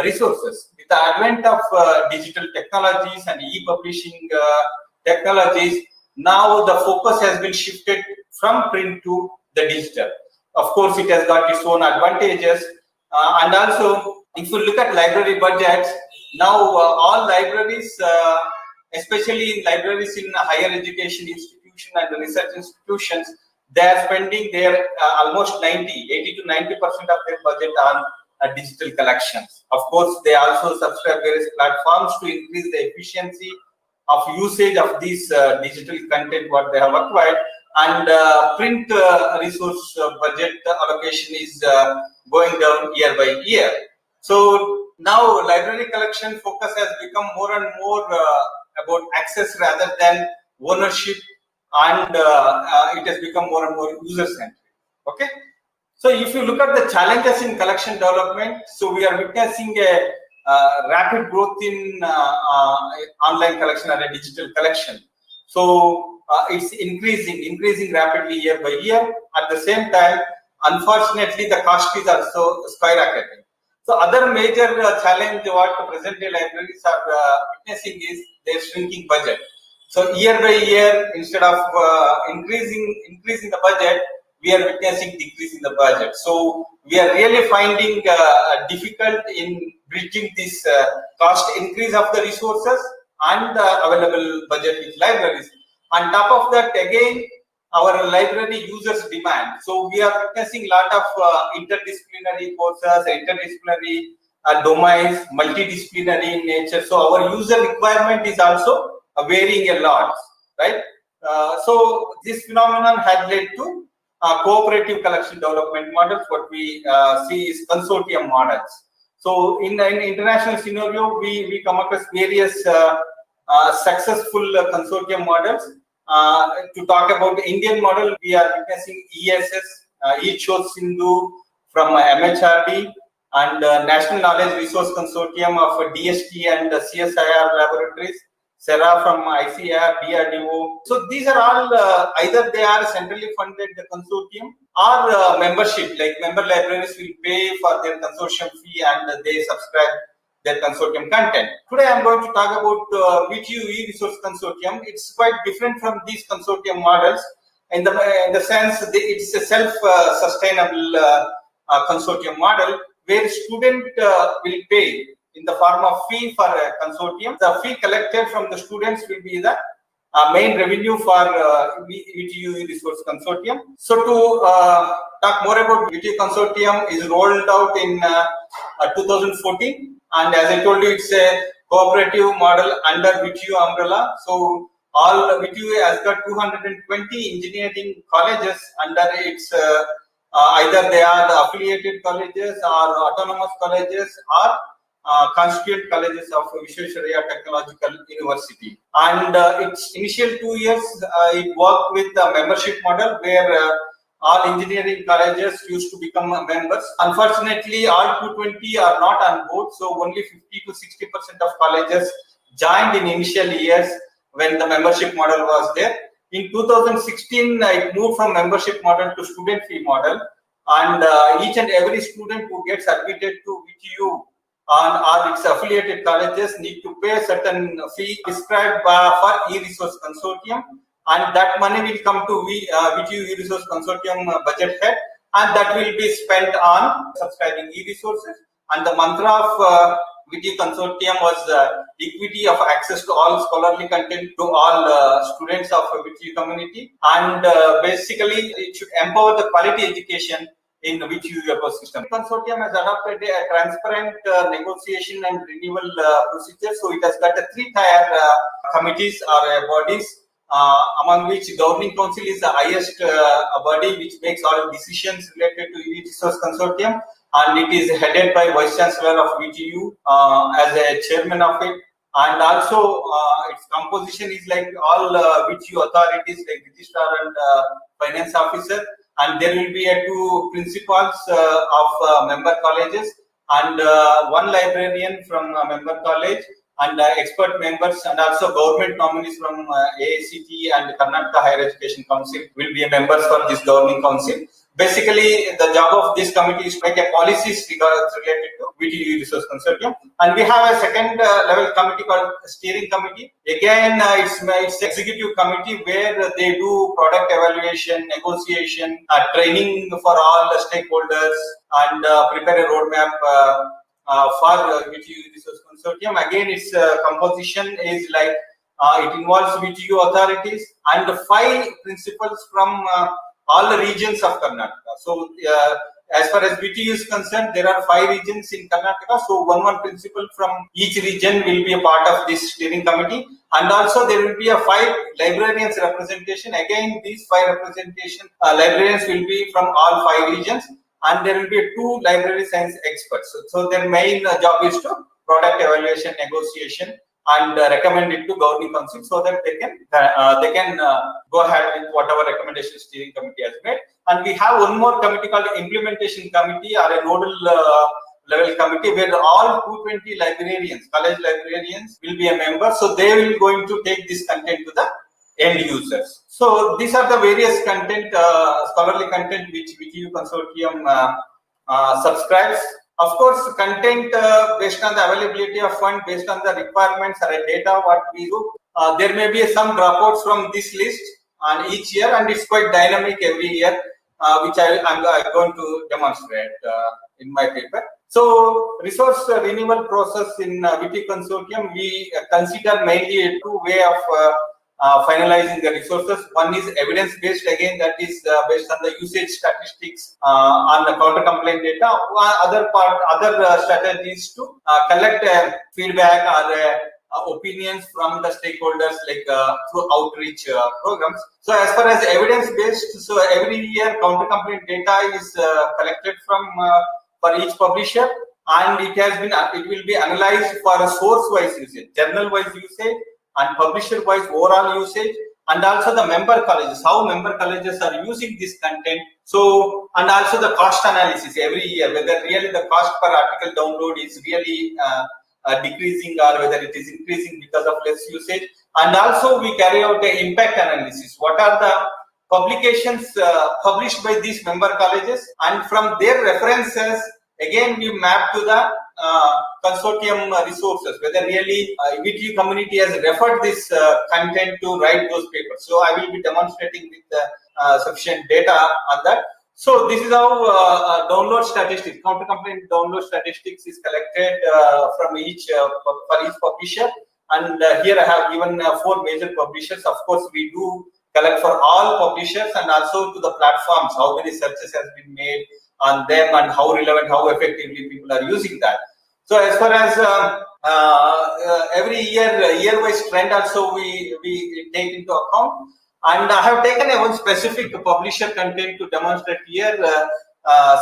resources. With the advent of digital technologies and e-publishing technologies, now the focus has been shifted from print to the digital. Of course, it has got its own advantages, and also if you look at library budgets, now all libraries, especially in libraries in higher education institutions and research institutions, they are spending their almost 80 to 90% of their budget on digital collections. Of course, they also subscribe various platforms to increase the efficiency of usage of these digital content what they have acquired, and print resource budget allocation is going down year by year. So now library collection focus has become more and more about access rather than ownership, and it has become more and more user-centric. Okay. So if you look at the challenges in collection development, so we are witnessing a rapid growth in online collection and a digital collection. So it's increasing rapidly year by year. At the same time, unfortunately, the cost is also skyrocketing. So other major challenge what present-day libraries are witnessing is their shrinking budget. So year by year, instead of increasing the budget, we are witnessing decrease in the budget. So we are really finding difficult in bridging this cost increase of the resources and the available budget with libraries. On top of that, again, our library users demand. So we are witnessing a lot of interdisciplinary courses, interdisciplinary domains, multidisciplinary in nature. So our user requirement is also varying a lot, right? So this phenomenon had led to cooperative collection development models. What we see is consortium models. So in an international scenario, we come across various successful consortium models. To talk about the Indian model, we are witnessing ESS, Each Sindhu from MHRD, and National Knowledge Resource Consortium of DST and CSIR laboratories, SERA from ICAR, DRDO. So these are all either they are centrally funded consortium or membership, like member libraries will pay for their consortium fee and they subscribe their consortium content. Today I'm going to talk about VTU e-resource consortium. It's quite different from these consortium models in the sense that it's a self-sustainable consortium model where student will pay in the form of fee for a consortium. The fee collected from the students will be the main revenue for VTU Resource Consortium. So to talk more about VTU Consortium is rolled out in 2014, and as I told you, it's a cooperative model under VTU umbrella. So all VTU has got 220 engineering colleges under its either they are the affiliated colleges or autonomous colleges or constituent colleges of Visvesvaraya Technological University. And its initial 2 years, it worked with the membership model where all engineering colleges used to become members. Unfortunately, all 220 are not on board, so only 50 to 60% of colleges joined in initial years when the membership model was there. In 2016, it moved from membership model to student fee model, and each and every student who gets admitted to VTU or its affiliated colleges need to pay a certain fee prescribed for e-resource consortium, and that money will come to VTU e-resource consortium budget head, and that will be spent on subscribing e-resources. And the mantra of VTU consortium was equity of access to all scholarly content to all students of VTU community, and basically it should empower the quality education in VTU ecosystem. Consortium has adopted a transparent negotiation and renewal procedure. So it has got a 3-tier committees or bodies, among which governing council is the highest body which makes all decisions related to e-resource consortium, and it is headed by Vice Chancellor of VTU as a chairman of it. And also its composition is like all VTU authorities like registrar and finance officer, and there will be 2 principals of member colleges and 1 librarian from a member college, and expert members and also government nominees from AICT and Karnataka Higher Education Council will be members for this governing council. Basically, the job of this committee is to make a policies related to VTU Resource Consortium. And we have a second level committee called Steering Committee. Again, it's executive committee where they do product evaluation, negotiation, training for all the stakeholders, and prepare a roadmap for VTU Resource Consortium. Again, its composition is like it involves VTU authorities and 5 principals from all the regions of Karnataka. So as far as VTU is concerned, there are 5 regions in Karnataka. So one principal from each region will be a part of this steering committee. And also there will be a 5 librarians representation. Again, these 5 representation librarians will be from all 5 regions. And there will be 2 library science experts. So their main job is to product evaluation, negotiation, and recommend it to governing council so that they can go ahead with whatever recommendation steering committee has made. And we have one more committee called implementation committee or a nodal level committee where all 220 librarians, college librarians will be a member. So they will going to take this content to the end users. So these are the various content, scholarly content which VTU consortium subscribes. Of course, content based on the availability of fund, based on the requirements or data what we do, there may be some dropouts from this list on each year, and it's quite dynamic every year, which I'm going to demonstrate in my paper. So, resource renewal process in VTU consortium, we consider mainly 2 ways of finalizing the resources. One is evidence-based, again that is based on the usage statistics on the counter-complaint data. Other strategies to collect feedback or opinions from the stakeholders like through outreach programs. So as far as evidence-based, so every year counter-complaint data is collected from for each publisher, and it will be analyzed for a source-wise usage, journal-wise usage, and publisher-wise overall usage, and also the member colleges, how member colleges are using this content. So, and also the cost analysis every year, whether really the cost per article download is really decreasing or whether it is increasing because of less usage. And also we carry out the impact analysis. What are the publications published by these member colleges, and from their references, again we map to the consortium resources, whether really VTU community has referred this content to write those papers. So I will be demonstrating with sufficient data on that. So this is how download statistics, counter complaint download statistics is collected from each for each publisher. And here I have given 4 major publishers. Of course, we do collect for all publishers and also to the platforms, how many searches has been made on them and how relevant, how effectively people are using that. So as far as every year-wise trend also we take into account. And I have taken a one specific publisher content to demonstrate here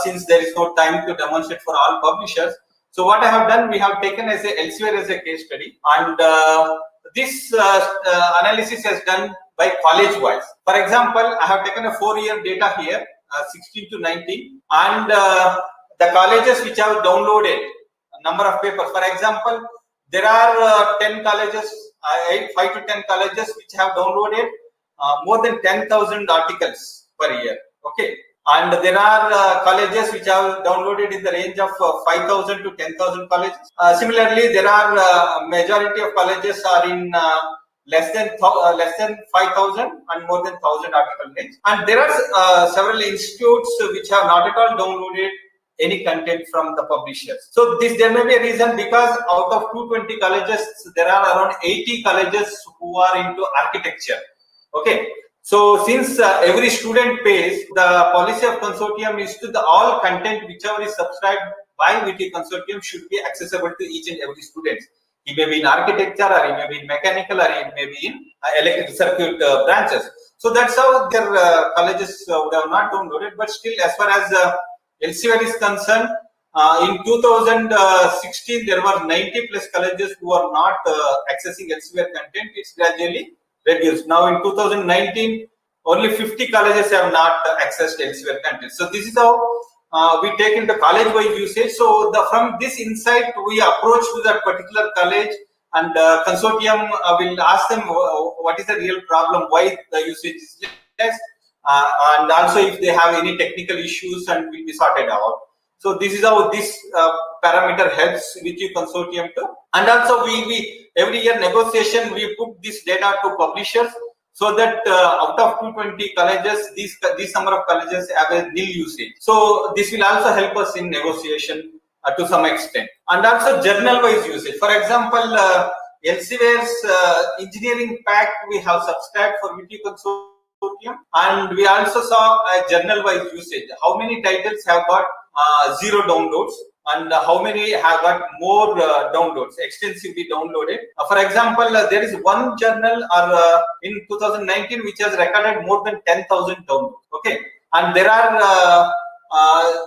since there is no time to demonstrate for all publishers. So what I have done, we have taken as a Elsevier as a case study, and this analysis is done by college-wise. For example, I have taken a 4-year data here, 16 to 19, and the colleges which have downloaded a number of papers. For example, there are 10 colleges, 5 to 10 colleges which have downloaded more than 10,000 articles per year. Okay. And there are colleges which have downloaded in the range of 5,000 to 10,000 colleges. Similarly, there are majority of colleges are in less than 5,000 and more than 1,000 article range. And there are several institutes which have not at all downloaded any content from the publishers. So there may be a reason, because out of 220 colleges, there are around 80 colleges who are into architecture. Okay. So since every student pays, the policy of consortium is to all content whichever is subscribed by VTU consortium should be accessible to each and every student. He may be in architecture, or he may be in mechanical, or he may be in electric circuit branches. So that's how their colleges would have not downloaded. But still, as far as Elsevier is concerned, in 2016 there were 90 plus colleges who are not accessing Elsevier content. It's gradually reduced. Now in 2019, only 50 colleges have not accessed Elsevier content. So this is how we take into college-wise usage. So from this insight, we approach to that particular college, and consortium will ask them what is the real problem, why the usage is less, and also if they have any technical issues, and will be sorted out. So this is how this parameter helps VTU consortium to. And also we every year negotiation, we put this data to publishers, so that out of 220 colleges, these number of colleges have a nil usage. So this will also help us in negotiation to some extent. And also journal-wise usage. For example, Elsevier's engineering pack we have subscribed for VTU consortium, and we also saw a journal-wise usage. How many titles have got 0 downloads, and how many have got more downloads, extensively downloaded. For example, there is one journal in 2019 which has recorded more than 10,000 downloads. Okay, and there are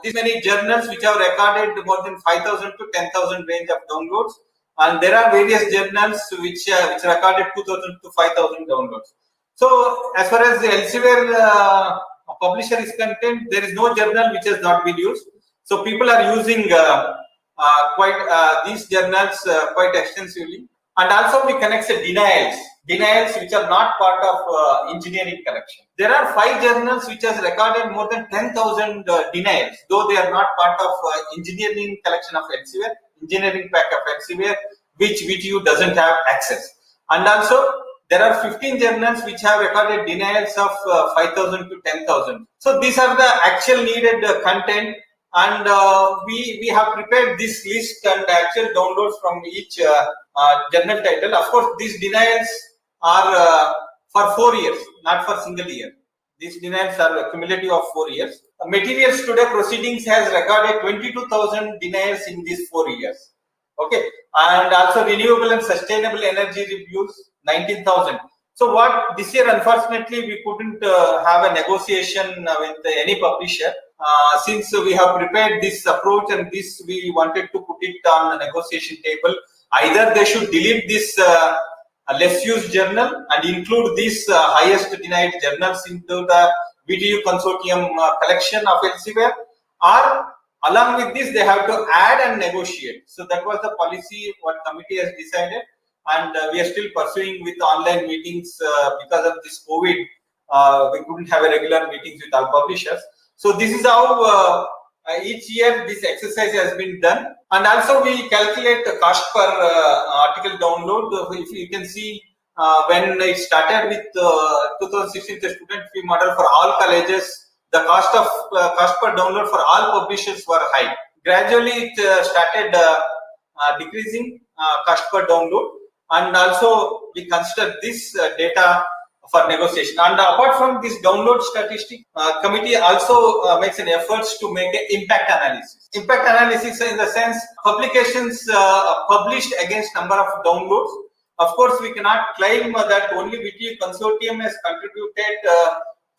these many journals which have recorded more than 5,000 to 10,000 range of downloads, and there are various journals which recorded 2,000 to 5,000 downloads. So as far as the Elsevier publisher is concerned, there is no journal which has not been used. So people are using these journals quite extensively. And also we connect the denials which are not part of engineering collection. There are 5 journals which has recorded more than 10,000 denials, though they are not part of engineering collection of Elsevier, engineering pack of Elsevier, which VTU doesn't have access. And also there are 15 journals which have recorded denials of 5,000 to 10,000. So these are the actual needed content. And we have prepared this list and actual downloads from each journal title. Of course, these denials are for 4 years, not for single year. These denials are cumulative of 4 years. Materials Today Proceedings has recorded 22,000 denials in these 4 years. Okay, and also Renewable and Sustainable Energy Reviews, 19,000. So what this year, unfortunately, we couldn't have a negotiation with any publisher. Since we have prepared this approach and this we wanted to put it on the negotiation table, either they should delete this less used journal and include these highest denied journals into the VTU consortium collection of Elsevier, or along with this they have to add and negotiate. So that was the policy what committee has decided, and we are still pursuing with online meetings because of this COVID. We couldn't have a regular meetings with our publishers. So this is how each year this exercise has been done, and also we calculate the cost per article download. If you can see, when it started with 2016, the student fee model for all colleges, the cost per download for all publishers were high. Gradually, it started decreasing cost per download, and also we consider this data for negotiation. And apart from this download statistic, committee also makes an efforts to make an impact analysis. Impact analysis in the sense publications published against number of downloads. Of course, we cannot claim that only VTU consortium has contributed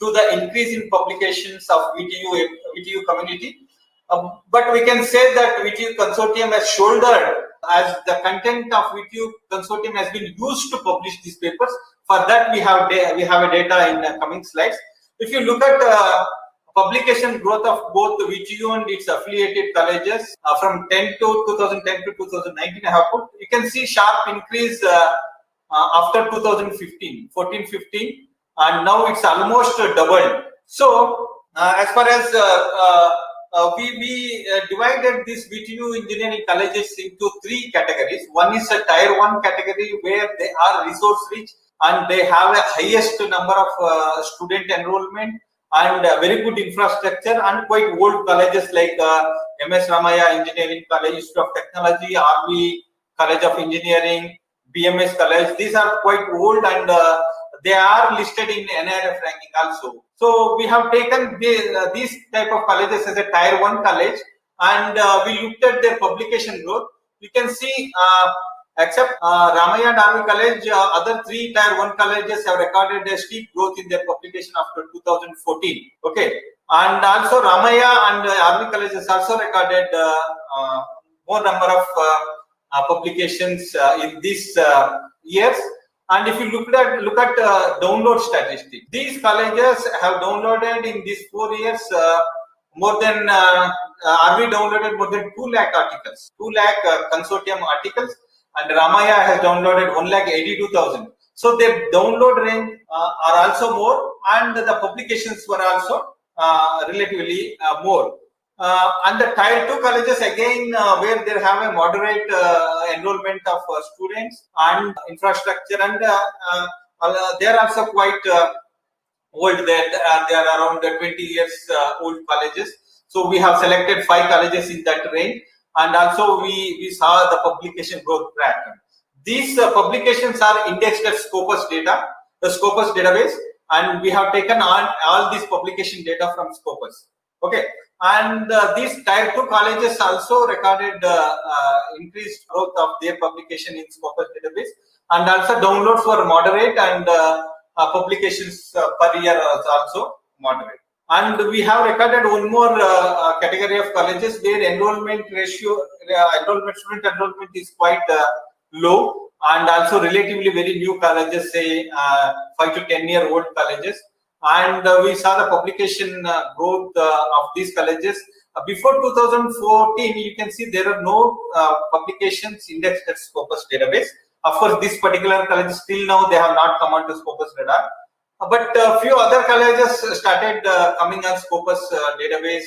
to the increase in publications of VTU community. But we can say that VTU consortium has shouldered, as the content of VTU consortium has been used to publish these papers. For that, we have a data in coming slides. If you look at publication growth of both VTU and its affiliated colleges from 2010 to 2019, I have put, you can see sharp increase after 2015, 14-15, and now it's almost doubled. So, as far as we divided these VTU engineering colleges into 3 categories. One is a tier 1 category where they are resource rich and they have a highest number of student enrollment and very good infrastructure, and quite old colleges like MS Ramaya Engineering College, Institute of Technology, RV College of Engineering, BMS College. These are quite old and they are listed in NIRF ranking also. So we have taken these type of colleges as a tier 1 college, and we looked at their publication growth. You can see except Ramaya and RV College, other 3 tier 1 colleges have recorded a steep growth in their publication after 2014. Okay, and also Ramaya and RV College has also recorded more number of publications in these years. And if you look at download statistics, these colleges have downloaded in these 4 years more than RV downloaded more than 2 lakh articles, 2 lakh consortium articles, and Ramaya has downloaded 1,82,000. So their download range are also more, and the publications were also relatively more. And the tier 2 colleges again, where they have a moderate enrollment of students and infrastructure, and they are also quite old. They are around 20 years old colleges. So we have selected 5 colleges in that range, and also we saw the publication growth pattern. These publications are indexed as Scopus data, the Scopus database, and we have taken on all these publication data from Scopus. Okay, and these tier 2 colleges also recorded increased growth of their publication in Scopus database, and also downloads were moderate, and publications per year was also moderate. And we have recorded one more category of colleges where enrollment ratio, student enrollment is quite low, and also relatively very new colleges, say 5 to 10 year old colleges. And we saw the publication growth of these colleges. Before 2014, you can see there are no publications indexed at Scopus database. Of course, this particular college still now they have not come onto Scopus radar. But a few other colleges started coming on Scopus database.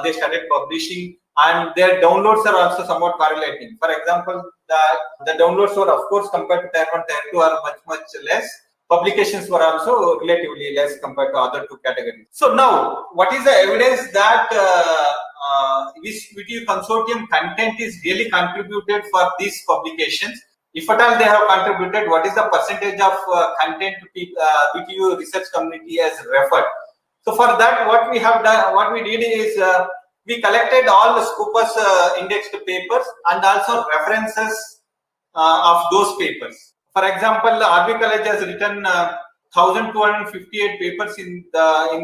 They started publishing, and their downloads are also somewhat correlating. For example, the downloads were, of course, compared to tier 1, tier 2 are much less. Publications were also relatively less compared to other 2 categories. So now, what is the evidence that this VTU consortium content is really contributed for these publications? If at all they have contributed, what is the percentage of content VTU research community has referred? So for that, what we have done, what we did is we collected all the Scopus indexed papers and also references of those papers. For example, RV College has written 1,258 papers in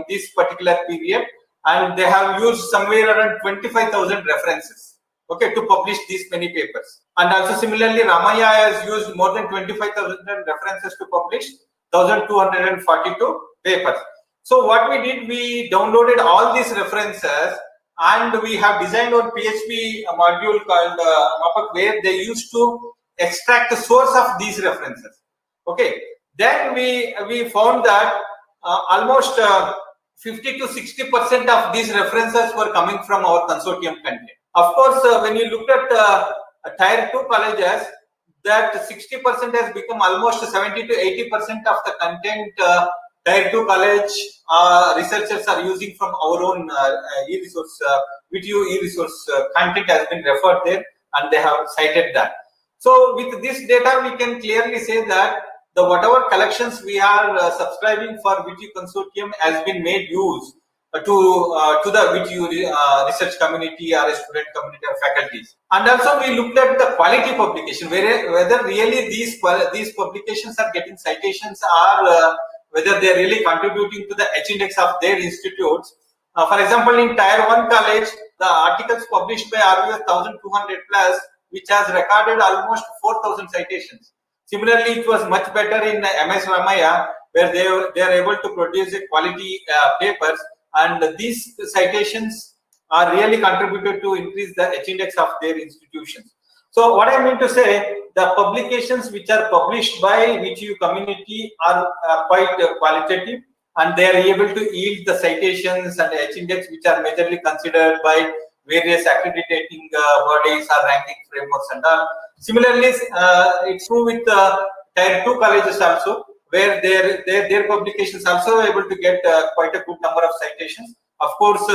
this particular period, and they have used somewhere around 25,000 references, okay, to publish these many papers. And also similarly, Ramaya has used more than 25,000 references to publish 1,242 papers. So what we did, we downloaded all these references, and we have designed one PHP module called Mapak, where they used to extract the source of these references. Okay, then we found that almost 50 to 60% of these references were coming from our consortium content. Of course, when you look at tier 2 colleges, that 60% has become almost 70 to 80% of the content tier 2 college researchers are using from our own e-resource, video e-resource content has been referred there, and they have cited that. So with this data, we can clearly say that the whatever collections we are subscribing for VTU consortium has been made use to the VTU research community or a student community or faculties. And also we looked at the quality publication, whether really these publications are getting citations or whether they are really contributing to the H-index of their institutes. For example, in Tier 1 college, the articles published by RVS 1200 plus, which has recorded almost 4,000 citations. Similarly, it was much better in MS Ramaya, where they are able to produce a quality papers, and these citations are really contributed to increase the H-index of their institutions. So what I mean to say, the publications which are published by VTU community are quite qualitative, and they are able to yield the citations and H-index which are majorly considered by various accrediting bodies or ranking frameworks and all. Similarly, it's true with Tier 2 colleges also, where their publications also are able to get quite a good number of citations. Of course,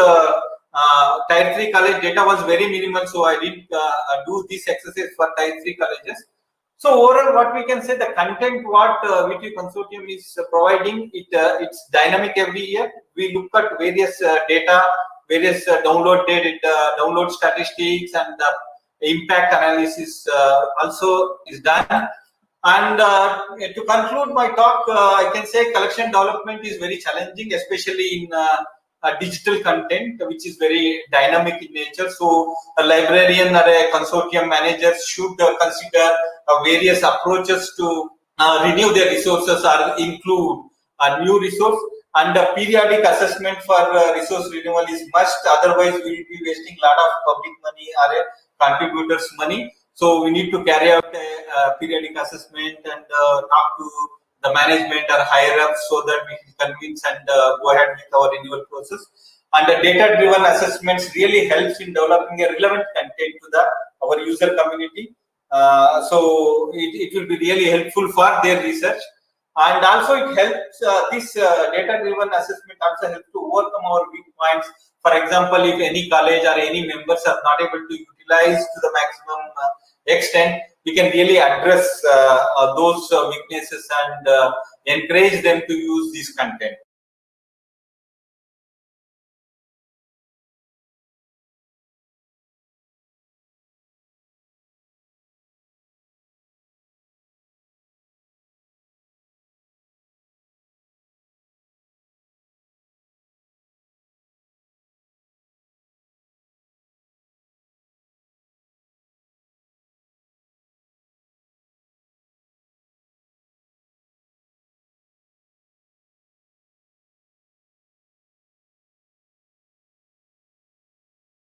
Tier 3 college data was very minimal, so I didn't do this exercise for Tier 3 colleges. So overall, what we can say, the content what VTU consortium is providing, it's dynamic every year. We look at various data, various download data, download statistics, and impact analysis also is done. And to conclude my talk, I can say collection development is very challenging, especially in digital content, which is very dynamic in nature. So a librarian or a consortium manager should consider various approaches to renew their resources or include a new resource, and a periodic assessment for resource renewal is must. Otherwise, we will be wasting a lot of public money or contributors' money. So we need to carry out a periodic assessment and talk to the management or higher ups so that we can convince and go ahead with our renewal process. And the data-driven assessments really helps in developing a relevant content to our user community. So it will be really helpful for their research. And also it helps, this data-driven assessment also helps to overcome our weak points. For example, if any college or any members are not able to utilize to the maximum extent, we can really address those weaknesses and encourage them to use this content.